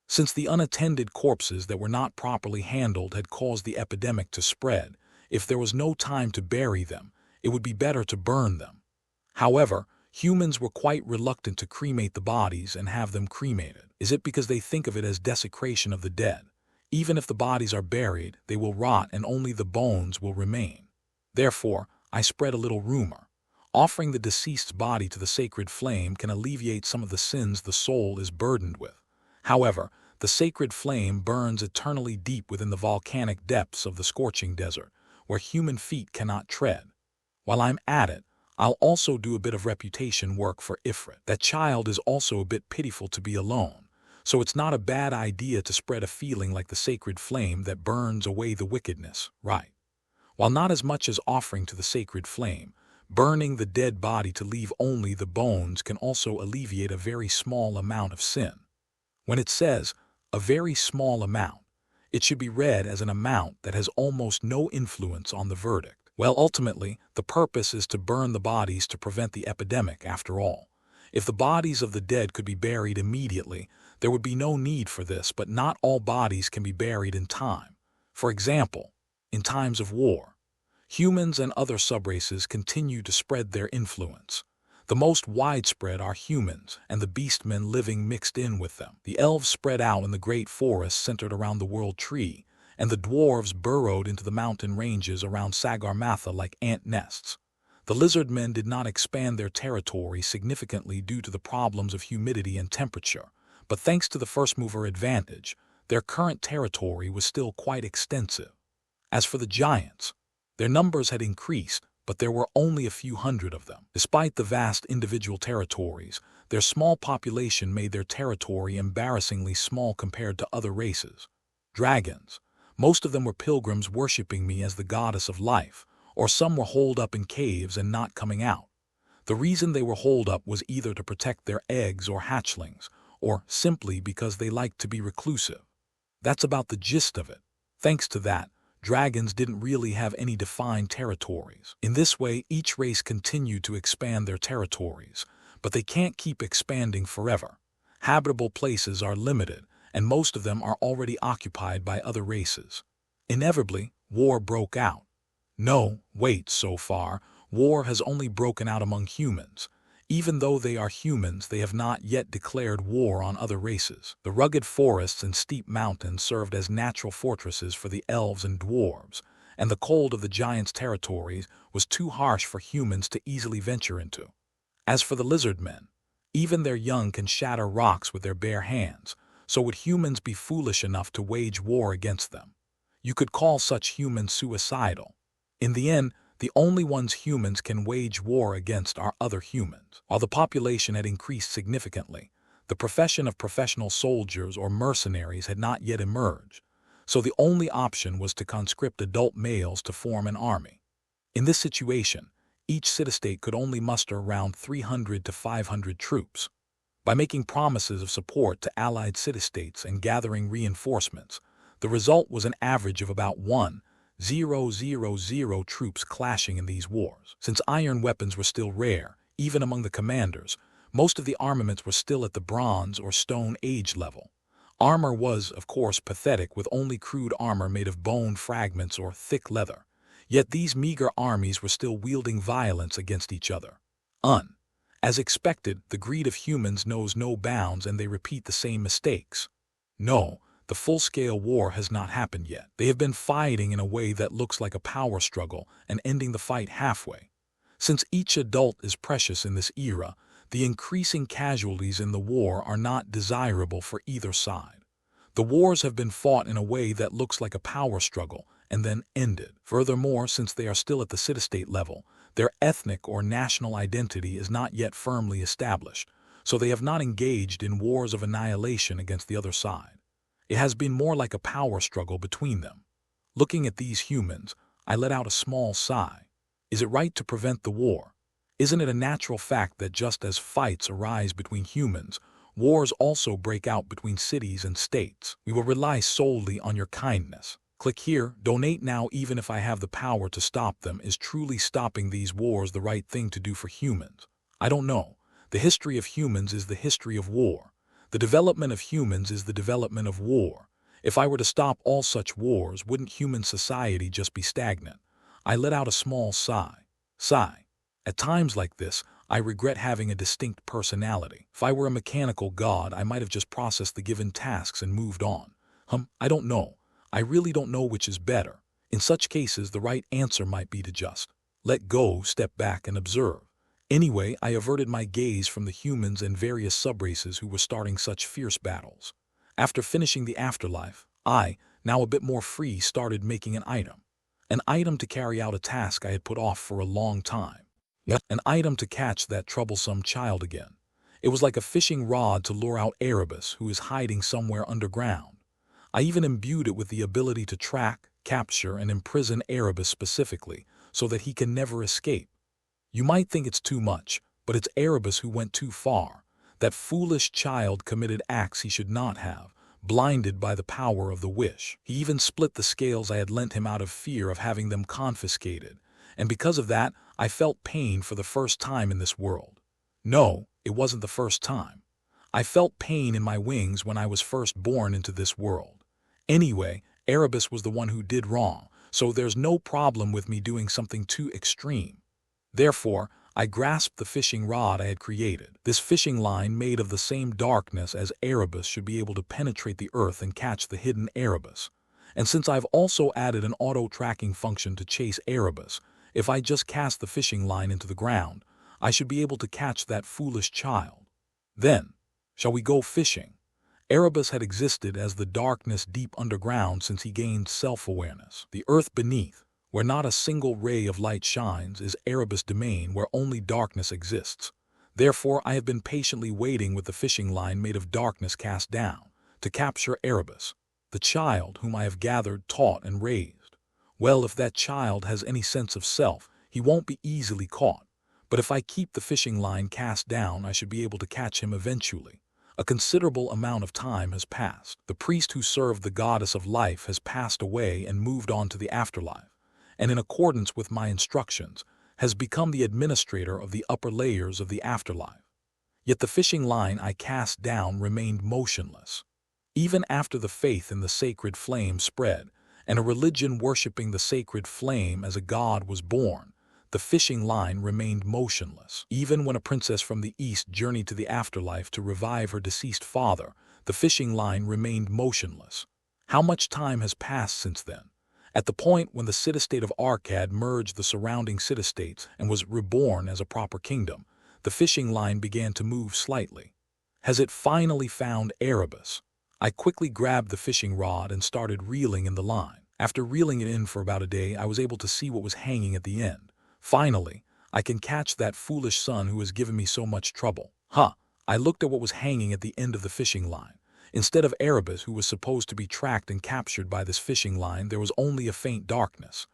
Since the unattended corpses that were not properly handled had caused the epidemic to spread, if there was no time to bury them, it would be better to burn them. However, humans were quite reluctant to cremate the bodies and have them cremated. Is it because they think of it as desecration of the dead? Even if the bodies are buried, they will rot and only the bones will remain. Therefore, I spread a little rumor. Offering the deceased's body to the sacred flame can alleviate some of the sins the soul is burdened with. However, the sacred flame burns eternally deep within the volcanic depths of the scorching desert, where human feet cannot tread. While I'm at it, I'll also do a bit of reputation work for Ifrit. That child is also a bit pitiful to be alone, so it's not a bad idea to spread a feeling like the sacred flame that burns away the wickedness, right? While not as much as offering to the sacred flame, burning the dead body to leave only the bones can also alleviate a very small amount of sin. When it says, a very small amount, it should be read as an amount that has almost no influence on the verdict. Well, ultimately, the purpose is to burn the bodies to prevent the epidemic after all. If the bodies of the dead could be buried immediately, there would be no need for this, but not all bodies can be buried in time. For example, in times of war, humans and other subraces continue to spread their influence. The most widespread are humans, and the beastmen living mixed in with them. The elves spread out in the great forest centered around the world tree, and the dwarves burrowed into the mountain ranges around Sagarmatha like ant nests. The lizardmen did not expand their territory significantly due to the problems of humidity and temperature, but thanks to the first-mover advantage, their current territory was still quite extensive. As for the giants, their numbers had increased, but there were only a few hundred of them. Despite the vast individual territories, their small population made their territory embarrassingly small compared to other races. Dragons. Most of them were pilgrims worshipping me as the goddess of life, or some were holed up in caves and not coming out. The reason they were holed up was either to protect their eggs or hatchlings, or simply because they liked to be reclusive. That's about the gist of it. Thanks to that, dragons didn't really have any defined territories. In this way, each race continued to expand their territories, but they can't keep expanding forever. Habitable places are limited, and most of them are already occupied by other races. Inevitably, war broke out. No, wait, so far, war has only broken out among humans. Even though they are humans, they have not yet declared war on other races. The rugged forests and steep mountains served as natural fortresses for the elves and dwarves, and the cold of the giants' territories was too harsh for humans to easily venture into. As for the lizard men, even their young can shatter rocks with their bare hands, so would humans be foolish enough to wage war against them? You could call such humans suicidal. In the end, the only ones humans can wage war against are other humans. While the population had increased significantly, the profession of professional soldiers or mercenaries had not yet emerged, so the only option was to conscript adult males to form an army. In this situation, each city-state could only muster around 300 to 500 troops. By making promises of support to allied city-states and gathering reinforcements, the result was an average of about 1,000 troops clashing in these wars. Since iron weapons were still rare, even among the commanders, most of the armaments were still at the Bronze or Stone Age level. Armor was, of course, pathetic, with only crude armor made of bone fragments or thick leather. Yet these meager armies were still wielding violence against each other. As expected, the greed of humans knows no bounds and they repeat the same mistakes. No, the full-scale war has not happened yet. They have been fighting in a way that looks like a power struggle and ending the fight halfway. Since each adult is precious in this era, the increasing casualties in the war are not desirable for either side. The wars have been fought in a way that looks like a power struggle and then ended. Furthermore, since they are still at the city-state level, their ethnic or national identity is not yet firmly established, so they have not engaged in wars of annihilation against the other side. It has been more like a power struggle between them. Looking at these humans, I let out a small sigh. Is it right to prevent the war? Isn't it a natural fact that just as fights arise between humans, wars also break out between cities and states? We will rely solely on your kindness. Click here, donate now. Even if I have the power to stop them, is truly stopping these wars the right thing to do for humans? I don't know. The history of humans is the history of war. The development of humans is the development of war. If I were to stop all such wars, wouldn't human society just be stagnant? I let out a small sigh. At times like this, I regret having a distinct personality. If I were a mechanical god, I might have just processed the given tasks and moved on. I don't know. I really don't know which is better. In such cases, the right answer might be to just let go, step back, and observe. Anyway, I averted my gaze from the humans and various subraces who were starting such fierce battles. After finishing the afterlife, I, now a bit more free, started making an item. An item to carry out a task I had put off for a long time. An item to catch that troublesome child again. It was like a fishing rod to lure out Erebus, who is hiding somewhere underground. I even imbued it with the ability to track, capture, and imprison Erebus specifically, so that he can never escape. You might think it's too much, but it's Erebus who went too far. That foolish child committed acts he should not have, blinded by the power of the wish. He even split the scales I had lent him out of fear of having them confiscated, and because of that, I felt pain for the first time in this world. No, it wasn't the first time. I felt pain in my wings when I was first born into this world. Anyway, Erebus was the one who did wrong, so there's no problem with me doing something too extreme. Therefore, I grasped the fishing rod I had created. This fishing line made of the same darkness as Erebus should be able to penetrate the earth and catch the hidden Erebus. And since I've also added an auto-tracking function to chase Erebus, if I just cast the fishing line into the ground, I should be able to catch that foolish child. Then, shall we go fishing? Erebus had existed as the darkness deep underground since he gained self-awareness. The earth beneath, where not a single ray of light shines, is Erebus' domain where only darkness exists. Therefore, I have been patiently waiting with the fishing line made of darkness cast down, to capture Erebus, the child whom I have gathered, taught, and raised. Well, if that child has any sense of self, he won't be easily caught. But if I keep the fishing line cast down, I should be able to catch him eventually. A considerable amount of time has passed. The priest who served the goddess of life has passed away and moved on to the afterlife, and in accordance with my instructions, has become the administrator of the upper layers of the afterlife. Yet the fishing line I cast down remained motionless. Even after the faith in the sacred flame spread, and a religion worshipping the sacred flame as a god was born, the fishing line remained motionless. Even when a princess from the east journeyed to the afterlife to revive her deceased father, the fishing line remained motionless. How much time has passed since then? At the point when the city-state of Arcad merged the surrounding city-states and was reborn as a proper kingdom, the fishing line began to move slightly. Has it finally found Erebus? I quickly grabbed the fishing rod and started reeling in the line. After reeling it in for about a day, I was able to see what was hanging at the end. Finally, I can catch that foolish son who has given me so much trouble. I looked at what was hanging at the end of the fishing line. Instead of Erebus, who was supposed to be tracked and captured by this fishing line, there was only a faint darkness.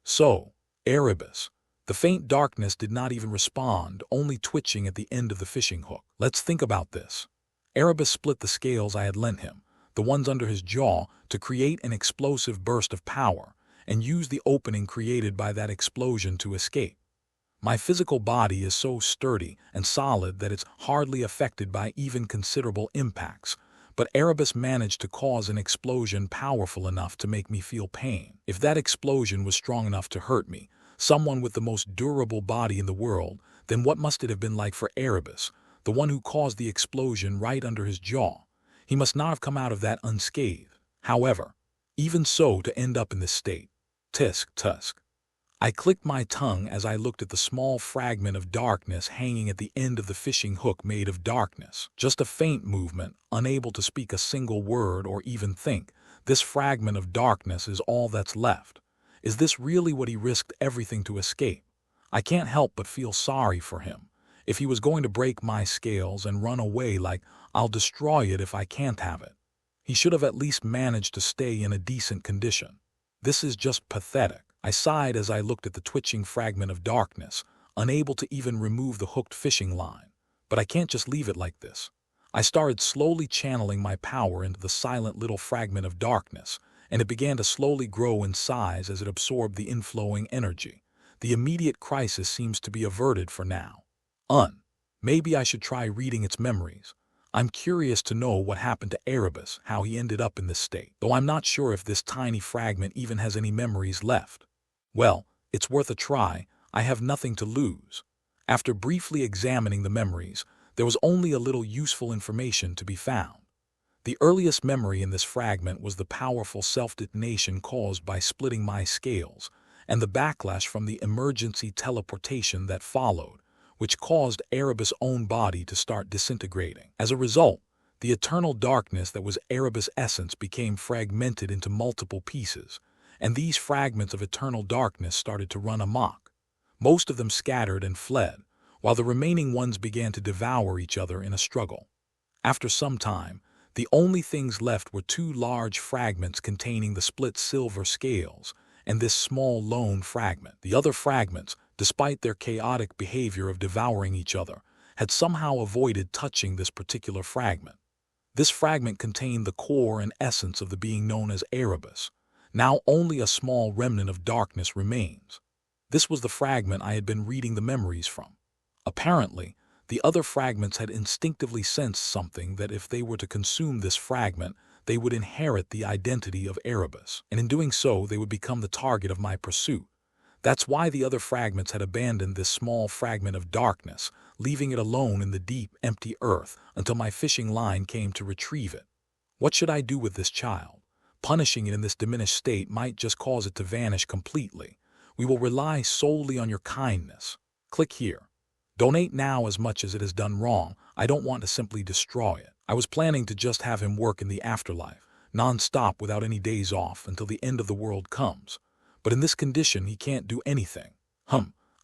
So, Erebus. The faint darkness did not even respond, only twitching at the end of the fishing hook. Let's think about this. Erebus split the scales I had lent him, the ones under his jaw, to create an explosive burst of power, and used the opening created by that explosion to escape. My physical body is so sturdy and solid that it's hardly affected by even considerable impacts, but Erebus managed to cause an explosion powerful enough to make me feel pain. If that explosion was strong enough to hurt me, someone with the most durable body in the world, then what must it have been like for Erebus, the one who caused the explosion right under his jaw? He must not have come out of that unscathed. However, even so, to end up in this state. Tusk. I clicked my tongue as I looked at the small fragment of darkness hanging at the end of the fishing hook made of darkness. Just a faint movement, unable to speak a single word or even think. This fragment of darkness is all that's left. Is this really what he risked everything to escape? I can't help but feel sorry for him. If he was going to break my scales and run away like, I'll destroy it if I can't have it, he should have at least managed to stay in a decent condition. This is just pathetic. I sighed as I looked at the twitching fragment of darkness, unable to even remove the hooked fishing line. But I can't just leave it like this. I started slowly channeling my power into the silent little fragment of darkness, and it began to slowly grow in size as it absorbed the inflowing energy. The immediate crisis seems to be averted for now. Maybe I should try reading its memories. I'm curious to know what happened to Erebus, how he ended up in this state, though I'm not sure if this tiny fragment even has any memories left. Well, it's worth a try. I have nothing to lose. After briefly examining the memories, there was only a little useful information to be found. The earliest memory in this fragment was the powerful self-detonation caused by splitting my scales, and the backlash from the emergency teleportation that followed, which caused Erebus' own body to start disintegrating. As a result, the eternal darkness that was Erebus' essence became fragmented into multiple pieces, and these fragments of eternal darkness started to run amok. Most of them scattered and fled, while the remaining ones began to devour each other in a struggle. After some time, the only things left were two large fragments containing the split silver scales, and this small lone fragment. The other fragments, despite their chaotic behavior of devouring each other, had somehow avoided touching this particular fragment. This fragment contained the core and essence of the being known as Erebus. Now only a small remnant of darkness remains. This was the fragment I had been reading the memories from. Apparently, the other fragments had instinctively sensed something, that if they were to consume this fragment, they would inherit the identity of Erebus, and in doing so they would become the target of my pursuit. That's why the other fragments had abandoned this small fragment of darkness, leaving it alone in the deep, empty earth until my fishing line came to retrieve it. What should I do with this child? Punishing it in this diminished state might just cause it to vanish completely. We will rely solely on your kindness. Click here. Donate now as much as it has done wrong. I don't want to simply destroy it. I was planning to just have him work in the afterlife, non-stop without any days off until the end of the world comes. But in this condition, he can't do anything.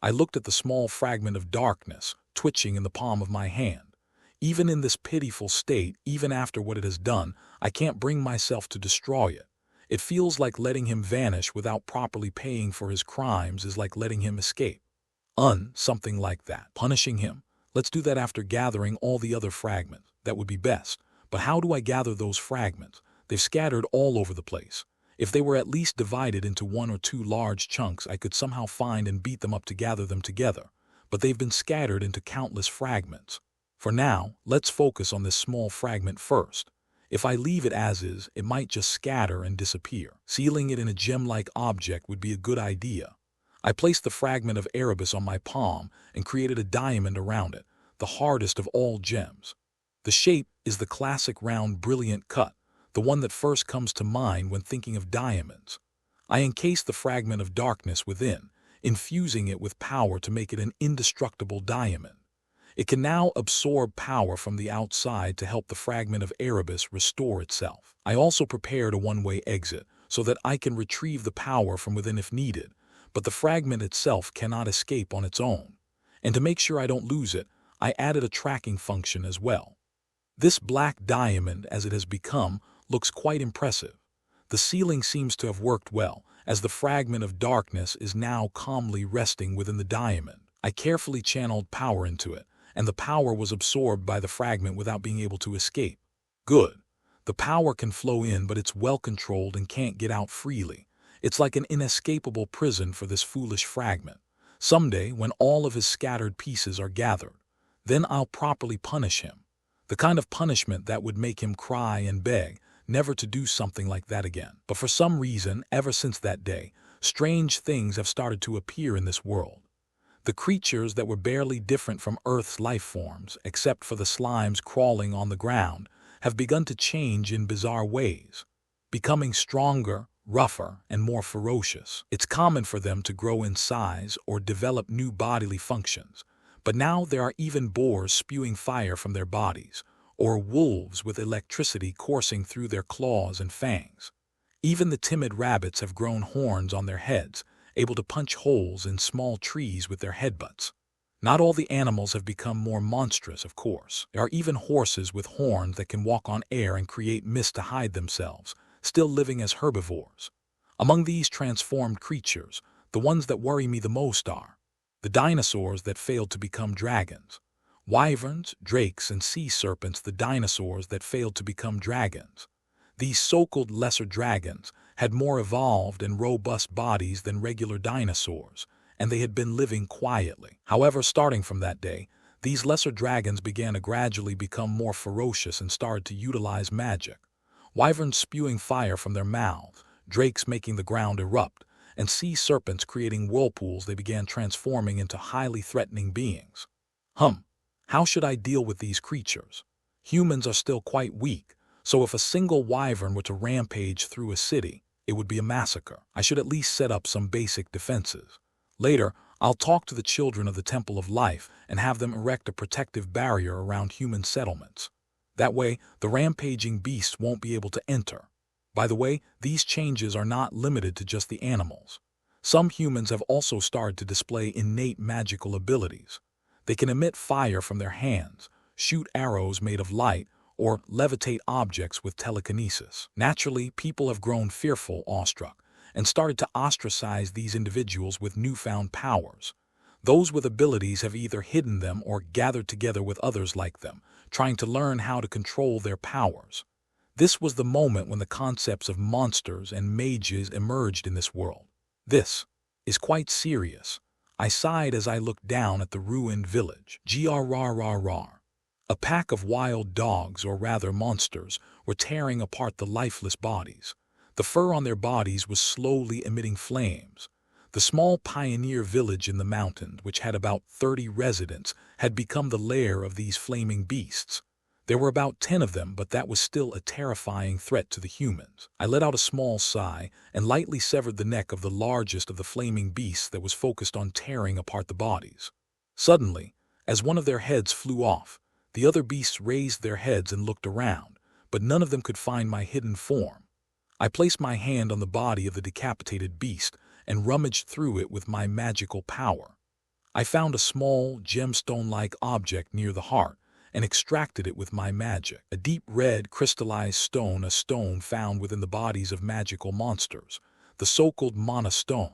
I looked at the small fragment of darkness, twitching in the palm of my hand. Even in this pitiful state, even after what it has done, I can't bring myself to destroy it. It feels like letting him vanish without properly paying for his crimes is like letting him escape. Something like that. Punishing him? Let's do that after gathering all the other fragments. That would be best. But how do I gather those fragments? They've scattered all over the place. If they were at least divided into one or two large chunks, I could somehow find and beat them up to gather them together. But they've been scattered into countless fragments. For now, let's focus on this small fragment first. If I leave it as is, it might just scatter and disappear. Sealing it in a gem-like object would be a good idea. I placed the fragment of Erebus on my palm and created a diamond around it, the hardest of all gems. The shape is the classic round brilliant cut, the one that first comes to mind when thinking of diamonds. I encased the fragment of darkness within, infusing it with power to make it an indestructible diamond. It can now absorb power from the outside to help the fragment of Erebus restore itself. I also prepared a one-way exit so that I can retrieve the power from within if needed, but the fragment itself cannot escape on its own. And to make sure I don't lose it, I added a tracking function as well. This black diamond, as it has become, looks quite impressive. The sealing seems to have worked well, as the fragment of darkness is now calmly resting within the diamond. I carefully channeled power into it, and the power was absorbed by the fragment without being able to escape. Good. The power can flow in, but it's well controlled and can't get out freely. It's like an inescapable prison for this foolish fragment. Someday, when all of his scattered pieces are gathered, then I'll properly punish him. The kind of punishment that would make him cry and beg never to do something like that again. But for some reason, ever since that day, strange things have started to appear in this world. The creatures that were barely different from Earth's life forms, except for the slimes crawling on the ground, have begun to change in bizarre ways, becoming stronger, rougher, and more ferocious. It's common for them to grow in size or develop new bodily functions, but now there are even boars spewing fire from their bodies, or wolves with electricity coursing through their claws and fangs. Even the timid rabbits have grown horns on their heads, able to punch holes in small trees with their headbutts. Not all the animals have become more monstrous, of course. There are even horses with horns that can walk on air and create mist to hide themselves, still living as herbivores. Among these transformed creatures, the ones that worry me the most are the dinosaurs that failed to become dragons. Wyverns, drakes, and sea serpents, the dinosaurs that failed to become dragons. These so-called lesser dragons had more evolved and robust bodies than regular dinosaurs, and they had been living quietly. However, starting from that day, these lesser dragons began to gradually become more ferocious and started to utilize magic. Wyverns spewing fire from their mouths, drakes making the ground erupt, and sea serpents creating whirlpools, they began transforming into highly threatening beings. How should I deal with these creatures? Humans are still quite weak, so if a single wyvern were to rampage through a city, it would be a massacre. I should at least set up some basic defenses. Later, I'll talk to the children of the Temple of Life and have them erect a protective barrier around human settlements. That way, the rampaging beasts won't be able to enter. By the way, these changes are not limited to just the animals. Some humans have also started to display innate magical abilities. They can emit fire from their hands, shoot arrows made of light, or levitate objects with telekinesis. Naturally, people have grown fearful, awestruck, and started to ostracize these individuals with newfound powers. Those with abilities have either hidden them or gathered together with others like them, trying to learn how to control their powers. This was the moment when the concepts of monsters and mages emerged in this world. This is quite serious. I sighed as I looked down at the ruined village. Grrrrrrrr. A pack of wild dogs, or rather monsters, were tearing apart the lifeless bodies. The fur on their bodies was slowly emitting flames. The small pioneer village in the mountains, which had about 30 residents, had become the lair of these flaming beasts. There were about 10 of them, but that was still a terrifying threat to the humans. I let out a small sigh and lightly severed the neck of the largest of the flaming beasts that was focused on tearing apart the bodies. Suddenly, as one of their heads flew off, the other beasts raised their heads and looked around, but none of them could find my hidden form. I placed my hand on the body of the decapitated beast and rummaged through it with my magical power. I found a small, gemstone-like object near the heart and extracted it with my magic. A deep red crystallized stone, a stone found within the bodies of magical monsters, the so-called mana stone.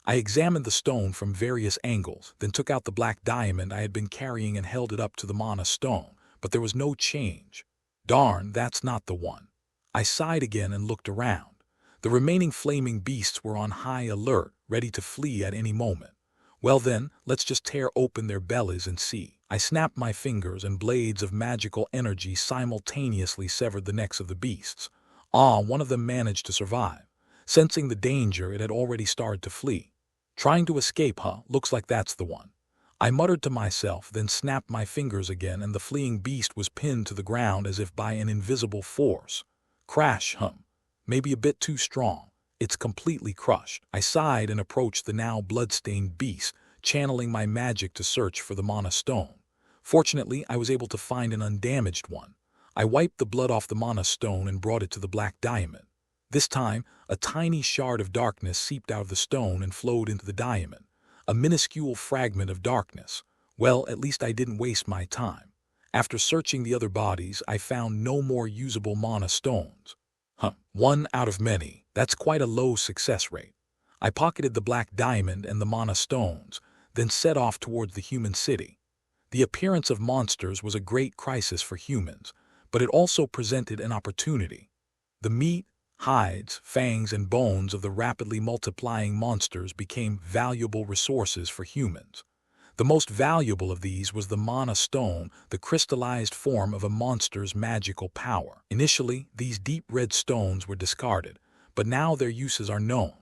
I examined the stone from various angles, then took out the black diamond I had been carrying and held it up to the mana stone, but there was no change. Darn, that's not the one. I sighed again and looked around. The remaining flaming beasts were on high alert, ready to flee at any moment. Well then, let's just tear open their bellies and see. I snapped my fingers and blades of magical energy simultaneously severed the necks of the beasts. One of them managed to survive. Sensing the danger, it had already started to flee. Trying to escape, looks like that's the one. I muttered to myself, then snapped my fingers again, and the fleeing beast was pinned to the ground as if by an invisible force. Crash, maybe a bit too strong. It's completely crushed. I sighed and approached the now blood-stained beast, channeling my magic to search for the mana stone. Fortunately, I was able to find an undamaged one. I wiped the blood off the mana stone and brought it to the black diamond. This time, a tiny shard of darkness seeped out of the stone and flowed into the diamond. A minuscule fragment of darkness. Well, at least I didn't waste my time. After searching the other bodies, I found no more usable mana stones. One out of many. That's quite a low success rate. I pocketed the black diamond and the mana stones, then set off towards the human city. The appearance of monsters was a great crisis for humans, but it also presented an opportunity. The meat, hides, fangs, and bones of the rapidly multiplying monsters became valuable resources for humans. The most valuable of these was the mana stone, the crystallized form of a monster's magical power. Initially, these deep red stones were discarded, but now their uses are known.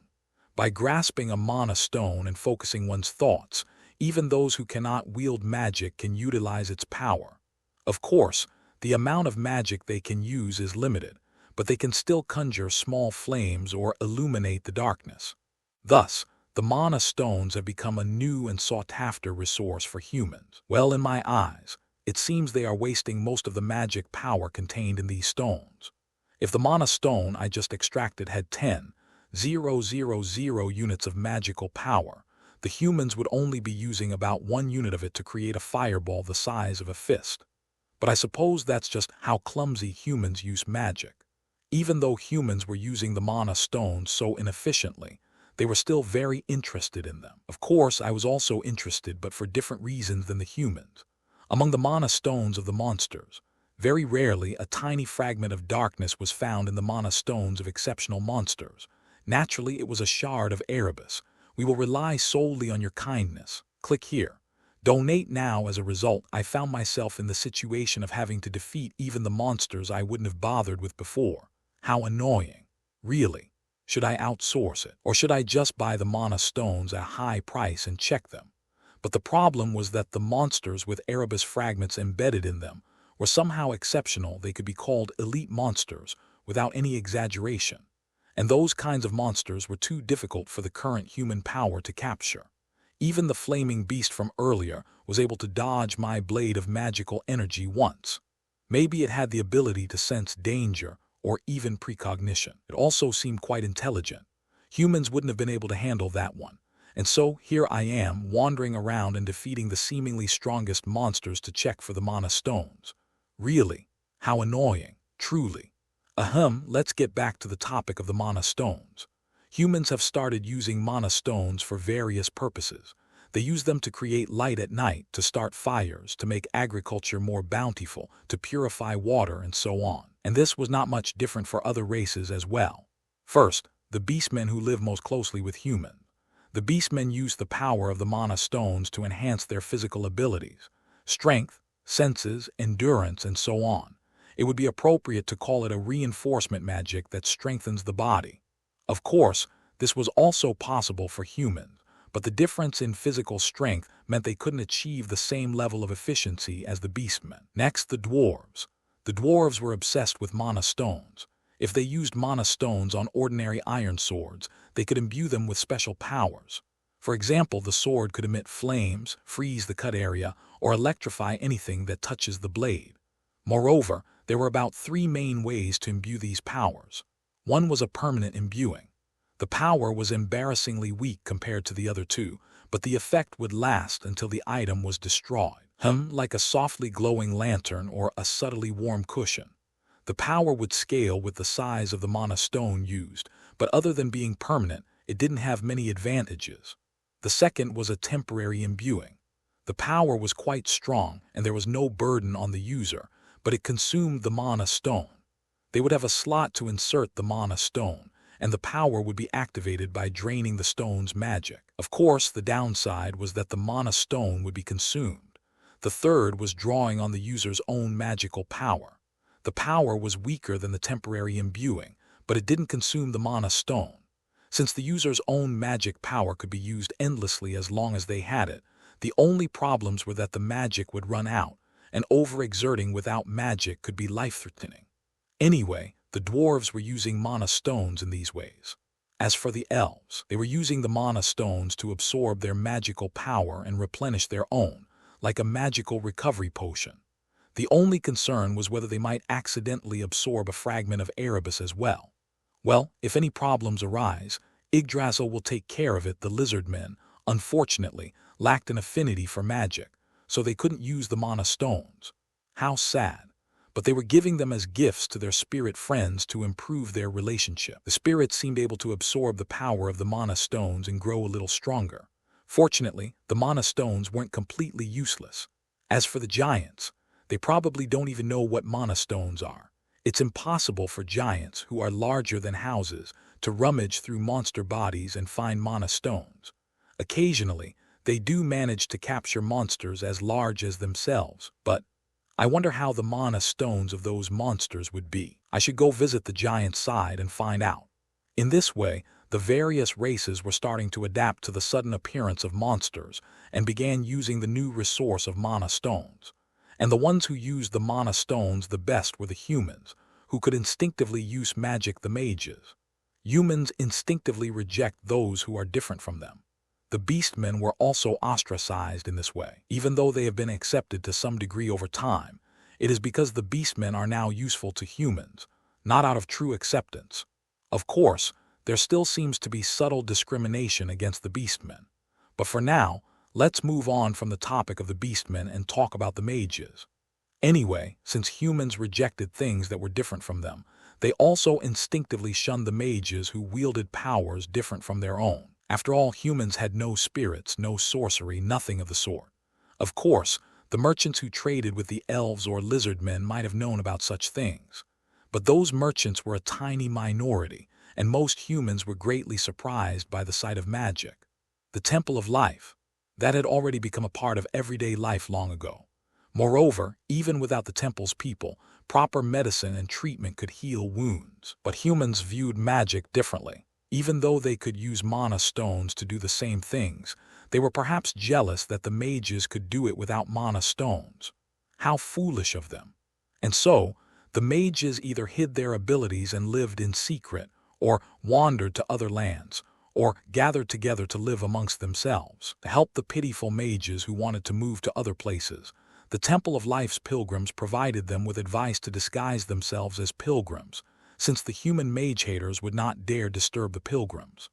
By grasping a mana stone and focusing one's thoughts, even those who cannot wield magic can utilize its power. Of course, the amount of magic they can use is limited, but they can still conjure small flames or illuminate the darkness. Thus, the mana stones have become a new and sought-after resource for humans. Well, in my eyes, it seems they are wasting most of the magic power contained in these stones. If the mana stone I just extracted had 10,000 units of magical power, the humans would only be using about 1 unit of it to create a fireball the size of a fist. But I suppose that's just how clumsy humans use magic. Even though humans were using the mana stones so inefficiently, they were still very interested in them. Of course, I was also interested, but for different reasons than the humans. Among the mana stones of the monsters, very rarely a tiny fragment of darkness was found in the mana stones of exceptional monsters. Naturally, it was a shard of Erebus. We will rely solely on your kindness. Click here. Donate now. As a result, I found myself in the situation of having to defeat even the monsters I wouldn't have bothered with before. How annoying. Really. Should I outsource it? Or should I just buy the mana stones at a high price and check them? But the problem was that the monsters with Erebus fragments embedded in them were somehow exceptional. They could be called elite monsters without any exaggeration. And those kinds of monsters were too difficult for the current human power to capture. Even the flaming beast from earlier was able to dodge my blade of magical energy once. Maybe it had the ability to sense danger or even precognition. It also seemed quite intelligent. Humans wouldn't have been able to handle that one. And so here I am, wandering around and defeating the seemingly strongest monsters to check for the mana stones. Really? How annoying. Truly. Let's get back to the topic of the mana stones. Humans have started using mana stones for various purposes. They use them to create light at night, to start fires, to make agriculture more bountiful, to purify water, and so on. And this was not much different for other races as well. First, the beastmen who live most closely with humans. The beastmen use the power of the mana stones to enhance their physical abilities, strength, senses, endurance, and so on. It would be appropriate to call it a reinforcement magic that strengthens the body. Of course, this was also possible for humans, but the difference in physical strength meant they couldn't achieve the same level of efficiency as the beastmen. Next, the dwarves. The dwarves were obsessed with mana stones. If they used mana stones on ordinary iron swords, they could imbue them with special powers. For example, the sword could emit flames, freeze the cut area, or electrify anything that touches the blade. Moreover, there were about 3 main ways to imbue these powers. One was a permanent imbuing. The power was embarrassingly weak compared to the other two, but the effect would last until the item was destroyed. Like a softly glowing lantern or a subtly warm cushion. The power would scale with the size of the mana stone used, but other than being permanent, it didn't have many advantages. The second was a temporary imbuing. The power was quite strong and there was no burden on the user, but it consumed the mana stone. They would have a slot to insert the mana stone, and the power would be activated by draining the stone's magic. Of course, the downside was that the mana stone would be consumed. The third was drawing on the user's own magical power. The power was weaker than the temporary imbuing, but it didn't consume the mana stone. Since the user's own magic power could be used endlessly as long as they had it, the only problems were that the magic would run out, and overexerting without magic could be life-threatening. Anyway, The dwarves were using mana stones in these ways. As for the elves, they were using the mana stones to absorb their magical power and replenish their own, like a magical recovery potion. The only concern was whether they might accidentally absorb a fragment of Erebus as well. Well, if any problems arise, Yggdrasil will take care of it. The lizard men, unfortunately, lacked an affinity for magic, so they couldn't use the mana stones. How sad. But they were giving them as gifts to their spirit friends to improve their relationship. The spirits seemed able to absorb the power of the mana stones and grow a little stronger. Fortunately, the mana stones weren't completely useless. As for the giants, they probably don't even know what mana stones are. It's impossible for giants, who are larger than houses, to rummage through monster bodies and find mana stones. Occasionally, they do manage to capture monsters as large as themselves, but I wonder how the mana stones of those monsters would be. I should go visit the giant side and find out. In this way, the various races were starting to adapt to the sudden appearance of monsters and began using the new resource of mana stones. And the ones who used the mana stones the best were the humans, who could instinctively use magic. The mages. Humans instinctively reject those who are different from them. The beastmen were also ostracized in this way. Even though they have been accepted to some degree over time, it is because the beastmen are now useful to humans, not out of true acceptance. Of course, there still seems to be subtle discrimination against the beastmen. But for now, let's move on from the topic of the beastmen and talk about the mages. Anyway, since humans rejected things that were different from them, they also instinctively shunned the mages who wielded powers different from their own. After all, humans had no spirits, no sorcery, nothing of the sort. Of course, the merchants who traded with the elves or lizard men might have known about such things. But those merchants were a tiny minority, and most humans were greatly surprised by the sight of magic. The Temple of Life. That had already become a part of everyday life long ago. Moreover, even without the temple's people, proper medicine and treatment could heal wounds. But humans viewed magic differently. Even though they could use mana stones to do the same things, they were perhaps jealous that the mages could do it without mana stones. How foolish of them. And so, the mages either hid their abilities and lived in secret, or wandered to other lands, or gathered together to live amongst themselves. To help the pitiful mages who wanted to move to other places, the Temple of Life's pilgrims provided them with advice to disguise themselves as pilgrims, since the human mage-haters would not dare disturb the pilgrims.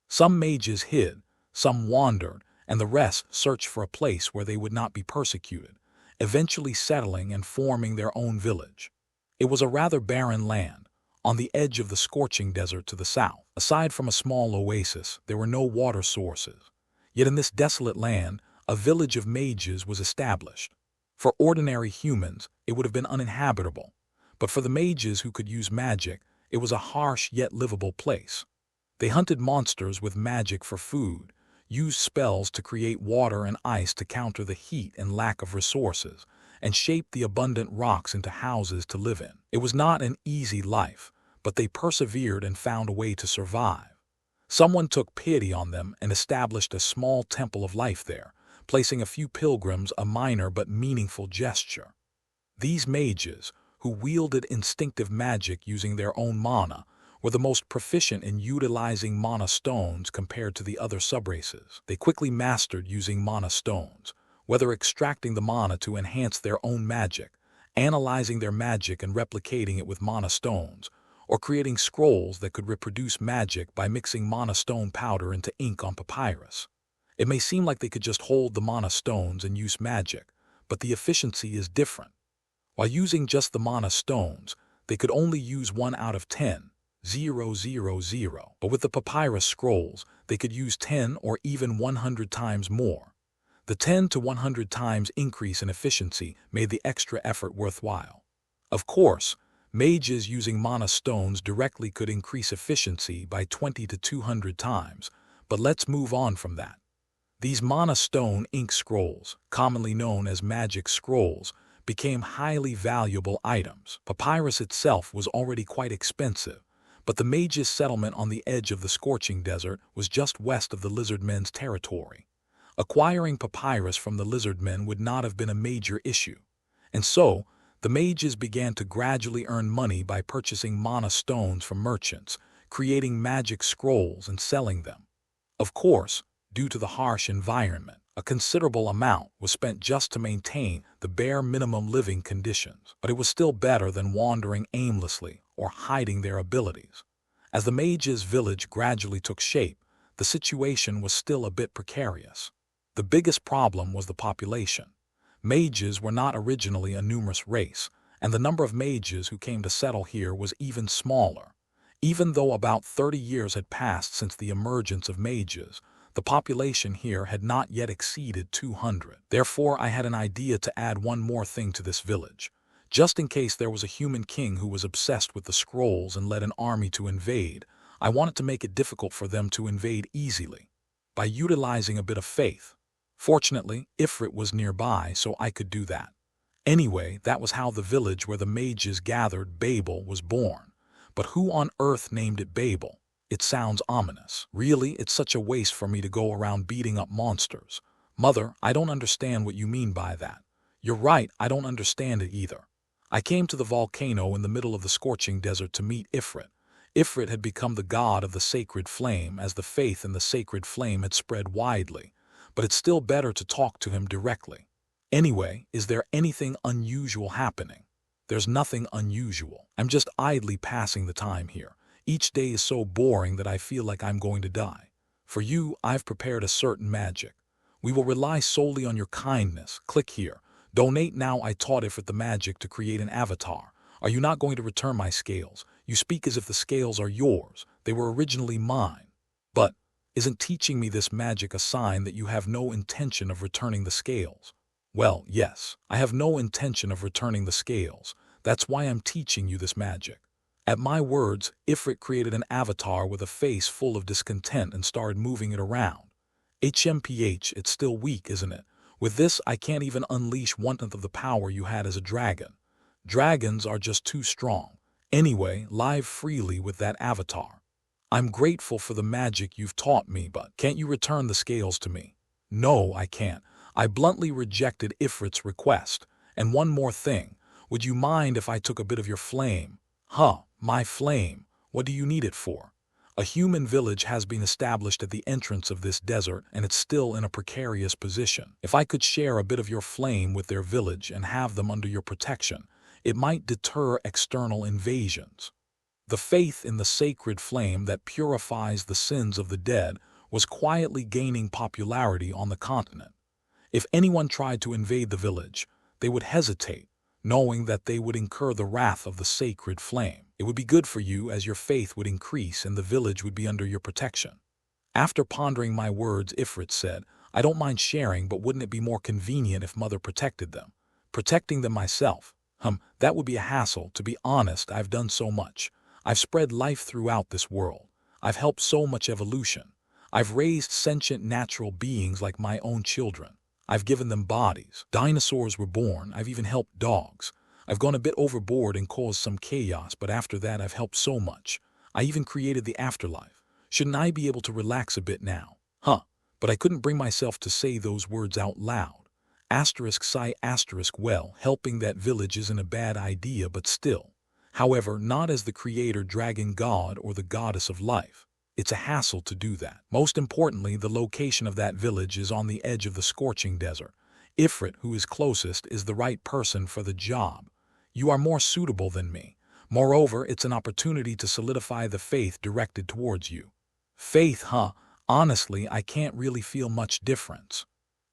Some mages hid, some wandered, and the rest searched for a place where they would not be persecuted, eventually settling and forming their own village. It was a rather barren land, on the edge of the scorching desert to the south. Aside from a small oasis, there were no water sources. Yet in this desolate land, a village of mages was established. For ordinary humans, it would have been uninhabitable. But for the mages who could use magic, it was a harsh yet livable place. They hunted monsters with magic for food, used spells to create water and ice to counter the heat and lack of resources, and shaped the abundant rocks into houses to live in. It was not an easy life, but they persevered and found a way to survive. Someone took pity on them and established a small temple of life there, placing a few pilgrims, a minor but meaningful gesture. These mages, who wielded instinctive magic using their own mana, were the most proficient in utilizing mana stones compared to the other subraces. They quickly mastered using mana stones, whether extracting the mana to enhance their own magic, analyzing their magic and replicating it with mana stones, or creating scrolls that could reproduce magic by mixing mana stone powder into ink on papyrus. It may seem like they could just hold the mana stones and use magic, but the efficiency is different. While using just the mana stones, they could only use 1 out of 10, 000, but with the papyrus scrolls, they could use 10 or even 100 times more. The 10 to 100 times increase in efficiency made the extra effort worthwhile. Of course, mages using mana stones directly could increase efficiency by 20 to 200 times, but let's move on from that. These mana stone ink scrolls, commonly known as magic scrolls, became highly valuable items. Papyrus itself was already quite expensive, but the mages' settlement on the edge of the scorching desert was just west of the lizard men's territory. Acquiring papyrus from the lizard men would not have been a major issue, and so The mages began to gradually earn money by purchasing mana stones from merchants, creating magic scrolls and selling them. Of course, due to the harsh environment, a considerable amount was spent just to maintain the bare minimum living conditions, but it was still better than wandering aimlessly or hiding their abilities. As the mages' village gradually took shape, the situation was still a bit precarious. The biggest problem was the population. Mages were not originally a numerous race, and the number of mages who came to settle here was even smaller. Even though about 30 years had passed since the emergence of mages, the population here had not yet exceeded 200. Therefore, I had an idea to add one more thing to this village. Just in case there was a human king who was obsessed with the scrolls and led an army to invade, I wanted to make it difficult for them to invade easily, by utilizing a bit of faith. Fortunately, Ifrit was nearby, so I could do that. Anyway, that was how the village where the mages gathered, Babel, was born. But who on earth named it Babel? It sounds ominous. Really, it's such a waste for me to go around beating up monsters. Mother, I don't understand what you mean by that. You're right, I don't understand it either. I came to the volcano in the middle of the scorching desert to meet Ifrit. Ifrit had become the god of the sacred flame as the faith in the sacred flame had spread widely. But it's still better to talk to him directly. Anyway, is there anything unusual happening? There's nothing unusual. I'm just idly passing the time here. Each day is so boring that I feel like I'm going to die. For you, I've prepared a certain magic. We will rely solely on your kindness. Click here. Donate now. I taught Ifrit the magic to create an avatar. Are you not going to return my scales? You speak as if the scales are yours. They were originally mine. But isn't teaching me this magic a sign that you have no intention of returning the scales? Well, yes, I have no intention of returning the scales. That's why I'm teaching you this magic. At my words, Ifrit created an avatar with a face full of discontent and started moving it around. HMPH, it's still weak, isn't it? With this, I can't even unleash 1/10 of the power you had as a dragon. Dragons are just too strong. Anyway, live freely with that avatar. I'm grateful for the magic you've taught me, but can't you return the scales to me? No, I can't. I bluntly rejected Ifrit's request. And one more thing, would you mind if I took a bit of your flame? Huh, my flame. What do you need it for? A human village has been established at the entrance of this desert, and it's still in a precarious position. If I could share a bit of your flame with their village and have them under your protection, it might deter external invasions. The faith in the sacred flame that purifies the sins of the dead was quietly gaining popularity on the continent. If anyone tried to invade the village, they would hesitate, knowing that they would incur the wrath of the sacred flame. It would be good for you as your faith would increase and the village would be under your protection. After pondering my words, Ifrit said, I don't mind sharing, but wouldn't it be more convenient if Mother protected them? Protecting them myself? That would be a hassle. To be honest, I've done so much. I've spread life throughout this world. I've helped so much evolution. I've raised sentient natural beings like my own children. I've given them bodies. Dinosaurs were born. I've even helped dogs. I've gone a bit overboard and caused some chaos, but after that I've helped so much. I even created the afterlife. Shouldn't I be able to relax a bit now? But I couldn't bring myself to say those words out loud. Sigh, well, helping that village isn't a bad idea, but still. However, not as the creator dragon god or the goddess of life. It's a hassle to do that. Most importantly, the location of that village is on the edge of the scorching desert. Ifrit, who is closest, is the right person for the job. You are more suitable than me. Moreover, it's an opportunity to solidify the faith directed towards you. Faith, Honestly, I can't really feel much difference.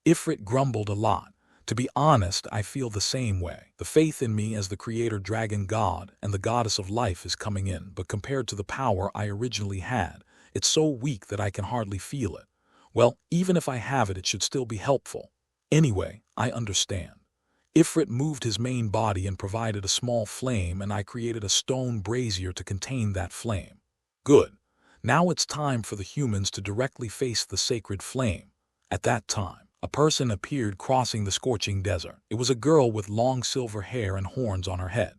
Ifrit grumbled a lot. To be honest, I feel the same way. The faith in me as the creator dragon god and the goddess of life is coming in, but compared to the power I originally had, it's so weak that I can hardly feel it. Well, even if I have it, it should still be helpful. Anyway, I understand. Ifrit moved his main body and provided a small flame, and I created a stone brazier to contain that flame. Good. Now it's time for the humans to directly face the sacred flame. At that time, a person appeared crossing the scorching desert. It was a girl with long silver hair and horns on her head.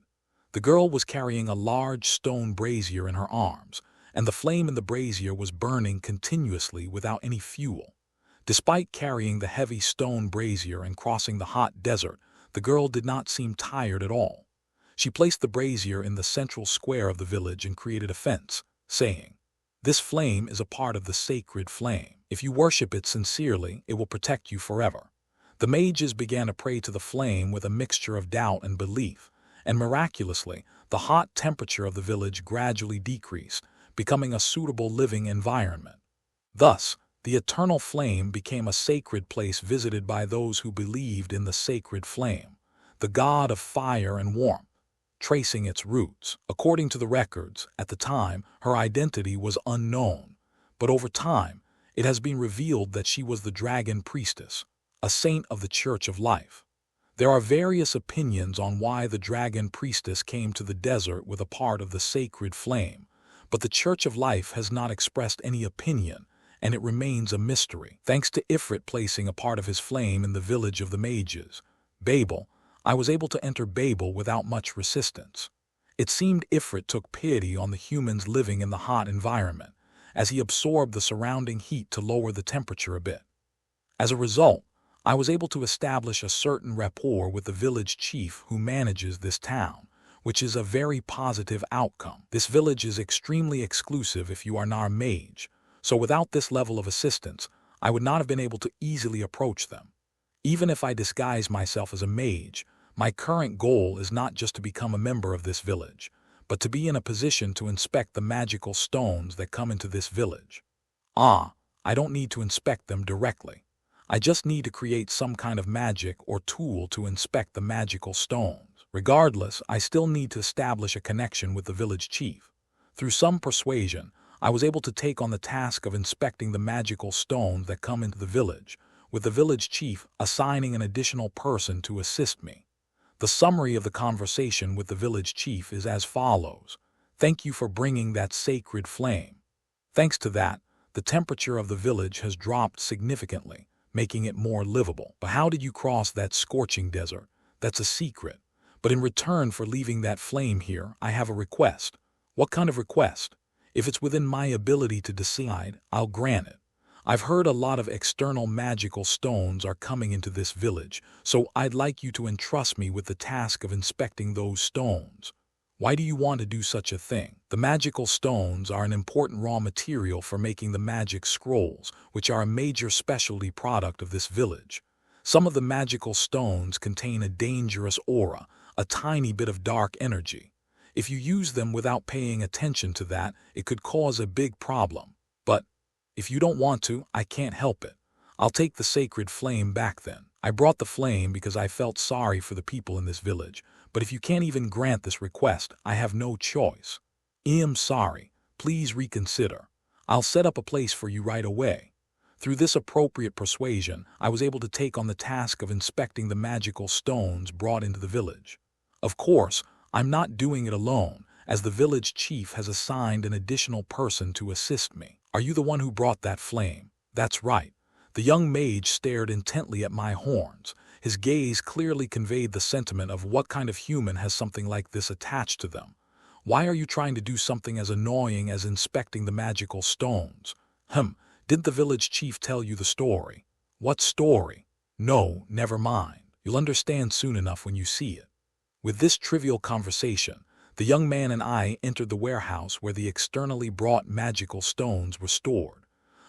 The girl was carrying a large stone brazier in her arms, and the flame in the brazier was burning continuously without any fuel. Despite carrying the heavy stone brazier and crossing the hot desert, the girl did not seem tired at all. She placed the brazier in the central square of the village and created a fence, saying, "This flame is a part of the sacred flame. If you worship it sincerely, it will protect you forever." The mages began to pray to the flame with a mixture of doubt and belief, and miraculously, the hot temperature of the village gradually decreased, becoming a suitable living environment. Thus, the eternal flame became a sacred place visited by those who believed in the sacred flame, the god of fire and warmth. Tracing its roots, according to the records, at the time, her identity was unknown, but over time, it has been revealed that she was the dragon priestess, a saint of the Church of Life. There are various opinions on why the dragon priestess came to the desert with a part of the sacred flame, but the Church of Life has not expressed any opinion, and it remains a mystery. Thanks to Ifrit placing a part of his flame in the village of the mages, Babel, I was able to enter Babel without much resistance. It seemed Ifrit took pity on the humans living in the hot environment, as he absorbed the surrounding heat to lower the temperature a bit. As a result, I was able to establish a certain rapport with the village chief who manages this town, which is a very positive outcome. This village is extremely exclusive if you are not a mage, so without this level of assistance, I would not have been able to easily approach them. Even if I disguise myself as a mage, my current goal is not just to become a member of this village, but to be in a position to inspect the magical stones that come into this village. I don't need to inspect them directly. I just need to create some kind of magic or tool to inspect the magical stones. Regardless, I still need to establish a connection with the village chief. Through some persuasion, I was able to take on the task of inspecting the magical stones that come into the village, with the village chief assigning an additional person to assist me. The summary of the conversation with the village chief is as follows. "Thank you for bringing that sacred flame. Thanks to that, the temperature of the village has dropped significantly, making it more livable. But how did you cross that scorching desert? That's a secret. But in return for leaving that flame here, I have a request." "What kind of request?" "If it's within my ability to decide, I'll grant it. I've heard a lot of external magical stones are coming into this village, so I'd like you to entrust me with the task of inspecting those stones." "Why do you want to do such a thing?" "The magical stones are an important raw material for making the magic scrolls, which are a major specialty product of this village. Some of the magical stones contain a dangerous aura, a tiny bit of dark energy. If you use them without paying attention to that, it could cause a big problem. But if you don't want to, I can't help it. I'll take the sacred flame back then. I brought the flame because I felt sorry for the people in this village, but if you can't even grant this request, I have no choice. I'm sorry. Please reconsider. I'll set up a place for you right away." Through this appropriate persuasion, I was able to take on the task of inspecting the magical stones brought into the village. Of course, I'm not doing it alone, as the village chief has assigned an additional person to assist me. "Are you the one who brought that flame?" "That's right." The young mage stared intently at my horns. His gaze clearly conveyed the sentiment of what kind of human has something like this attached to them. "Why are you trying to do something as annoying as inspecting the magical stones?" Didn't the village chief tell you the story?" "What story?" "No, never mind. You'll understand soon enough when you see it." With this trivial conversation, the young man and I entered the warehouse where the externally brought magical stones were stored.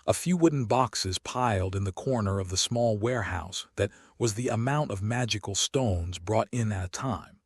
A few wooden boxes piled in the corner of the small warehouse that was the amount of magical stones brought in at a time.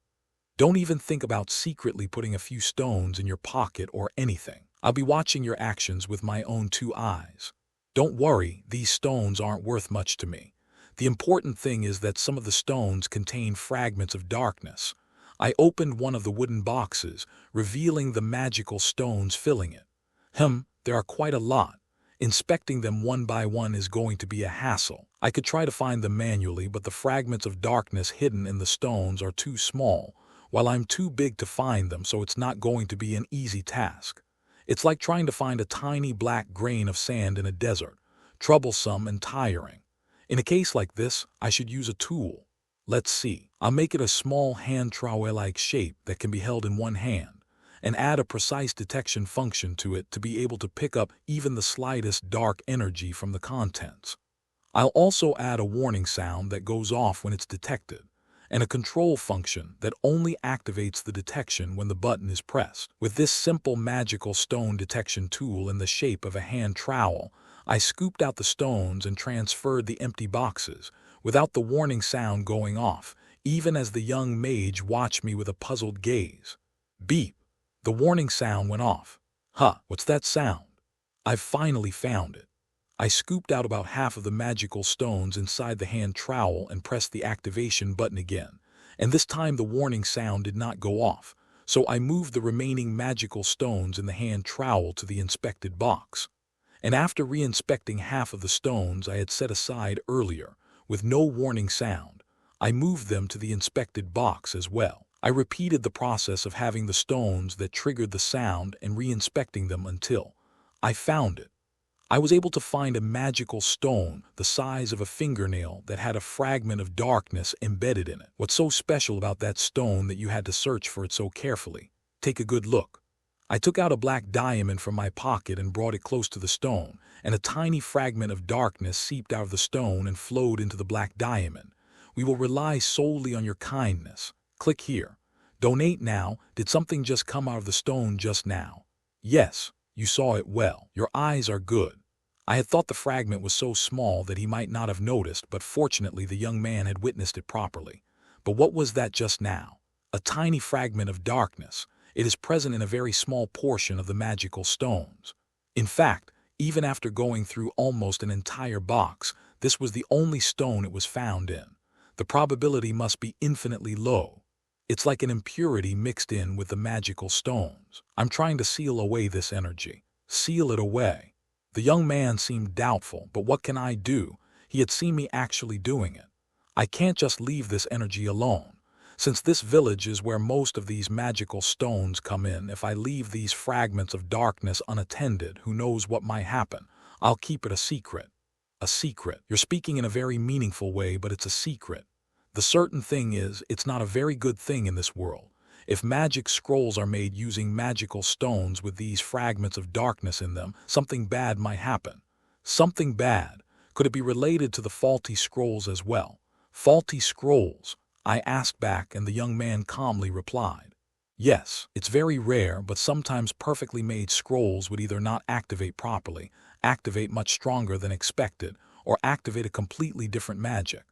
Don't even think about secretly putting a few stones in your pocket or anything. I'll be watching your actions with my own 2 eyes. Don't worry, these stones aren't worth much to me. The important thing is that some of the stones contain fragments of darkness. I opened one of the wooden boxes, revealing the magical stones filling it. There are quite a lot. Inspecting them one by one is going to be a hassle. I could try to find them manually, but the fragments of darkness hidden in the stones are too small, while I'm too big to find them, so it's not going to be an easy task. It's like trying to find a tiny black grain of sand in a desert, troublesome and tiring. In a case like this, I should use a tool. Let's see. I'll make it a small hand trowel-like shape that can be held in one hand, and add a precise detection function to it to be able to pick up even the slightest dark energy from the contents. I'll also add a warning sound that goes off when it's detected, and a control function that only activates the detection when the button is pressed. With this simple magical stone detection tool in the shape of a hand trowel, I scooped out the stones and transferred the empty boxes, without the warning sound going off, even as the young mage watched me with a puzzled gaze. Beep! The warning sound went off. Huh, what's that sound? I've finally found it. I scooped out about half of the magical stones inside the hand trowel and pressed the activation button again, and this time the warning sound did not go off, so I moved the remaining magical stones in the hand trowel to the inspected box. And after re-inspecting half of the stones I had set aside earlier, with no warning sound, I moved them to the inspected box as well. I repeated the process of having the stones that triggered the sound and re-inspecting them until I found it. I was able to find a magical stone the size of a fingernail that had a fragment of darkness embedded in it. What's so special about that stone that you had to search for it so carefully? Take a good look. I took out a black diamond from my pocket and brought it close to the stone, and a tiny fragment of darkness seeped out of the stone and flowed into the black diamond. We will rely solely on your kindness. Click here. Donate now. Did something just come out of the stone just now? Yes, you saw it well. Your eyes are good. I had thought the fragment was so small that he might not have noticed, but fortunately the young man had witnessed it properly. But what was that just now? A tiny fragment of darkness. It is present in a very small portion of the magical stones. In fact, even after going through almost an entire box, this was the only stone it was found in. The probability must be infinitely low. It's like an impurity mixed in with the magical stones. I'm trying to seal away this energy. Seal it away. The young man seemed doubtful, but what can I do? He had seen me actually doing it. I can't just leave this energy alone. Since this village is where most of these magical stones come in, if I leave these fragments of darkness unattended, who knows what might happen? I'll keep it a secret. A secret. You're speaking in a very meaningful way, but it's a secret. The certain thing is, it's not a very good thing in this world. If magic scrolls are made using magical stones with these fragments of darkness in them, something bad might happen. Something bad. Could it be related to the faulty scrolls as well? Faulty scrolls? I asked back, and the young man calmly replied. Yes, it's very rare, but sometimes perfectly made scrolls would either not activate properly, activate much stronger than expected, or activate a completely different magic.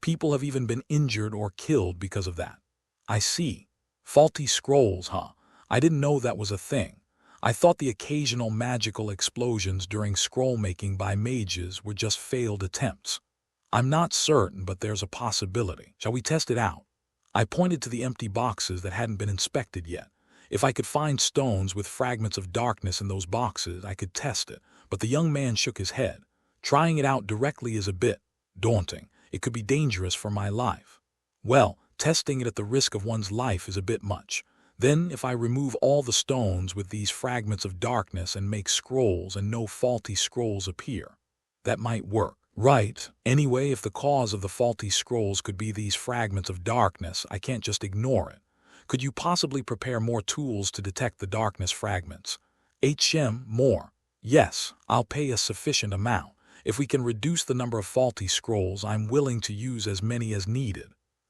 People have even been injured or killed because of that. I see. Faulty scrolls, huh? I didn't know that was a thing. I thought the occasional magical explosions during scroll making by mages were just failed attempts. I'm not certain, but there's a possibility. Shall we test it out? I pointed to the empty boxes that hadn't been inspected yet. If I could find stones with fragments of darkness in those boxes, I could test it, but the young man shook his head. Trying it out directly is a bit daunting. It could be dangerous for my life. Well, testing it at the risk of one's life is a bit much. Then, if I remove all the stones with these fragments of darkness and make scrolls and no faulty scrolls appear, that might work. Right. Anyway, if the cause of the faulty scrolls could be these fragments of darkness, I can't just ignore it. Could you possibly prepare more tools to detect the darkness fragments? More. Yes, I'll pay a sufficient amount. If we can reduce the number of faulty scrolls, I'm willing to use as many as needed.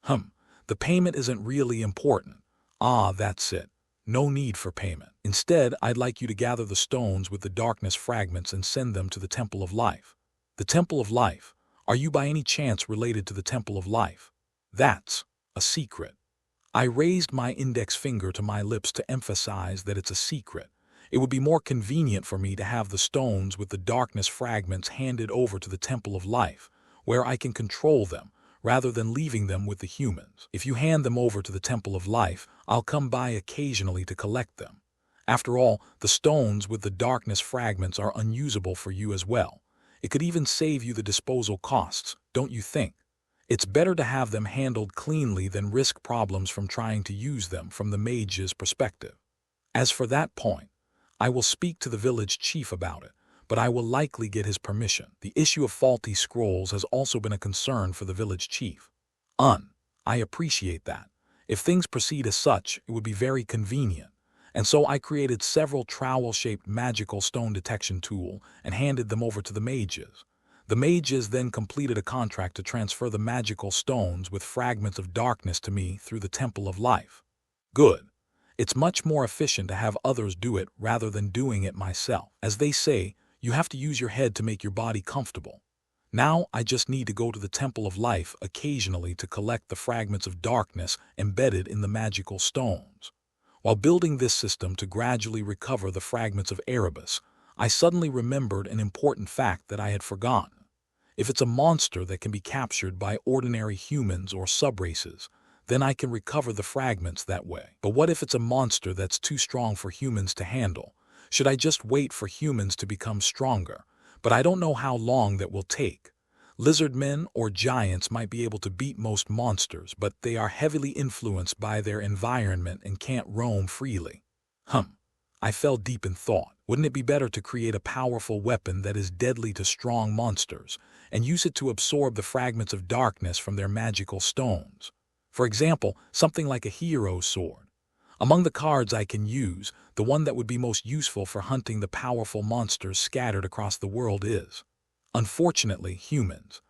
The payment isn't really important. Ah, that's it. No need for payment. Instead, I'd like you to gather the stones with the darkness fragments and send them to the Temple of Life. The Temple of Life. Are you by any chance related to the Temple of Life? That's a secret. I raised my index finger to my lips to emphasize that it's a secret. It would be more convenient for me to have the stones with the darkness fragments handed over to the Temple of Life, where I can control them, rather than leaving them with the humans. If you hand them over to the Temple of Life, I'll come by occasionally to collect them. After all, the stones with the darkness fragments are unusable for you as well. It could even save you the disposal costs, don't you think? It's better to have them handled cleanly than risk problems from trying to use them from the mage's perspective. As for that point, I will speak to the village chief about it, but I will likely get his permission. The issue of faulty scrolls has also been a concern for the village chief. I appreciate that. If things proceed as such, it would be very convenient. And so I created several trowel-shaped magical stone detection tool and handed them over to the mages. The mages then completed a contract to transfer the magical stones with fragments of darkness to me through the Temple of Life. Good. It's much more efficient to have others do it rather than doing it myself. As they say, you have to use your head to make your body comfortable. Now I just need to go to the Temple of Life occasionally to collect the fragments of darkness embedded in the magical stones. While building this system to gradually recover the fragments of Erebus, I suddenly remembered an important fact that I had forgotten. If it's a monster that can be captured by ordinary humans or subraces, then I can recover the fragments that way. But what if it's a monster that's too strong for humans to handle? Should I just wait for humans to become stronger? But I don't know how long that will take. Lizard men or giants might be able to beat most monsters, but they are heavily influenced by their environment and can't roam freely. I fell deep in thought. Wouldn't it be better to create a powerful weapon that is deadly to strong monsters and use it to absorb the fragments of darkness from their magical stones? For example, something like a hero sword. Among the cards I can use, the one that would be most useful for hunting the powerful monsters scattered across the world is, unfortunately, humans.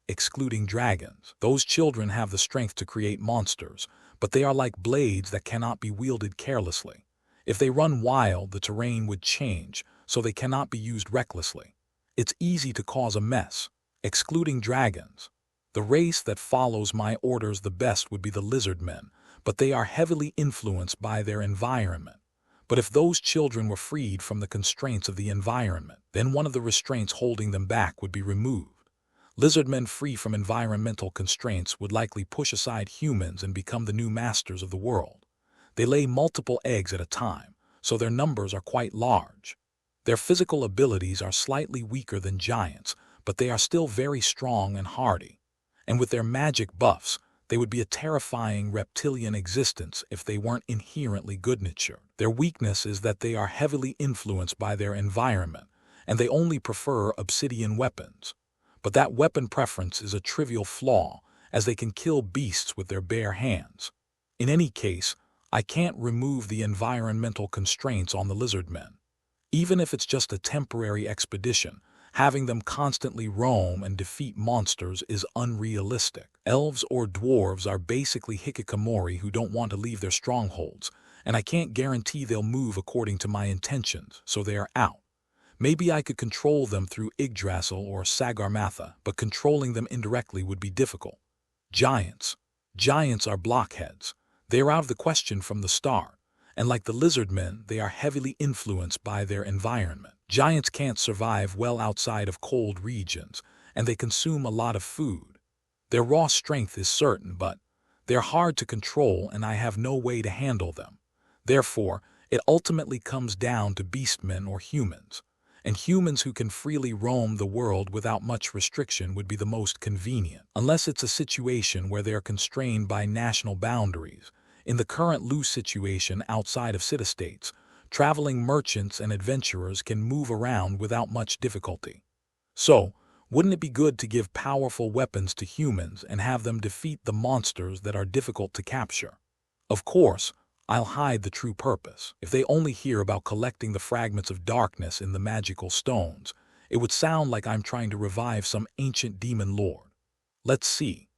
Excluding dragons. Those children have the strength to create monsters, but they are like blades that cannot be wielded carelessly. If they run wild, the terrain would change, so they cannot be used recklessly. It's easy to cause a mess. Excluding dragons. The race that follows my orders the best would be the lizard men, but they are heavily influenced by their environment. But if those children were freed from the constraints of the environment, then one of the restraints holding them back would be removed. Lizard men free from environmental constraints would likely push aside humans and become the new masters of the world. They lay multiple eggs at a time, so their numbers are quite large. Their physical abilities are slightly weaker than giants, but they are still very strong and hardy. And with their magic buffs, they would be a terrifying reptilian existence if they weren't inherently good-natured. Their weakness is that they are heavily influenced by their environment, and they only prefer obsidian weapons. But that weapon preference is a trivial flaw, as they can kill beasts with their bare hands. In any case, I can't remove the environmental constraints on the lizard men. Even if it's just a temporary expedition, having them constantly roam and defeat monsters is unrealistic. Elves or dwarves are basically hikikomori who don't want to leave their strongholds, and I can't guarantee they'll move according to my intentions, so they are out. Maybe I could control them through Yggdrasil or Sagarmatha, but controlling them indirectly would be difficult. Giants. Giants are blockheads. They are out of the question from the start, and like the lizard men, they are heavily influenced by their environment. Giants can't survive well outside of cold regions, and they consume a lot of food. Their raw strength is certain, but they're hard to control and I have no way to handle them. Therefore, it ultimately comes down to beastmen or humans, and humans who can freely roam the world without much restriction would be the most convenient, unless it's a situation where they are constrained by national boundaries. In the current loose situation outside of city-states, traveling merchants and adventurers can move around without much difficulty. So, wouldn't it be good to give powerful weapons to humans and have them defeat the monsters that are difficult to capture? Of course, I'll hide the true purpose. If they only hear about collecting the fragments of darkness in the magical stones, it would sound like I'm trying to revive some ancient demon lord. Let's see.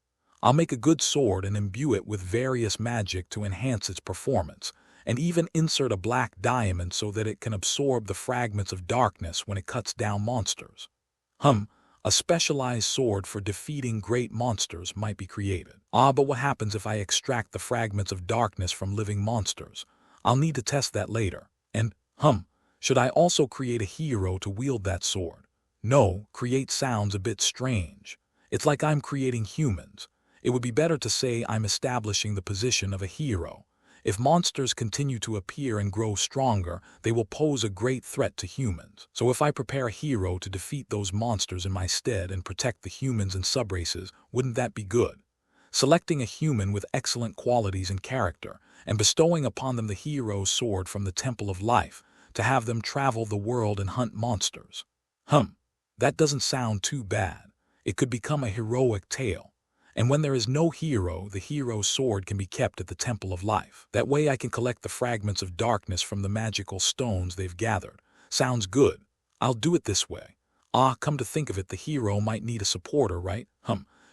I'll make a good sword and imbue it with various magic to enhance its performance, and even insert a black diamond so that it can absorb the fragments of darkness when it cuts down monsters. A specialized sword for defeating great monsters might be created. But what happens if I extract the fragments of darkness from living monsters? I'll need to test that later. And, should I also create a hero to wield that sword? No, create sounds a bit strange. It's like I'm creating humans. It would be better to say I'm establishing the position of a hero. If monsters continue to appear and grow stronger, they will pose a great threat to humans. So if I prepare a hero to defeat those monsters in my stead and protect the humans and subraces, wouldn't that be good? Selecting a human with excellent qualities and character, and bestowing upon them the hero's sword from the Temple of Life, to have them travel the world and hunt monsters. That doesn't sound too bad. It could become a heroic tale. And when there is no hero, the hero's sword can be kept at the Temple of Life. That way I can collect the fragments of darkness from the magical stones they've gathered. Sounds good. I'll do it this way. Come to think of it, the hero might need a supporter, right?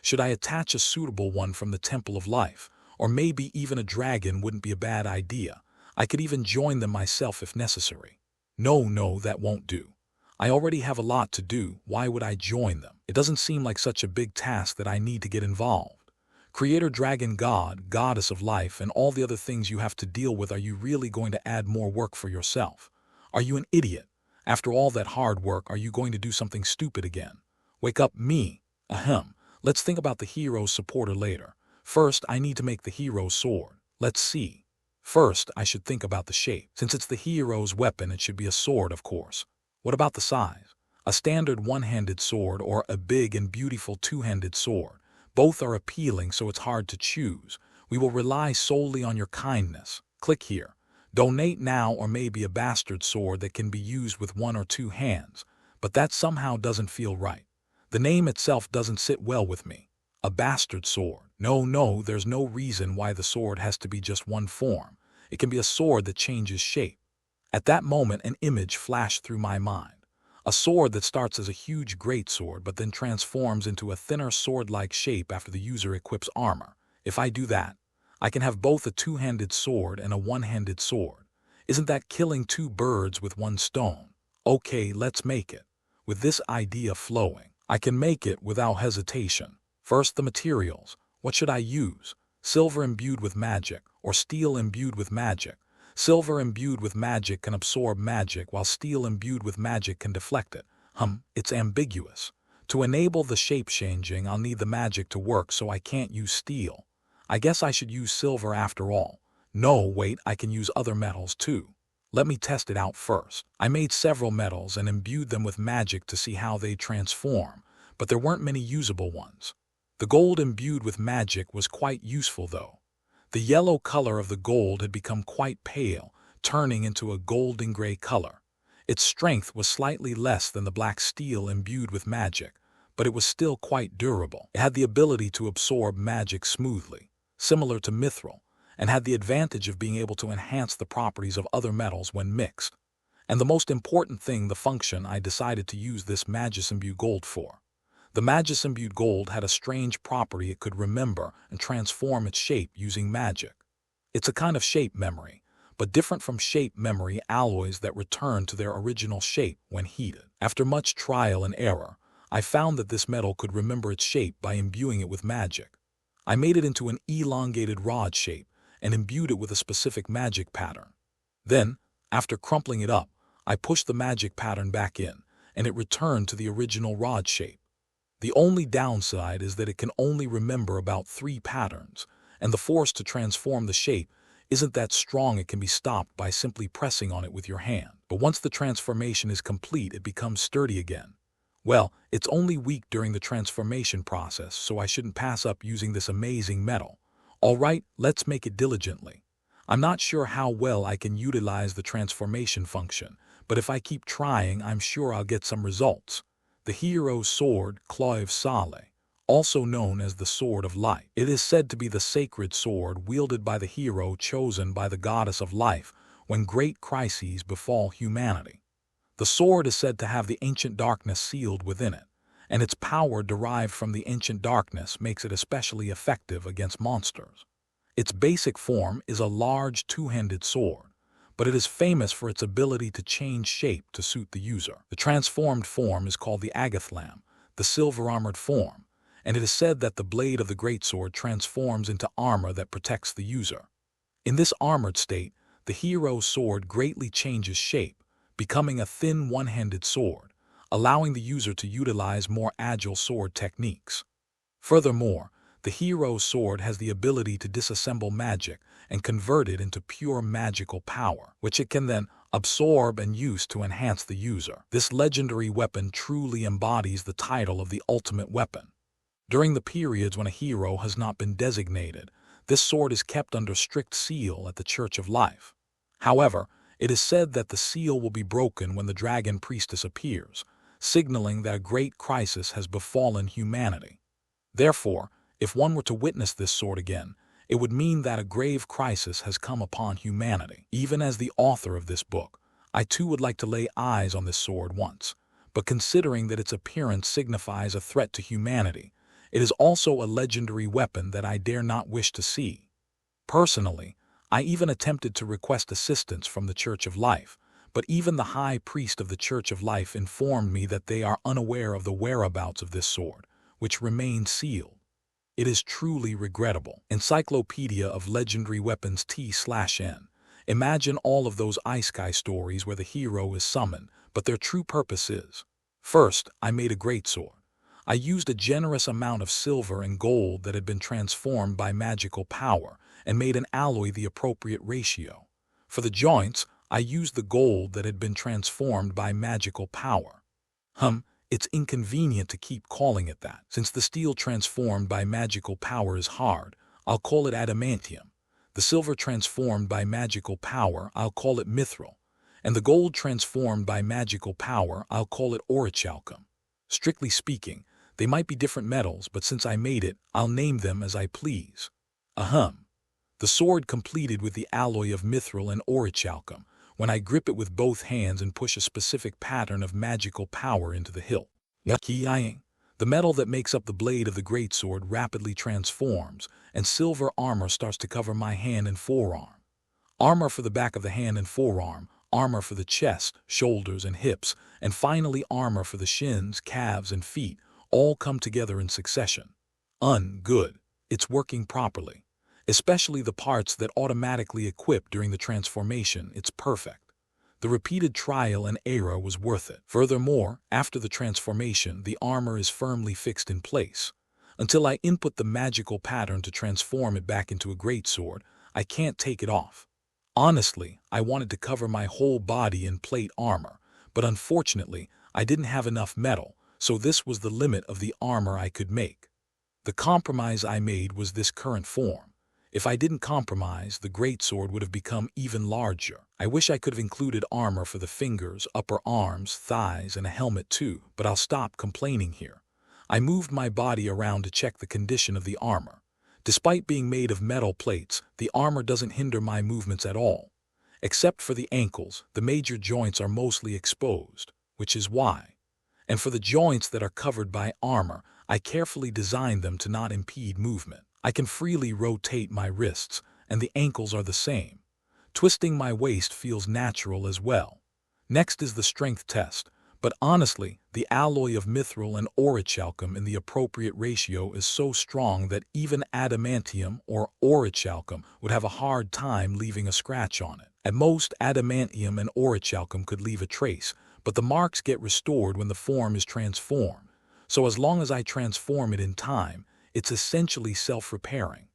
Should I attach a suitable one from the Temple of Life? Or maybe even a dragon wouldn't be a bad idea. I could even join them myself if necessary. No, that won't do. I already have a lot to do. Why would I join them? It doesn't seem like such a big task that I need to get involved. Creator, dragon, god, goddess of life, and all the other things you have to deal with, are you really going to add more work for yourself? Are you an idiot? After all that hard work, are you going to do something stupid again? Wake up, me. Ahem. Let's think about the hero's supporter later. First, I need to make the hero's sword. Let's see. First, I should think about the shape. Since it's the hero's weapon, it should be a sword, of course. What about the size? A standard one-handed sword or a big and beautiful two-handed sword? Both are appealing, so it's hard to choose. We will rely solely on your kindness. Click here. Donate now, or maybe a bastard sword that can be used with one or two hands. But that somehow doesn't feel right. The name itself doesn't sit well with me. A bastard sword. No, there's no reason why the sword has to be just one form. It can be a sword that changes shape. At that moment, an image flashed through my mind. A sword that starts as a huge greatsword but then transforms into a thinner sword-like shape after the user equips armor. If I do that, I can have both a two-handed sword and a one-handed sword. Isn't that killing two birds with one stone? Okay, let's make it. With this idea flowing, I can make it without hesitation. First, the materials. What should I use? Silver imbued with magic, or steel imbued with magic? Silver imbued with magic can absorb magic, while steel imbued with magic can deflect it. It's ambiguous. To enable the shape-changing, I'll need the magic to work, so I can't use steel. I guess I should use silver after all. No, wait, I can use other metals too. Let me test it out first. I made several metals and imbued them with magic to see how they transform, but there weren't many usable ones. The gold imbued with magic was quite useful though. The yellow color of the gold had become quite pale, turning into a golden gray color. Its strength was slightly less than the black steel imbued with magic, but it was still quite durable. It had the ability to absorb magic smoothly, similar to mithril, and had the advantage of being able to enhance the properties of other metals when mixed. And the most important thing, the function I decided to use this Magus-imbued gold for. The Magus-imbued gold had a strange property: it could remember and transform its shape using magic. It's a kind of shape memory, but different from shape memory alloys that return to their original shape when heated. After much trial and error, I found that this metal could remember its shape by imbuing it with magic. I made it into an elongated rod shape and imbued it with a specific magic pattern. Then, after crumpling it up, I pushed the magic pattern back in, and it returned to the original rod shape. The only downside is that it can only remember about 3 patterns, and the force to transform the shape isn't that strong. It can be stopped by simply pressing on it with your hand. But once the transformation is complete, it becomes sturdy again. Well, it's only weak during the transformation process, so I shouldn't pass up using this amazing metal. Alright, let's make it diligently. I'm not sure how well I can utilize the transformation function, but if I keep trying, I'm sure I'll get some results. The hero's sword, Cloive Sale, also known as the Sword of Light. It is said to be the sacred sword wielded by the hero chosen by the goddess of life when great crises befall humanity. The sword is said to have the ancient darkness sealed within it, and its power derived from the ancient darkness makes it especially effective against monsters. Its basic form is a large two-handed sword, but it is famous for its ability to change shape to suit the user. The transformed form is called the Agathlam, the silver-armored form, and it is said that the blade of the greatsword transforms into armor that protects the user. In this armored state, the hero's sword greatly changes shape, becoming a thin one-handed sword, allowing the user to utilize more agile sword techniques. Furthermore, the hero's sword has the ability to disassemble magic and convert it into pure magical power, which it can then absorb and use to enhance the user. This legendary weapon truly embodies the title of the ultimate weapon. During the periods when a hero has not been designated, this sword is kept under strict seal at the Church of Life. However, it is said that the seal will be broken when the dragon priestess appears, signaling that a great crisis has befallen humanity. Therefore, if one were to witness this sword again, it would mean that a grave crisis has come upon humanity. Even as the author of this book, I too would like to lay eyes on this sword once, but considering that its appearance signifies a threat to humanity, it is also a legendary weapon that I dare not wish to see. Personally, I even attempted to request assistance from the Church of Life, but even the high priest of the Church of Life informed me that they are unaware of the whereabouts of this sword, which remains sealed. It is truly regrettable. Encyclopedia of Legendary Weapons T/N. Imagine all of those Isekai stories where the hero is summoned, but their true purpose is. First, I made a greatsword. I used a generous amount of silver and gold that had been transformed by magical power and made an alloy the appropriate ratio. For the joints, I used the gold that had been transformed by magical power. It's inconvenient to keep calling it that. Since the steel transformed by magical power is hard, I'll call it adamantium. The silver transformed by magical power, I'll call it mithril. And the gold transformed by magical power, I'll call it orichalcum. Strictly speaking, they might be different metals, but since I made it, I'll name them as I please. The sword completed with the alloy of mithril and orichalcum, when I grip it with both hands and push a specific pattern of magical power into the hilt. The metal that makes up the blade of the greatsword rapidly transforms, and silver armor starts to cover my hand and forearm. Armor for the back of the hand and forearm, armor for the chest, shoulders, and hips, and finally armor for the shins, calves, and feet, all come together in succession. Good. It's working properly. Especially the parts that automatically equip during the transformation, it's perfect. The repeated trial and error was worth it. Furthermore, after the transformation, the armor is firmly fixed in place. Until I input the magical pattern to transform it back into a greatsword, I can't take it off. Honestly, I wanted to cover my whole body in plate armor, but unfortunately, I didn't have enough metal, so this was the limit of the armor I could make. The compromise I made was this current form. If I didn't compromise, the greatsword would have become even larger. I wish I could have included armor for the fingers, upper arms, thighs, and a helmet too, but I'll stop complaining here. I moved my body around to check the condition of the armor. Despite being made of metal plates, the armor doesn't hinder my movements at all. Except for the ankles, the major joints are mostly exposed, which is why. And for the joints that are covered by armor, I carefully designed them to not impede movement. I can freely rotate my wrists, and the ankles are the same. Twisting my waist feels natural as well. Next is the strength test, but honestly, the alloy of mithril and orichalcum in the appropriate ratio is so strong that even adamantium or orichalcum would have a hard time leaving a scratch on it. At most, adamantium and orichalcum could leave a trace, but the marks get restored when the form is transformed. So as long as I transform it in time, it's essentially self-repairing.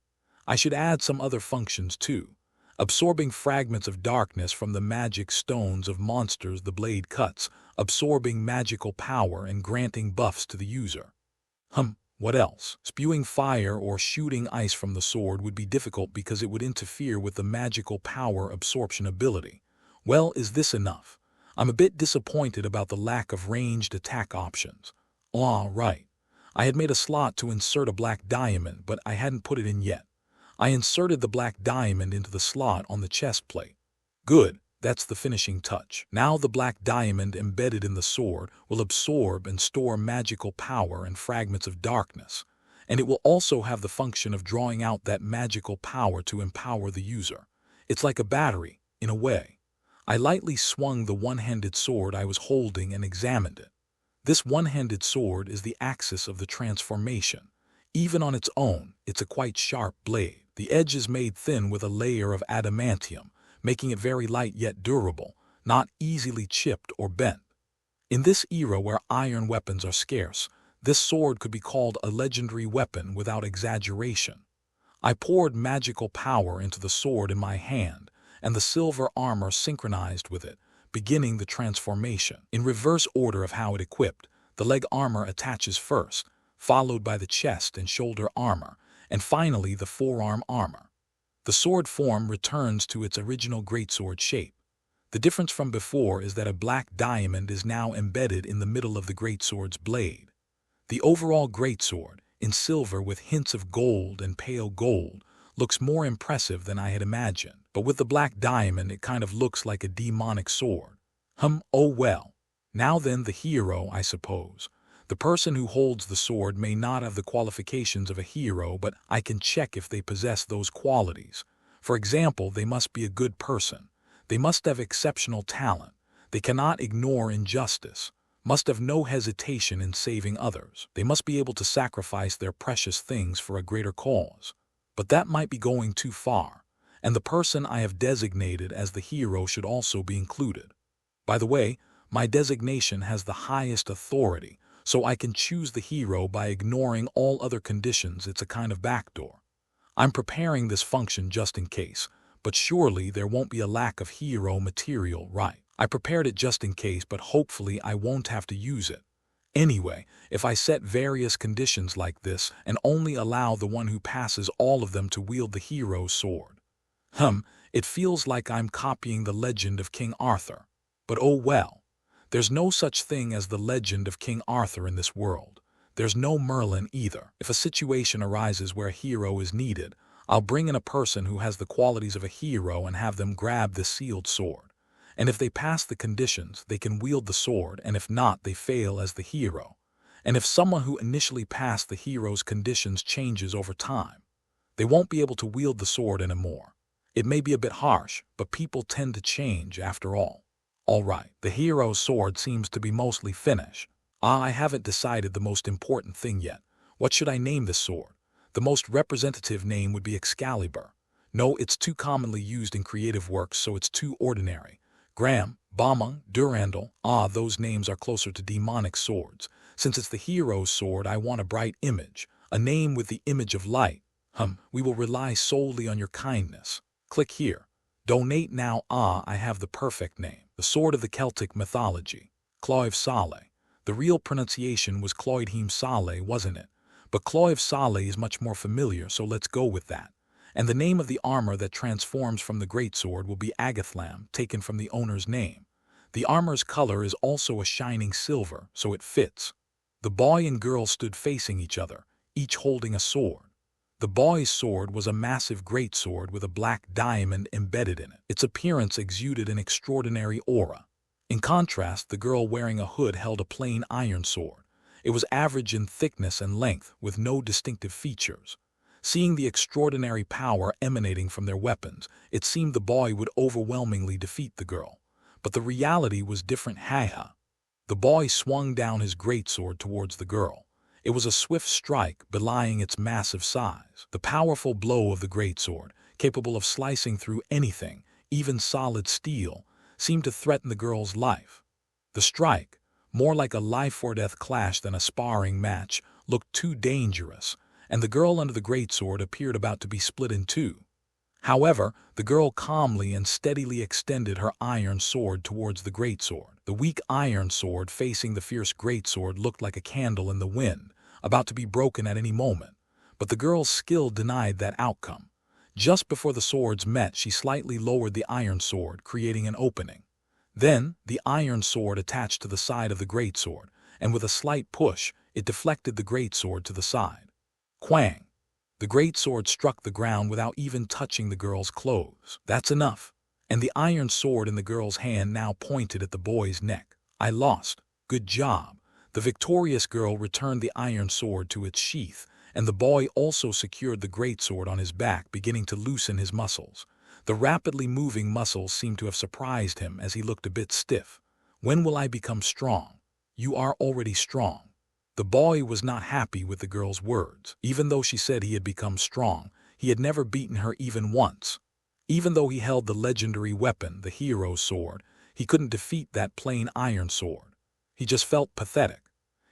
I should add some other functions too. Absorbing fragments of darkness from the magic stones of monsters the blade cuts, absorbing magical power and granting buffs to the user. What else? Spewing fire or shooting ice from the sword would be difficult because it would interfere with the magical power absorption ability. Well, is this enough? I'm a bit disappointed about the lack of ranged attack options. Right. I had made a slot to insert a black diamond, but I hadn't put it in yet. I inserted the black diamond into the slot on the chest plate. Good, that's the finishing touch. Now the black diamond embedded in the sword will absorb and store magical power and fragments of darkness, and it will also have the function of drawing out that magical power to empower the user. It's like a battery, in a way. I lightly swung the one-handed sword I was holding and examined it. This one-handed sword is the axis of the transformation. Even on its own, it's a quite sharp blade. The edge is made thin with a layer of adamantium, making it very light yet durable, not easily chipped or bent. In this era where iron weapons are scarce, this sword could be called a legendary weapon without exaggeration. I poured magical power into the sword in my hand, and the silver armor synchronized with it, beginning the transformation. In reverse order of how it equipped, the leg armor attaches first, followed by the chest and shoulder armor, and finally the forearm armor. The sword form returns to its original greatsword shape. The difference from before is that a black diamond is now embedded in the middle of the greatsword's blade. The overall greatsword, in silver with hints of gold and pale gold, looks more impressive than I had imagined, but with the black diamond it kind of looks like a demonic sword. Oh well. Now then, the hero, I suppose. The person who holds the sword may not have the qualifications of a hero, but I can check if they possess those qualities. For example, they must be a good person. They must have exceptional talent. They cannot ignore injustice. Must have no hesitation in saving others. They must be able to sacrifice their precious things for a greater cause. But that might be going too far, and the person I have designated as the hero should also be included. By the way, my designation has the highest authority, so I can choose the hero by ignoring all other conditions. It's a kind of backdoor. I'm preparing this function just in case, but surely there won't be a lack of hero material, right? I prepared it just in case, but hopefully I won't have to use it. Anyway, if I set various conditions like this and only allow the one who passes all of them to wield the hero's sword. It feels like I'm copying the legend of King Arthur. But oh well. There's no such thing as the legend of King Arthur in this world. There's no Merlin either. If a situation arises where a hero is needed, I'll bring in a person who has the qualities of a hero and have them grab the sealed sword. And if they pass the conditions, they can wield the sword, and if not, they fail as the hero. And if someone who initially passed the hero's conditions changes over time, they won't be able to wield the sword anymore. It may be a bit harsh, but people tend to change after all. All right, the hero's sword seems to be mostly finished. I haven't decided the most important thing yet. What should I name this sword? The most representative name would be Excalibur. No, it's too commonly used in creative works, so it's too ordinary. Graham, Bamung, Durandal, those names are closer to demonic swords. Since it's the hero's sword, I want a bright image, a name with the image of light. We will rely solely on your kindness. Click here. Donate now. I have the perfect name. The sword of the Celtic mythology. Cloyv Sale. The real pronunciation was Cloydheim Sale, wasn't it? But Cloyv Sale is much more familiar, so let's go with that. And the name of the armor that transforms from the greatsword will be Agathlam, taken from the owner's name. The armor's color is also a shining silver, so it fits. The boy and girl stood facing each other, each holding a sword. The boy's sword was a massive greatsword with a black diamond embedded in it. Its appearance exuded an extraordinary aura. In contrast, the girl wearing a hood held a plain iron sword. It was average in thickness and length, with no distinctive features. Seeing the extraordinary power emanating from their weapons, it seemed the boy would overwhelmingly defeat the girl. But the reality was different. The boy swung down his greatsword towards the girl. It was a swift strike, belying its massive size. The powerful blow of the greatsword, capable of slicing through anything, even solid steel, seemed to threaten the girl's life. The strike, more like a life-or-death clash than a sparring match, looked too dangerous, and the girl under the greatsword appeared about to be split in two. However, the girl calmly and steadily extended her iron sword towards the greatsword. The weak iron sword facing the fierce greatsword looked like a candle in the wind, about to be broken at any moment. But the girl's skill denied that outcome. Just before the swords met, she slightly lowered the iron sword, creating an opening. Then, the iron sword attached to the side of the greatsword, and with a slight push, it deflected the greatsword to the side. Quang! The greatsword struck the ground without even touching the girl's clothes. That's enough. And the iron sword in the girl's hand now pointed at the boy's neck. I lost. Good job. The victorious girl returned the iron sword to its sheath, and the boy also secured the greatsword on his back, beginning to loosen his muscles. The rapidly moving muscles seemed to have surprised him as he looked a bit stiff. When will I become strong? You are already strong. The boy was not happy with the girl's words. Even though she said he had become strong, he had never beaten her even once. Even though he held the legendary weapon, the hero's sword, he couldn't defeat that plain iron sword. He just felt pathetic.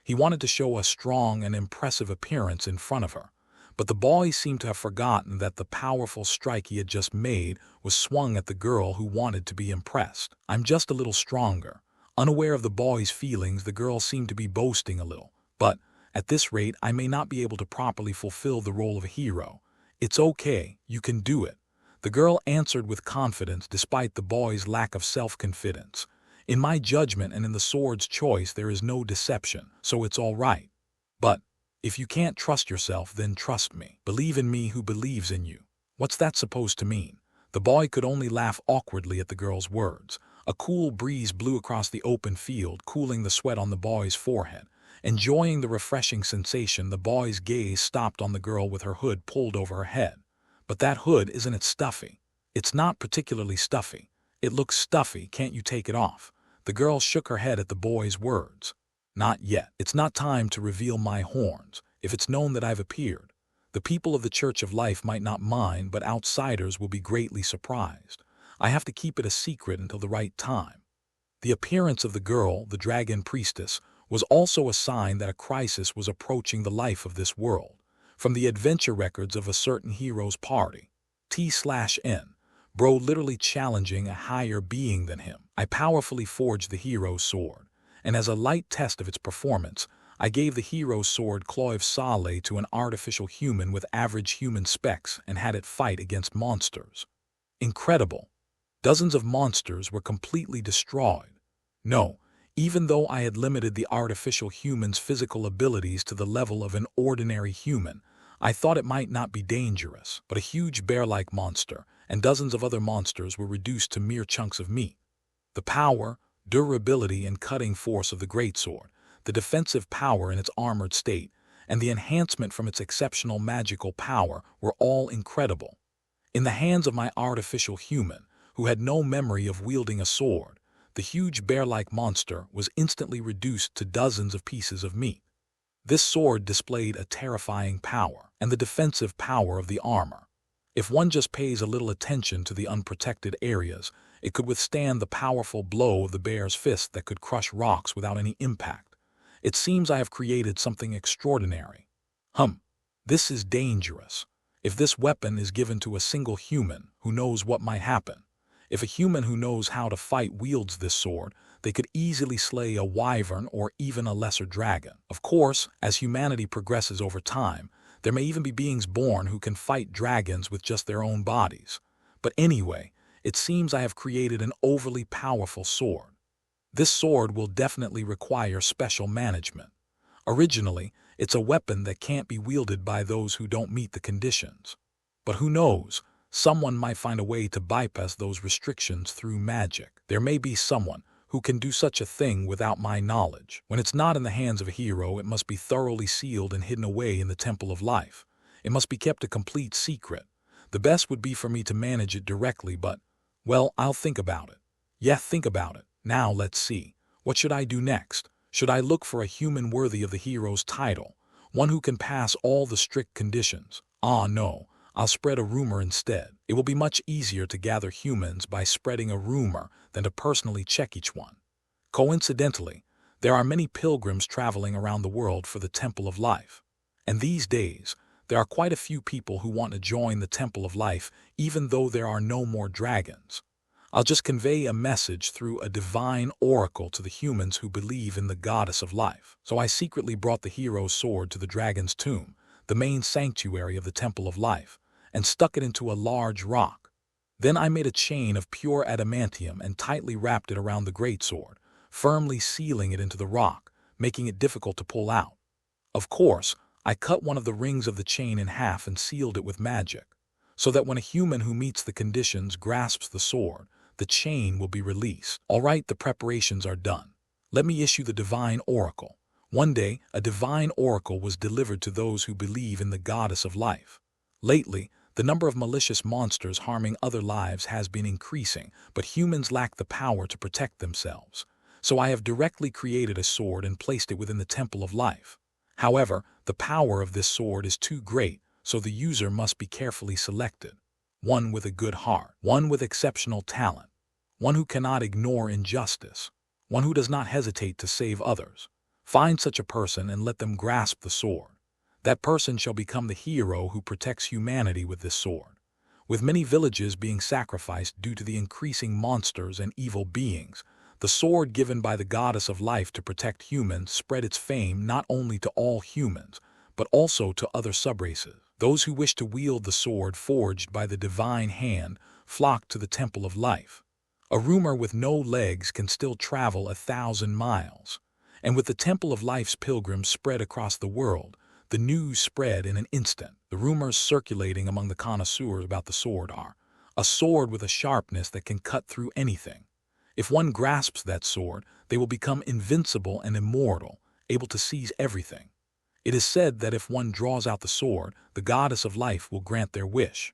He wanted to show a strong and impressive appearance in front of her. But the boy seemed to have forgotten that the powerful strike he had just made was swung at the girl who wanted to be impressed. I'm just a little stronger. Unaware of the boy's feelings, the girl seemed to be boasting a little. But, at this rate, I may not be able to properly fulfill the role of a hero. It's okay, you can do it. The girl answered with confidence despite the boy's lack of self-confidence. In my judgment and in the sword's choice there is no deception, so it's all right. But, if you can't trust yourself, then trust me. Believe in me who believes in you. What's that supposed to mean? The boy could only laugh awkwardly at the girl's words. A cool breeze blew across the open field, cooling the sweat on the boy's forehead. Enjoying the refreshing sensation, the boy's gaze stopped on the girl with her hood pulled over her head. But that hood, isn't it stuffy? It's not particularly stuffy. It looks stuffy, can't you take it off? The girl shook her head at the boy's words. Not yet. It's not time to reveal my horns. If it's known that I've appeared, the people of the Church of Life might not mind, but outsiders will be greatly surprised. I have to keep it a secret until the right time. The appearance of the girl, the dragon priestess, was also a sign that a crisis was approaching the life of this world. From the adventure records of a certain hero's party, T/N, bro literally challenging a higher being than him, I powerfully forged the hero's sword, and as a light test of its performance, I gave the hero's sword Cloyve Sale to an artificial human with average human specs and had it fight against monsters. Incredible. Dozens of monsters were completely destroyed. No, even though I had limited the artificial human's physical abilities to the level of an ordinary human, I thought it might not be dangerous, but a huge bear-like monster and dozens of other monsters were reduced to mere chunks of meat. The power, durability, and cutting force of the greatsword, the defensive power in its armored state, and the enhancement from its exceptional magical power were all incredible. In the hands of my artificial human, who had no memory of wielding a sword, the huge bear-like monster was instantly reduced to dozens of pieces of meat. This sword displayed a terrifying power and the defensive power of the armor. If one just pays a little attention to the unprotected areas, it could withstand the powerful blow of the bear's fist that could crush rocks without any impact. It seems I have created something extraordinary. This is dangerous. If this weapon is given to a single human, who knows what might happen? If a human who knows how to fight wields this sword, they could easily slay a wyvern or even a lesser dragon. Of course, as humanity progresses over time, there may even be beings born who can fight dragons with just their own bodies. But anyway, it seems I have created an overly powerful sword. This sword will definitely require special management. Originally, it's a weapon that can't be wielded by those who don't meet the conditions. But who knows? Someone might find a way to bypass those restrictions through magic. There may be someone who can do such a thing without my knowledge. When it's not in the hands of a hero, it must be thoroughly sealed and hidden away in the Temple of Life. It must be kept a complete secret. The best would be for me to manage it directly, but, well, I'll think about it. Yeah, think about it. Now let's see. What should I do next? Should I look for a human worthy of the hero's title? One who can pass all the strict conditions? No. I'll spread a rumor instead. It will be much easier to gather humans by spreading a rumor than to personally check each one. Coincidentally, there are many pilgrims traveling around the world for the Temple of Life. And these days, there are quite a few people who want to join the Temple of Life even though there are no more dragons. I'll just convey a message through a divine oracle to the humans who believe in the goddess of life. So I secretly brought the hero's sword to the dragon's tomb, the main sanctuary of the Temple of Life, and stuck it into a large rock. Then I made a chain of pure adamantium and tightly wrapped it around the greatsword, firmly sealing it into the rock, making it difficult to pull out. Of course, I cut one of the rings of the chain in half and sealed it with magic, so that when a human who meets the conditions grasps the sword, the chain will be released. All right, the preparations are done. Let me issue the divine oracle. One day, a divine oracle was delivered to those who believe in the goddess of life. Lately, the number of malicious monsters harming other lives has been increasing, but humans lack the power to protect themselves. So I have directly created a sword and placed it within the Temple of Life. However, the power of this sword is too great, so the user must be carefully selected. One with a good heart, one with exceptional talent, one who cannot ignore injustice, one who does not hesitate to save others. Find such a person and let them grasp the sword. That person shall become the hero who protects humanity with this sword. With many villages being sacrificed due to the increasing monsters and evil beings, the sword given by the goddess of life to protect humans spread its fame not only to all humans, but also to other subraces. Those who wish to wield the sword forged by the divine hand flock to the Temple of Life. A rumor with no legs can still travel 1,000 miles. And with the Temple of Life's pilgrims spread across the world, the news spread in an instant. The rumors circulating among the connoisseurs about the sword are: a sword with a sharpness that can cut through anything. If one grasps that sword, they will become invincible and immortal, able to seize everything. It is said that if one draws out the sword, the goddess of life will grant their wish.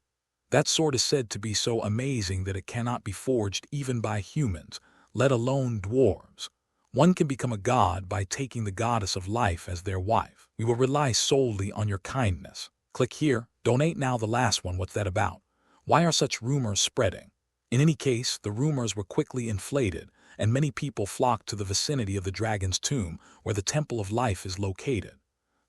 That sword is said to be so amazing that it cannot be forged even by humans, let alone dwarves. One can become a god by taking the goddess of life as their wife. We will rely solely on your kindness. Click here, donate now. The last one, what's that about? Why are such rumors spreading? In any case, the rumors were quickly inflated, and many people flocked to the vicinity of the dragon's tomb, where the Temple of Life is located.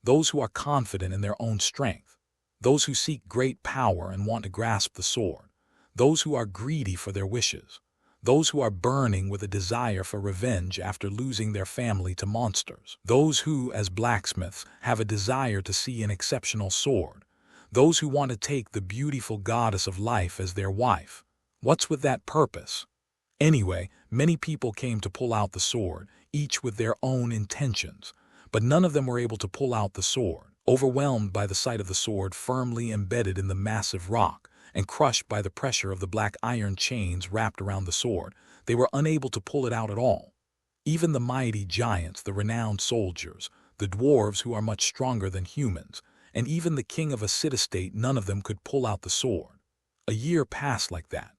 Those who are confident in their own strength, those who seek great power and want to grasp the sword, those who are greedy for their wishes, those who are burning with a desire for revenge after losing their family to monsters, those who, as blacksmiths, have a desire to see an exceptional sword, those who want to take the beautiful goddess of life as their wife. What's with that purpose? Anyway, many people came to pull out the sword, each with their own intentions, but none of them were able to pull out the sword. Overwhelmed by the sight of the sword firmly embedded in the massive rock, and crushed by the pressure of the black iron chains wrapped around the sword, they were unable to pull it out at all. Even the mighty giants, the renowned soldiers, the dwarves who are much stronger than humans, and even the king of a city-state, none of them could pull out the sword. A year passed like that.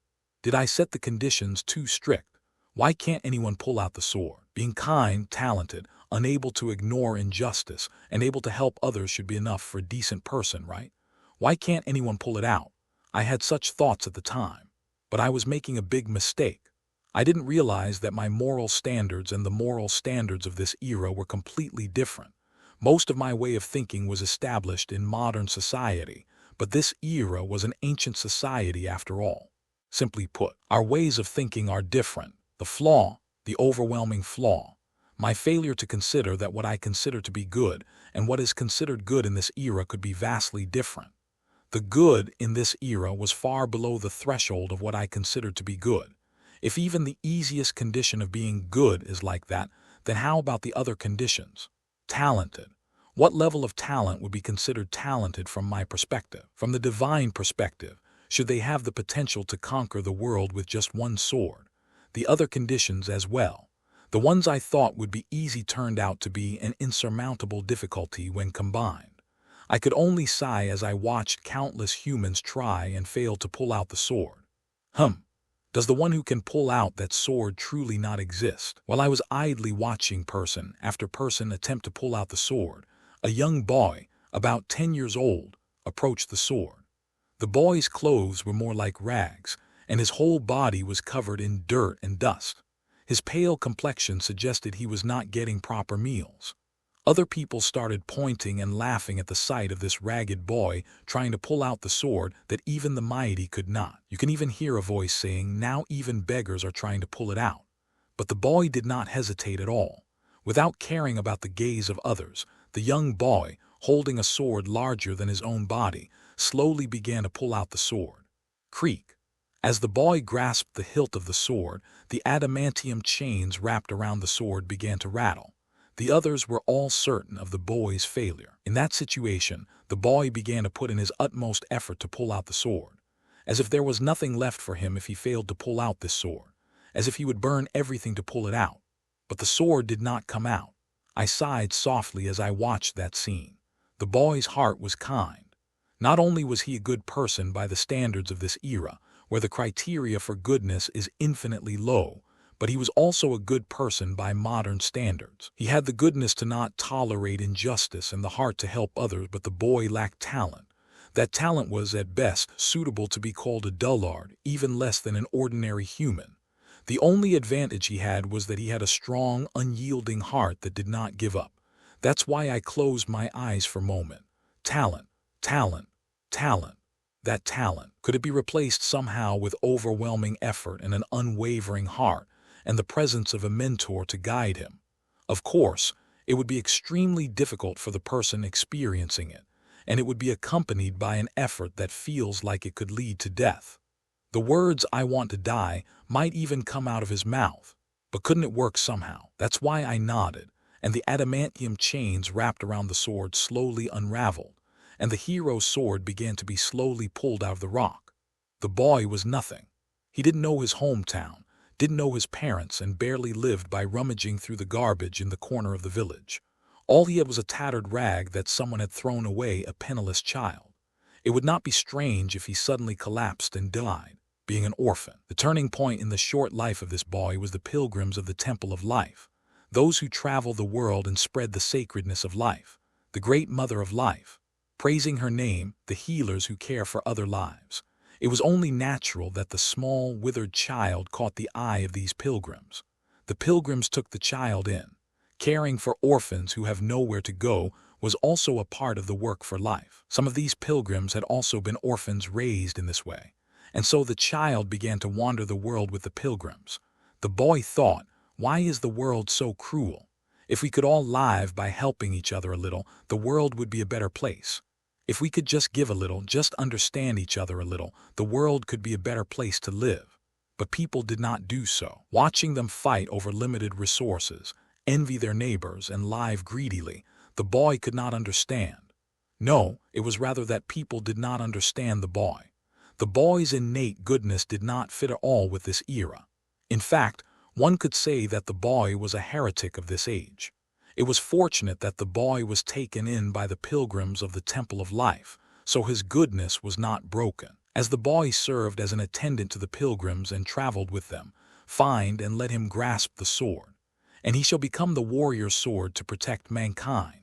Did I set the conditions too strict? Why can't anyone pull out the sword? Being kind, talented, unable to ignore injustice, and able to help others should be enough for a decent person, right? Why can't anyone pull it out? I had such thoughts at the time, but I was making a big mistake. I didn't realize that my moral standards and the moral standards of this era were completely different. Most of my way of thinking was established in modern society, but this era was an ancient society after all. Simply put, our ways of thinking are different. The flaw, the overwhelming flaw, my failure to consider that what I consider to be good and what is considered good in this era could be vastly different. The good in this era was far below the threshold of what I considered to be good. If even the easiest condition of being good is like that, then how about the other conditions? Talented. What level of talent would be considered talented from my perspective? From the divine perspective, should they have the potential to conquer the world with just one sword? The other conditions as well. The ones I thought would be easy turned out to be an insurmountable difficulty when combined. I could only sigh as I watched countless humans try and fail to pull out the sword. Does the one who can pull out that sword truly not exist? While I was idly watching person after person attempt to pull out the sword, a young boy, about 10 years old, approached the sword. The boy's clothes were more like rags, and his whole body was covered in dirt and dust. His pale complexion suggested he was not getting proper meals. Other people started pointing and laughing at the sight of this ragged boy trying to pull out the sword that even the mighty could not. You can even hear a voice saying, "Now even beggars are trying to pull it out." But the boy did not hesitate at all. Without caring about the gaze of others, the young boy, holding a sword larger than his own body, slowly began to pull out the sword. Creak. As the boy grasped the hilt of the sword, the adamantium chains wrapped around the sword began to rattle. The others were all certain of the boy's failure. In that situation, the boy began to put in his utmost effort to pull out the sword, as if there was nothing left for him if he failed to pull out this sword, as if he would burn everything to pull it out. But the sword did not come out. I sighed softly as I watched that scene. The boy's heart was kind. Not only was he a good person by the standards of this era, where the criteria for goodness is infinitely low, but he was also a good person by modern standards. He had the goodness to not tolerate injustice and the heart to help others, but the boy lacked talent. That talent was, at best, suitable to be called a dullard, even less than an ordinary human. The only advantage he had was that he had a strong, unyielding heart that did not give up. That's why I closed my eyes for a moment. Talent, talent, talent. That talent, could it be replaced somehow with overwhelming effort and an unwavering heart, and the presence of a mentor to guide him? Of course, it would be extremely difficult for the person experiencing it, and it would be accompanied by an effort that feels like it could lead to death. The words "I want to die" might even come out of his mouth, but couldn't it work somehow? That's why I nodded, and the adamantium chains wrapped around the sword slowly unraveled, and the hero's sword began to be slowly pulled out of the rock. The boy was nothing. He didn't know his hometown, didn't know his parents, and barely lived by rummaging through the garbage in the corner of the village. All he had was a tattered rag that someone had thrown away, a penniless child. It would not be strange if he suddenly collapsed and died, being an orphan. The turning point in the short life of this boy was the pilgrims of the Temple of Life, those who travel the world and spread the sacredness of life, the great mother of life, praising her name, the healers who care for other lives. It was only natural that the small, withered child caught the eye of these pilgrims. The pilgrims took the child in. Caring for orphans who have nowhere to go was also a part of the work for life. Some of these pilgrims had also been orphans raised in this way, and so the child began to wander the world with the pilgrims. The boy thought, why is the world so cruel? If we could all live by helping each other a little, the world would be a better place. If we could just give a little, just understand each other a little, the world could be a better place to live. But people did not do so. Watching them fight over limited resources, envy their neighbors, and live greedily, the boy could not understand. No, it was rather that people did not understand the boy. The boy's innate goodness did not fit at all with this era. In fact, one could say that the boy was a heretic of this age. It was fortunate that the boy was taken in by the pilgrims of the Temple of Life, so his goodness was not broken. As the boy served as an attendant to the pilgrims and traveled with them, find and let him grasp the sword, and he shall become the warrior's sword to protect mankind.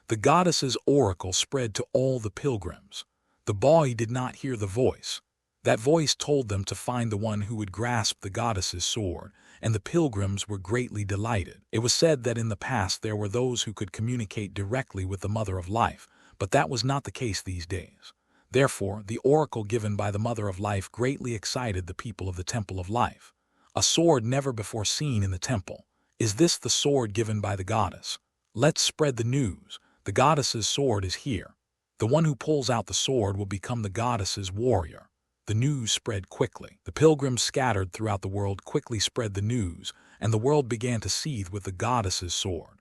The goddess's oracle spread to all the pilgrims. The boy did not hear the voice. That voice told them to find the one who would grasp the goddess's sword, and the pilgrims were greatly delighted. It was said that in the past there were those who could communicate directly with the Mother of Life, but that was not the case these days. Therefore, the oracle given by the Mother of Life greatly excited the people of the Temple of Life. A sword never before seen in the temple. Is this the sword given by the goddess? Let's spread the news. The goddess's sword is here. The one who pulls out the sword will become the goddess's warrior. The news spread quickly. The pilgrims scattered throughout the world quickly spread the news, and the world began to seethe with the goddess's sword.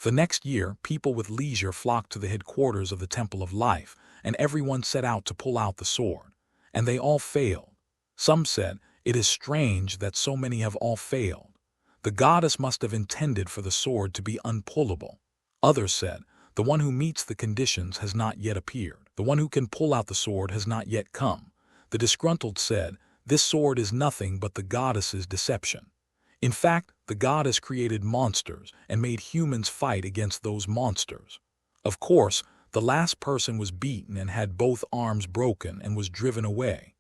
The next year, people with leisure flocked to the headquarters of the Temple of Life, and everyone set out to pull out the sword. And they all failed. Some said, "It is strange that so many have all failed. The goddess must have intended for the sword to be unpullable." Others said, "The one who meets the conditions has not yet appeared. The one who can pull out the sword has not yet come." The disgruntled said, "This sword is nothing but the goddess's deception. In fact, the goddess created monsters and made humans fight against those monsters." Of course, the last person was beaten and had both arms broken and was driven away.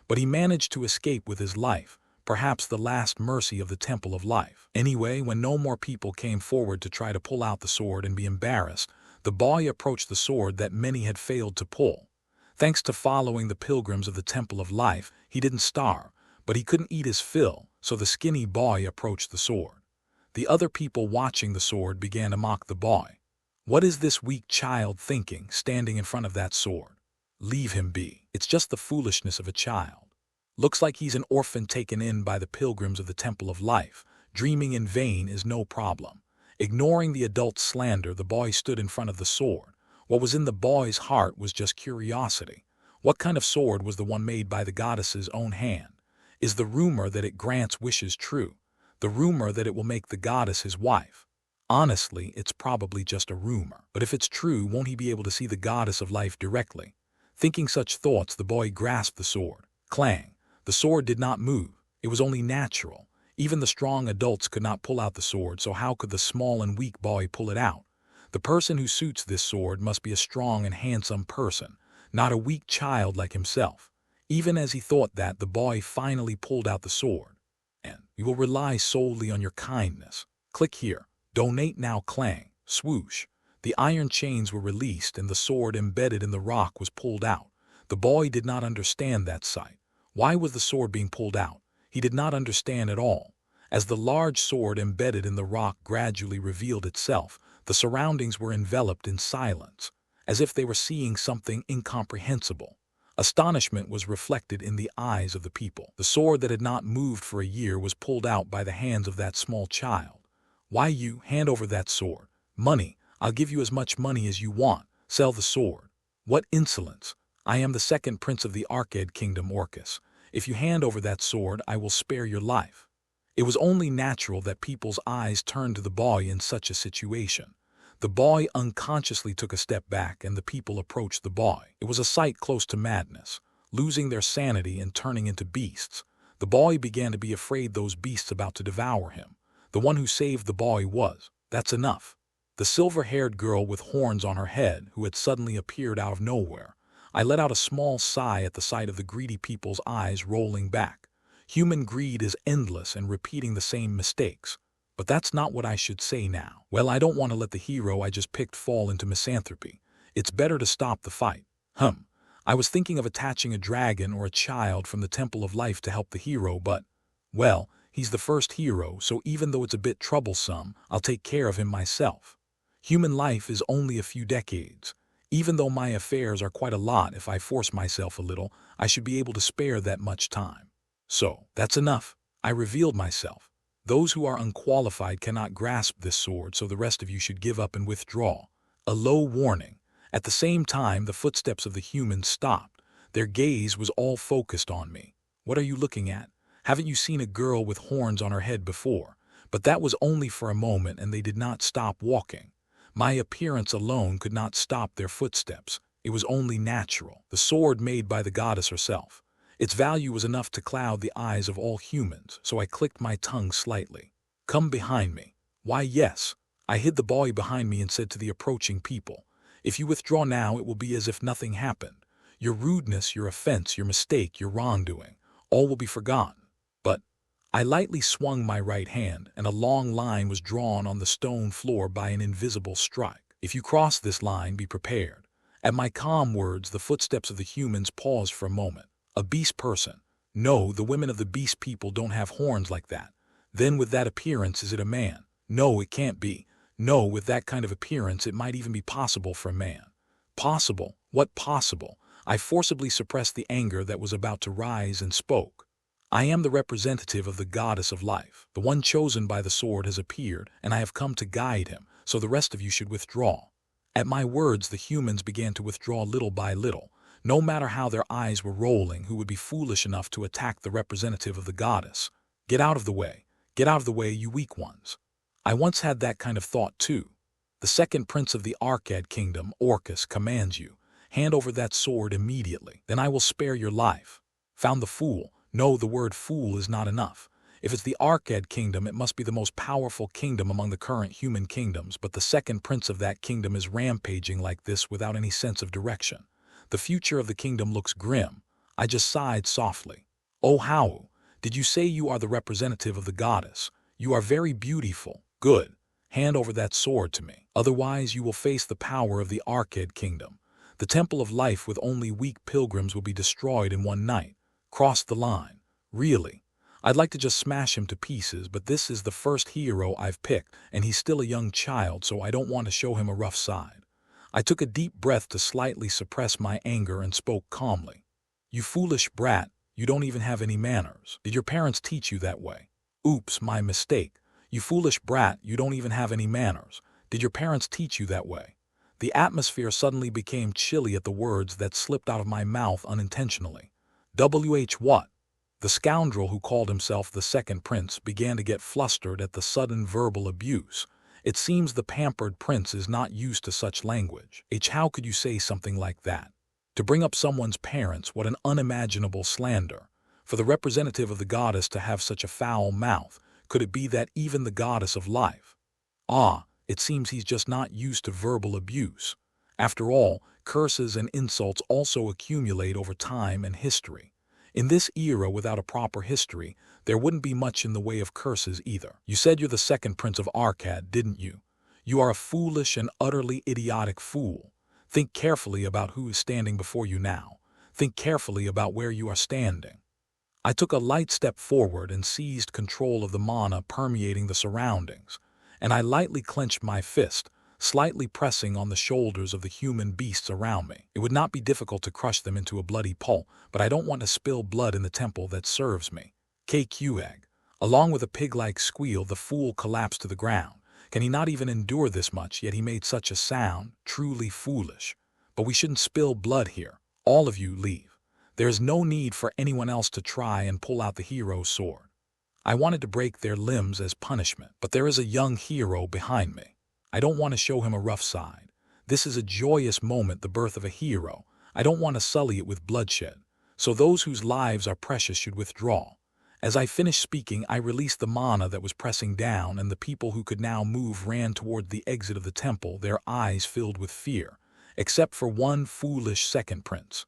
But he managed to escape with his life, perhaps the last mercy of the Temple of Life. Anyway, when no more people came forward to try to pull out the sword and be embarrassed, the boy approached the sword that many had failed to pull. Thanks to following the pilgrims of the Temple of Life, he didn't starve, but he couldn't eat his fill, so the skinny boy approached the sword. The other people watching the sword began to mock the boy. "What is this weak child thinking, standing in front of that sword? Leave him be. It's just the foolishness of a child. Looks like he's an orphan taken in by the pilgrims of the Temple of Life. Dreaming in vain is no problem." Ignoring the adult's slander, the boy stood in front of the sword. What was in the boy's heart was just curiosity. What kind of sword was the one made by the goddess's own hand? Is the rumor that it grants wishes true? The rumor that it will make the goddess his wife? Honestly, it's probably just a rumor. But if it's true, won't he be able to see the goddess of life directly? Thinking such thoughts, the boy grasped the sword. Clang! The sword did not move. It was only natural. Even the strong adults could not pull out the sword, so how could the small and weak boy pull it out? The person who suits this sword must be a strong and handsome person, not a weak child like himself. Even as he thought that, the boy finally pulled out the sword. And you will rely solely on your kindness. Click here. Donate now. Clang. Swoosh. The iron chains were released and the sword embedded in the rock was pulled out. The boy did not understand that sight. Why was the sword being pulled out? He did not understand at all. As the large sword embedded in the rock gradually revealed itself, the surroundings were enveloped in silence, as if they were seeing something incomprehensible. Astonishment was reflected in the eyes of the people. The sword that had not moved for a year was pulled out by the hands of that small child. "Why, you hand over that sword. Money. I'll give you as much money as you want. Sell the sword." "What insolence! I am the second prince of the Arcade Kingdom, Orcus. If you hand over that sword, I will spare your life." It was only natural that people's eyes turned to the boy in such a situation. The boy unconsciously took a step back and the people approached the boy. It was a sight close to madness, losing their sanity and turning into beasts. The boy began to be afraid those beasts about to devour him. The one who saved the boy was, that's enough. The silver-haired girl with horns on her head who had suddenly appeared out of nowhere. I let out a small sigh at the sight of the greedy people's eyes rolling back. Human greed is endless and repeating the same mistakes. But that's not what I should say now. Well, I don't want to let the hero I just picked fall into misanthropy. It's better to stop the fight. I was thinking of attaching a dragon or a child from the Temple of Life to help the hero, but, well, he's the first hero, so even though it's a bit troublesome, I'll take care of him myself. Human life is only a few decades. Even though my affairs are quite a lot, if I force myself a little, I should be able to spare that much time. So, that's enough. I revealed myself. Those who are unqualified cannot grasp this sword, so the rest of you should give up and withdraw. A low warning. At the same time, the footsteps of the humans stopped. Their gaze was all focused on me. What are you looking at? Haven't you seen a girl with horns on her head before? But that was only for a moment, and they did not stop walking. My appearance alone could not stop their footsteps. It was only natural. The sword made by the goddess herself. Its value was enough to cloud the eyes of all humans, so I clicked my tongue slightly. Come behind me. Why, yes. I hid the boy behind me and said to the approaching people, if you withdraw now, it will be as if nothing happened. Your rudeness, your offense, your mistake, your wrongdoing, all will be forgotten. But I lightly swung my right hand, and a long line was drawn on the stone floor by an invisible strike. If you cross this line, be prepared. At my calm words, the footsteps of the humans paused for a moment. A beast person. No, the women of the beast people don't have horns like that. Then with that appearance, is it a man? No, it can't be. No, with that kind of appearance, it might even be possible for a man. Possible? What possible? I forcibly suppressed the anger that was about to rise and spoke. I am the representative of the goddess of life. The one chosen by the sword has appeared, and I have come to guide him, so the rest of you should withdraw. At my words, the humans began to withdraw little by little. No matter how their eyes were rolling, who would be foolish enough to attack the representative of the goddess? Get out of the way. Get out of the way, you weak ones. I once had that kind of thought too. The second prince of the Arcad kingdom, Orcus, commands you. Hand over that sword immediately, then I will spare your life. Found the fool. No, the word fool is not enough. If it's the Arcad kingdom, it must be the most powerful kingdom among the current human kingdoms, but the second prince of that kingdom is rampaging like this without any sense of direction. The future of the kingdom looks grim. I just sighed softly. Oh, how? Did you say you are the representative of the goddess? You are very beautiful. Good. Hand over that sword to me. Otherwise, you will face the power of the Arcad kingdom. The Temple of Life with only weak pilgrims will be destroyed in one night. Cross the line. Really. I'd like to just smash him to pieces, but this is the first hero I've picked, and he's still a young child, so I don't want to show him a rough side. I took a deep breath to slightly suppress my anger and spoke calmly. You foolish brat, you don't even have any manners. Did your parents teach you that way? Oops, my mistake. You foolish brat, you don't even have any manners. Did your parents teach you that way? The atmosphere suddenly became chilly at the words that slipped out of my mouth unintentionally. What? The scoundrel who called himself the second prince began to get flustered at the sudden verbal abuse. It seems the pampered prince is not used to such language. How could you say something like that? To bring up someone's parents, what an unimaginable slander. For the representative of the goddess to have such a foul mouth, could it be that even the goddess of life? It seems he's just not used to verbal abuse. After all, curses and insults also accumulate over time and history. In this era without a proper history, there wouldn't be much in the way of curses either. You said you're the second prince of Arcad, didn't you? You are a foolish and utterly idiotic fool. Think carefully about who is standing before you now. Think carefully about where you are standing. I took a light step forward and seized control of the mana permeating the surroundings, and I lightly clenched my fist, slightly pressing on the shoulders of the human beasts around me. It would not be difficult to crush them into a bloody pulp, but I don't want to spill blood in the temple that serves me. KQ. Along with a pig-like squeal, the fool collapsed to the ground. Can he not even endure this much, yet he made such a sound? Truly foolish. But we shouldn't spill blood here. All of you leave. There is no need for anyone else to try and pull out the hero's sword. I wanted to break their limbs as punishment, but there is a young hero behind me. I don't want to show him a rough side. This is a joyous moment, the birth of a hero. I don't want to sully it with bloodshed. So those whose lives are precious should withdraw. As I finished speaking, I released the mana that was pressing down, and the people who could now move ran toward the exit of the temple, their eyes filled with fear, except for one foolish second prince.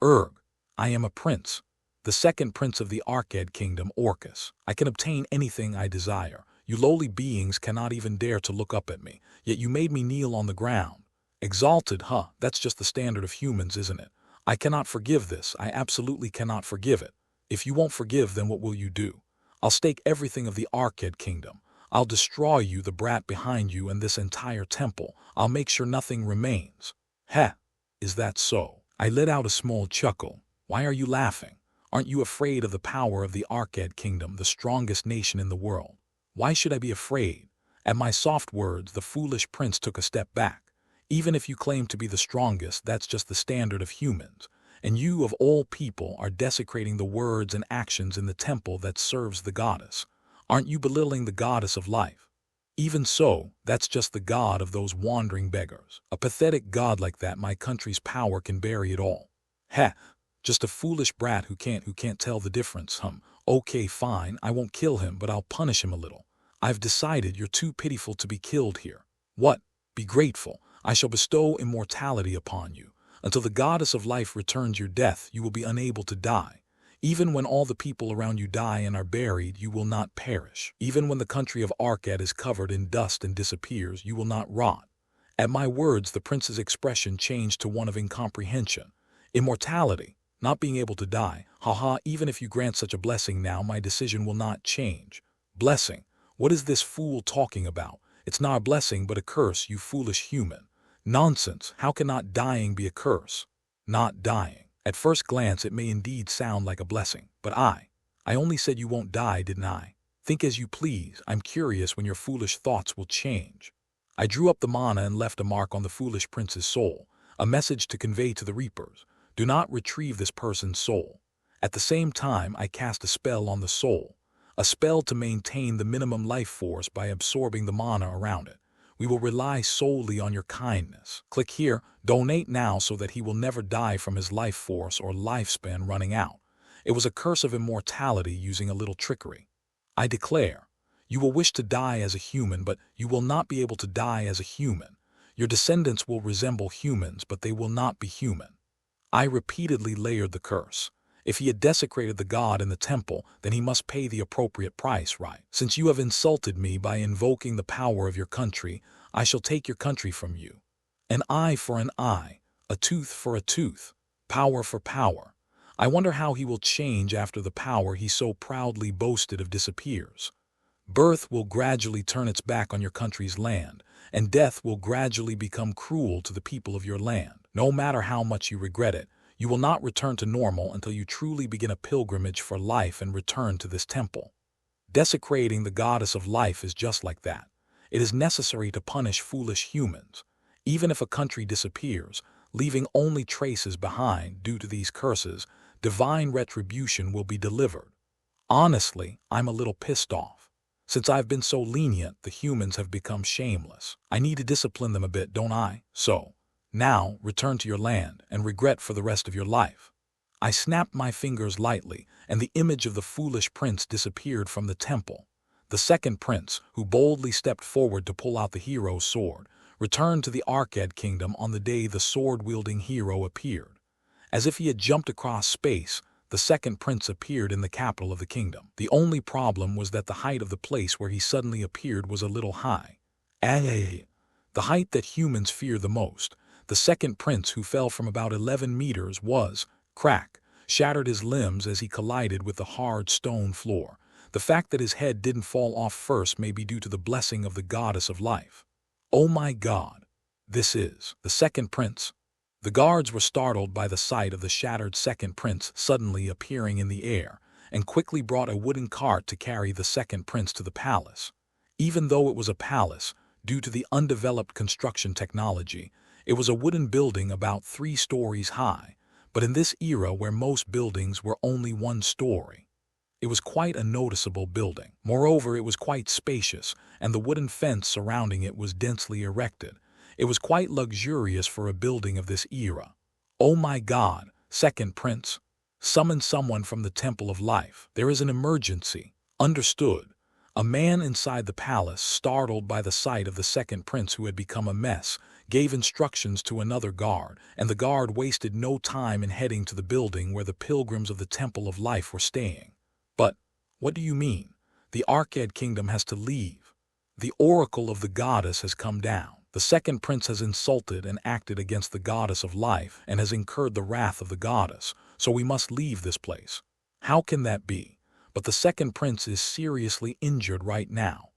Erg, I am a prince, the second prince of the Arcade kingdom, Orcus. I can obtain anything I desire. You lowly beings cannot even dare to look up at me, yet you made me kneel on the ground. Exalted, huh? That's just the standard of humans, isn't it? I cannot forgive this. I absolutely cannot forgive it. If you won't forgive, then what will you do? I'll stake everything of the Arcade kingdom. I'll destroy you, the brat behind you, and this entire temple. I'll make sure nothing remains. Heh, is that so? I let out a small chuckle. Why are you laughing? Aren't you afraid of the power of the Arcade kingdom, the strongest nation in the world? Why should I be afraid? At my soft words, the foolish prince took a step back. Even if you claim to be the strongest, that's just the standard of humans. And you, of all people, are desecrating the words and actions in the temple that serves the goddess. Aren't you belittling the goddess of life? Even so, that's just the god of those wandering beggars. A pathetic god like that, my country's power can bury it all. Heh, just a foolish brat who can't tell the difference. Okay, fine, I won't kill him, but I'll punish him a little. I've decided you're too pitiful to be killed here. What? Be grateful. I shall bestow immortality upon you. Until the goddess of life returns your death, you will be unable to die. Even when all the people around you die and are buried, you will not perish. Even when the country of Arcade is covered in dust and disappears, you will not rot. At my words, the prince's expression changed to one of incomprehension. Immortality, not being able to die. Haha, even if you grant such a blessing now, my decision will not change. Blessing? What is this fool talking about? It's not a blessing but a curse, you foolish human. Nonsense, how can not dying be a curse? Not dying. At first glance it may indeed sound like a blessing, but I only said you won't die, didn't I? Think as you please. I'm curious when your foolish thoughts will change. I drew up the mana and left a mark on the foolish prince's soul, a message to convey to the reapers. Do not retrieve this person's soul. At the same time, I cast a spell on the soul, a spell to maintain the minimum life force by absorbing the mana around it. We will rely solely on your kindness. Click here, donate now so that he will never die from his life force or lifespan running out. It was a curse of immortality using a little trickery. I declare, you will wish to die as a human, but you will not be able to die as a human. Your descendants will resemble humans, but they will not be human. I repeatedly layered the curse. If he had desecrated the god in the temple, then he must pay the appropriate price, right? Since you have insulted me by invoking the power of your country, I shall take your country from you. An eye for an eye, a tooth for a tooth, power for power. I wonder how he will change after the power he so proudly boasted of disappears. Birth will gradually turn its back on your country's land, and death will gradually become cruel to the people of your land. No matter how much you regret it, you will not return to normal until you truly begin a pilgrimage for life and return to this temple. Desecrating the goddess of life is just like that. It is necessary to punish foolish humans. Even if a country disappears, leaving only traces behind due to these curses, divine retribution will be delivered. Honestly, I'm a little pissed off. Since I've been so lenient, the humans have become shameless. I need to discipline them a bit, don't I? So, now, return to your land and regret for the rest of your life. I snapped my fingers lightly, and the image of the foolish prince disappeared from the temple. The second prince, who boldly stepped forward to pull out the hero's sword, returned to the Arcade kingdom on the day the sword-wielding hero appeared. As if he had jumped across space, the second prince appeared in the capital of the kingdom. The only problem was that the height of the place where he suddenly appeared was a little high. The height that humans fear the most. The second prince, who fell from about 11 meters, shattered his limbs as he collided with the hard stone floor. The fact that his head didn't fall off first may be due to the blessing of the goddess of life. Oh my God! This is the second prince. The guards were startled by the sight of the shattered second prince suddenly appearing in the air, and quickly brought a wooden cart to carry the second prince to the palace. Even though it was a palace, due to the undeveloped construction technology, it was a wooden building about 3 stories high, but in this era where most buildings were only 1 story. It was quite a noticeable building. Moreover, it was quite spacious, and the wooden fence surrounding it was densely erected. It was quite luxurious for a building of this era. "Oh my God, second prince! Summon someone from the Temple of Life. There is an emergency." Understood. A man inside the palace, startled by the sight of the second prince who had become a mess, gave instructions to another guard, and the guard wasted no time in heading to the building where the pilgrims of the Temple of Life were staying. "But what do you mean? The Arcad Kingdom has to leave. The oracle of the goddess has come down. The second prince has insulted and acted against the goddess of life and has incurred the wrath of the goddess, so we must leave this place." "How can that be? But the second prince is seriously injured right now."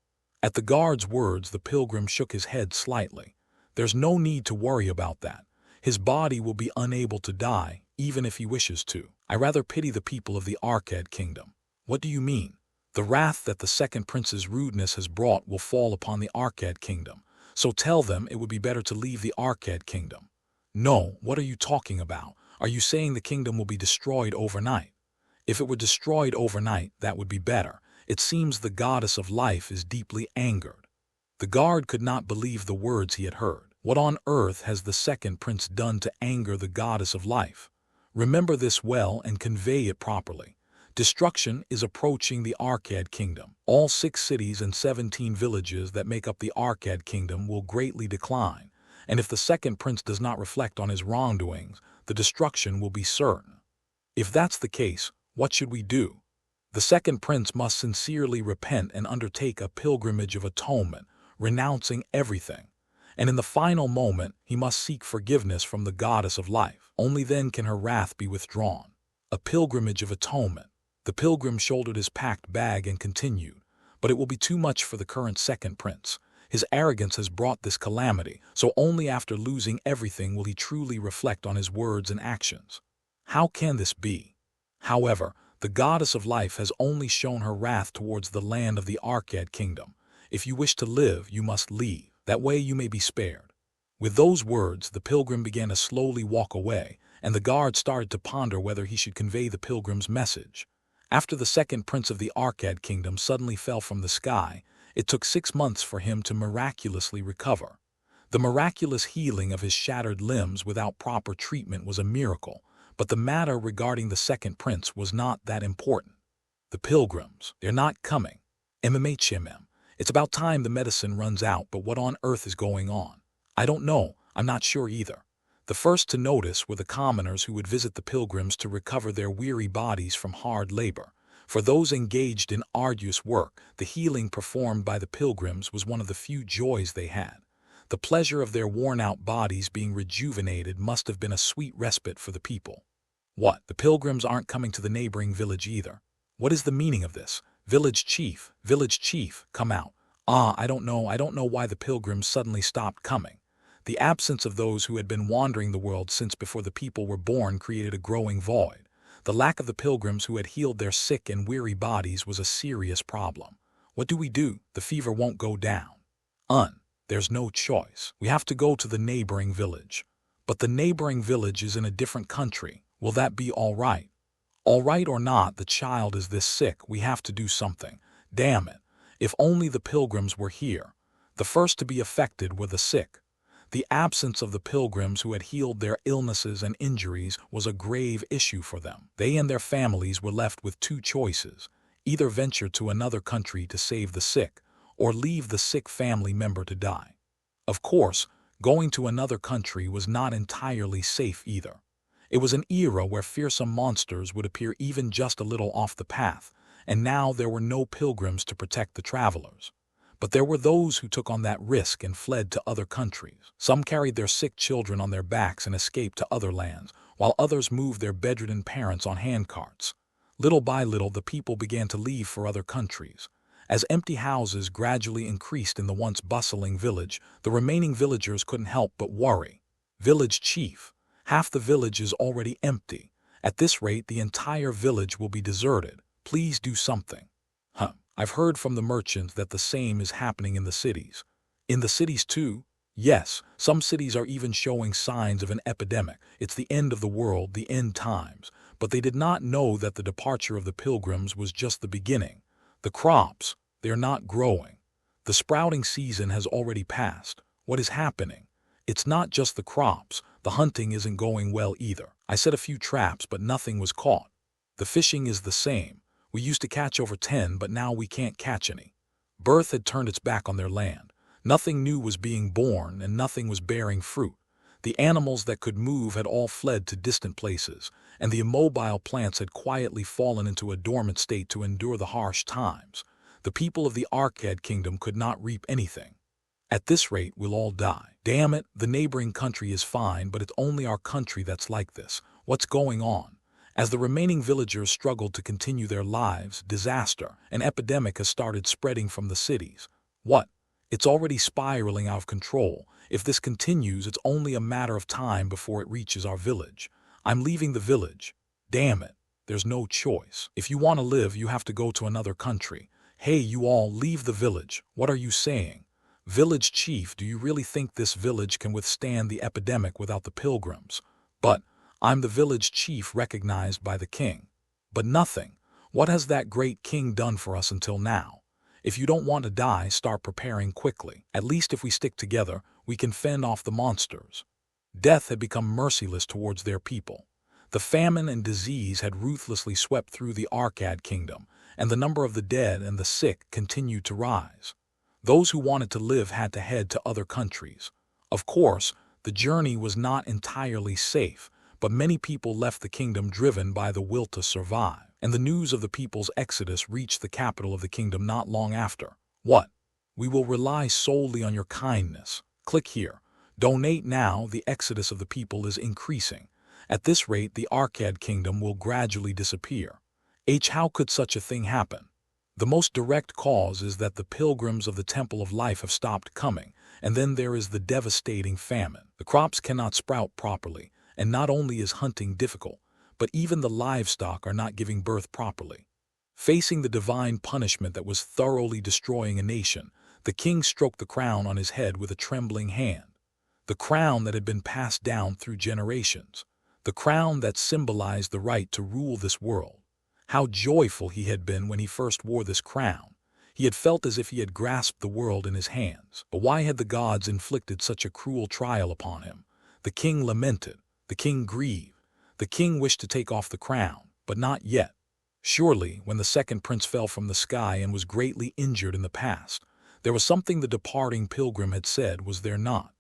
At the guard's words, the pilgrim shook his head slightly. "There's no need to worry about that. His body will be unable to die, even if he wishes to. I rather pity the people of the Arcad Kingdom." "What do you mean?" "The wrath that the second prince's rudeness has brought will fall upon the Arcad Kingdom, so tell them it would be better to leave the Arcad Kingdom." "No, what are you talking about? Are you saying the kingdom will be destroyed overnight?" "If it were destroyed overnight, that would be better. It seems the goddess of life is deeply angered." The guard could not believe the words he had heard. What on earth has the second prince done to anger the goddess of life? Remember this well and convey it properly. Destruction is approaching the Arcad Kingdom. All 6 cities and 17 villages that make up the Arcad Kingdom will greatly decline, and if the second prince does not reflect on his wrongdoings, the destruction will be certain. If that's the case, what should we do? The second prince must sincerely repent and undertake a pilgrimage of atonement, renouncing everything. And in the final moment, he must seek forgiveness from the goddess of life. Only then can her wrath be withdrawn. A pilgrimage of atonement. The pilgrim shouldered his packed bag and continued. But it will be too much for the current second prince. His arrogance has brought this calamity, so only after losing everything will he truly reflect on his words and actions. How can this be? However, the goddess of life has only shown her wrath towards the land of the Arcad Kingdom. If you wish to live, you must leave. That way you may be spared. With those words, the pilgrim began to slowly walk away, and the guard started to ponder whether he should convey the pilgrim's message. After the second prince of the Arcad Kingdom suddenly fell from the sky, it took 6 months for him to miraculously recover. The miraculous healing of his shattered limbs without proper treatment was a miracle, but the matter regarding the second prince was not that important. The pilgrims, they're not coming. MMHMM. It's about time the medicine runs out, but what on earth is going on? I don't know, I'm not sure either. The first to notice were the commoners who would visit the pilgrims to recover their weary bodies from hard labor. For those engaged in arduous work, the healing performed by the pilgrims was one of the few joys they had. The pleasure of their worn-out bodies being rejuvenated must have been a sweet respite for the people. What? The pilgrims aren't coming to the neighboring village either. What is the meaning of this? Village chief, come out. I don't know why the pilgrims suddenly stopped coming. The absence of those who had been wandering the world since before the people were born created a growing void. The lack of the pilgrims who had healed their sick and weary bodies was a serious problem. What do we do? The fever won't go down. There's no choice. We have to go to the neighboring village. But the neighboring village is in a different country. Will that be all right? All right or not, the child is this sick. We have to do something. Damn it. If only the pilgrims were here. The first to be affected were the sick. The absence of the pilgrims who had healed their illnesses and injuries was a grave issue for them. They and their families were left with 2 choices: either venture to another country to save the sick, or leave the sick family member to die. Of course, going to another country was not entirely safe either. It was an era where fearsome monsters would appear even just a little off the path, and now there were no pilgrims to protect the travelers. But there were those who took on that risk and fled to other countries. Some carried their sick children on their backs and escaped to other lands, while others moved their bedridden parents on handcarts. Little by little, the people began to leave for other countries. As empty houses gradually increased in the once bustling village, the remaining villagers couldn't help but worry. Village chief, half the village is already empty. At this rate, the entire village will be deserted. Please do something. I've heard from the merchants that the same is happening in the cities. In the cities too? Yes, some cities are even showing signs of an epidemic. It's the end of the world, the end times. But they did not know that the departure of the pilgrims was just the beginning. The crops, they are not growing. The sprouting season has already passed. What is happening? It's not just the crops. The hunting isn't going well either. I set a few traps, but nothing was caught. The fishing is the same. We used to catch over 10, but now we can't catch any. Birth had turned its back on their land. Nothing new was being born, and nothing was bearing fruit. The animals that could move had all fled to distant places, and the immobile plants had quietly fallen into a dormant state to endure the harsh times. The people of the Arcad kingdom could not reap anything. At this rate, we'll all die. Damn it, the neighboring country is fine, but it's only our country that's like this. What's going on? As the remaining villagers struggled to continue their lives, disaster, an epidemic has started spreading from the cities. What? It's already spiraling out of control. If this continues, it's only a matter of time before it reaches our village. I'm leaving the village. Damn it. There's no choice. If you want to live, you have to go to another country. Hey, you all, leave the village. What are you saying? Village chief, do you really think this village can withstand the epidemic without the pilgrims? But I'm the village chief recognized by the king. But nothing. What has that great king done for us until now? If you don't want to die, start preparing quickly. At least if we stick together, we can fend off the monsters. Death had become merciless towards their people. The famine and disease had ruthlessly swept through the Arcad kingdom, and the number of the dead and the sick continued to rise. Those who wanted to live had to head to other countries. Of course, the journey was not entirely safe, but many people left the kingdom driven by the will to survive, and the news of the people's exodus reached the capital of the kingdom not long after. What? We will rely solely on your kindness. Click here. Donate now. The exodus of the people is increasing. At this rate, the Arcad kingdom will gradually disappear. How could such a thing happen? The most direct cause is that the pilgrims of the Temple of Life have stopped coming, and then there is the devastating famine. The crops cannot sprout properly, and not only is hunting difficult, but even the livestock are not giving birth properly. Facing the divine punishment that was thoroughly destroying a nation, the king stroked the crown on his head with a trembling hand. The crown that had been passed down through generations. The crown that symbolized the right to rule this world. How joyful he had been when he first wore this crown. He had felt as if he had grasped the world in his hands. But why had the gods inflicted such a cruel trial upon him? The king lamented. The king grieved. The king wished to take off the crown, but not yet. Surely, when the second prince fell from the sky and was greatly injured in the past, there was something the departing pilgrim had said, was there not?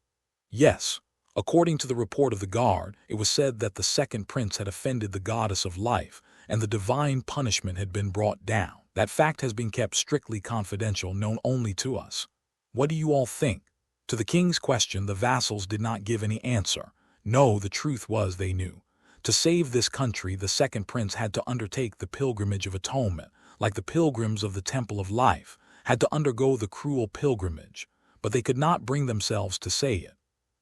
Yes. According to the report of the guard, it was said that the second prince had offended the goddess of life, and the divine punishment had been brought down. That fact has been kept strictly confidential, known only to us. What do you all think? To the king's question, the vassals did not give any answer. No, the truth was they knew. To save this country, the second prince had to undertake the pilgrimage of atonement, like the pilgrims of the Temple of Life, had to undergo the cruel pilgrimage, but they could not bring themselves to say it.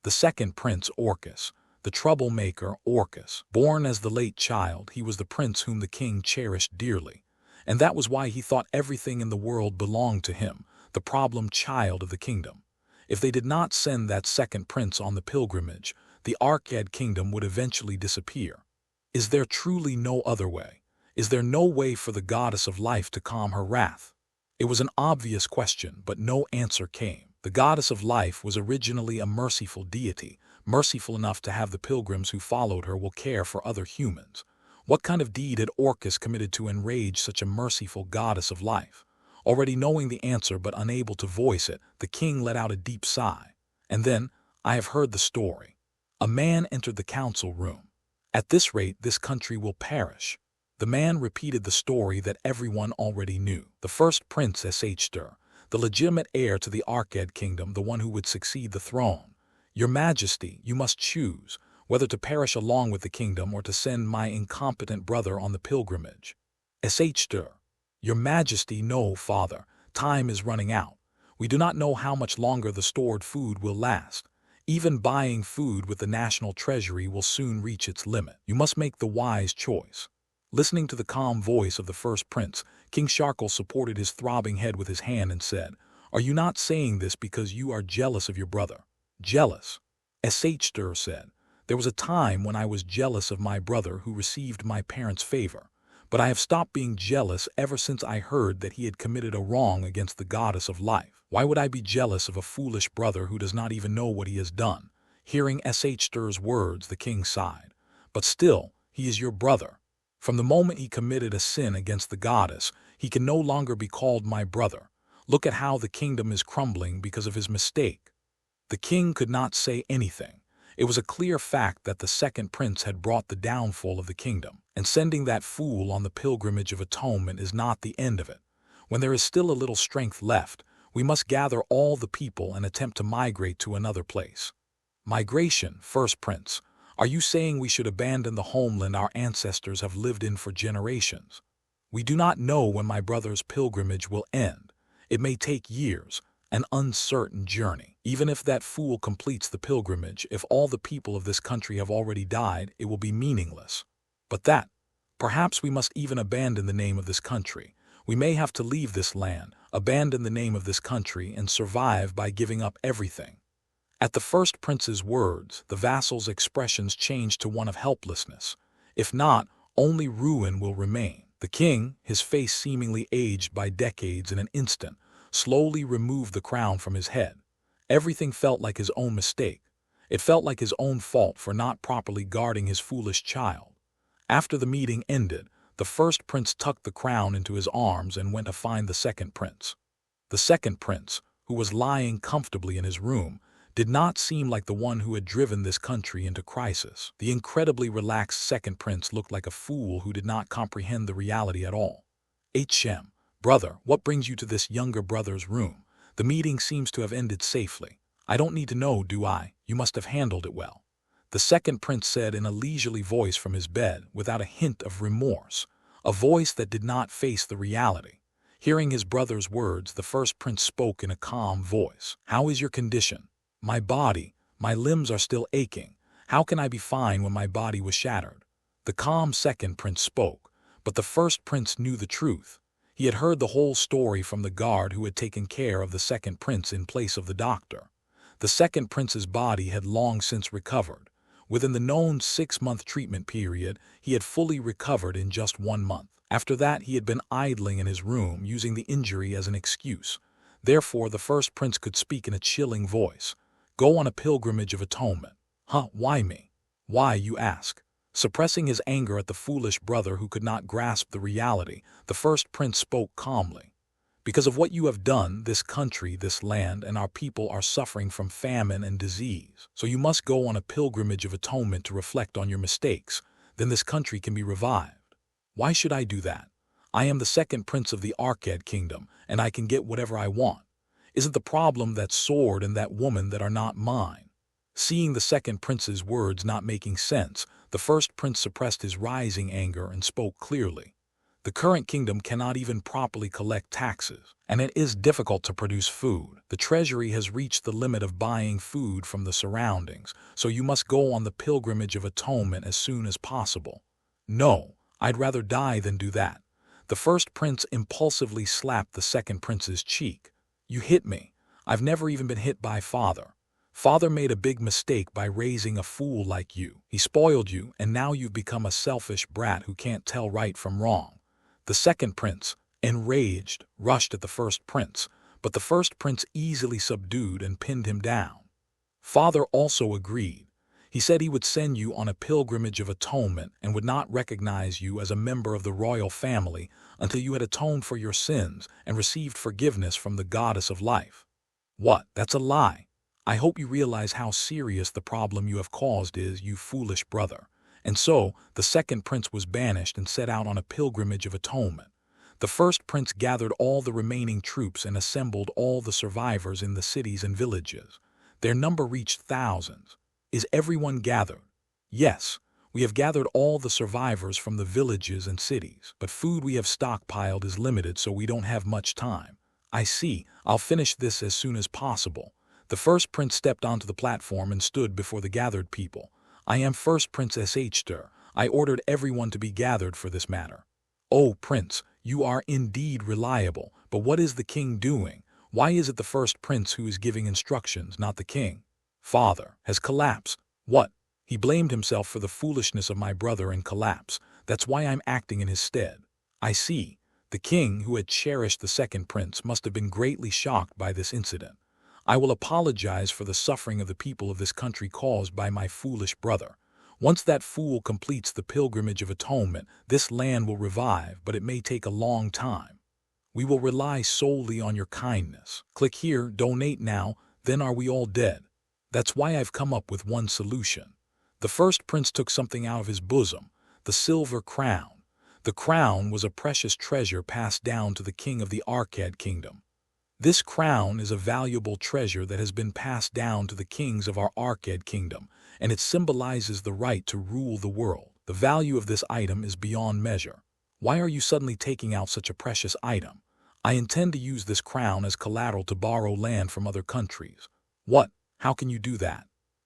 The second prince, Orcus, the troublemaker Orcus, born as the late child, he was the prince whom the king cherished dearly, and that was why he thought everything in the world belonged to him, the problem child of the kingdom. If they did not send that second prince on the pilgrimage, the Arcad kingdom would eventually disappear. Is there truly no other way? Is there no way for the goddess of life to calm her wrath? It was an obvious question, but no answer came. The goddess of life was originally a merciful deity, merciful enough to have the pilgrims who followed her will care for other humans. What kind of deed had Orcus committed to enrage such a merciful goddess of life? Already knowing the answer but unable to voice it, the king let out a deep sigh. And then, I have heard the story. A man entered the council room. At this rate, this country will perish. The man repeated the story that everyone already knew. The first prince Sh, the legitimate heir to the Arcad kingdom, the one who would succeed the throne. Your Majesty, you must choose whether to perish along with the kingdom or to send my incompetent brother on the pilgrimage. Sh, Your Majesty, no, father, time is running out. We do not know how much longer the stored food will last. Even buying food with the national treasury will soon reach its limit. You must make the wise choice. Listening to the calm voice of the first prince, King Sharkle supported his throbbing head with his hand and said, Are you not saying this because you are jealous of your brother? Jealous? Sh said, There was a time when I was jealous of my brother who received my parents' favor, but I have stopped being jealous ever since I heard that he had committed a wrong against the goddess of life. Why would I be jealous of a foolish brother who does not even know what he has done? Hearing Shr's words, the king sighed. But still, he is your brother. From the moment he committed a sin against the goddess, he can no longer be called my brother. Look at how the kingdom is crumbling because of his mistake. The king could not say anything. It was a clear fact that the second prince had brought the downfall of the kingdom, and sending that fool on the pilgrimage of atonement is not the end of it. When there is still a little strength left, we must gather all the people and attempt to migrate to another place. Migration, first prince. Are you saying we should abandon the homeland our ancestors have lived in for generations? We do not know when my brother's pilgrimage will end. It may take years, an uncertain journey. Even if that fool completes the pilgrimage, if all the people of this country have already died, it will be meaningless. But perhaps we must even abandon the name of this country. We may have to leave this land, abandon the name of this country, and survive by giving up everything. At the first prince's words, the vassal's expressions changed to one of helplessness. If not, only ruin will remain. The king, his face seemingly aged by decades in an instant, slowly removed the crown from his head. Everything felt like his own mistake. It felt like his own fault for not properly guarding his foolish child. After the meeting ended, the first prince tucked the crown into his arms and went to find the second prince. The second prince, who was lying comfortably in his room, did not seem like the one who had driven this country into crisis. The incredibly relaxed second prince looked like a fool who did not comprehend the reality at all. Brother, what brings you to this younger brother's room? The meeting seems to have ended safely. I don't need to know, do I? You must have handled it well. The second prince said in a leisurely voice from his bed, without a hint of remorse, a voice that did not face the reality. Hearing his brother's words, the first prince spoke in a calm voice. How is your condition? My body, my limbs are still aching. How can I be fine when my body was shattered? The calm second prince spoke, but the first prince knew the truth. He had heard the whole story from the guard who had taken care of the second prince in place of the doctor. The second prince's body had long since recovered. Within the known 6-month treatment period, he had fully recovered in just 1 month. After that, he had been idling in his room, using the injury as an excuse. Therefore, the first prince could speak in a chilling voice. Go on a pilgrimage of atonement. Why me? Why, you ask? Suppressing his anger at the foolish brother who could not grasp the reality, the first prince spoke calmly. Because of what you have done, this country, this land, and our people are suffering from famine and disease. So you must go on a pilgrimage of atonement to reflect on your mistakes. Then this country can be revived. Why should I do that? I am the second prince of the Arcad kingdom, and I can get whatever I want. Isn't the problem that sword and that woman that are not mine? Seeing the second prince's words not making sense, the first prince suppressed his rising anger and spoke clearly. The current kingdom cannot even properly collect taxes, and it is difficult to produce food. The treasury has reached the limit of buying food from the surroundings, so you must go on the pilgrimage of atonement as soon as possible. No, I'd rather die than do that. The first prince impulsively slapped the second prince's cheek. You hit me. I've never even been hit by father. Father made a big mistake by raising a fool like you. He spoiled you, and now you've become a selfish brat who can't tell right from wrong. The second prince, enraged, rushed at the first prince, but the first prince easily subdued and pinned him down. Father also agreed. He said he would send you on a pilgrimage of atonement and would not recognize you as a member of the royal family until you had atoned for your sins and received forgiveness from the goddess of life. What? That's a lie. I hope you realize how serious the problem you have caused is, you foolish brother. And so, the second prince was banished and set out on a pilgrimage of atonement. The first prince gathered all the remaining troops and assembled all the survivors in the cities and villages. Their number reached thousands. Is everyone gathered? Yes, we have gathered all the survivors from the villages and cities, but food we have stockpiled is limited, so we don't have much time. I see. I'll finish this as soon as possible. The first prince stepped onto the platform and stood before the gathered people. I am first Prince Shr. I ordered everyone to be gathered for this matter. Oh, Prince, you are indeed reliable, but what is the king doing? Why is it the first prince who is giving instructions, not the king? Father has collapsed. What? He blamed himself for the foolishness of my brother and collapse. That's why I'm acting in his stead. I see. The king, who had cherished the second prince, must have been greatly shocked by this incident. I will apologize for the suffering of the people of this country caused by my foolish brother. Once that fool completes the pilgrimage of atonement, this land will revive, but it may take a long time. We will rely solely on your kindness. Click here, donate now, then are we all dead? That's why I've come up with one solution. The first prince took something out of his bosom, the silver crown. The crown was a precious treasure passed down to the king of the Arcad kingdom. This crown is a valuable treasure that has been passed down to the kings of our Arcad kingdom, and it symbolizes the right to rule the world. The value of this item is beyond measure. Why are you suddenly taking out such a precious item? I intend to use this crown as collateral to borrow land from other countries. What? How can you do that?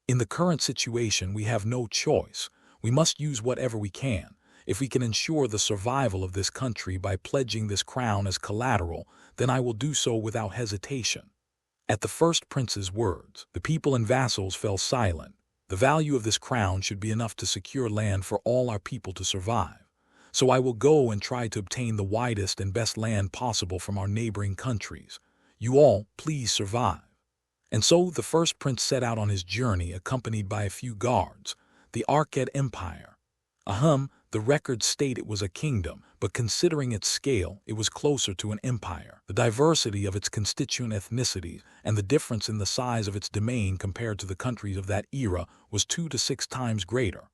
In the current situation, we have no choice. We must use whatever we can. If we can ensure the survival of this country by pledging this crown as collateral, then I will do so without hesitation. At the first prince's words, the people and vassals fell silent. The value of this crown should be enough to secure land for all our people to survive. So I will go and try to obtain the widest and best land possible from our neighboring countries. You all, please survive. And so the first prince set out on his journey, accompanied by a few guards. The Arcad Empire. The records state it was a kingdom, but considering its scale, it was closer to an empire. The diversity of its constituent ethnicities and the difference in the size of its domain compared to the countries of that era was 2 to 6 times greater.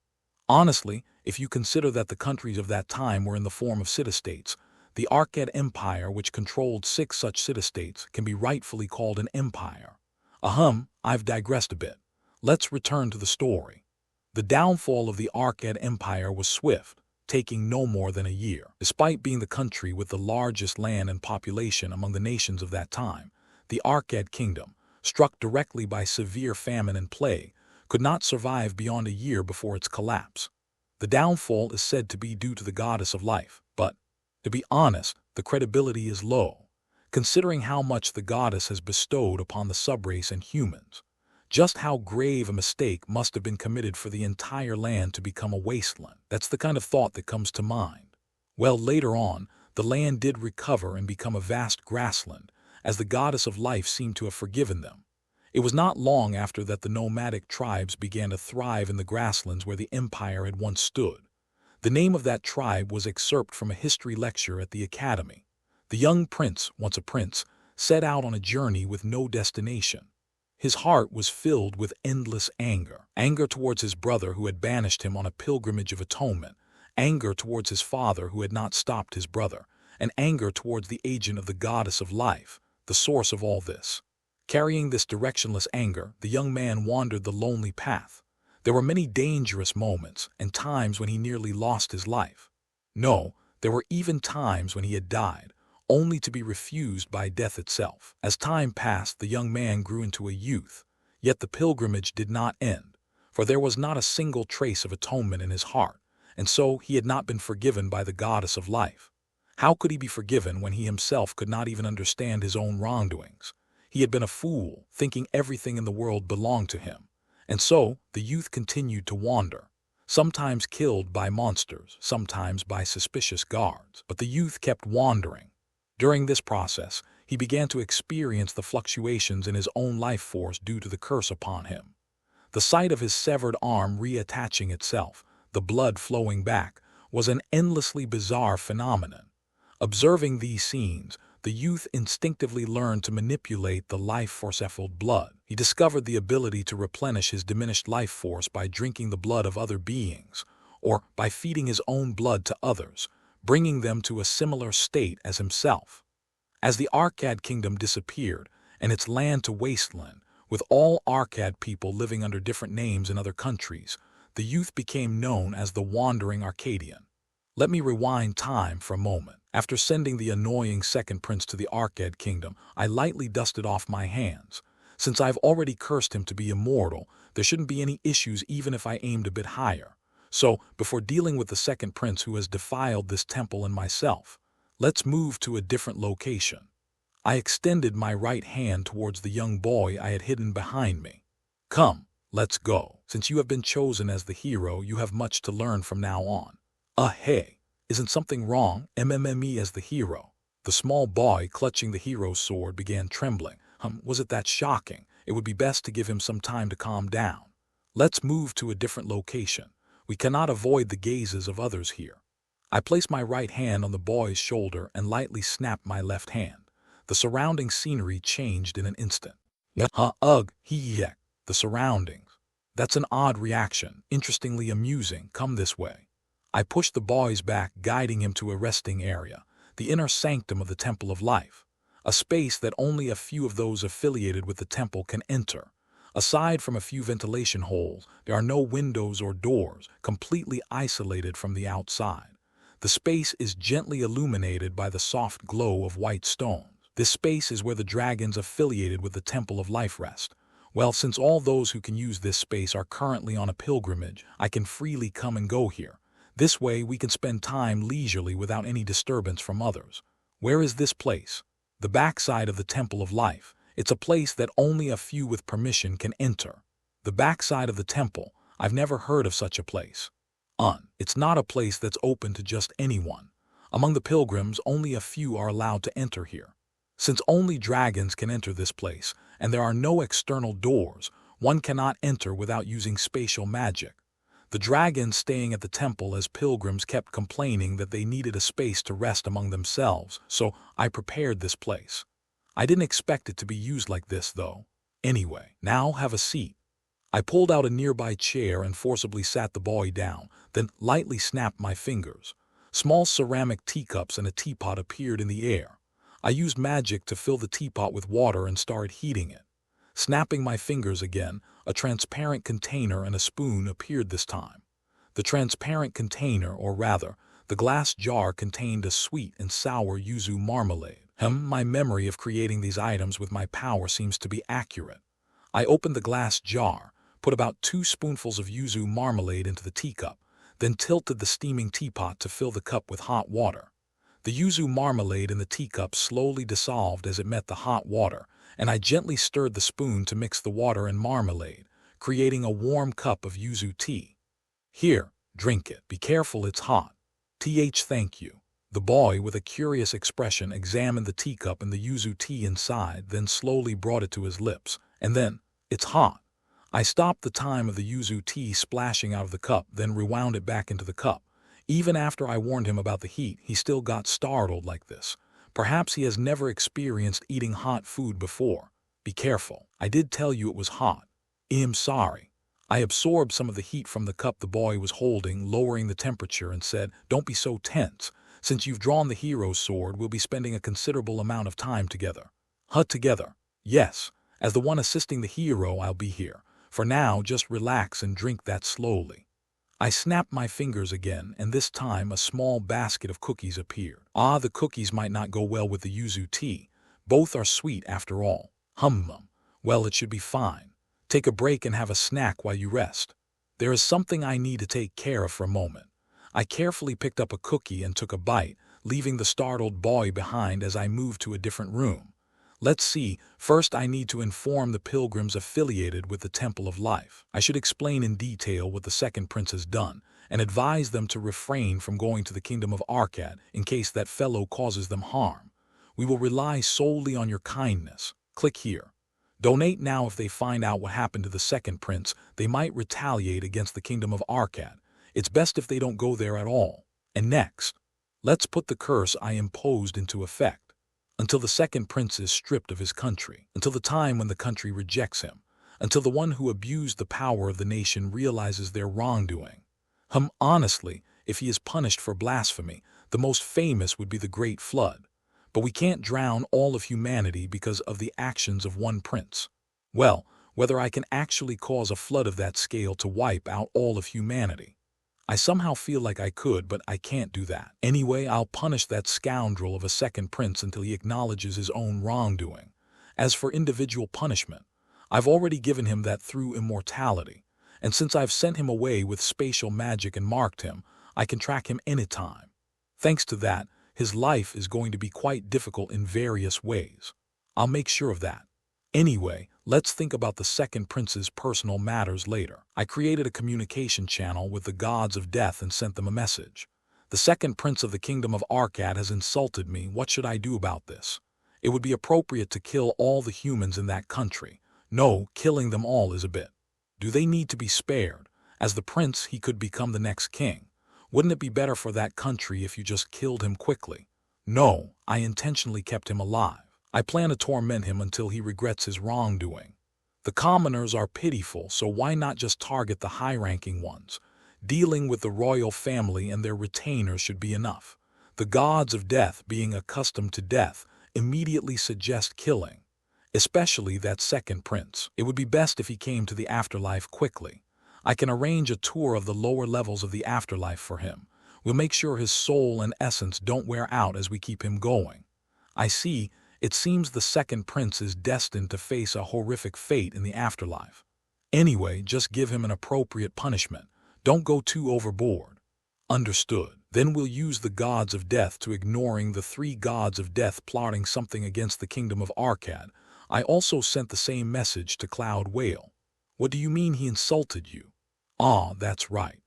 Honestly, if you consider that the countries of that time were in the form of city-states, the Arcad Empire, which controlled 6 such city-states, can be rightfully called an empire. I've digressed a bit. Let's return to the story. The downfall of the Arcad Empire was swift, taking no more than a year. Despite being the country with the largest land and population among the nations of that time, the Arcad kingdom, struck directly by severe famine and plague, could not survive beyond a year before its collapse. The downfall is said to be due to the goddess of life, but, to be honest, the credibility is low, considering how much the goddess has bestowed upon the subrace and humans. Just how grave a mistake must have been committed for the entire land to become a wasteland. That's the kind of thought that comes to mind. Well, later on, the land did recover and become a vast grassland, as the goddess of life seemed to have forgiven them. It was not long after that the nomadic tribes began to thrive in the grasslands where the empire had once stood. The name of that tribe was excerpted from a history lecture at the academy. The young prince, once a prince, set out on a journey with no destination. His heart was filled with endless anger. Anger towards his brother who had banished him on a pilgrimage of atonement. Anger towards his father who had not stopped his brother. And anger towards the agent of the goddess of life, the source of all this. Carrying this directionless anger, the young man wandered the lonely path. There were many dangerous moments and times when he nearly lost his life. No, there were even times when he had died, only to be refused by death itself. As time passed, the young man grew into a youth, yet the pilgrimage did not end, for there was not a single trace of atonement in his heart, and so he had not been forgiven by the goddess of life. How could he be forgiven when he himself could not even understand his own wrongdoings? He had been a fool, thinking everything in the world belonged to him, and so the youth continued to wander, sometimes killed by monsters, sometimes by suspicious guards, but the youth kept wandering. During this process, he began to experience the fluctuations in his own life force due to the curse upon him. The sight of his severed arm reattaching itself, the blood flowing back, was an endlessly bizarre phenomenon. Observing these scenes, the youth instinctively learned to manipulate the life force-fueled blood. He discovered the ability to replenish his diminished life force by drinking the blood of other beings, or by feeding his own blood to others, bringing them to a similar state as himself. As the Arcad kingdom disappeared, and its land to wasteland, with all Arcad people living under different names in other countries, the youth became known as the Wandering Arcadian. Let me rewind time for a moment. After sending the annoying second prince to the Arcad kingdom, I lightly dusted off my hands. Since I've already cursed him to be immortal, there shouldn't be any issues even if I aimed a bit higher. So, before dealing with the second prince who has defiled this temple and myself, let's move to a different location. I extended my right hand towards the young boy I had hidden behind me. Come, Let's go. Since you have been chosen as the hero, you have much to learn from now on. Hey, isn't something wrong? Me as the hero. The small boy clutching the hero's sword began trembling. Was it that shocking? It would be best to give him some time to calm down. Let's move to a different location. We cannot avoid the gazes of others here. I placed my right hand on the boy's shoulder and lightly snapped my left hand. The surrounding scenery changed in an instant. Ugh, yuck. The surroundings. That's an odd reaction, interestingly amusing. Come this way. I pushed the boy's back, guiding him to a resting area, the inner sanctum of the Temple of Life, a space that only a few of those affiliated with the temple can enter. Aside from a few ventilation holes, there are no windows or doors, completely isolated from the outside. The space is gently illuminated by the soft glow of white stones. This space is where the dragons affiliated with the Temple of Life rest. Well, since all those who can use this space are currently on a pilgrimage, I can freely come and go here. This way we can spend time leisurely without any disturbance from others. Where is this place? The backside of the Temple of Life. It's a place that only a few with permission can enter. The backside of the temple. I've never heard of such a place. It's not a place that's open to just anyone. Among the pilgrims, only a few are allowed to enter here. Since only dragons can enter this place, and there are no external doors, one cannot enter without using spatial magic. The dragons staying at the temple as pilgrims kept complaining that they needed a space to rest among themselves, so I prepared this place. I didn't expect it to be used like this, though. Anyway, now have a seat. I pulled out a nearby chair and forcibly sat the boy down, then lightly snapped my fingers. Small ceramic teacups and a teapot appeared in the air. I used magic to fill the teapot with water and started heating it. Snapping my fingers again, a transparent container and a spoon appeared this time. The transparent container, or rather, the glass jar, contained a sweet and sour yuzu marmalade. My memory of creating these items with my power seems to be accurate. I opened the glass jar, put about 2 spoonfuls of yuzu marmalade into the teacup, then tilted the steaming teapot to fill the cup with hot water. The yuzu marmalade in the teacup slowly dissolved as it met the hot water, and I gently stirred the spoon to mix the water and marmalade, creating a warm cup of yuzu tea. Here, drink it. Be careful, it's hot. Thank you. The boy, with a curious expression, examined the teacup and the yuzu tea inside, then slowly brought it to his lips. And then, it's hot. I stopped the time of the yuzu tea splashing out of the cup, then rewound it back into the cup. Even after I warned him about the heat, he still got startled like this. Perhaps he has never experienced eating hot food before. Be careful. I did tell you it was hot. I'm sorry. I absorbed some of the heat from the cup the boy was holding, lowering the temperature, and said, "Don't be so tense. Since you've drawn the hero's sword, we'll be spending a considerable amount of time together." Together? Yes. As the one assisting the hero, I'll be here. For now, just relax and drink that slowly. I snapped my fingers again, and this time a small basket of cookies appeared. The cookies might not go well with the yuzu tea. Both are sweet after all. Well, it should be fine. Take a break and have a snack while you rest. There is something I need to take care of for a moment. I carefully picked up a cookie and took a bite, leaving the startled boy behind as I moved to a different room. Let's see, first I need to inform the pilgrims affiliated with the Temple of Life. I should explain in detail what the second prince has done, and advise them to refrain from going to the kingdom of Arcad in case that fellow causes them harm. We will rely solely on your kindness. Click here. Donate now. If they find out what happened to the second prince, they might retaliate against the kingdom of Arcad. It's best if they don't go there at all. And next, let's put the curse I imposed into effect. Until the second prince is stripped of his country, until the time when the country rejects him, until the one who abused the power of the nation realizes their wrongdoing. Honestly, if he is punished for blasphemy, the most famous would be the Great Flood. But we can't drown all of humanity because of the actions of one prince. Well, whether I can actually cause a flood of that scale to wipe out all of humanity. I somehow feel like I could, but I can't do that. Anyway, I'll punish that scoundrel of a second prince until he acknowledges his own wrongdoing. As for individual punishment, I've already given him that through immortality, and since I've sent him away with spatial magic and marked him, I can track him anytime. Thanks to that, his life is going to be quite difficult in various ways. I'll make sure of that. Anyway, let's think about the second prince's personal matters later. I created a communication channel with the gods of death and sent them a message. The second prince of the kingdom of Arcad has insulted me. What should I do about this? It would be appropriate to kill all the humans in that country. No, killing them all is a bit. Do they need to be spared? As the prince, he could become the next king. Wouldn't it be better for that country if you just killed him quickly? No, I intentionally kept him alive. I plan to torment him until he regrets his wrongdoing. The commoners are pitiful, so why not just target the high-ranking ones? Dealing with the royal family and their retainers should be enough. The gods of death, being accustomed to death, immediately suggest killing, especially that second prince. It would be best if he came to the afterlife quickly. I can arrange a tour of the lower levels of the afterlife for him. We'll make sure his soul and essence don't wear out as we keep him going. I see. It seems the second prince is destined to face a horrific fate in the afterlife. Anyway, just give him an appropriate punishment. Don't go too overboard. Understood. Then we'll use the gods of death to ignoring the three gods of death plotting something against the kingdom of Arcad. I also sent the same message to Cloud Whale. What do you mean he insulted you? Ah, that's right.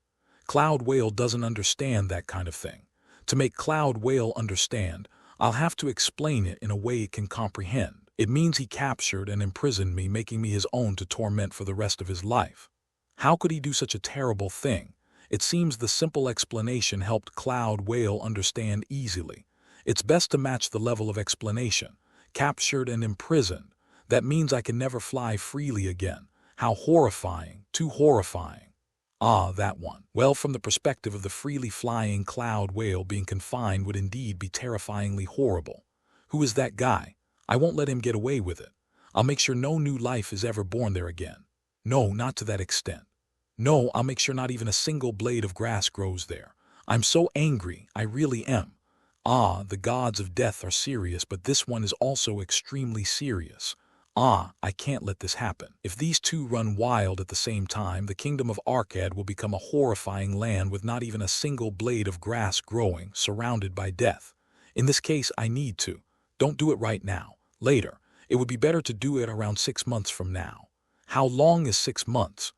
Cloud Whale doesn't understand that kind of thing. To make Cloud Whale understand, I'll have to explain it in a way it can comprehend. It means he captured and imprisoned me, making me his own to torment for the rest of his life. How could he do such a terrible thing? It seems the simple explanation helped Cloud Whale understand easily. It's best to match the level of explanation. Captured and imprisoned. That means I can never fly freely again. How horrifying, too horrifying. Ah, that one. Well, from the perspective of the freely flying Cloud Whale, being confined would indeed be terrifyingly horrible. Who is that guy? I won't let him get away with it. I'll make sure no new life is ever born there again. No, not to that extent. No, I'll make sure not even a single blade of grass grows there. I'm so angry, I really am. Ah, the gods of death are serious, but this one is also extremely serious. Ah, I can't let this happen. If these two run wild at the same time, the kingdom of Arcad will become a horrifying land with not even a single blade of grass growing, surrounded by death. In this case, I need to. Don't do it right now. Later. It would be better to do it around 6 months from now. How long is 6 months?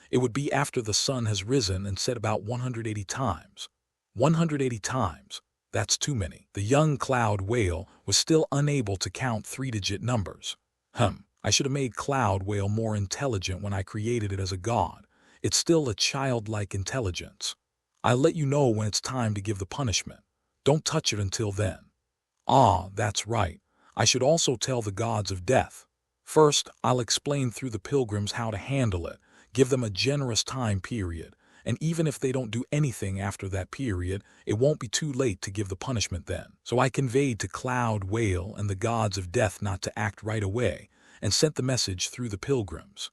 It would be after the sun has risen and set about 180 times. 180 times. That's too many. The young Cloud Whale was still unable to count 3-digit numbers. I should have made Cloud Whale more intelligent when I created it as a god. It's still a childlike intelligence. I'll let you know when it's time to give the punishment. Don't touch it until then. Ah, that's right. I should also tell the gods of death. First, I'll explain through the pilgrims how to handle it, give them a generous time period, and even if they don't do anything after that period, it won't be too late to give the punishment then. So I conveyed to Cloud Whale and the gods of death not to act right away, and sent the message through the pilgrims.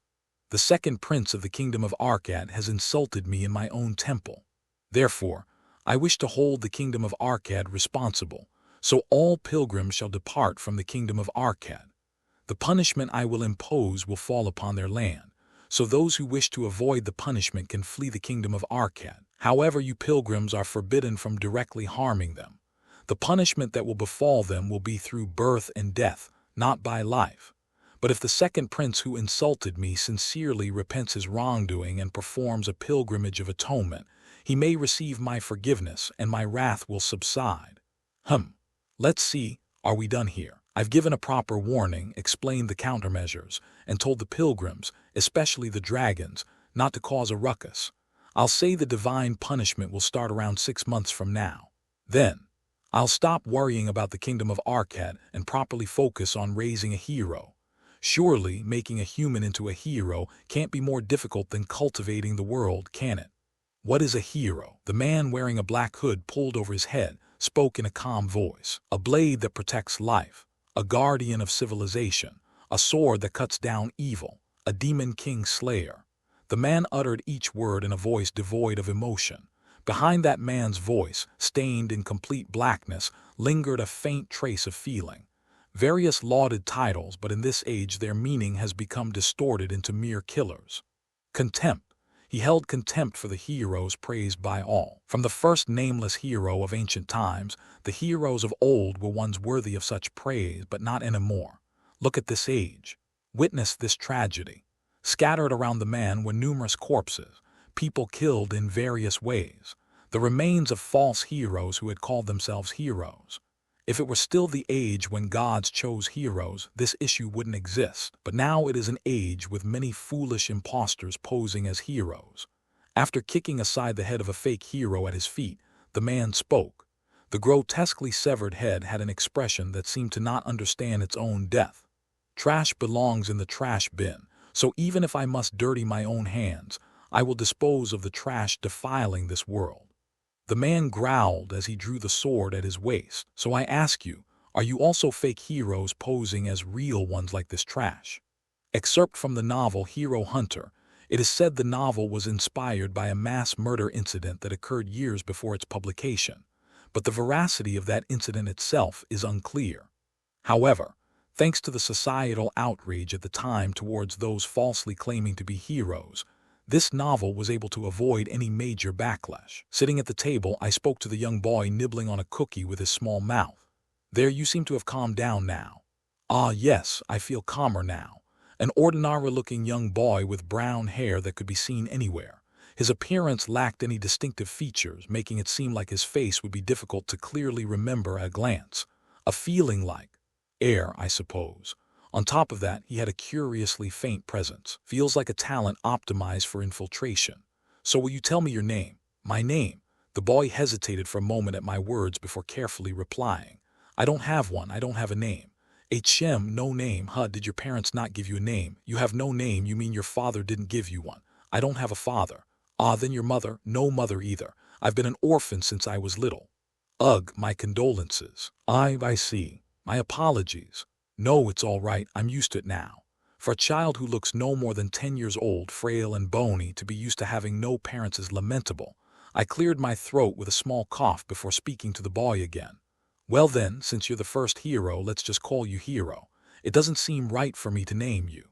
The second prince of the kingdom of Arcad has insulted me in my own temple. Therefore, I wish to hold the kingdom of Arcad responsible, so all pilgrims shall depart from the kingdom of Arcad. The punishment I will impose will fall upon their land, so those who wish to avoid the punishment can flee the kingdom of Arcad. However, you pilgrims are forbidden from directly harming them. The punishment that will befall them will be through birth and death, not by life. But if the second prince who insulted me sincerely repents his wrongdoing and performs a pilgrimage of atonement, he may receive my forgiveness and my wrath will subside. Let's see, are we done here? I've given a proper warning, explained the countermeasures, and told the pilgrims, especially the dragons, not to cause a ruckus. I'll say the divine punishment will start around 6 months from now. Then, I'll stop worrying about the kingdom of Arcad and properly focus on raising a hero. Surely, making a human into a hero can't be more difficult than cultivating the world, can it? What is a hero? The man wearing a black hood pulled over his head spoke in a calm voice. A blade that protects life, a guardian of civilization, a sword that cuts down evil, a demon king slayer. The man uttered each word in a voice devoid of emotion. Behind that man's voice, stained in complete blackness, lingered a faint trace of feeling. Various lauded titles, but in this age their meaning has become distorted into mere killers. Contempt. He held contempt for the heroes praised by all. From the first nameless hero of ancient times, the heroes of old were ones worthy of such praise, but not anymore. Look at this age. Witness this tragedy. Scattered around the man were numerous corpses, people killed in various ways, the remains of false heroes who had called themselves heroes. If it were still the age when gods chose heroes, this issue wouldn't exist. But now it is an age with many foolish impostors posing as heroes. After kicking aside the head of a fake hero at his feet, the man spoke. The grotesquely severed head had an expression that seemed to not understand its own death. Trash belongs in the trash bin, so even if I must dirty my own hands, I will dispose of the trash defiling this world. The man growled as he drew the sword at his waist. So I ask you, are you also fake heroes posing as real ones like this trash? Excerpt from the novel Hero Hunter. It is said the novel was inspired by a mass murder incident that occurred years before its publication, but the veracity of that incident itself is unclear. However, thanks to the societal outrage at the time towards those falsely claiming to be heroes, this novel was able to avoid any major backlash. Sitting at the table, I spoke to the young boy nibbling on a cookie with his small mouth. There, you seem to have calmed down now. Ah, yes, I feel calmer now. An ordinary-looking young boy with brown hair that could be seen anywhere. His appearance lacked any distinctive features, making it seem like his face would be difficult to clearly remember at a glance. A feeling like air, I suppose. On top of that, he had a curiously faint presence. Feels like a talent optimized for infiltration. So will you tell me your name? My name. The boy hesitated for a moment at my words before carefully replying. I don't have one. I don't have a name. HM, no name. Huh, did your parents not give you a name? You have no name, you mean your father didn't give you one. I don't have a father. Ah, then your mother? No mother either. I've been an orphan since I was little. Ugh, my condolences. I see. My apologies. No, it's all right, I'm used to it now. For a child who looks no more than 10 years old, frail and bony, to be used to having no parents is lamentable. I cleared my throat with a small cough before speaking to the boy again. Well then, since you're the first hero, let's just call you Hero. It doesn't seem right for me to name you.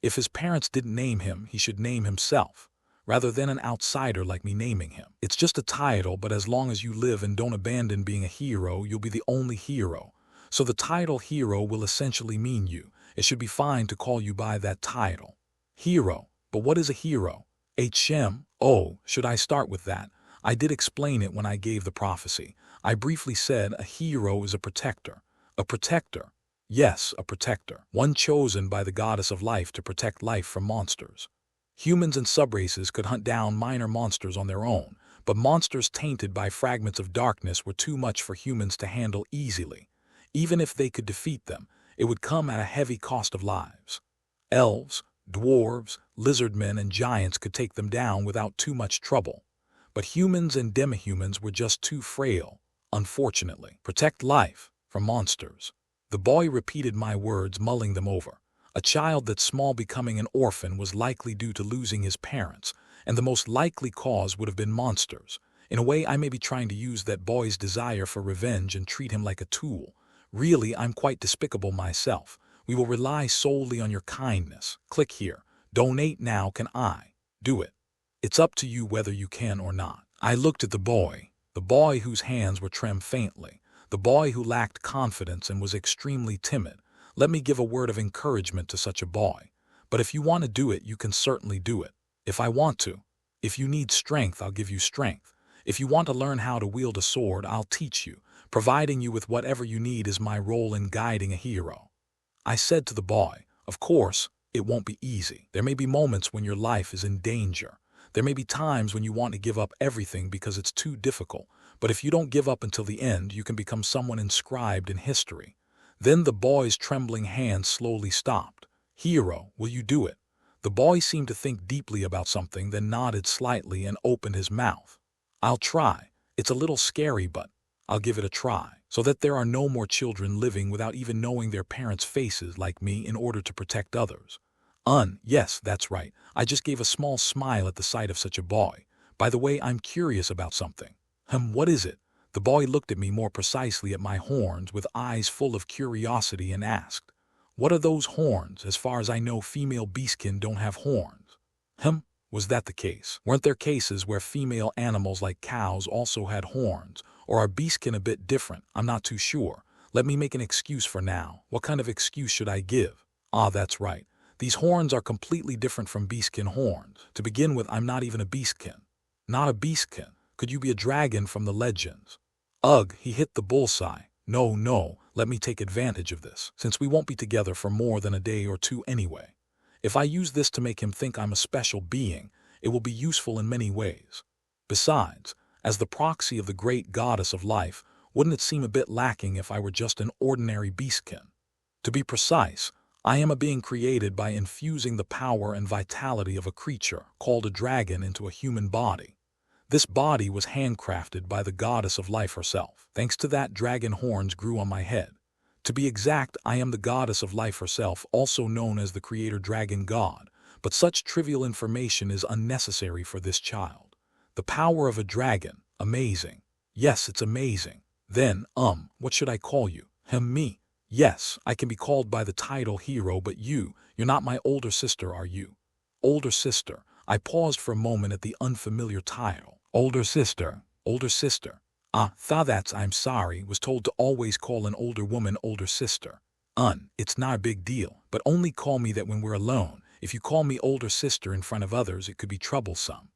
If his parents didn't name him, he should name himself, rather than an outsider like me naming him. It's just a title, but as long as you live and don't abandon being a hero, you'll be the only hero. So the title Hero will essentially mean you. It should be fine to call you by that title. Hero. But what is a hero? HM. Oh, should I start with that? I did explain it when I gave the prophecy. I briefly said a hero is a protector. A protector. Yes, a protector. One chosen by the goddess of life to protect life from monsters. Humans and subraces could hunt down minor monsters on their own, but monsters tainted by fragments of darkness were too much for humans to handle easily. Even if they could defeat them, it would come at a heavy cost of lives. Elves, dwarves, lizardmen, and giants could take them down without too much trouble. But humans and demihumans were just too frail, unfortunately. Protect life from monsters. The boy repeated my words, mulling them over. A child that small becoming an orphan was likely due to losing his parents, and the most likely cause would have been monsters. In a way, I may be trying to use that boy's desire for revenge and treat him like a tool. Really, I'm quite despicable myself. We will rely solely on your kindness. Click here. Donate now. Can I do it? It's up to you whether you can or not. I looked at the boy whose hands were trembling faintly, the boy who lacked confidence and was extremely timid. Let me give a word of encouragement to such a boy. But if you want to do it, you can certainly do it. If I want to. If you need strength, I'll give you strength. If you want to learn how to wield a sword, I'll teach you. Providing you with whatever you need is my role in guiding a hero. I said to the boy, of course, it won't be easy. There may be moments when your life is in danger. There may be times when you want to give up everything because it's too difficult. But if you don't give up until the end, you can become someone inscribed in history. Then the boy's trembling hands slowly stopped. Hero, will you do it? The boy seemed to think deeply about something, then nodded slightly and opened his mouth. I'll try. It's a little scary, but I'll give it a try, so that there are no more children living without even knowing their parents' faces like me in order to protect others. Yes, that's right. I just gave a small smile at the sight of such a boy. By the way, I'm curious about something. What is it? The boy looked at me more precisely at my horns with eyes full of curiosity and asked, what are those horns? As far as I know, female beastkin don't have horns. Was that the case? Weren't there cases where female animals like cows also had horns? Or are beastkin a bit different? I'm not too sure. Let me make an excuse for now. What kind of excuse should I give? Ah, that's right. These horns are completely different from beastkin horns. To begin with, I'm not even a beastkin. Not a beastkin. Could you be a dragon from the legends? Ugh, he hit the bullseye. No, no, let me take advantage of this, since we won't be together for more than a day or two anyway. If I use this to make him think I'm a special being, it will be useful in many ways. Besides, as the proxy of the great goddess of life, wouldn't it seem a bit lacking if I were just an ordinary beastkin? To be precise, I am a being created by infusing the power and vitality of a creature, called a dragon, into a human body. This body was handcrafted by the goddess of life herself. Thanks to that, dragon horns grew on my head. To be exact, I am the goddess of life herself, also known as the creator dragon god, but such trivial information is unnecessary for this child. The power of a dragon, amazing. Yes, it's amazing. Then, what should I call you? Me. Yes, I can be called by the title hero, but you're not my older sister, are you? Older sister. I paused for a moment at the unfamiliar title. Older sister, older sister. I'm sorry, was told to always call an older woman older sister. It's not a big deal, but only call me that when we're alone. If you call me older sister in front of others, it could be troublesome.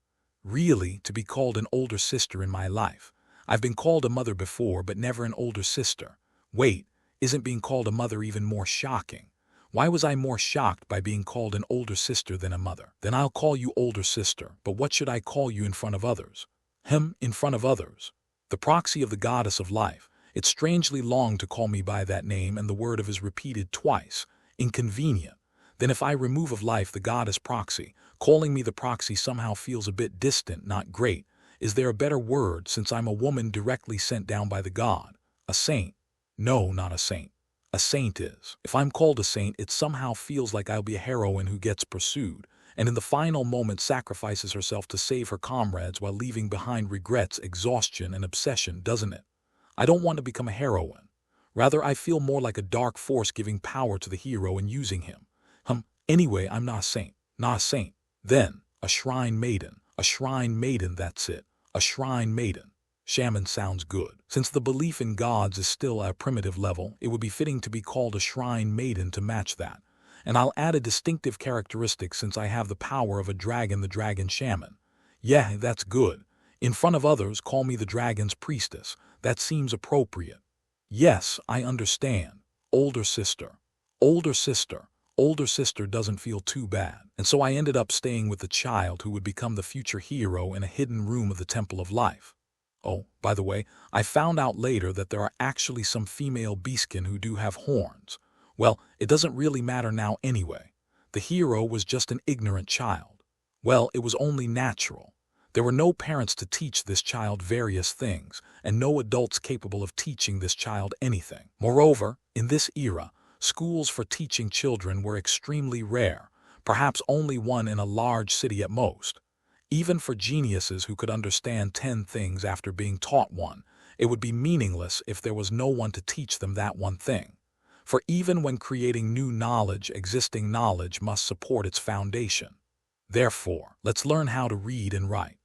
Really, to be called an older sister in my life. I've been called a mother before, but never an older sister. Wait, isn't being called a mother even more shocking? Why was I more shocked by being called an older sister than a mother? Then I'll call you older sister, but what should I call you in front of others? In front of others. The proxy of the goddess of life. It's strangely long to call me by that name, and the word of is repeated twice. Inconvenient. Then if I remove of life the goddess proxy, calling me the proxy somehow feels a bit distant, not great. Is there a better word, since I'm a woman directly sent down by the god? A saint? No, not a saint. A saint is. If I'm called a saint, it somehow feels like I'll be a heroine who gets pursued, and in the final moment sacrifices herself to save her comrades while leaving behind regrets, exhaustion, and obsession, doesn't it? I don't want to become a heroine. Rather, I feel more like a dark force giving power to the hero and using him. Anyway, I'm not a saint. Not a saint. Then, a shrine maiden. A shrine maiden, that's it. A shrine maiden. Shaman sounds good. Since the belief in gods is still at a primitive level, it would be fitting to be called a shrine maiden to match that. And I'll add a distinctive characteristic since I have the power of a dragon, the dragon shaman. Yeah, that's good. In front of others, call me the dragon's priestess. That seems appropriate. Yes, I understand. Older sister. Older sister. Older sister doesn't feel too bad. And so I ended up staying with the child who would become the future hero in a hidden room of the Temple of Life. Oh, by the way, I found out later that there are actually some female beastkin who do have horns. Well, it doesn't really matter now anyway. The hero was just an ignorant child. Well, it was only natural. There were no parents to teach this child various things, and no adults capable of teaching this child anything. Moreover, in this era, schools for teaching children were extremely rare, perhaps only one in a large city at most. Even for geniuses who could understand 10 things after being taught one, it would be meaningless if there was no one to teach them that one thing. For even when creating new knowledge, existing knowledge must support its foundation. Therefore, let's learn how to read and write.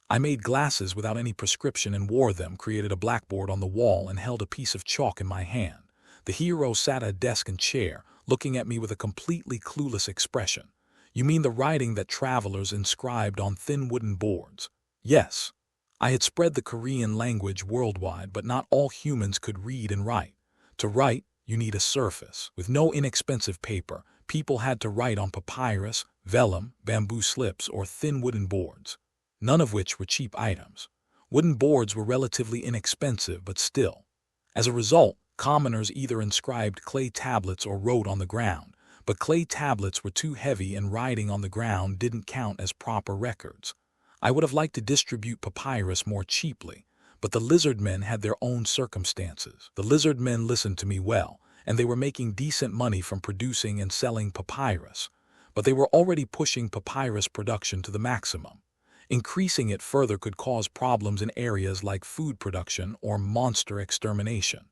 I made glasses without any prescription and wore them, created a blackboard on the wall, and held a piece of chalk in my hand. The hero sat at a desk and chair, looking at me with a completely clueless expression. You mean the writing that travelers inscribed on thin wooden boards? Yes. I had spread the Korean language worldwide, but not all humans could read and write. To write, you need a surface. With no inexpensive paper, people had to write on papyrus, vellum, bamboo slips, or thin wooden boards, none of which were cheap items. Wooden boards were relatively inexpensive, but still. As a result, commoners either inscribed clay tablets or wrote on the ground, but clay tablets were too heavy and writing on the ground didn't count as proper records. I would have liked to distribute papyrus more cheaply, but the lizard men had their own circumstances. The lizard men listened to me well, and they were making decent money from producing and selling papyrus, but they were already pushing papyrus production to the maximum. Increasing it further could cause problems in areas like food production or monster extermination.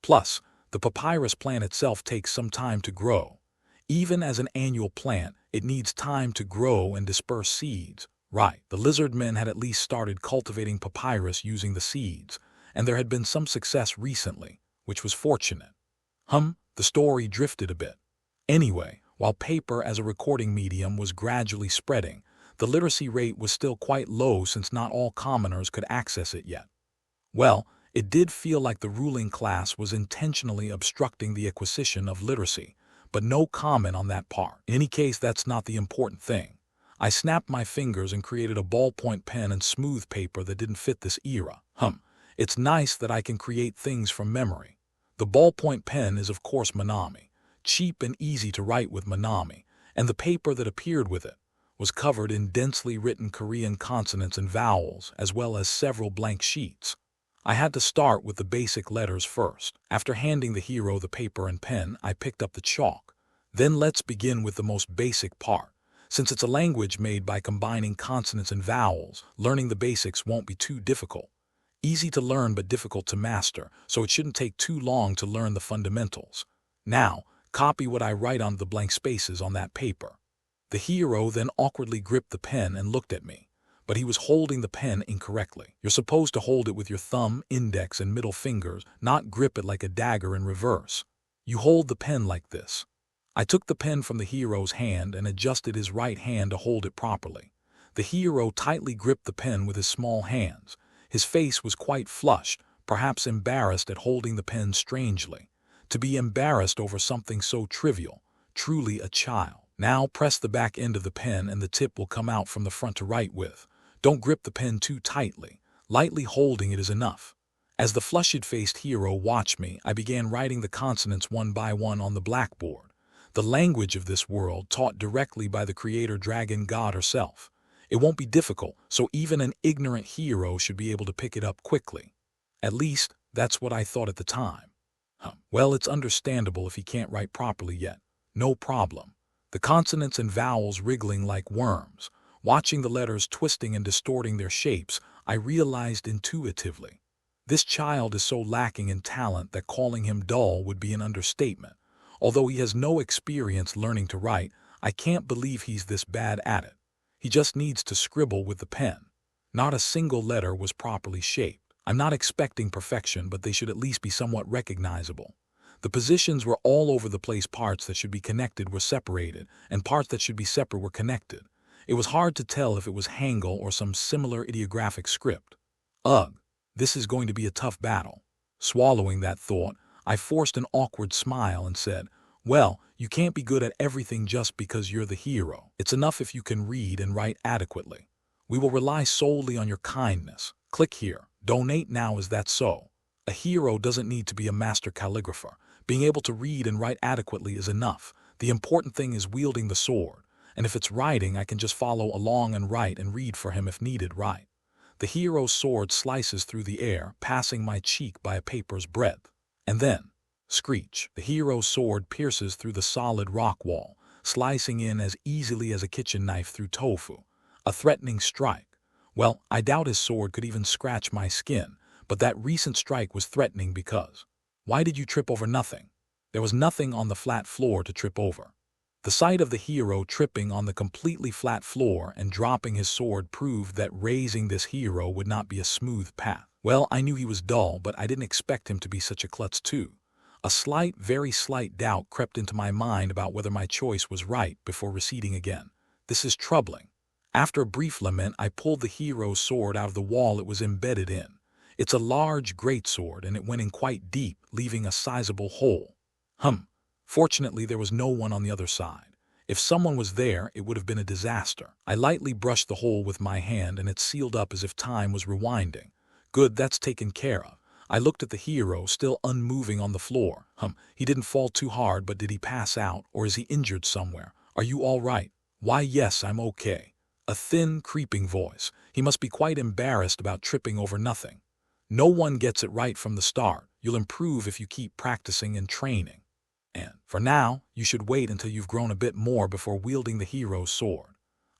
Plus, the papyrus plant itself takes some time to grow. Even as an annual plant, it needs time to grow and disperse seeds. Right, the lizard men had at least started cultivating papyrus using the seeds, and there had been some success recently, which was fortunate. The story drifted a bit. Anyway, While paper as a recording medium was gradually spreading, the literacy rate was still quite low since not all commoners could access it yet. Well, it did feel like the ruling class was intentionally obstructing the acquisition of literacy, but no comment on that part. In any case, that's not the important thing. I snapped my fingers and created a ballpoint pen and smooth paper that didn't fit this era. It's nice that I can create things from memory. The ballpoint pen is of course Manami, cheap and easy to write with Manami, and the paper that appeared with it was covered in densely written Korean consonants and vowels, as well as several blank sheets. I had to start with the basic letters first. After handing the hero the paper and pen, I picked up the chalk. Then let's begin with the most basic part. Since it's a language made by combining consonants and vowels, learning the basics won't be too difficult. Easy to learn but difficult to master, so it shouldn't take too long to learn the fundamentals. Now, copy what I write on the blank spaces on that paper. The hero then awkwardly gripped the pen and looked at me, but he was holding the pen incorrectly. You're supposed to hold it with your thumb, index, and middle fingers, not grip it like a dagger in reverse. You hold the pen like this. I took the pen from the hero's hand and adjusted his right hand to hold it properly. The hero tightly gripped the pen with his small hands. His face was quite flushed, perhaps embarrassed at holding the pen strangely. To be embarrassed over something so trivial, truly a child. Now press the back end of the pen and the tip will come out from the front to write with. Don't grip the pen too tightly. Lightly holding it is enough. As the flushed-faced hero watched me, I began writing the consonants one by one on the blackboard. The language of this world taught directly by the creator dragon god herself. It won't be difficult, so even an ignorant hero should be able to pick it up quickly. At least, that's what I thought at the time. Well, it's understandable if he can't write properly yet. No problem. The consonants and vowels wriggling like worms. Watching the letters twisting and distorting their shapes, I realized intuitively. This child is so lacking in talent that calling him dull would be an understatement. Although he has no experience learning to write, I can't believe he's this bad at it. He just needs to scribble with the pen. Not a single letter was properly shaped. I'm not expecting perfection, but they should at least be somewhat recognizable. The positions were all over the place. Parts that should be connected were separated, and parts that should be separate were connected. It was hard to tell if it was Hangul or some similar ideographic script. Ugh, this is going to be a tough battle. Swallowing that thought, I forced an awkward smile and said, well, you can't be good at everything just because you're the hero. It's enough if you can read and write adequately. We will rely solely on your kindness. Click here. Donate now. Is that so? A hero doesn't need to be a master calligrapher. Being able to read and write adequately is enough. The important thing is wielding the sword. And if it's writing, I can just follow along and write and read for him if needed. Right. The hero's sword slices through the air, passing my cheek by a paper's breadth. And then, screech, the hero's sword pierces through the solid rock wall, slicing in as easily as a kitchen knife through tofu. A threatening strike. Well, I doubt his sword could even scratch my skin, but that recent strike was threatening because... Why did you trip over nothing? There was nothing on the flat floor to trip over. The sight of the hero tripping on the completely flat floor and dropping his sword proved that raising this hero would not be a smooth path. Well, I knew he was dull, but I didn't expect him to be such a klutz too. A slight, very slight doubt crept into my mind about whether my choice was right before receding again. This is troubling. After a brief lament, I pulled the hero's sword out of the wall it was embedded in. It's a large greatsword, and it went in quite deep, leaving a sizable hole. Fortunately, there was no one on the other side. If someone was there, it would have been a disaster. I lightly brushed the hole with my hand, and it sealed up as if time was rewinding. Good, that's taken care of. I looked at the hero, still unmoving on the floor. He didn't fall too hard, but did he pass out, or is he injured somewhere? Are you all right? Why, yes, I'm okay. A thin, creeping voice. He must be quite embarrassed about tripping over nothing. No one gets it right from the start. You'll improve if you keep practicing and training. And, for now, you should wait until you've grown a bit more before wielding the hero's sword.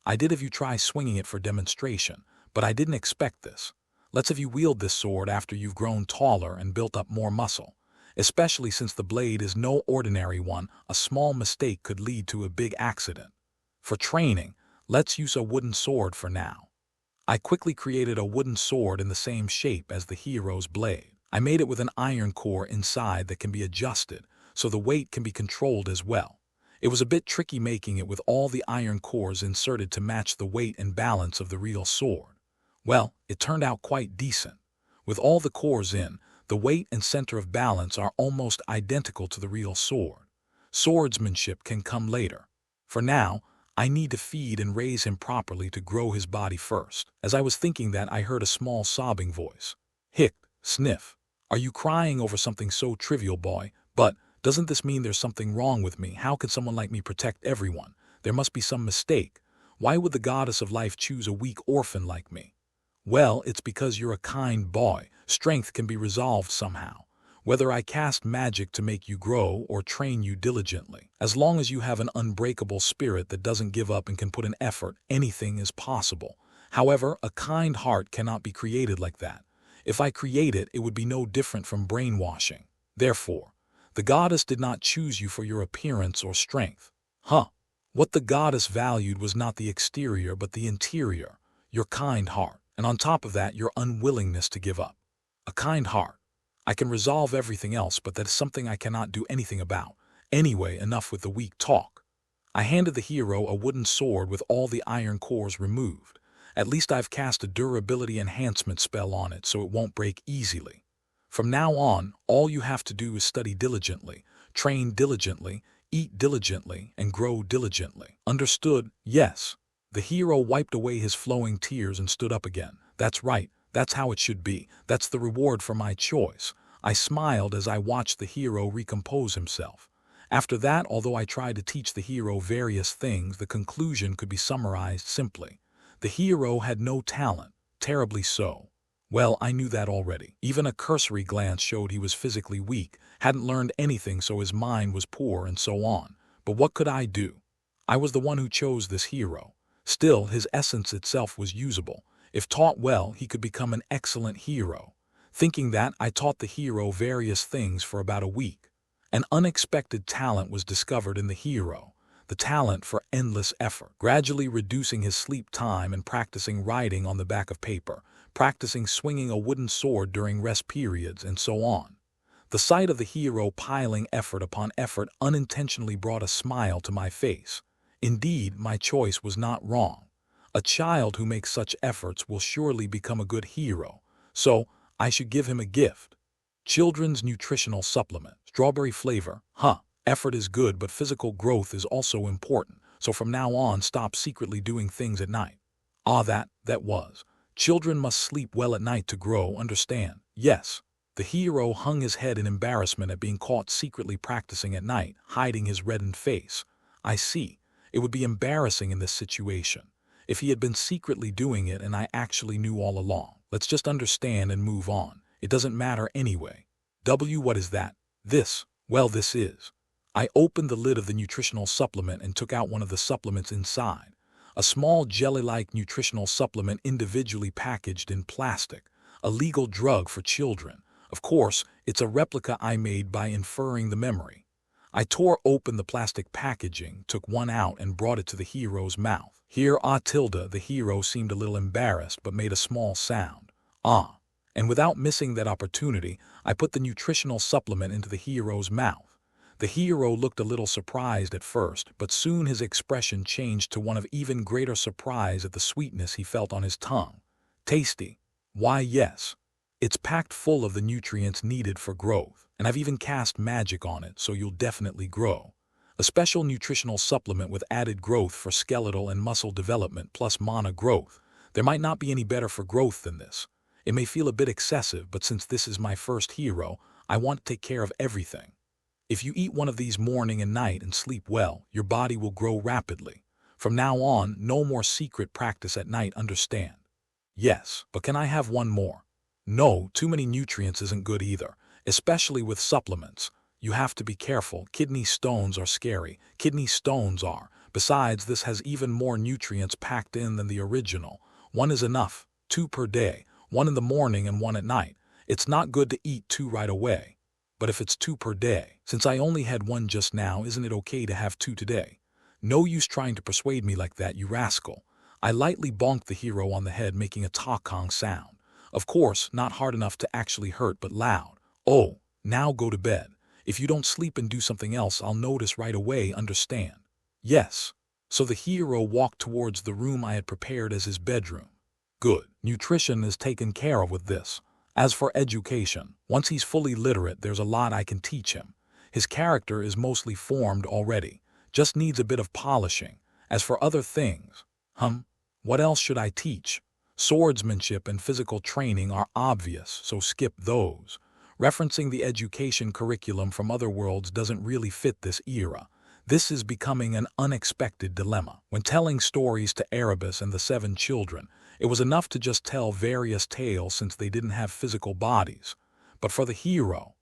I did have you try swinging it for demonstration, but I didn't expect this. Let's have you wield this sword after you've grown taller and built up more muscle. Especially since the blade is no ordinary one, a small mistake could lead to a big accident. For training, let's use a wooden sword for now. I quickly created a wooden sword in the same shape as the hero's blade. I made it with an iron core inside that can be adjusted, so the weight can be controlled as well. It was a bit tricky making it with all the iron cores inserted to match the weight and balance of the real sword. Well, it turned out quite decent. With all the cores in, the weight and center of balance are almost identical to the real sword. Swordsmanship can come later. For now, I need to feed and raise him properly to grow his body first. As I was thinking that, I heard a small sobbing voice. Hic, sniff. Are you crying over something so trivial, boy? But doesn't this mean there's something wrong with me? How could someone like me protect everyone? There must be some mistake. Why would the goddess of life choose a weak orphan like me? Well, it's because you're a kind boy. Strength can be resolved somehow. Whether I cast magic to make you grow or train you diligently. As long as you have an unbreakable spirit that doesn't give up and can put in effort, anything is possible. However, a kind heart cannot be created like that. If I create it, it would be no different from brainwashing. Therefore, the goddess did not choose you for your appearance or strength. What the goddess valued was not the exterior but the interior, your kind heart. And on top of that, your unwillingness to give up. A kind heart. I can resolve everything else, but that is something I cannot do anything about. Anyway, enough with the weak talk. I handed the hero a wooden sword with all the iron cores removed. At least I've cast a durability enhancement spell on it so it won't break easily. From now on, all you have to do is study diligently, train diligently, eat diligently, and grow diligently. Understood? Yes. The hero wiped away his flowing tears and stood up again. That's right. That's how it should be. That's the reward for my choice. I smiled as I watched the hero recompose himself. After that, although I tried to teach the hero various things, the conclusion could be summarized simply. The hero had no talent, terribly so. Well, I knew that already. Even a cursory glance showed he was physically weak, hadn't learned anything, so his mind was poor, and so on. But what could I do? I was the one who chose this hero. Still, his essence itself was usable. If taught well, he could become an excellent hero. Thinking that, I taught the hero various things for about a week. An unexpected talent was discovered in the hero, the talent for endless effort, gradually reducing his sleep time and practicing writing on the back of paper, practicing swinging a wooden sword during rest periods, and so on. The sight of the hero piling effort upon effort unintentionally brought a smile to my face. Indeed, my choice was not wrong. A child who makes such efforts will surely become a good hero, so I should give him a gift. Children's nutritional supplement, strawberry flavor. Effort is good, but physical growth is also important, so from now on stop secretly doing things at night. That was. Children must sleep well at night to grow, understand? Yes. The hero hung his head in embarrassment at being caught secretly practicing at night, hiding his reddened face. I see. It would be embarrassing in this situation. If he had been secretly doing it and I actually knew all along. Let's just understand and move on. It doesn't matter anyway. What is that? This. Well, this is. I opened the lid of the nutritional supplement and took out one of the supplements inside. A small jelly-like nutritional supplement individually packaged in plastic. A legal drug for children. Of course, it's a replica I made by inferring the memory. I tore open the plastic packaging, took one out, and brought it to the hero's mouth. Here, the hero seemed a little embarrassed but made a small sound. And without missing that opportunity, I put the nutritional supplement into the hero's mouth. The hero looked a little surprised at first, but soon his expression changed to one of even greater surprise at the sweetness he felt on his tongue. Tasty. Why, yes. It's packed full of the nutrients needed for growth, and I've even cast magic on it, so you'll definitely grow. A special nutritional supplement with added growth for skeletal and muscle development plus mana growth. There might not be any better for growth than this. It may feel a bit excessive, but since this is my first hero, I want to take care of everything. If you eat one of these morning and night and sleep well, your body will grow rapidly. From now on, no more secret practice at night, understand? Yes, but can I have one more? No, too many nutrients isn't good either, especially with supplements. You have to be careful. Kidney stones are scary. Kidney stones are. Besides, this has even more nutrients packed in than the original. One is enough. 2 per day. 1 in the morning and 1 at night. It's not good to eat 2 right away. But if it's 2 per day, since I only had 1 just now, isn't it okay to have 2 today? No use trying to persuade me like that, you rascal. I lightly bonked the hero on the head, making a ta-kong sound. Of course, not hard enough to actually hurt, but loud. Oh, now go to bed. If you don't sleep and do something else, I'll notice right away, understand? Yes. So the hero walked towards the room I had prepared as his bedroom. Good. Nutrition is taken care of with this. As for education, once he's fully literate, there's a lot I can teach him. His character is mostly formed already, just needs a bit of polishing. As for other things, what else should I teach? Swordsmanship and physical training are obvious, so skip those. Referencing the education curriculum from other worlds doesn't really fit this era. This is becoming an unexpected dilemma. When telling stories to Erebus and the 7 children, it was enough to just tell various tales since they didn't have physical bodies. But for the hero,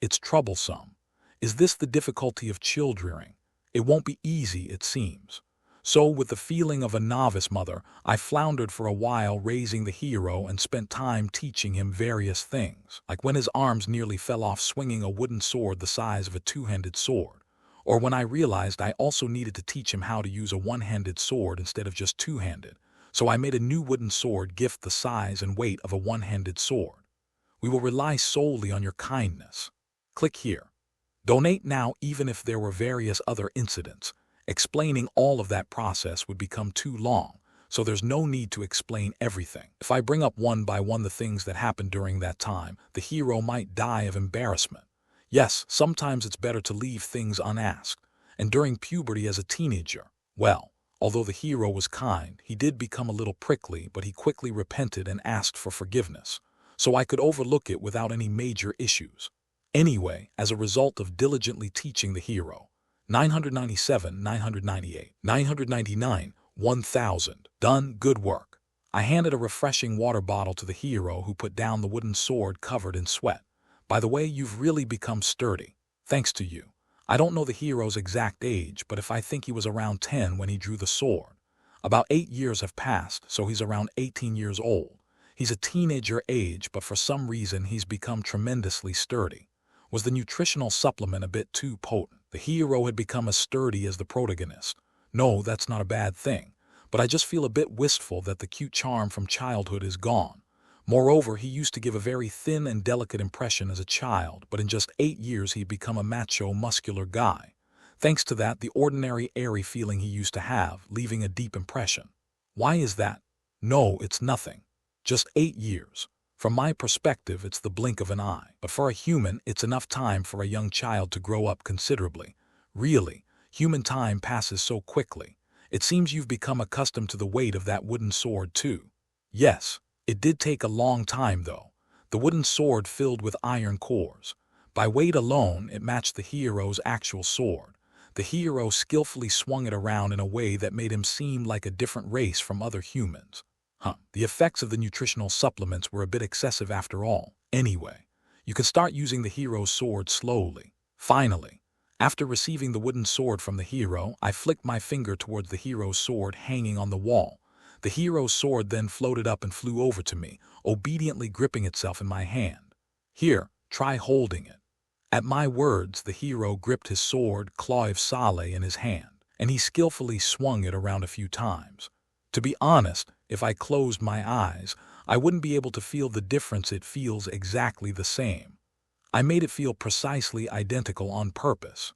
it's troublesome. Is this the difficulty of childrearing? It won't be easy, it seems. So, with the feeling of a novice mother, I floundered for a while raising the hero and spent time teaching him various things, like when his arms nearly fell off swinging a wooden sword the size of a 2-handed sword. Or when I realized I also needed to teach him how to use a 1-handed sword instead of just 2-handed, so I made a new wooden sword gift the size and weight of a 1-handed sword. We will rely solely on your kindness. Click here. Donate now, even if there were various other incidents. Explaining all of that process would become too long, so there's no need to explain everything. If I bring up one by one the things that happened during that time, the hero might die of embarrassment. Yes, sometimes it's better to leave things unasked. And during puberty as a teenager, well, although the hero was kind, he did become a little prickly, but he quickly repented and asked for forgiveness, so I could overlook it without any major issues. Anyway, as a result of diligently teaching the hero, 997, 998, 999, 1000. Done, good work. I handed a refreshing water bottle to the hero, who put down the wooden sword covered in sweat. By the way, you've really become sturdy. Thanks to you. I don't know the hero's exact age, but if I think he was around 10 when he drew the sword. About 8 years have passed, so he's around 18 years old. He's a teenager age, but for some reason he's become tremendously sturdy. Was the nutritional supplement a bit too potent? The hero had become as sturdy as the protagonist. No, that's not a bad thing, but I just feel a bit wistful that the cute charm from childhood is gone. Moreover, he used to give a very thin and delicate impression as a child, but in just 8 years he'd become a macho, muscular guy. Thanks to that, the ordinary airy feeling he used to have, leaving a deep impression. Why is that? No, it's nothing. Just 8 years. From my perspective, it's the blink of an eye. But for a human, it's enough time for a young child to grow up considerably. Really, human time passes so quickly. It seems you've become accustomed to the weight of that wooden sword too. Yes, it did take a long time though. The wooden sword filled with iron cores. By weight alone, it matched the hero's actual sword. The hero skillfully swung it around in a way that made him seem like a different race from other humans. The effects of the nutritional supplements were a bit excessive after all. Anyway, you can start using the hero's sword slowly. Finally, after receiving the wooden sword from the hero, I flicked my finger towards the hero's sword hanging on the wall. The hero's sword then floated up and flew over to me, obediently gripping itself in my hand. Here, try holding it. At my words, the hero gripped his sword, Claw Sale, in his hand, and he skillfully swung it around a few times. To be honest, if I closed my eyes, I wouldn't be able to feel the difference. It feels exactly the same. I made it feel precisely identical on purpose.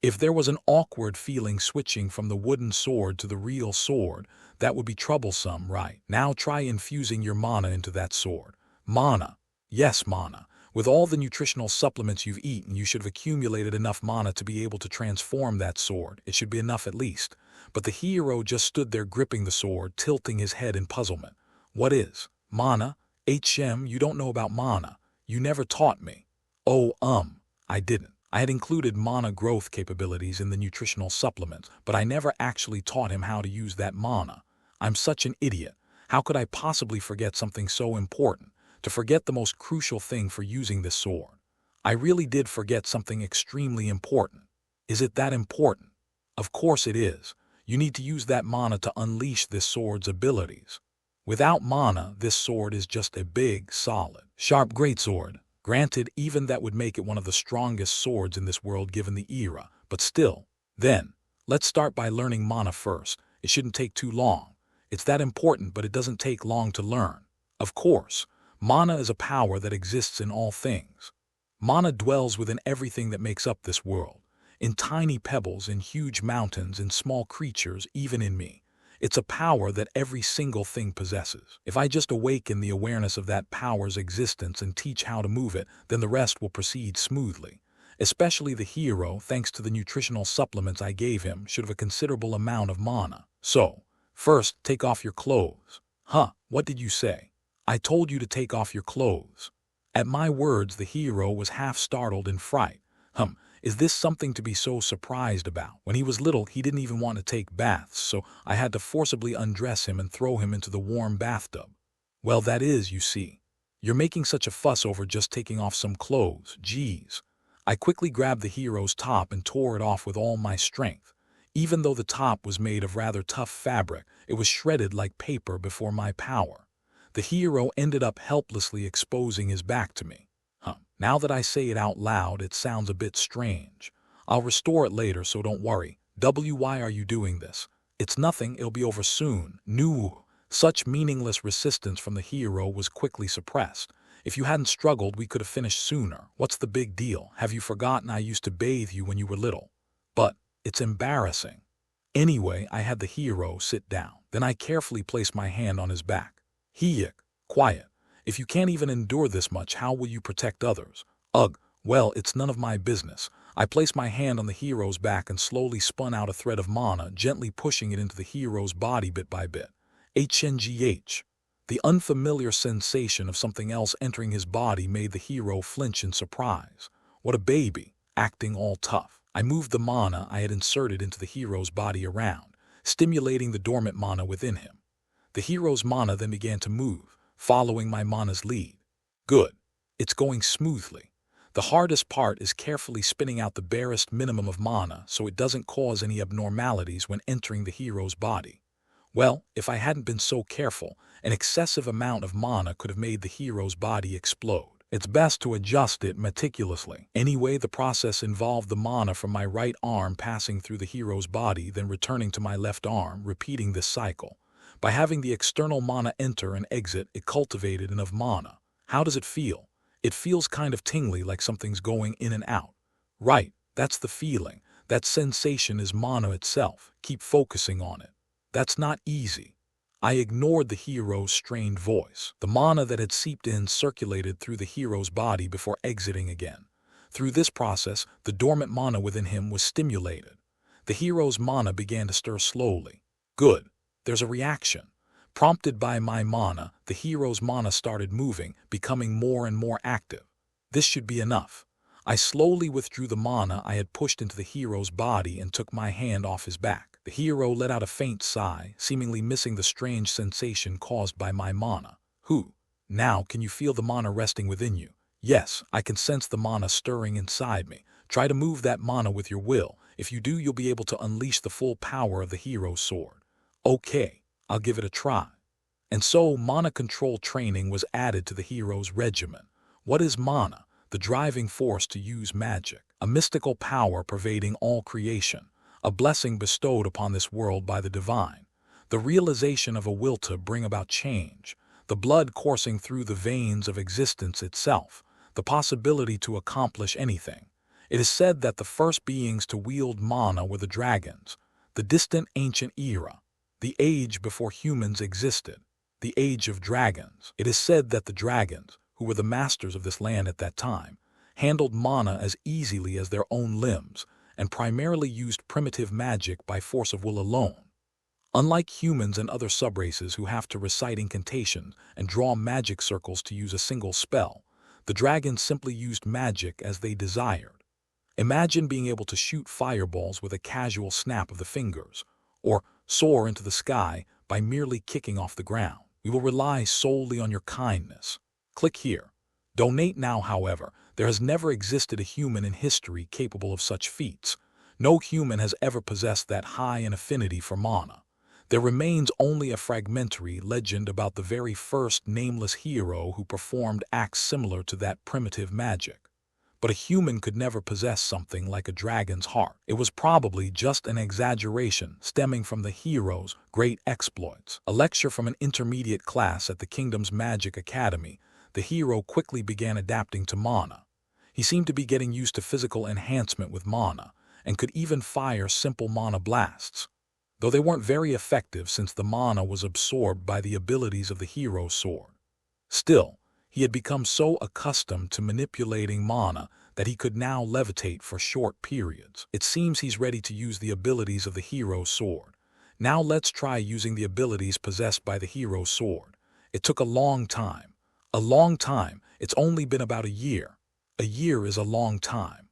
If there was an awkward feeling switching from the wooden sword to the real sword, that would be troublesome, right? Now try infusing your mana into that sword. Mana. Yes, mana. With all the nutritional supplements you've eaten, you should have accumulated enough mana to be able to transform that sword. It should be enough at least. But the hero just stood there gripping the sword, tilting his head in puzzlement. What is mana? You don't know about mana. You never taught me. Oh, I didn't. I had included mana growth capabilities in the nutritional supplements, but I never actually taught him how to use that mana. I'm such an idiot. How could I possibly forget something so important? To forget the most crucial thing for using this sword. I really did forget something extremely important. Is it that important? Of course it is. You need to use that mana to unleash this sword's abilities. Without mana, this sword is just a big, solid, sharp greatsword. Granted, even that would make it one of the strongest swords in this world given the era, but still. Then, let's start by learning mana first. It shouldn't take too long. It's that important, but it doesn't take long to learn. Of course, mana is a power that exists in all things. Mana dwells within everything that makes up this world. In tiny pebbles, in huge mountains, in small creatures, even in me. It's a power that every single thing possesses. If I just awaken the awareness of that power's existence and teach how to move it, then the rest will proceed smoothly. Especially the hero, thanks to the nutritional supplements I gave him, should have a considerable amount of mana. So, first, take off your clothes. Huh, what did you say? I told you to take off your clothes. At my words, the hero was half startled in fright. Is this something to be so surprised about? When he was little, he didn't even want to take baths, so I had to forcibly undress him and throw him into the warm bathtub. Well, that is, you see. You're making such a fuss over just taking off some clothes. Geez. I quickly grabbed the hero's top and tore it off with all my strength. Even though the top was made of rather tough fabric, it was shredded like paper before my power. The hero ended up helplessly exposing his back to me. Now that I say it out loud, it sounds a bit strange. I'll restore it later, so don't worry. Why are you doing this? It's nothing, it'll be over soon. No. Such meaningless resistance from the hero was quickly suppressed. If you hadn't struggled, we could have finished sooner. What's the big deal? Have you forgotten I used to bathe you when you were little? But it's embarrassing. Anyway, I had the hero sit down. Then I carefully placed my hand on his back. Quiet. If you can't even endure this much, how will you protect others? Ugh, well, it's none of my business. I placed my hand on the hero's back and slowly spun out a thread of mana, gently pushing it into the hero's body bit by bit. HNGH. The unfamiliar sensation of something else entering his body made the hero flinch in surprise. What a baby, acting all tough. I moved the mana I had inserted into the hero's body around, stimulating the dormant mana within him. The hero's mana then began to move, following my mana's lead. Good. It's going smoothly. The hardest part is carefully spinning out the barest minimum of mana so it doesn't cause any abnormalities when entering the hero's body. Well, if I hadn't been so careful, an excessive amount of mana could have made the hero's body explode. It's best to adjust it meticulously. Anyway, the process involved the mana from my right arm passing through the hero's body, then returning to my left arm, repeating this cycle. By having the external mana enter and exit, it cultivated enough mana. How does it feel? It feels kind of tingly, like something's going in and out. Right, that's the feeling. That sensation is mana itself. Keep focusing on it. That's not easy. I ignored the hero's strained voice. The mana that had seeped in circulated through the hero's body before exiting again. Through this process, the dormant mana within him was stimulated. The hero's mana began to stir slowly. Good. There's a reaction. Prompted by my mana, the hero's mana started moving, becoming more and more active. This should be enough. I slowly withdrew the mana I had pushed into the hero's body and took my hand off his back. The hero let out a faint sigh, seemingly missing the strange sensation caused by my mana. Now can you feel the mana resting within you? Yes, I can sense the mana stirring inside me. Try to move that mana with your will. If you do, you'll be able to unleash the full power of the hero's sword. Okay, I'll give it a try. And so, mana control training was added to the hero's regimen. What is mana? The driving force to use magic. A mystical power pervading all creation. A blessing bestowed upon this world by the divine. The realization of a will to bring about change. The blood coursing through the veins of existence itself. The possibility to accomplish anything. It is said that the first beings to wield mana were the dragons. The distant ancient era. The age before humans existed. The age of dragons. It is said that the dragons, who were the masters of this land at that time, handled mana as easily as their own limbs, and primarily used primitive magic by force of will alone. Unlike humans and other subraces who have to recite incantations and draw magic circles to use a single spell, the dragons simply used magic as they desired. Imagine being able to shoot fireballs with a casual snap of the fingers, or soar into the sky by merely kicking off the ground. We will rely solely on your kindness. Click here. Donate now, however. There has never existed a human in history capable of such feats. No human has ever possessed that high an affinity for mana. There remains only a fragmentary legend about the very first nameless hero who performed acts similar to that primitive magic. But a human could never possess something like a dragon's heart. It was probably just an exaggeration stemming from the hero's great exploits. A lecture from an intermediate class at the kingdom's magic academy, the hero quickly began adapting to mana. He seemed to be getting used to physical enhancement with mana, and could even fire simple mana blasts, though they weren't very effective since the mana was absorbed by the abilities of the hero's sword. Still, he had become so accustomed to manipulating mana that he could now levitate for short periods. It seems he's ready to use the abilities of the hero's sword. Now let's try using the abilities possessed by the hero's sword. It took a long time. A long time. It's only been about a year. A year is a long time.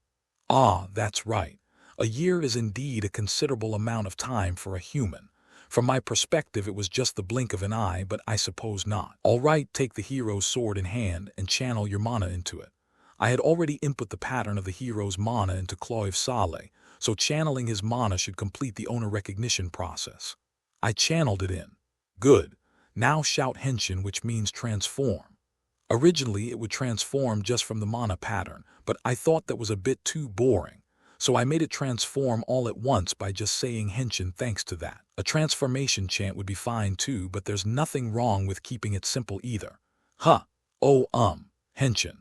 Ah, that's right. A year is indeed a considerable amount of time for a human. From my perspective, it was just the blink of an eye, but I suppose not. All right, take the hero's sword in hand and channel your mana into it. I had already input the pattern of the hero's mana into Cloyve Sale, so channeling his mana should complete the owner recognition process. I channeled it in. Good. Now shout Henshin, which means transform. Originally, it would transform just from the mana pattern, but I thought that was a bit too boring, so I made it transform all at once by just saying Henshin thanks to that. A transformation chant would be fine too, but there's nothing wrong with keeping it simple either. Huh. Oh, Henshin.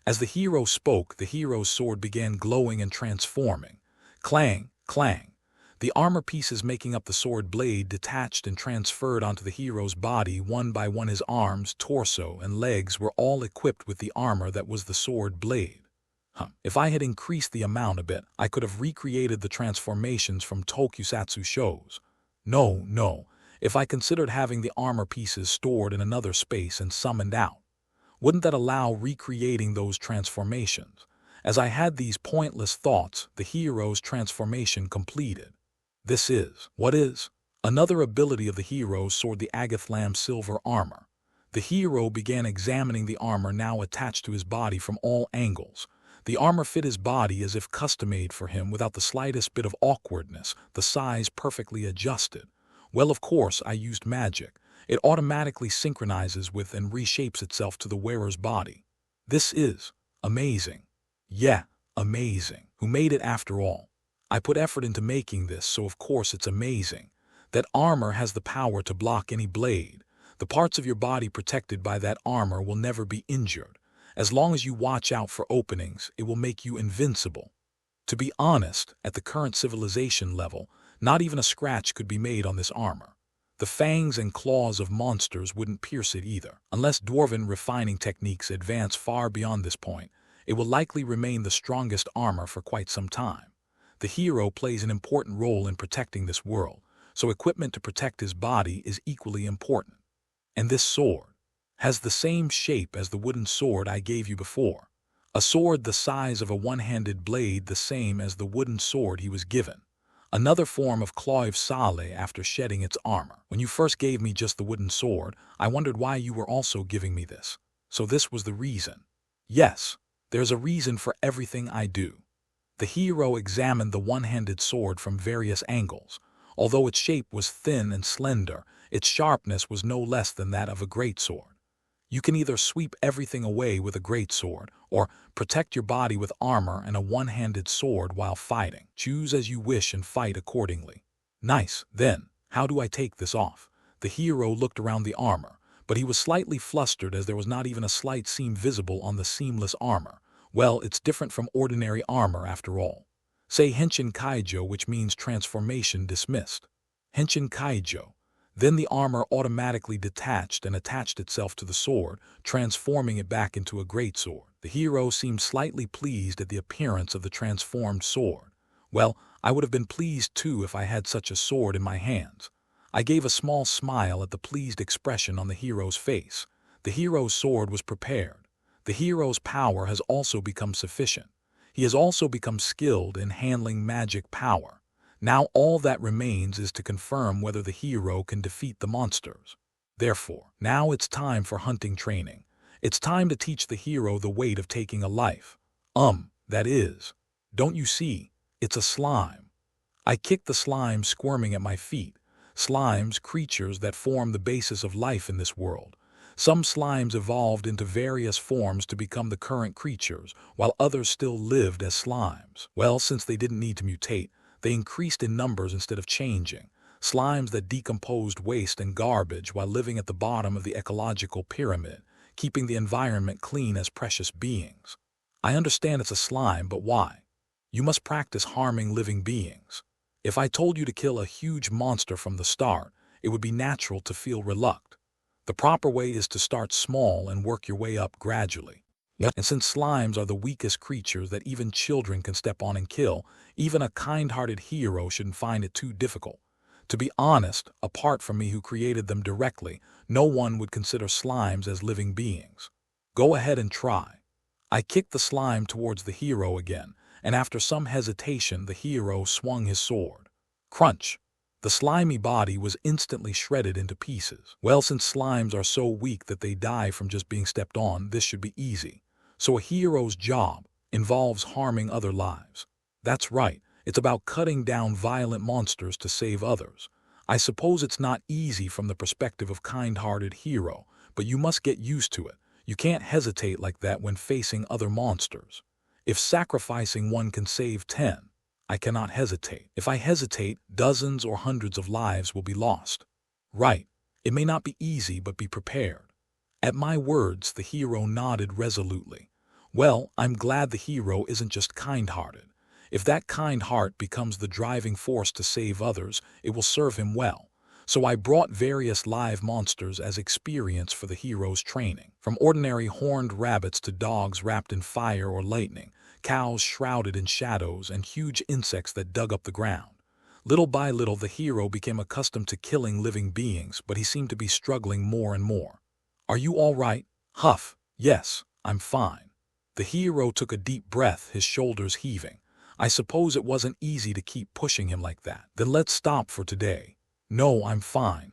As the hero spoke, the hero's sword began glowing and transforming. Clang, clang. The armor pieces making up the sword blade detached and transferred onto the hero's body one by one. His arms, torso, and legs were all equipped with the armor that was the sword blade. If I had increased the amount a bit, I could have recreated the transformations from tokusatsu shows. No. If I considered having the armor pieces stored in another space and summoned out, wouldn't that allow recreating those transformations? As I had these pointless thoughts, the hero's transformation completed. This is, what is, another ability of the hero's sword, the Agathlam silver armor. The hero began examining the armor now attached to his body from all angles. The armor fit his body as if custom-made for him without the slightest bit of awkwardness, the size perfectly adjusted. Well, of course, I used magic. It automatically synchronizes with and reshapes itself to the wearer's body. This is amazing. Yeah, amazing. Who made it after all? I put effort into making this, so of course it's amazing. That armor has the power to block any blade. The parts of your body protected by that armor will never be injured. As long as you watch out for openings, it will make you invincible. To be honest, at the current civilization level, not even a scratch could be made on this armor. The fangs and claws of monsters wouldn't pierce it either. Unless dwarven refining techniques advance far beyond this point, it will likely remain the strongest armor for quite some time. The hero plays an important role in protecting this world, so equipment to protect his body is equally important. And this sword has the same shape as the wooden sword I gave you before. A sword the size of a one-handed blade, the same as the wooden sword he was given. Another form of Cloyve Sale after shedding its armor. When you first gave me just the wooden sword, I wondered why you were also giving me this. So this was the reason. Yes, there's a reason for everything I do. The hero examined the one-handed sword from various angles. Although its shape was thin and slender, its sharpness was no less than that of a greatsword. You can either sweep everything away with a greatsword, or protect your body with armor and a one-handed sword while fighting. Choose as you wish and fight accordingly. Nice. Then, how do I take this off? The hero looked around the armor, but he was slightly flustered as there was not even a slight seam visible on the seamless armor. Well, it's different from ordinary armor after all. Say Henshin Kaijo, which means transformation dismissed. Henshin Kaijo. Then the armor automatically detached and attached itself to the sword, transforming it back into a greatsword. The hero seemed slightly pleased at the appearance of the transformed sword. Well, I would have been pleased too if I had such a sword in my hands. I gave a small smile at the pleased expression on the hero's face. The hero's sword was prepared. The hero's power has also become sufficient. He has also become skilled in handling magic power. Now all that remains is to confirm whether the hero can defeat the monsters. Therefore, now it's time for hunting training. It's time to teach the hero the weight of taking a life. That is. Don't you see? It's a slime. I kicked the slime squirming at my feet. Slimes, creatures that form the basis of life in this world. Some slimes evolved into various forms to become the current creatures, while others still lived as slimes. Well, since they didn't need to mutate, they increased in numbers instead of changing. Slimes that decomposed waste and garbage while living at the bottom of the ecological pyramid, keeping the environment clean as precious beings. I understand it's a slime, but why? You must practice harming living beings. If I told you to kill a huge monster from the start, it would be natural to feel reluctant. The proper way is to start small and work your way up gradually. And since slimes are the weakest creatures that even children can step on and kill, even a kind-hearted hero shouldn't find it too difficult. To be honest, apart from me who created them directly, no one would consider slimes as living beings. Go ahead and try. I kicked the slime towards the hero again, and after some hesitation the hero swung his sword. Crunch! The slimy body was instantly shredded into pieces. Well, since slimes are so weak that they die from just being stepped on, this should be easy. So a hero's job involves harming other lives. That's right, it's about cutting down violent monsters to save others. I suppose it's not easy from the perspective of kind-hearted hero, but you must get used to it. You can't hesitate like that when facing other monsters. If sacrificing one can save 10, I cannot hesitate. If I hesitate, dozens or hundreds of lives will be lost. Right, it may not be easy, but be prepared. At my words, the hero nodded resolutely. Well, I'm glad the hero isn't just kind-hearted. If that kind heart becomes the driving force to save others, it will serve him well. So I brought various live monsters as experience for the hero's training. From ordinary horned rabbits to dogs wrapped in fire or lightning, cows shrouded in shadows, and huge insects that dug up the ground. Little by little the hero became accustomed to killing living beings, but he seemed to be struggling more and more. Are you all right? Huff. Yes, I'm fine. The hero took a deep breath, his shoulders heaving. I suppose it wasn't easy to keep pushing him like that. Then let's stop for today. No, I'm fine.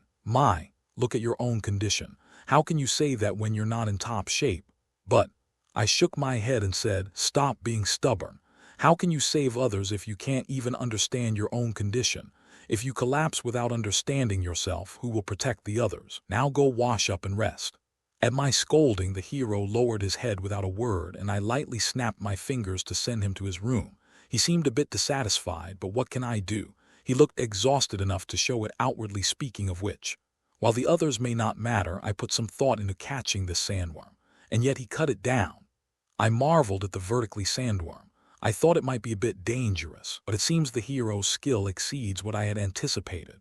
Look at your own condition. How can you say that when you're not in top shape? But I shook my head and said, stop being stubborn. How can you save others if you can't even understand your own condition? If you collapse without understanding yourself, who will protect the others? Now go wash up and rest. At my scolding, the hero lowered his head without a word, and I lightly snapped my fingers to send him to his room. He seemed a bit dissatisfied, but what can I do? He looked exhausted enough to show it outwardly, speaking of which. While the others may not matter, I put some thought into catching this sandworm, and yet he cut it down. I marveled at the vertically sandworm. I thought it might be a bit dangerous, but it seems the hero's skill exceeds what I had anticipated.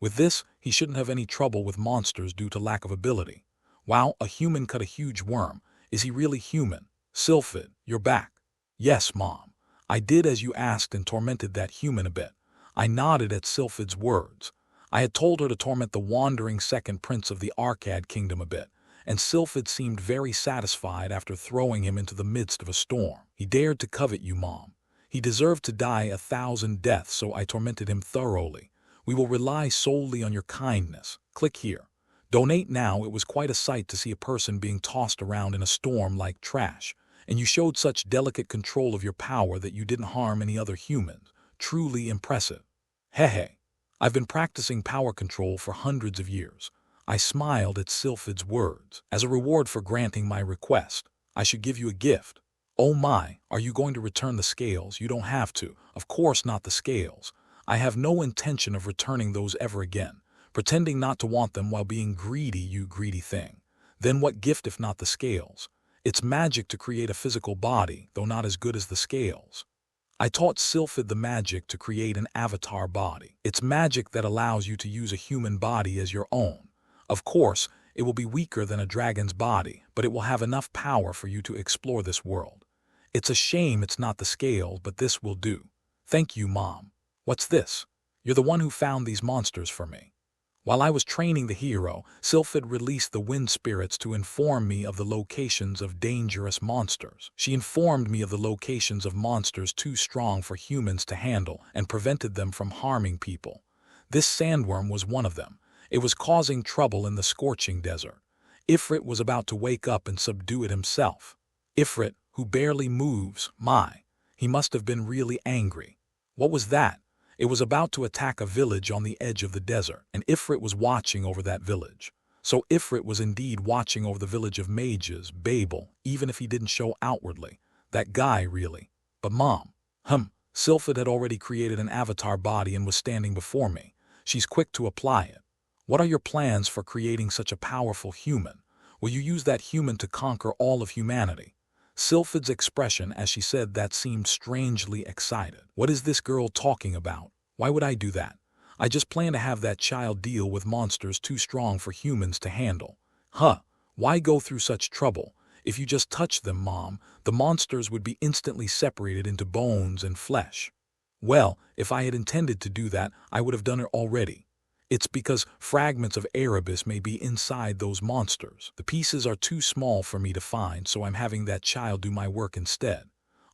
With this, he shouldn't have any trouble with monsters due to lack of ability. Wow, a human cut a huge worm. Is he really human? Sylphid, you're back. Yes, Mom. I did as you asked and tormented that human a bit. I nodded at Sylphid's words. I had told her to torment the wandering second prince of the Arcad kingdom a bit, and Sylphid seemed very satisfied after throwing him into the midst of a storm. He dared to covet you, Mom. He deserved to die 1,000 deaths, so I tormented him thoroughly. We will rely solely on your kindness. Click here. Donate now. It was quite a sight to see a person being tossed around in a storm like trash, and you showed such delicate control of your power that you didn't harm any other humans. Truly impressive. Hehe. I've been practicing power control for hundreds of years. I smiled at Sylphid's words. As a reward for granting my request, I should give you a gift. Oh my, are you going to return the scales? You don't have to. Of course not the scales. I have no intention of returning those ever again. Pretending not to want them while being greedy, you greedy thing. Then what gift if not the scales? It's magic to create a physical body, though not as good as the scales. I taught Sylphid the magic to create an avatar body. It's magic that allows you to use a human body as your own. Of course, it will be weaker than a dragon's body, but it will have enough power for you to explore this world. It's a shame it's not the scales, but this will do. Thank you, Mom. What's this? You're the one who found these monsters for me. While I was training the hero, Sylphid released the wind spirits to inform me of the locations of dangerous monsters. She informed me of the locations of monsters too strong for humans to handle and prevented them from harming people. This sandworm was one of them. It was causing trouble in the scorching desert. Ifrit was about to wake up and subdue it himself. Ifrit, who barely moves, he must have been really angry. What was that? It was about to attack a village on the edge of the desert, and Ifrit was watching over that village. So Ifrit was indeed watching over the village of mages, Babel, even if he didn't show outwardly. That guy, really. But Mom, Sylphid had already created an avatar body and was standing before me. She's quick to apply it. What are your plans for creating such a powerful human? Will you use that human to conquer all of humanity? Sylphid's expression as she said that seemed strangely excited. What is this girl talking about? Why would I do that? I just plan to have that child deal with monsters too strong for humans to handle. Huh, why go through such trouble? If you just touch them, Mom, the monsters would be instantly separated into bones and flesh. Well, if I had intended to do that, I would have done it already. It's because fragments of Erebus may be inside those monsters. The pieces are too small for me to find, so I'm having that child do my work instead.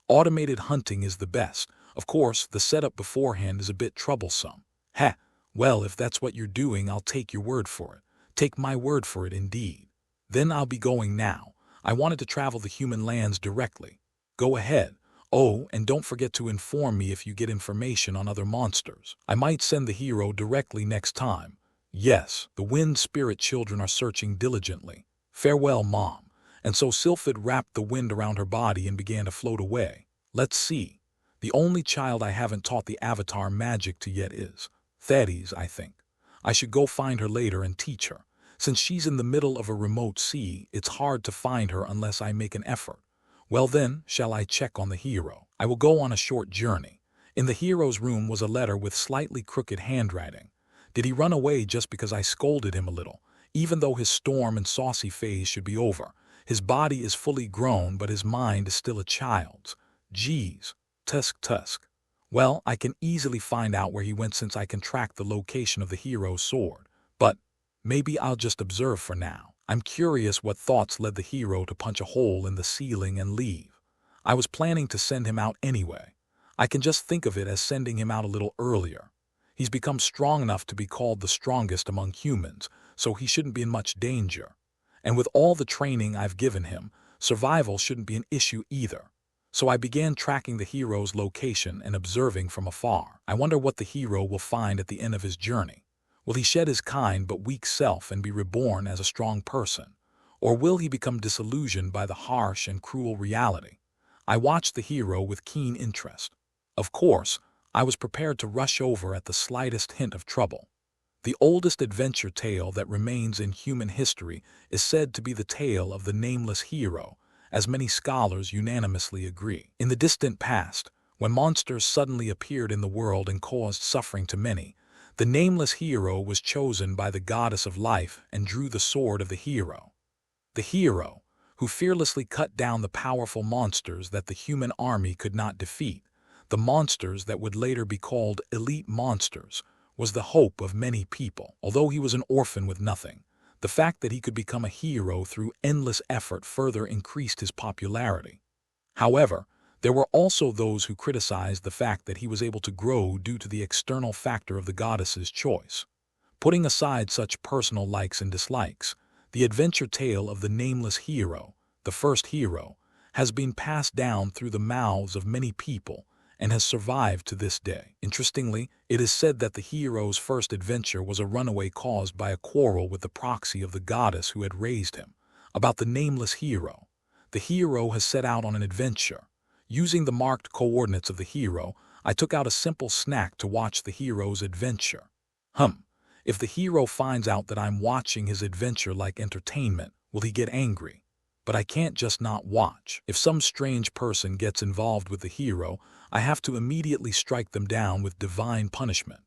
Automated hunting is the best. Of course, the setup beforehand is a bit troublesome. Heh, well, if that's what you're doing, I'll take your word for it. Take my word for it, indeed. Then I'll be going now. I wanted to travel the human lands directly. Go ahead. Oh, and don't forget to inform me if you get information on other monsters. I might send the hero directly next time. Yes, the wind spirit children are searching diligently. Farewell, Mom. And so Sylphid wrapped the wind around her body and began to float away. Let's see. The only child I haven't taught the avatar magic to yet is Thaddeus, I think. I should go find her later and teach her. Since she's in the middle of a remote sea, it's hard to find her unless I make an effort. Well then, shall I check on the hero? I will go on a short journey. In the hero's room was a letter with slightly crooked handwriting. Did he run away just because I scolded him a little? Even though his storm and saucy phase should be over, his body is fully grown, but his mind is still a child's. Geez, tusk. Well, I can easily find out where he went since I can track the location of the hero's sword. But maybe I'll just observe for now. I'm curious what thoughts led the hero to punch a hole in the ceiling and leave. I was planning to send him out anyway. I can just think of it as sending him out a little earlier. He's become strong enough to be called the strongest among humans, so he shouldn't be in much danger. And with all the training I've given him, survival shouldn't be an issue either. So I began tracking the hero's location and observing from afar. I wonder what the hero will find at the end of his journey. Will he shed his kind but weak self and be reborn as a strong person? Or will he become disillusioned by the harsh and cruel reality? I watched the hero with keen interest. Of course, I was prepared to rush over at the slightest hint of trouble. The oldest adventure tale that remains in human history is said to be the tale of the nameless hero, as many scholars unanimously agree. In the distant past, when monsters suddenly appeared in the world and caused suffering to many, the nameless hero was chosen by the goddess of life and drew the sword of the hero. The hero, who fearlessly cut down the powerful monsters that the human army could not defeat, the monsters that would later be called elite monsters, was the hope of many people. Although he was an orphan with nothing, the fact that he could become a hero through endless effort further increased his popularity. However, there were also those who criticized the fact that he was able to grow due to the external factor of the goddess's choice. Putting aside such personal likes and dislikes, the adventure tale of the nameless hero, the first hero, has been passed down through the mouths of many people and has survived to this day. Interestingly, it is said that the hero's first adventure was a runaway caused by a quarrel with the proxy of the goddess who had raised him. About the nameless hero, the hero has set out on an adventure. Using the marked coordinates of the hero, I took out a simple snack to watch the hero's adventure. If the hero finds out that I'm watching his adventure like entertainment, will he get angry? But I can't just not watch. If some strange person gets involved with the hero, I have to immediately strike them down with divine punishment.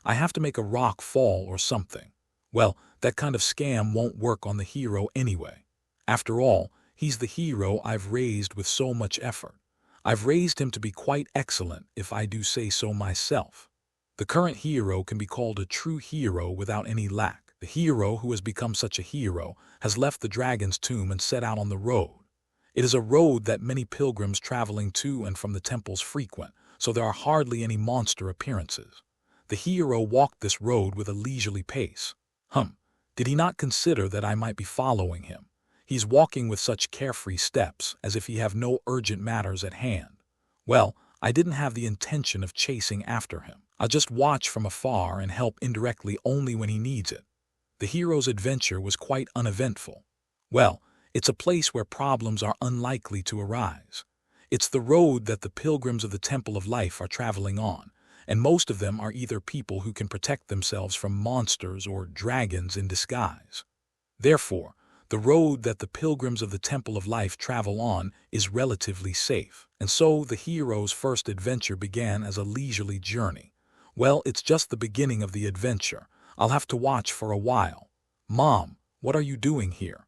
I have to make a rock fall or something. Well, that kind of scam won't work on the hero anyway. After all, he's the hero I've raised with so much effort. I've raised him to be quite excellent, if I do say so myself. The current hero can be called a true hero without any lack. The hero who has become such a hero has left the dragon's tomb and set out on the road. It is a road that many pilgrims traveling to and from the temples frequent, so there are hardly any monster appearances. The hero walked this road with a leisurely pace. Did he not consider that I might be following him? He's walking with such carefree steps, as if he have no urgent matters at hand. Well, I didn't have the intention of chasing after him. I'll just watch from afar and help indirectly only when he needs it. The hero's adventure was quite uneventful. Well, it's a place where problems are unlikely to arise. It's the road that the pilgrims of the Temple of Life are traveling on, and most of them are either people who can protect themselves from monsters or dragons in disguise. Therefore, The road that the pilgrims of the Temple of Life travel on is relatively safe. And so the hero's first adventure began as a leisurely journey. Well, it's just the beginning of the adventure. I'll have to watch for a while. Mom, what are you doing here?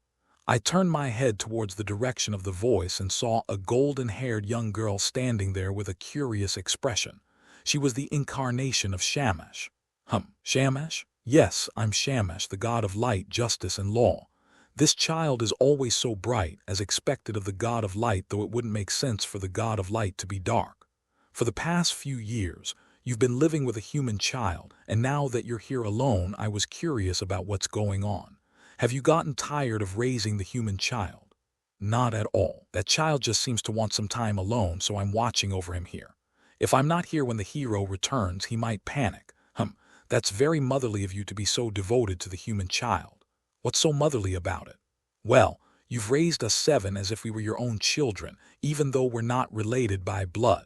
I turned my head towards the direction of the voice and saw a golden-haired young girl standing there with a curious expression. She was the incarnation of Shamash. Shamash? Yes, I'm Shamash, the god of light, justice, and law. This child is always so bright, as expected of the god of light, though it wouldn't make sense for the god of light to be dark. For the past few years, you've been living with a human child, and now that you're here alone, I was curious about what's going on. Have you gotten tired of raising the human child? Not at all. That child just seems to want some time alone, so I'm watching over him here. If I'm not here when the hero returns, he might panic. That's very motherly of you to be so devoted to the human child. What's so motherly about it? Well, you've raised us 7 as if we were your own children, even though we're not related by blood.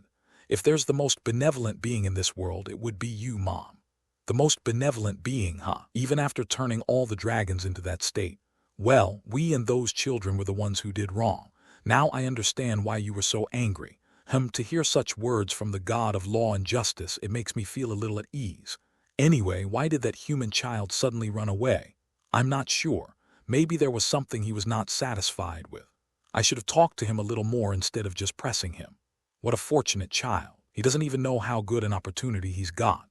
If there's the most benevolent being in this world, it would be you, Mom. The most benevolent being, even after turning all the dragons into that state. Well, we and those children were the ones who did wrong. Now I understand why you were so angry. To hear such words from the god of law and justice, it makes me feel a little at ease. Anyway, why did that human child suddenly run away? I'm not sure. Maybe there was something he was not satisfied with. I should have talked to him a little more instead of just pressing him. What a fortunate child. He doesn't even know how good an opportunity he's got.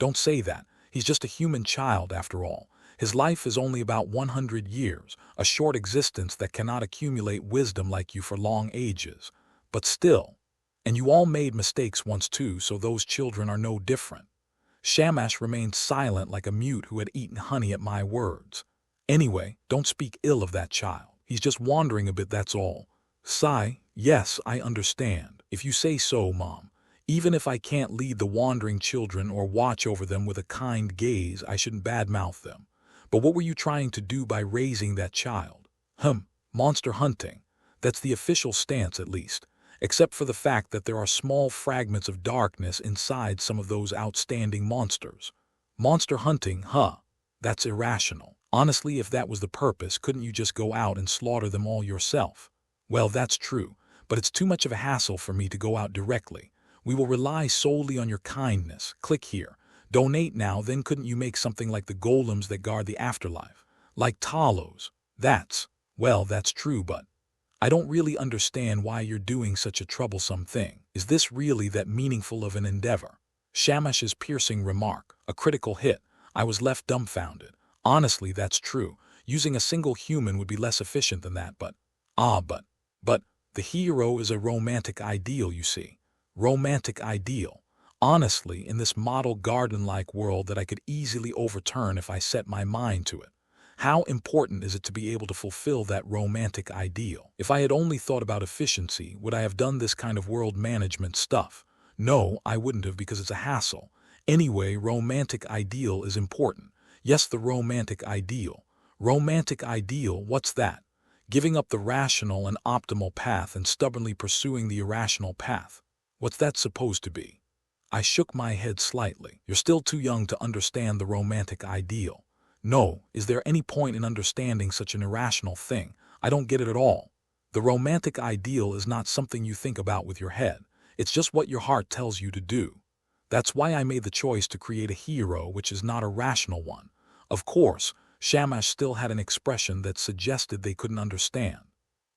Don't say that. He's just a human child after all. His life is only about 100 years, a short existence that cannot accumulate wisdom like you for long ages. But still. And you all made mistakes once too, so those children are no different. Shamash remained silent like a mute who had eaten honey at my words. Anyway, don't speak ill of that child. He's just wandering a bit, that's all. Sigh, yes, I understand. If you say so, Mom. Even if I can't lead the wandering children or watch over them with a kind gaze, I shouldn't badmouth them. But what were you trying to do by raising that child? Monster hunting. That's the official stance, at least. Except for the fact that there are small fragments of darkness inside some of those outstanding monsters. Monster hunting, That's irrational. Honestly, if that was the purpose, couldn't you just go out and slaughter them all yourself? Well, that's true, but it's too much of a hassle for me to go out directly. We will rely solely on your kindness. Click here. Donate now, then couldn't you make something like the golems that guard the afterlife? Like Talos. That's true, but I don't really understand why you're doing such a troublesome thing. Is this really that meaningful of an endeavor? Shamash's piercing remark, a critical hit. I was left dumbfounded. Honestly, that's true. Using a single human would be less efficient than that, but the hero is a romantic ideal, you see. Romantic ideal. Honestly, in this model garden-like world that I could easily overturn if I set my mind to it. How important is it to be able to fulfill that romantic ideal? If I had only thought about efficiency, would I have done this kind of world management stuff? No, I wouldn't have, because it's a hassle. Anyway, romantic ideal is important. Yes, the romantic ideal. Romantic ideal, what's that? Giving up the rational and optimal path and stubbornly pursuing the irrational path. What's that supposed to be? I shook my head slightly. You're still too young to understand the romantic ideal. No, is there any point in understanding such an irrational thing? I don't get it at all. The romantic ideal is not something you think about with your head. It's just what your heart tells you to do. That's why I made the choice to create a hero which is not a rational one. Of course, Shamash still had an expression that suggested they couldn't understand.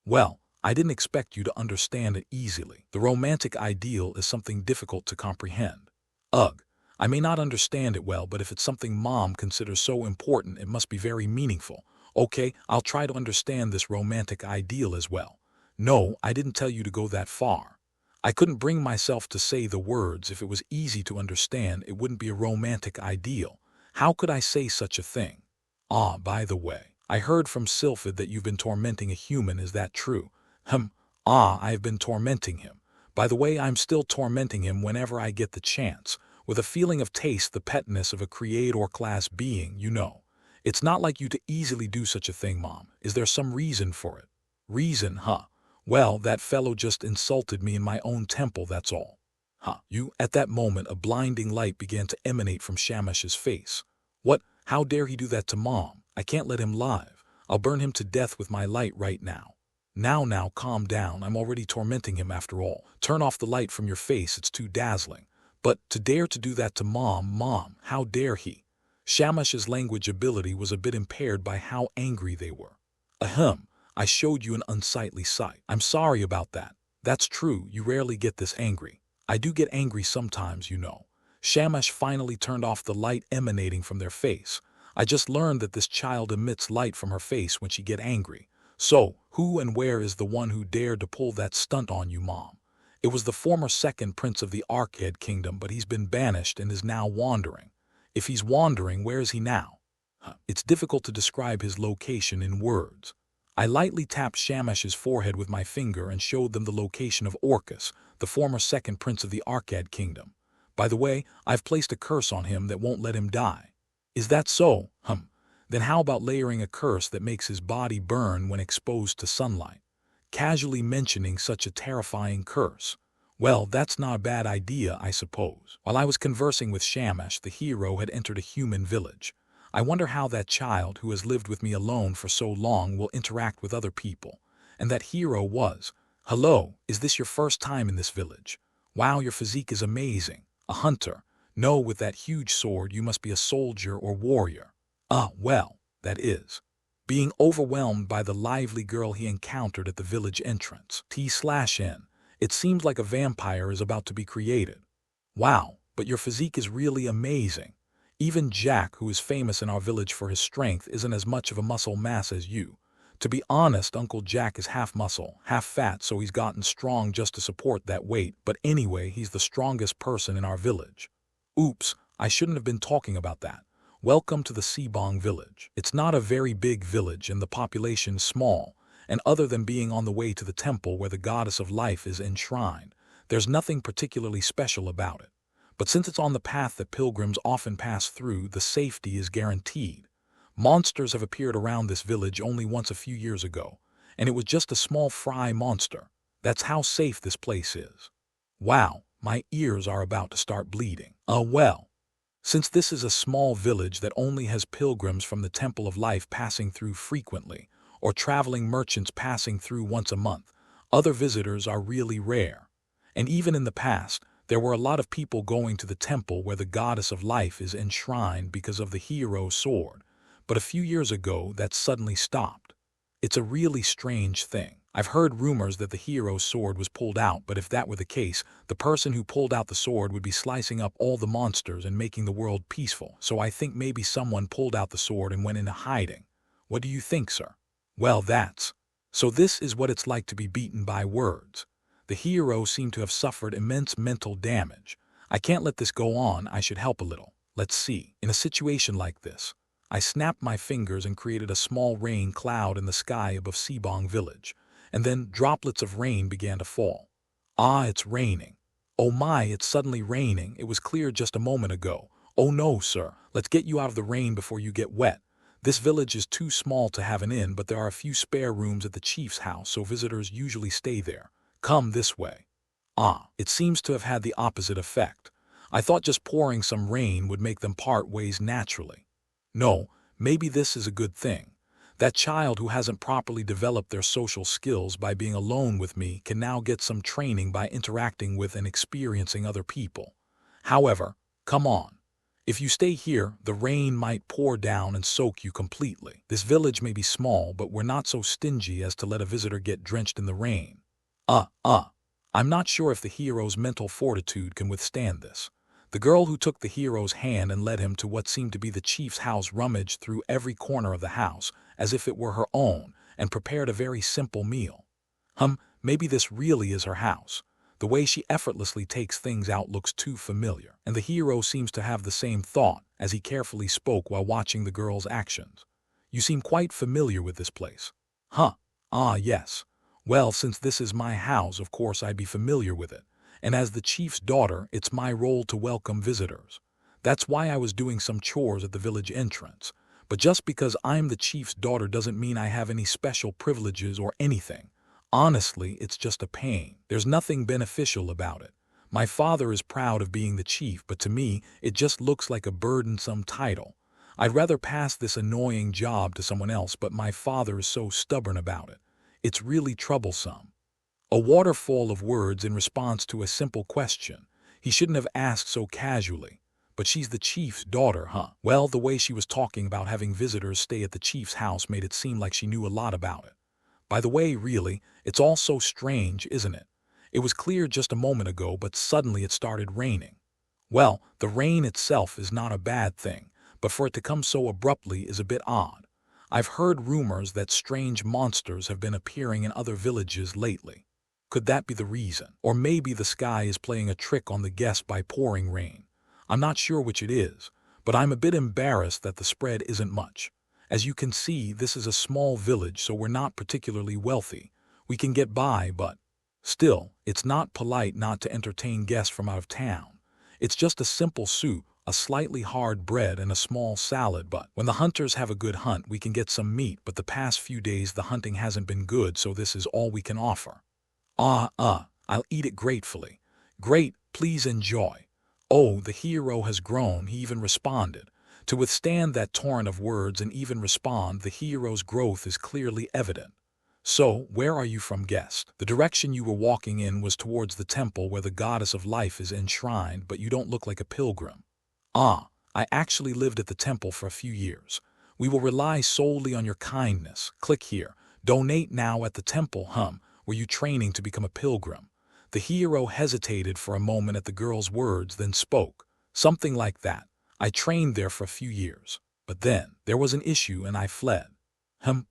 Well, I didn't expect you to understand it easily. The romantic ideal is something difficult to comprehend. Ugh. I may not understand it well, but if it's something Mom considers so important, it must be very meaningful. Okay, I'll try to understand this romantic ideal as well. No, I didn't tell you to go that far. I couldn't bring myself to say the words. If it was easy to understand, it wouldn't be a romantic ideal. How could I say such a thing? By the way, I heard from Sylphid that you've been tormenting a human, is that true? I have been tormenting him. By the way, I'm still tormenting him whenever I get the chance. With a feeling of taste, the petness of a creator-class being, you know. It's not like you to easily do such a thing, Mom. Is there some reason for it? Reason, Well, that fellow just insulted me in my own temple, that's all. You? At that moment, a blinding light began to emanate from Shamash's face. What? How dare he do that to Mom? I can't let him live. I'll burn him to death with my light right now. Now, calm down. I'm already tormenting him after all. Turn off the light from your face. It's too dazzling. But to dare to do that to Mom, how dare he? Shamash's language ability was a bit impaired by how angry they were. Ahem, I showed you an unsightly sight. I'm sorry about that. That's true, you rarely get this angry. I do get angry sometimes, you know. Shamash finally turned off the light emanating from their face. I just learned that this child emits light from her face when she get angry. So, who and where is the one who dared to pull that stunt on you, Mom? It was the former second prince of the Arcade Kingdom, but he's been banished and is now wandering. If he's wandering, where is he now? It's difficult to describe his location in words. I lightly tapped Shamash's forehead with my finger and showed them the location of Orcus, the former second prince of the Arcade Kingdom. By the way, I've placed a curse on him that won't let him die. Is that so? Then how about layering a curse that makes his body burn when exposed to sunlight? Casually mentioning such a terrifying curse. Well, that's not a bad idea, I suppose. While I was conversing with Shamash, the hero had entered a human village. I wonder how that child, who has lived with me alone for so long, will interact with other people. And that hero was, "Hello, is this your first time in this village? Wow, your physique is amazing. A hunter. No, with that huge sword you must be a soldier or warrior." Well, that is. Being overwhelmed by the lively girl he encountered at the village entrance. T/N. It seems like a vampire is about to be created. Wow, but your physique is really amazing. Even Jack, who is famous in our village for his strength, isn't as much of a muscle mass as you. To be honest, Uncle Jack is half muscle, half fat, so he's gotten strong just to support that weight, but anyway, he's the strongest person in our village. Oops, I shouldn't have been talking about that. Welcome to the Sibong village. It's not a very big village and the population is small, and other than being on the way to the temple where the goddess of life is enshrined, there's nothing particularly special about it. But since it's on the path that pilgrims often pass through, the safety is guaranteed. Monsters have appeared around this village only once a few years ago, and it was just a small fry monster. That's how safe this place is. Wow, my ears are about to start bleeding. Well. Since this is a small village that only has pilgrims from the Temple of Life passing through frequently, or traveling merchants passing through once a month, other visitors are really rare. And even in the past, there were a lot of people going to the temple where the goddess of life is enshrined because of the hero's sword, but a few years ago that suddenly stopped. It's a really strange thing. I've heard rumors that the hero's sword was pulled out, but if that were the case, the person who pulled out the sword would be slicing up all the monsters and making the world peaceful, so I think maybe someone pulled out the sword and went into hiding. What do you think, sir? Well, So this is what it's like to be beaten by words. The hero seemed to have suffered immense mental damage. I can't let this go on, I should help a little. Let's see. In a situation like this, I snapped my fingers and created a small rain cloud in the sky above Sibong village, and then droplets of rain began to fall. It's raining. Oh my, it's suddenly raining. It was clear just a moment ago. Oh no, sir, let's get you out of the rain before you get wet. This village is too small to have an inn, but there are a few spare rooms at the chief's house, so visitors usually stay there. Come this way. It seems to have had the opposite effect. I thought just pouring some rain would make them part ways naturally. No, maybe this is a good thing. That child who hasn't properly developed their social skills by being alone with me can now get some training by interacting with and experiencing other people. However, come on. If you stay here, the rain might pour down and soak you completely. This village may be small, but we're not so stingy as to let a visitor get drenched in the rain. I'm not sure if the hero's mental fortitude can withstand this. The girl who took the hero's hand and led him to what seemed to be the chief's house rummaged through every corner of the house, as if it were her own, and prepared a very simple meal. Maybe this really is her house. The way she effortlessly takes things out looks too familiar, and the hero seems to have the same thought as he carefully spoke while watching the girl's actions. You seem quite familiar with this place. Yes. Well, since this is my house, of course I'd be familiar with it. And as the chief's daughter, it's my role to welcome visitors. That's why I was doing some chores at the village entrance. But just because I'm the chief's daughter doesn't mean I have any special privileges or anything. Honestly, it's just a pain. There's nothing beneficial about it. My father is proud of being the chief, but to me, it just looks like a burdensome title. I'd rather pass this annoying job to someone else, but my father is so stubborn about it. It's really troublesome." A waterfall of words in response to a simple question. He shouldn't have asked so casually. "But she's the chief's daughter, huh?" Well, the way she was talking about having visitors stay at the chief's house made it seem like she knew a lot about it. By the way, really, it's all so strange, isn't it? It was clear just a moment ago, but suddenly it started raining. Well, the rain itself is not a bad thing, but for it to come so abruptly is a bit odd. I've heard rumors that strange monsters have been appearing in other villages lately. Could that be the reason? Or maybe the sky is playing a trick on the guests by pouring rain. I'm not sure which it is, but I'm a bit embarrassed that the spread isn't much. As you can see, this is a small village, so we're not particularly wealthy. We can get by, but still, it's not polite not to entertain guests from out of town. It's just a simple soup, a slightly hard bread, and a small salad, but when the hunters have a good hunt, we can get some meat, but the past few days the hunting hasn't been good, so this is all we can offer. I'll eat it gratefully. Great, please enjoy. Oh, the hero has grown, he even responded. To withstand that torrent of words and even respond, the hero's growth is clearly evident. "So, where are you from, guest?" "The direction you were walking in was towards the temple where the goddess of life is enshrined, but you don't look like a pilgrim." "Ah, I actually lived at the temple for a few years. We will rely solely on your kindness. Click here. Donate now at the temple. Were you training to become a pilgrim?" The hero hesitated for a moment at the girl's words, then spoke. "Something like that. I trained there for a few years. But then, there was an issue and I fled."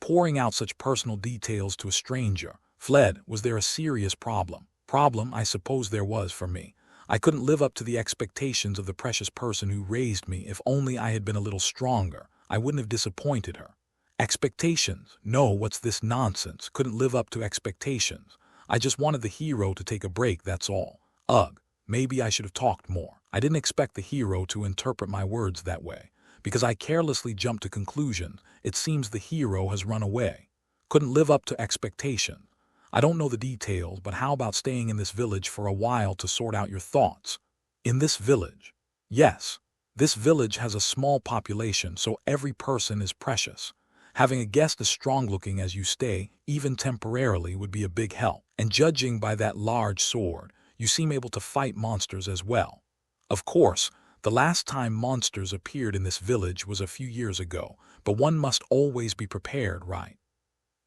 Pouring out such personal details to a stranger. Fled? Was there a serious problem? Problem, I suppose there was for me. I couldn't live up to the expectations of the precious person who raised me. If only I had been a little stronger, I wouldn't have disappointed her. Expectations? No, what's this nonsense? Couldn't live up to expectations. I just wanted the hero to take a break, that's all. Ugh, maybe I should have talked more. I didn't expect the hero to interpret my words that way. Because I carelessly jumped to conclusions, it seems the hero has run away. Couldn't live up to expectations. I don't know the details, but how about staying in this village for a while to sort out your thoughts? In this village? Yes. This village has a small population, so every person is precious. Having a guest as strong-looking as you stay, even temporarily, would be a big help. And judging by that large sword, you seem able to fight monsters as well. Of course, the last time monsters appeared in this village was a few years ago, but one must always be prepared, right?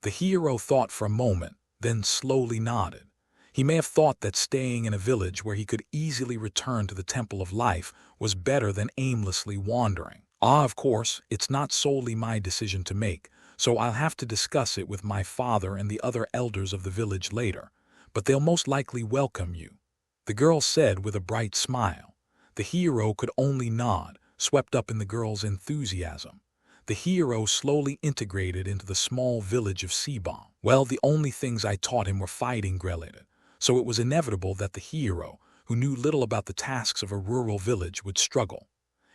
The hero thought for a moment, then slowly nodded. He may have thought that staying in a village where he could easily return to the Temple of Life was better than aimlessly wandering. Of course, it's not solely my decision to make, so I'll have to discuss it with my father and the other elders of the village later, but they'll most likely welcome you," the girl said with a bright smile. The hero could only nod, swept up in the girl's enthusiasm. The hero slowly integrated into the small village of Sebon. Well, the only things I taught him were fighting related, so it was inevitable that the hero, who knew little about the tasks of a rural village, would struggle.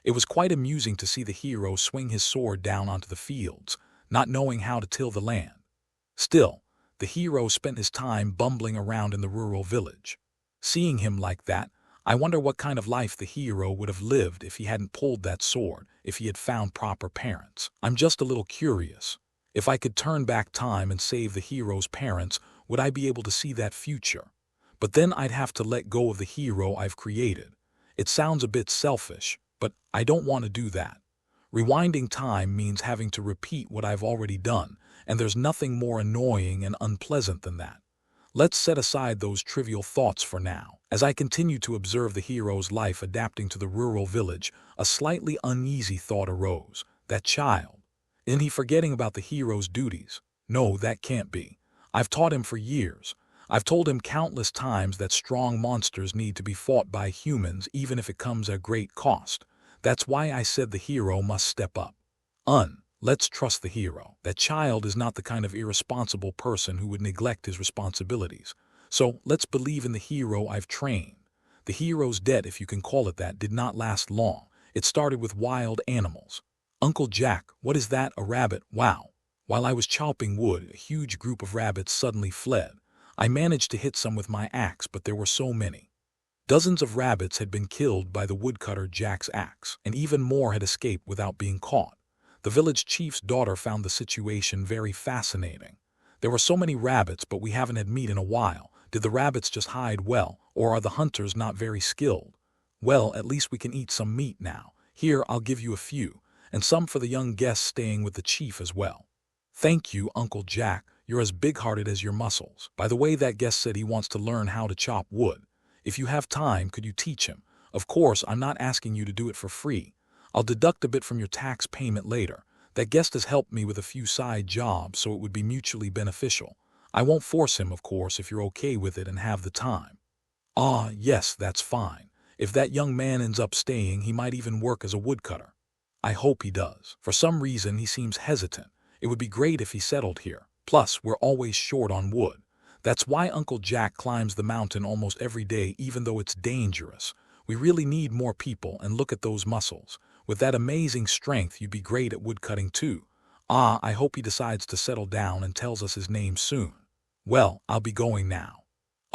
It was quite amusing to see the hero swing his sword down onto the fields, not knowing how to till the land. Still, the hero spent his time bumbling around in the rural village. Seeing him like that, I wonder what kind of life the hero would have lived if he hadn't pulled that sword, if he had found proper parents. I'm just a little curious. If I could turn back time and save the hero's parents, would I be able to see that future? But then I'd have to let go of the hero I've created. It sounds a bit selfish, but I don't want to do that. Rewinding time means having to repeat what I've already done, and there's nothing more annoying and unpleasant than that. Let's set aside those trivial thoughts for now. As I continue to observe the hero's life adapting to the rural village, a slightly uneasy thought arose. That child. Isn't he forgetting about the hero's duties? No, that can't be. I've taught him for years. I've told him countless times that strong monsters need to be fought by humans even if it comes at great cost. That's why I said the hero must step up. Let's trust the hero. That child is not the kind of irresponsible person who would neglect his responsibilities. So let's believe in the hero I've trained. The hero's debt, if you can call it that, did not last long. It started with wild animals. Uncle Jack, what is that? A rabbit? Wow. While I was chopping wood, a huge group of rabbits suddenly fled. I managed to hit some with my axe, but there were so many. Dozens of rabbits had been killed by the woodcutter Jack's axe, and even more had escaped without being caught. The village chief's daughter found the situation very fascinating. There were so many rabbits, but we haven't had meat in a while. Did the rabbits just hide well, or are the hunters not very skilled? Well, at least we can eat some meat now. Here, I'll give you a few, and some for the young guests staying with the chief as well. Thank you, Uncle Jack. You're as big-hearted as your muscles. By the way, that guest said he wants to learn how to chop wood. If you have time, could you teach him? Of course, I'm not asking you to do it for free. I'll deduct a bit from your tax payment later. That guest has helped me with a few side jobs, so it would be mutually beneficial. I won't force him, of course, if you're okay with it and have the time. Ah, yes, that's fine. If that young man ends up staying, he might even work as a woodcutter. I hope he does. For some reason, he seems hesitant. It would be great if he settled here. Plus, we're always short on wood. That's why Uncle Jack climbs the mountain almost every day, even though it's dangerous. We really need more people, and look at those muscles. With that amazing strength, you'd be great at woodcutting too. Ah, I hope he decides to settle down and tells us his name soon. Well, I'll be going now.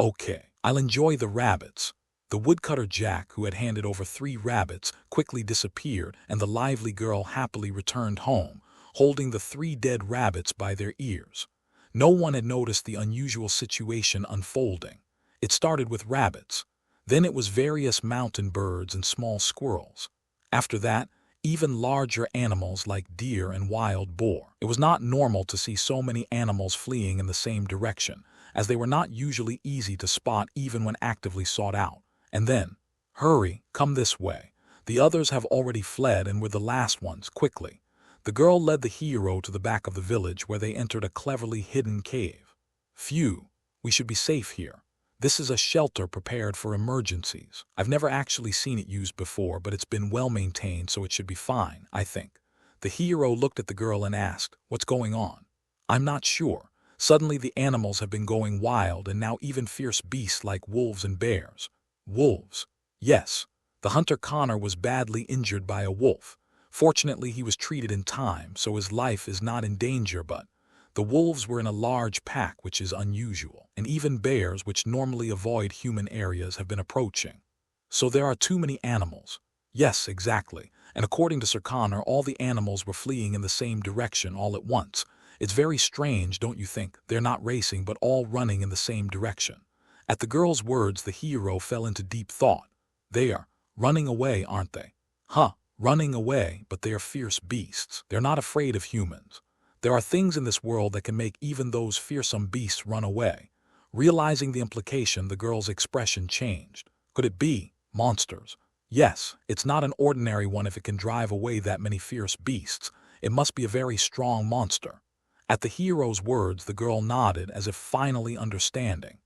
Okay, I'll enjoy the rabbits. The woodcutter Jack, who had handed over 3 rabbits, quickly disappeared, and the lively girl happily returned home, holding the 3 dead rabbits by their ears. No one had noticed the unusual situation unfolding. It started with rabbits. Then it was various mountain birds and small squirrels. After that, even larger animals like deer and wild boar. It was not normal to see so many animals fleeing in the same direction, as they were not usually easy to spot even when actively sought out. And then, hurry, come this way. The others have already fled and we're the last ones, quickly. The girl led the hero to the back of the village where they entered a cleverly hidden cave. Phew, we should be safe here. This is a shelter prepared for emergencies. I've never actually seen it used before, but it's been well maintained, so it should be fine, I think. The hero looked at the girl and asked, "What's going on?" "I'm not sure. Suddenly the animals have been going wild, and now even fierce beasts like wolves and bears." Wolves? Yes. The hunter Connor was badly injured by a wolf. Fortunately, he was treated in time, so his life is not in danger, but the wolves were in a large pack, which is unusual, and even bears, which normally avoid human areas, have been approaching. So there are too many animals. Yes, exactly. And according to Sir Connor, all the animals were fleeing in the same direction all at once. It's very strange, don't you think? They're not racing, but all running in the same direction. At the girl's words, the hero fell into deep thought. They are running away, aren't they? Huh. Running away, but they are fierce beasts. They're not afraid of humans. There are things in this world that can make even those fearsome beasts run away. Realizing the implication, the girl's expression changed. Could it be monsters? Yes, it's not an ordinary one if it can drive away that many fierce beasts. It must be a very strong monster. At the hero's words, the girl nodded as if finally understanding.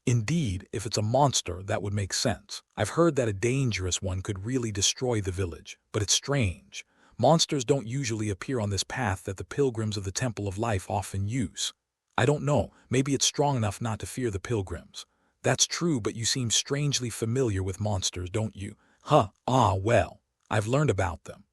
Indeed, if it's a monster, that would make sense. I've heard that a dangerous one could really destroy the village, but it's strange. Monsters don't usually appear on this path that the pilgrims of the Temple of Life often use. I don't know, maybe it's strong enough not to fear the pilgrims. That's true, but you seem strangely familiar with monsters, don't you? Huh, well, I've learned about them.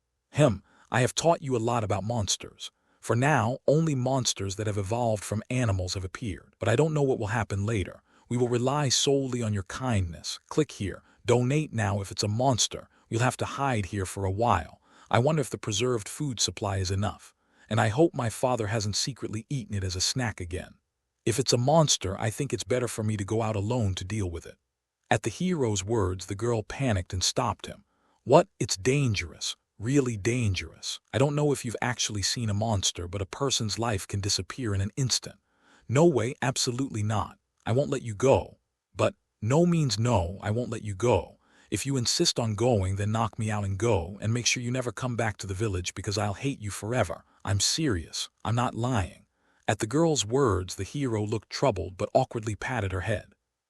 I have taught you a lot about monsters. For now, only monsters that have evolved from animals have appeared, but I don't know what will happen later. We will rely solely on your kindness. Click here. Donate now if it's a monster. We'll have to hide here for a while. I wonder if the preserved food supply is enough. And I hope my father hasn't secretly eaten it as a snack again. If it's a monster, I think it's better for me to go out alone to deal with it. At the hero's words, the girl panicked and stopped him. What? It's dangerous. Really dangerous. I don't know if you've actually seen a monster, but a person's life can disappear in an instant. No way, absolutely not. I won't let you go. But no means no, I won't let you go. If you insist on going, then knock me out and go, and make sure you never come back to the village because I'll hate you forever. I'm serious. I'm not lying. At the girl's words, the hero looked troubled but awkwardly patted her head.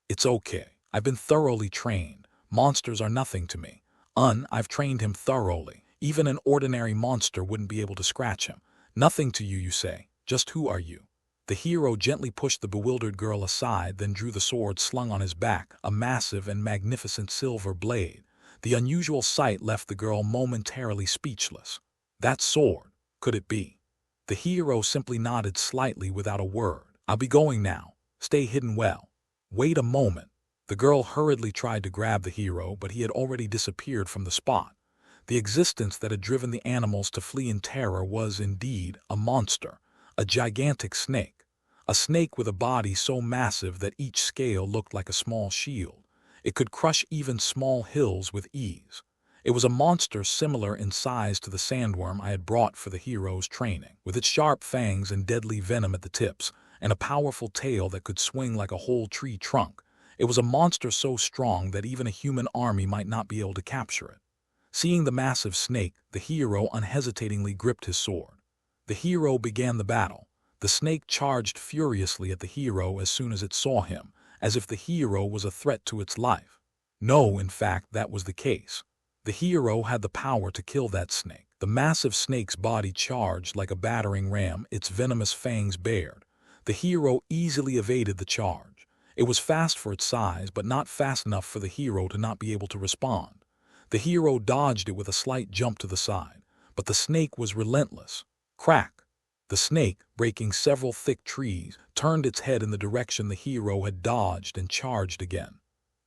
It's okay. I've been thoroughly trained. Monsters are nothing to me. I've trained him thoroughly. Even an ordinary monster wouldn't be able to scratch him. Nothing to you, you say. Just who are you? The hero gently pushed the bewildered girl aside, then drew the sword slung on his back, a massive and magnificent silver blade. The unusual sight left the girl momentarily speechless. That sword, could it be? The hero simply nodded slightly without a word. I'll be going now. Stay hidden well. Wait a moment. The girl hurriedly tried to grab the hero, but he had already disappeared from the spot. The existence that had driven the animals to flee in terror was, indeed, a monster, a gigantic snake. A snake with a body so massive that each scale looked like a small shield. It could crush even small hills with ease. It was a monster similar in size to the sandworm I had brought for the hero's training, with its sharp fangs and deadly venom at the tips, and a powerful tail that could swing like a whole tree trunk. It was a monster so strong that even a human army might not be able to capture it. Seeing the massive snake, the hero unhesitatingly gripped his sword. The hero began the battle. The snake charged furiously at the hero as soon as it saw him, as if the hero was a threat to its life. No, in fact, that was the case. The hero had the power to kill that snake. The massive snake's body charged like a battering ram, its venomous fangs bared. The hero easily evaded the charge. It was fast for its size, but not fast enough for the hero to not be able to respond. The hero dodged it with a slight jump to the side, but the snake was relentless. Crack! The snake, breaking several thick trees, turned its head in the direction the hero had dodged and charged again.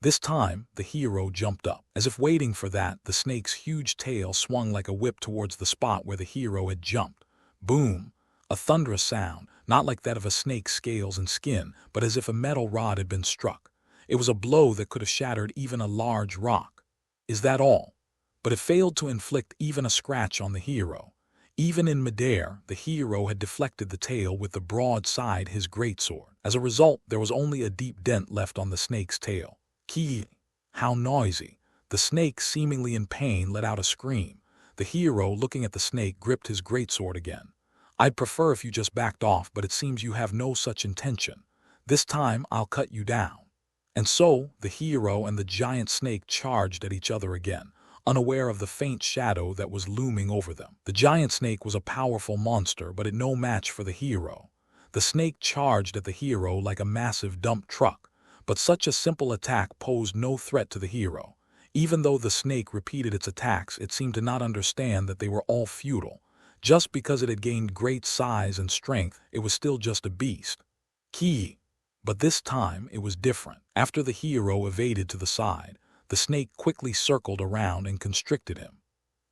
This time, the hero jumped up. As if waiting for that, the snake's huge tail swung like a whip towards the spot where the hero had jumped. Boom! A thunderous sound, not like that of a snake's scales and skin, but as if a metal rod had been struck. It was a blow that could have shattered even a large rock. Is that all? But it failed to inflict even a scratch on the hero. Even in midair, the hero had deflected the tail with the broadside his greatsword. As a result, there was only a deep dent left on the snake's tail. Key! How noisy! The snake, seemingly in pain, let out a scream. The hero, looking at the snake, gripped his greatsword again. I'd prefer if you just backed off, but it seems you have no such intention. This time, I'll cut you down. And so, the hero and the giant snake charged at each other again, unaware of the faint shadow that was looming over them. The giant snake was a powerful monster, but no match for the hero. The snake charged at the hero like a massive dump truck, but such a simple attack posed no threat to the hero. Even though the snake repeated its attacks, it seemed to not understand that they were all futile. Just because it had gained great size and strength, it was still just a beast. Key! But this time, it was different. After the hero evaded to the side, the snake quickly circled around and constricted him.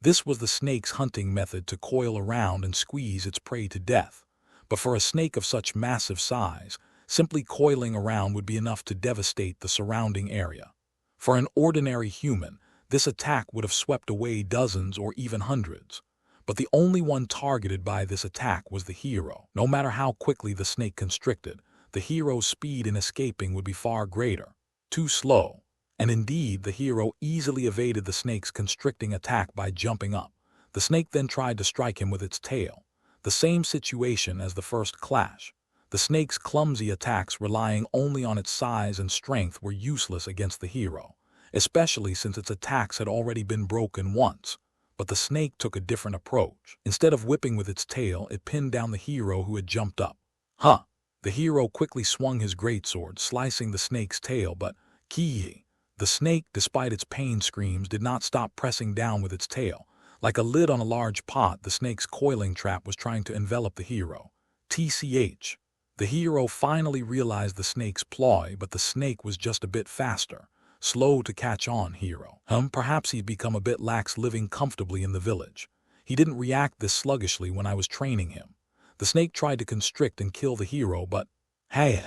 This was the snake's hunting method, to coil around and squeeze its prey to death. But for a snake of such massive size, simply coiling around would be enough to devastate the surrounding area. For an ordinary human, this attack would have swept away dozens or even hundreds. But the only one targeted by this attack was the hero. No matter how quickly the snake constricted, the hero's speed in escaping would be far greater. Too slow. And indeed, the hero easily evaded the snake's constricting attack by jumping up. The snake then tried to strike him with its tail. The same situation as the first clash. The snake's clumsy attacks, relying only on its size and strength, were useless against the hero, especially since its attacks had already been broken once. But the snake took a different approach. Instead of whipping with its tail, it pinned down the hero who had jumped up. Huh! The hero quickly swung his greatsword, slicing the snake's tail, but the snake, despite its pain screams, did not stop pressing down with its tail. Like a lid on a large pot, the snake's coiling trap was trying to envelop the hero. TCH. The hero finally realized the snake's ploy, but the snake was just a bit faster. Slow to catch on, hero. Perhaps he'd become a bit lax living comfortably in the village. He didn't react this sluggishly when I was training him. The snake tried to constrict and kill the hero, but hey!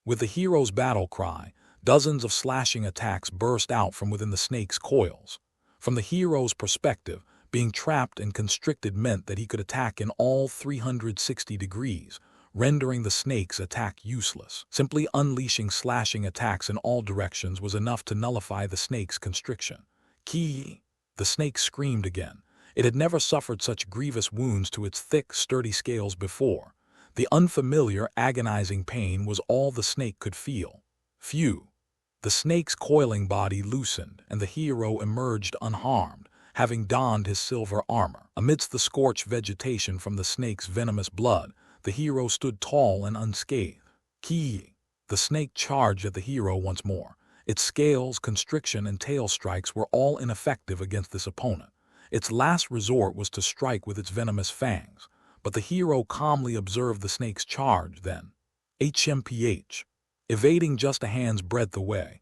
With the hero's battle cry, dozens of slashing attacks burst out from within the snake's coils. From the hero's perspective, being trapped and constricted meant that he could attack in all 360 degrees, rendering the snake's attack useless. Simply unleashing slashing attacks in all directions was enough to nullify the snake's constriction. The snake screamed again. It had never suffered such grievous wounds to its thick, sturdy scales before. The unfamiliar, agonizing pain was all the snake could feel. Phew! The snake's coiling body loosened, and the hero emerged unharmed, having donned his silver armor. Amidst the scorched vegetation from the snake's venomous blood, the hero stood tall and unscathed. The snake charged at the hero once more. Its scales, constriction, and tail strikes were all ineffective against this opponent. Its last resort was to strike with its venomous fangs, but the hero calmly observed the snake's charge then. HMPH. Evading just a hand's breadth away,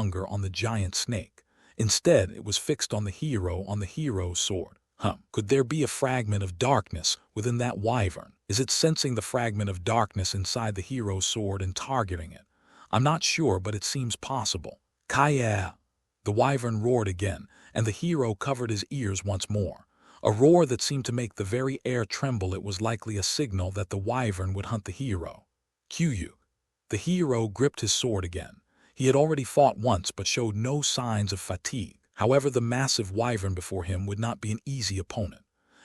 longer on the giant snake. Instead, it was fixed on the hero's sword. Could there be a fragment of darkness within that wyvern? Is it sensing the fragment of darkness inside the hero's sword and targeting it? I'm not sure, but it seems possible. Kaya! The wyvern roared again, and the hero covered his ears once more. A roar that seemed to make the very air tremble. It was likely a signal that the wyvern would hunt the hero. Q. The hero gripped his sword again. He had already fought once but showed no signs of fatigue. However, the massive wyvern before him would not be an easy opponent.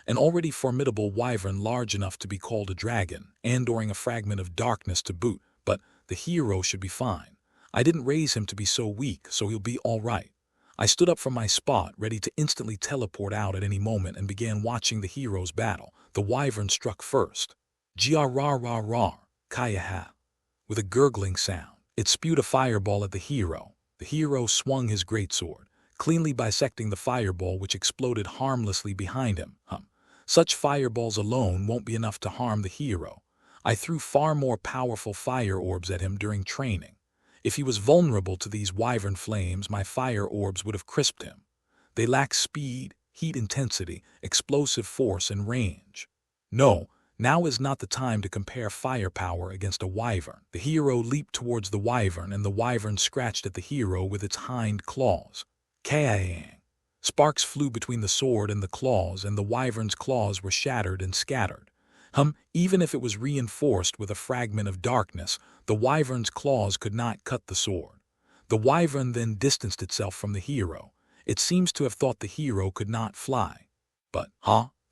An already formidable wyvern large enough to be called a dragon, and during a fragment of darkness to boot, but the hero should be fine. I didn't raise him to be so weak, so he'll be all right. I stood up from my spot, ready to instantly teleport out at any moment, and began watching the hero's battle. The wyvern struck first. Jar-rar-rar-rar, Kaya-ha. With a gurgling sound, it spewed a fireball at the hero. The hero swung his greatsword, cleanly bisecting the fireball, which exploded harmlessly behind him. Such fireballs alone won't be enough to harm the hero. I threw far more powerful fire orbs at him during training. If he was vulnerable to these wyvern flames, my fire orbs would have crisped him. They lack speed, heat intensity, explosive force, and range. No, now is not the time to compare firepower against a wyvern. The hero leaped towards the wyvern, and the wyvern scratched at the hero with its hind claws. Kang! Sparks flew between the sword and the claws, and the wyvern's claws were shattered and scattered. Even if it was reinforced with a fragment of darkness, the wyvern's claws could not cut the sword. The wyvern then distanced itself from the hero. It seems to have thought the hero could not fly. But,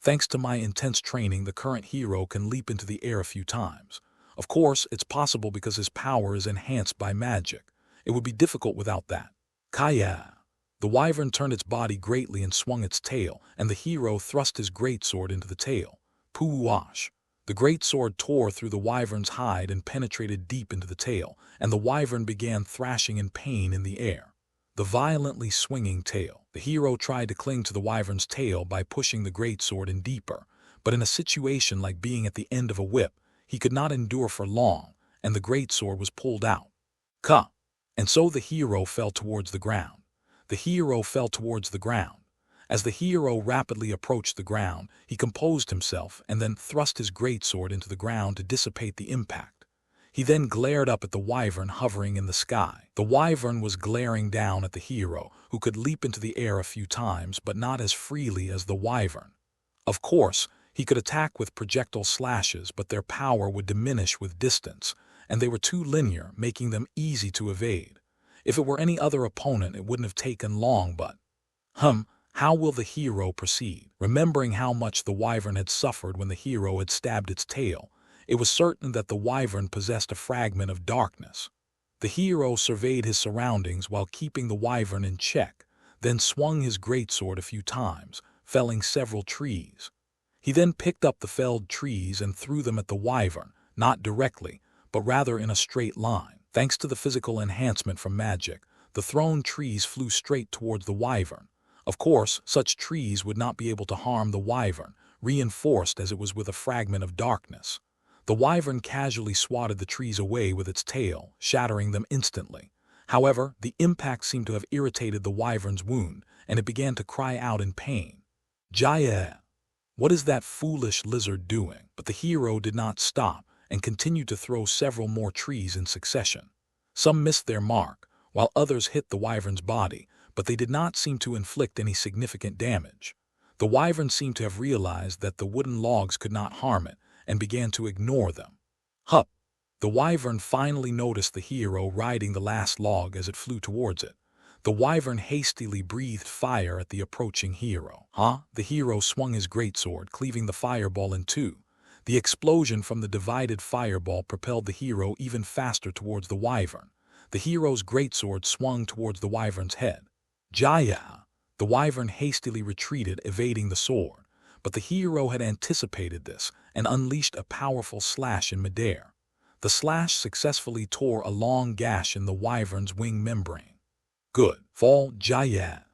thanks to my intense training, the current hero can leap into the air a few times. Of course, it's possible because his power is enhanced by magic. It would be difficult without that. Kaya. The wyvern turned its body greatly and swung its tail, and the hero thrust his greatsword into the tail. Puwash. The greatsword tore through the wyvern's hide and penetrated deep into the tail, and the wyvern began thrashing in pain in the air. The violently swinging tail. The hero tried to cling to the wyvern's tail by pushing the greatsword in deeper, but in a situation like being at the end of a whip, he could not endure for long, and the greatsword was pulled out. Ka! And so the hero fell towards the ground. The hero fell towards the ground. As the hero rapidly approached the ground, he composed himself and then thrust his greatsword into the ground to dissipate the impact. He then glared up at the wyvern hovering in the sky. The wyvern was glaring down at the hero, who could leap into the air a few times, but not as freely as the wyvern. Of course, he could attack with projectile slashes, but their power would diminish with distance, and they were too linear, making them easy to evade. If it were any other opponent, it wouldn't have taken long, but... How will the hero proceed? Remembering how much the wyvern had suffered when the hero had stabbed its tail, it was certain that the wyvern possessed a fragment of darkness. The hero surveyed his surroundings while keeping the wyvern in check, then swung his greatsword a few times, felling several trees. He then picked up the felled trees and threw them at the wyvern, not directly, but rather in a straight line. Thanks to the physical enhancement from magic, the thrown trees flew straight towards the wyvern. Of course, such trees would not be able to harm the wyvern, reinforced as it was with a fragment of darkness. The wyvern casually swatted the trees away with its tail, shattering them instantly. However, the impact seemed to have irritated the wyvern's wound, and it began to cry out in pain. Jaya! What is that foolish lizard doing? But the hero did not stop, and continued to throw several more trees in succession. Some missed their mark, while others hit the wyvern's body, but they did not seem to inflict any significant damage. The wyvern seemed to have realized that the wooden logs could not harm it, and began to ignore them. Hup! The wyvern finally noticed the hero riding the last log as it flew towards it. The wyvern hastily breathed fire at the approaching hero. The hero swung his greatsword, cleaving the fireball in two. The explosion from the divided fireball propelled the hero even faster towards the wyvern. The hero's greatsword swung towards the wyvern's head. Jaya! The wyvern hastily retreated, evading the sword. But the hero had anticipated this and unleashed a powerful slash in midair. The slash successfully tore a long gash in the wyvern's wing membrane. Good. Fall, Jaya!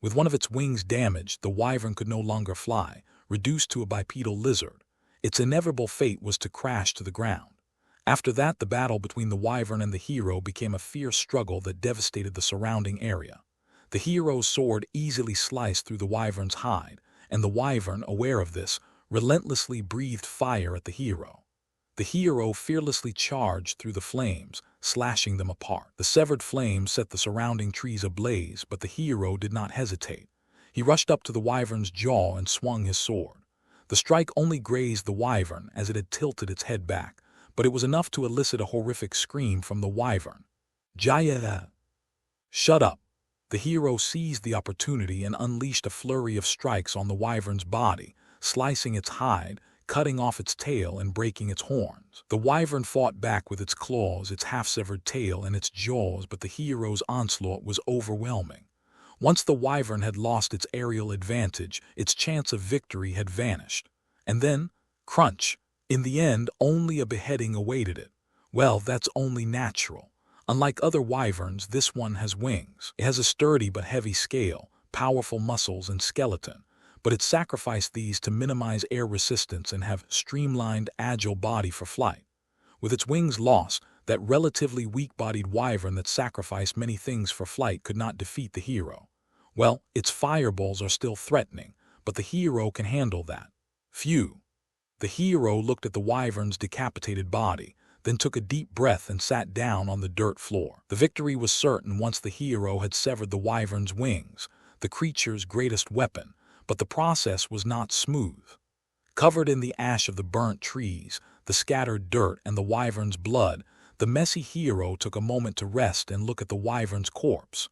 With one of its wings damaged, the wyvern could no longer fly, reduced to a bipedal lizard. Its inevitable fate was to crash to the ground. After that, the battle between the wyvern and the hero became a fierce struggle that devastated the surrounding area. The hero's sword easily sliced through the wyvern's hide, and the wyvern, aware of this, relentlessly breathed fire at the hero. The hero fearlessly charged through the flames, slashing them apart. The severed flames set the surrounding trees ablaze, but the hero did not hesitate. He rushed up to the wyvern's jaw and swung his sword. The strike only grazed the wyvern as it had tilted its head back, but it was enough to elicit a horrific scream from the wyvern. Jaya! Shut up! The hero seized the opportunity and unleashed a flurry of strikes on the wyvern's body, slicing its hide, cutting off its tail, and breaking its horns. The wyvern fought back with its claws, its half-severed tail, and its jaws, but the hero's onslaught was overwhelming. Once the wyvern had lost its aerial advantage, its chance of victory had vanished. And then, crunch! In the end, only a beheading awaited it. Well, that's only natural. Unlike other wyverns, this one has wings. It has a sturdy but heavy scale, powerful muscles, and skeleton, but it sacrificed these to minimize air resistance and have streamlined, agile body for flight. With its wings lost, that relatively weak-bodied wyvern that sacrificed many things for flight could not defeat the hero. Well, its fireballs are still threatening, but the hero can handle that. Phew! The hero looked at the wyvern's decapitated body, then took a deep breath and sat down on the dirt floor. The victory was certain once the hero had severed the wyvern's wings, the creature's greatest weapon, but the process was not smooth. Covered in the ash of the burnt trees, the scattered dirt, and the wyvern's blood, the messy hero took a moment to rest and look at the wyvern's corpse.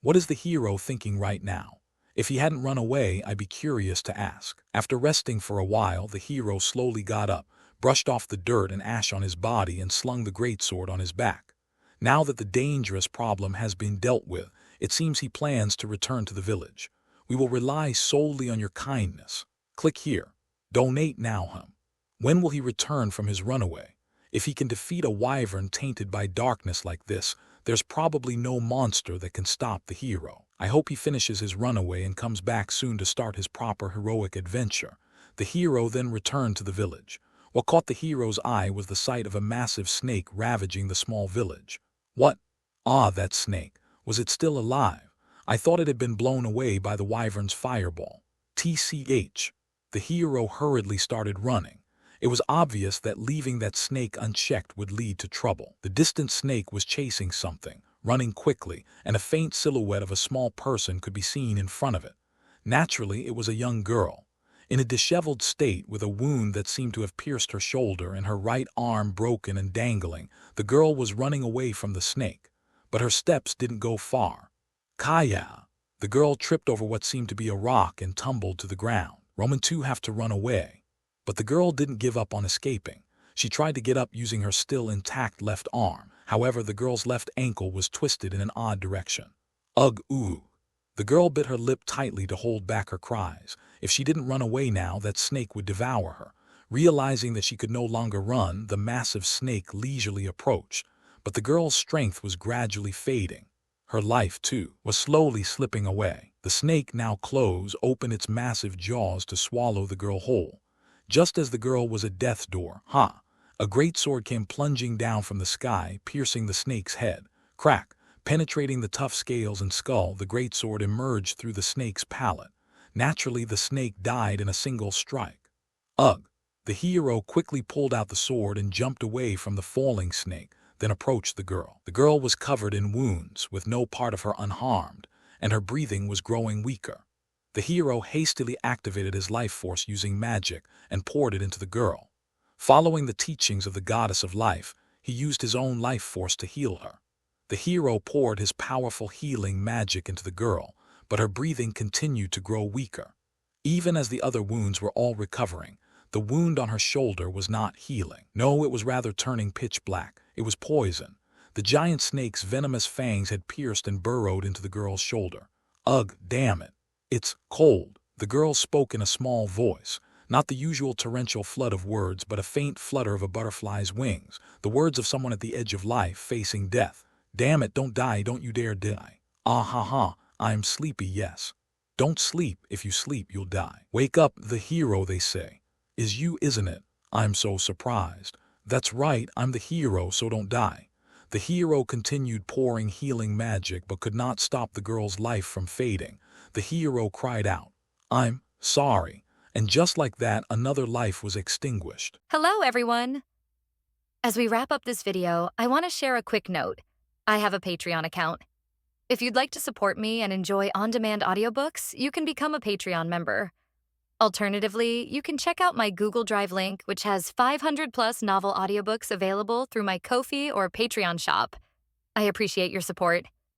What is the hero thinking right now? If he hadn't run away, I'd be curious to ask. After resting for a while, the hero slowly got up, brushed off the dirt and ash on his body, and slung the greatsword on his back. Now that the dangerous problem has been dealt with, it seems he plans to return to the village. We will rely solely on your kindness. Click here. Donate now, hum. When will he return from his runaway? If he can defeat a wyvern tainted by darkness like this, there's probably no monster that can stop the hero. I hope he finishes his runaway and comes back soon to start his proper heroic adventure. The hero then returned to the village. What caught the hero's eye was the sight of a massive snake ravaging the small village. What? Ah, that snake. Was it still alive? I thought it had been blown away by the wyvern's fireball. TCH. The hero hurriedly started running. It was obvious that leaving that snake unchecked would lead to trouble. The distant snake was chasing something, running quickly, and a faint silhouette of a small person could be seen in front of it. Naturally, it was a young girl. In a disheveled state, with a wound that seemed to have pierced her shoulder and her right arm broken and dangling, the girl was running away from the snake. But her steps didn't go far. Kaya! The girl tripped over what seemed to be a rock and tumbled to the ground. Roman 2 have to run away. But the girl didn't give up on escaping. She tried to get up using her still intact left arm. However, the girl's left ankle was twisted in an odd direction. Ugh, ooh. The girl bit her lip tightly to hold back her cries. If she didn't run away now, that snake would devour her. Realizing that she could no longer run, the massive snake leisurely approached. But the girl's strength was gradually fading. Her life, too, was slowly slipping away. The snake, now closed, opened its massive jaws to swallow the girl whole. Just as the girl was at death's door, a great sword came plunging down from the sky, piercing the snake's head. Crack! Penetrating the tough scales and skull, the great sword emerged through the snake's palate. Naturally, the snake died in a single strike. Ugh! The hero quickly pulled out the sword and jumped away from the falling snake, then approached the girl. The girl was covered in wounds, with no part of her unharmed, and her breathing was growing weaker. The hero hastily activated his life force using magic and poured it into the girl. Following the teachings of the goddess of life, he used his own life force to heal her. The hero poured his powerful healing magic into the girl, but her breathing continued to grow weaker. Even as the other wounds were all recovering, the wound on her shoulder was not healing. No, it was rather turning pitch black. It was poison. The giant snake's venomous fangs had pierced and burrowed into the girl's shoulder. Ugh, damn it. It's cold. The girl spoke in a small voice, not the usual torrential flood of words, but a faint flutter of a butterfly's wings, the words of someone at the edge of life, facing death. Damn it, don't die, don't you dare die. Ah ha ha, I'm sleepy, yes. Don't sleep, if you sleep you'll die. Wake up, the hero, they say. Is you, isn't it? I'm so surprised. That's right, I'm the hero, so don't die. The hero continued pouring healing magic but could not stop the girl's life from fading. The hero cried out, I'm sorry. And just like that, another life was extinguished. Hello, everyone. As we wrap up this video, I want to share a quick note. I have a Patreon account. If you'd like to support me and enjoy on-demand audiobooks, you can become a Patreon member. Alternatively, you can check out my Google Drive link, which has 500+ novel audiobooks available through my Ko-fi or Patreon shop. I appreciate your support.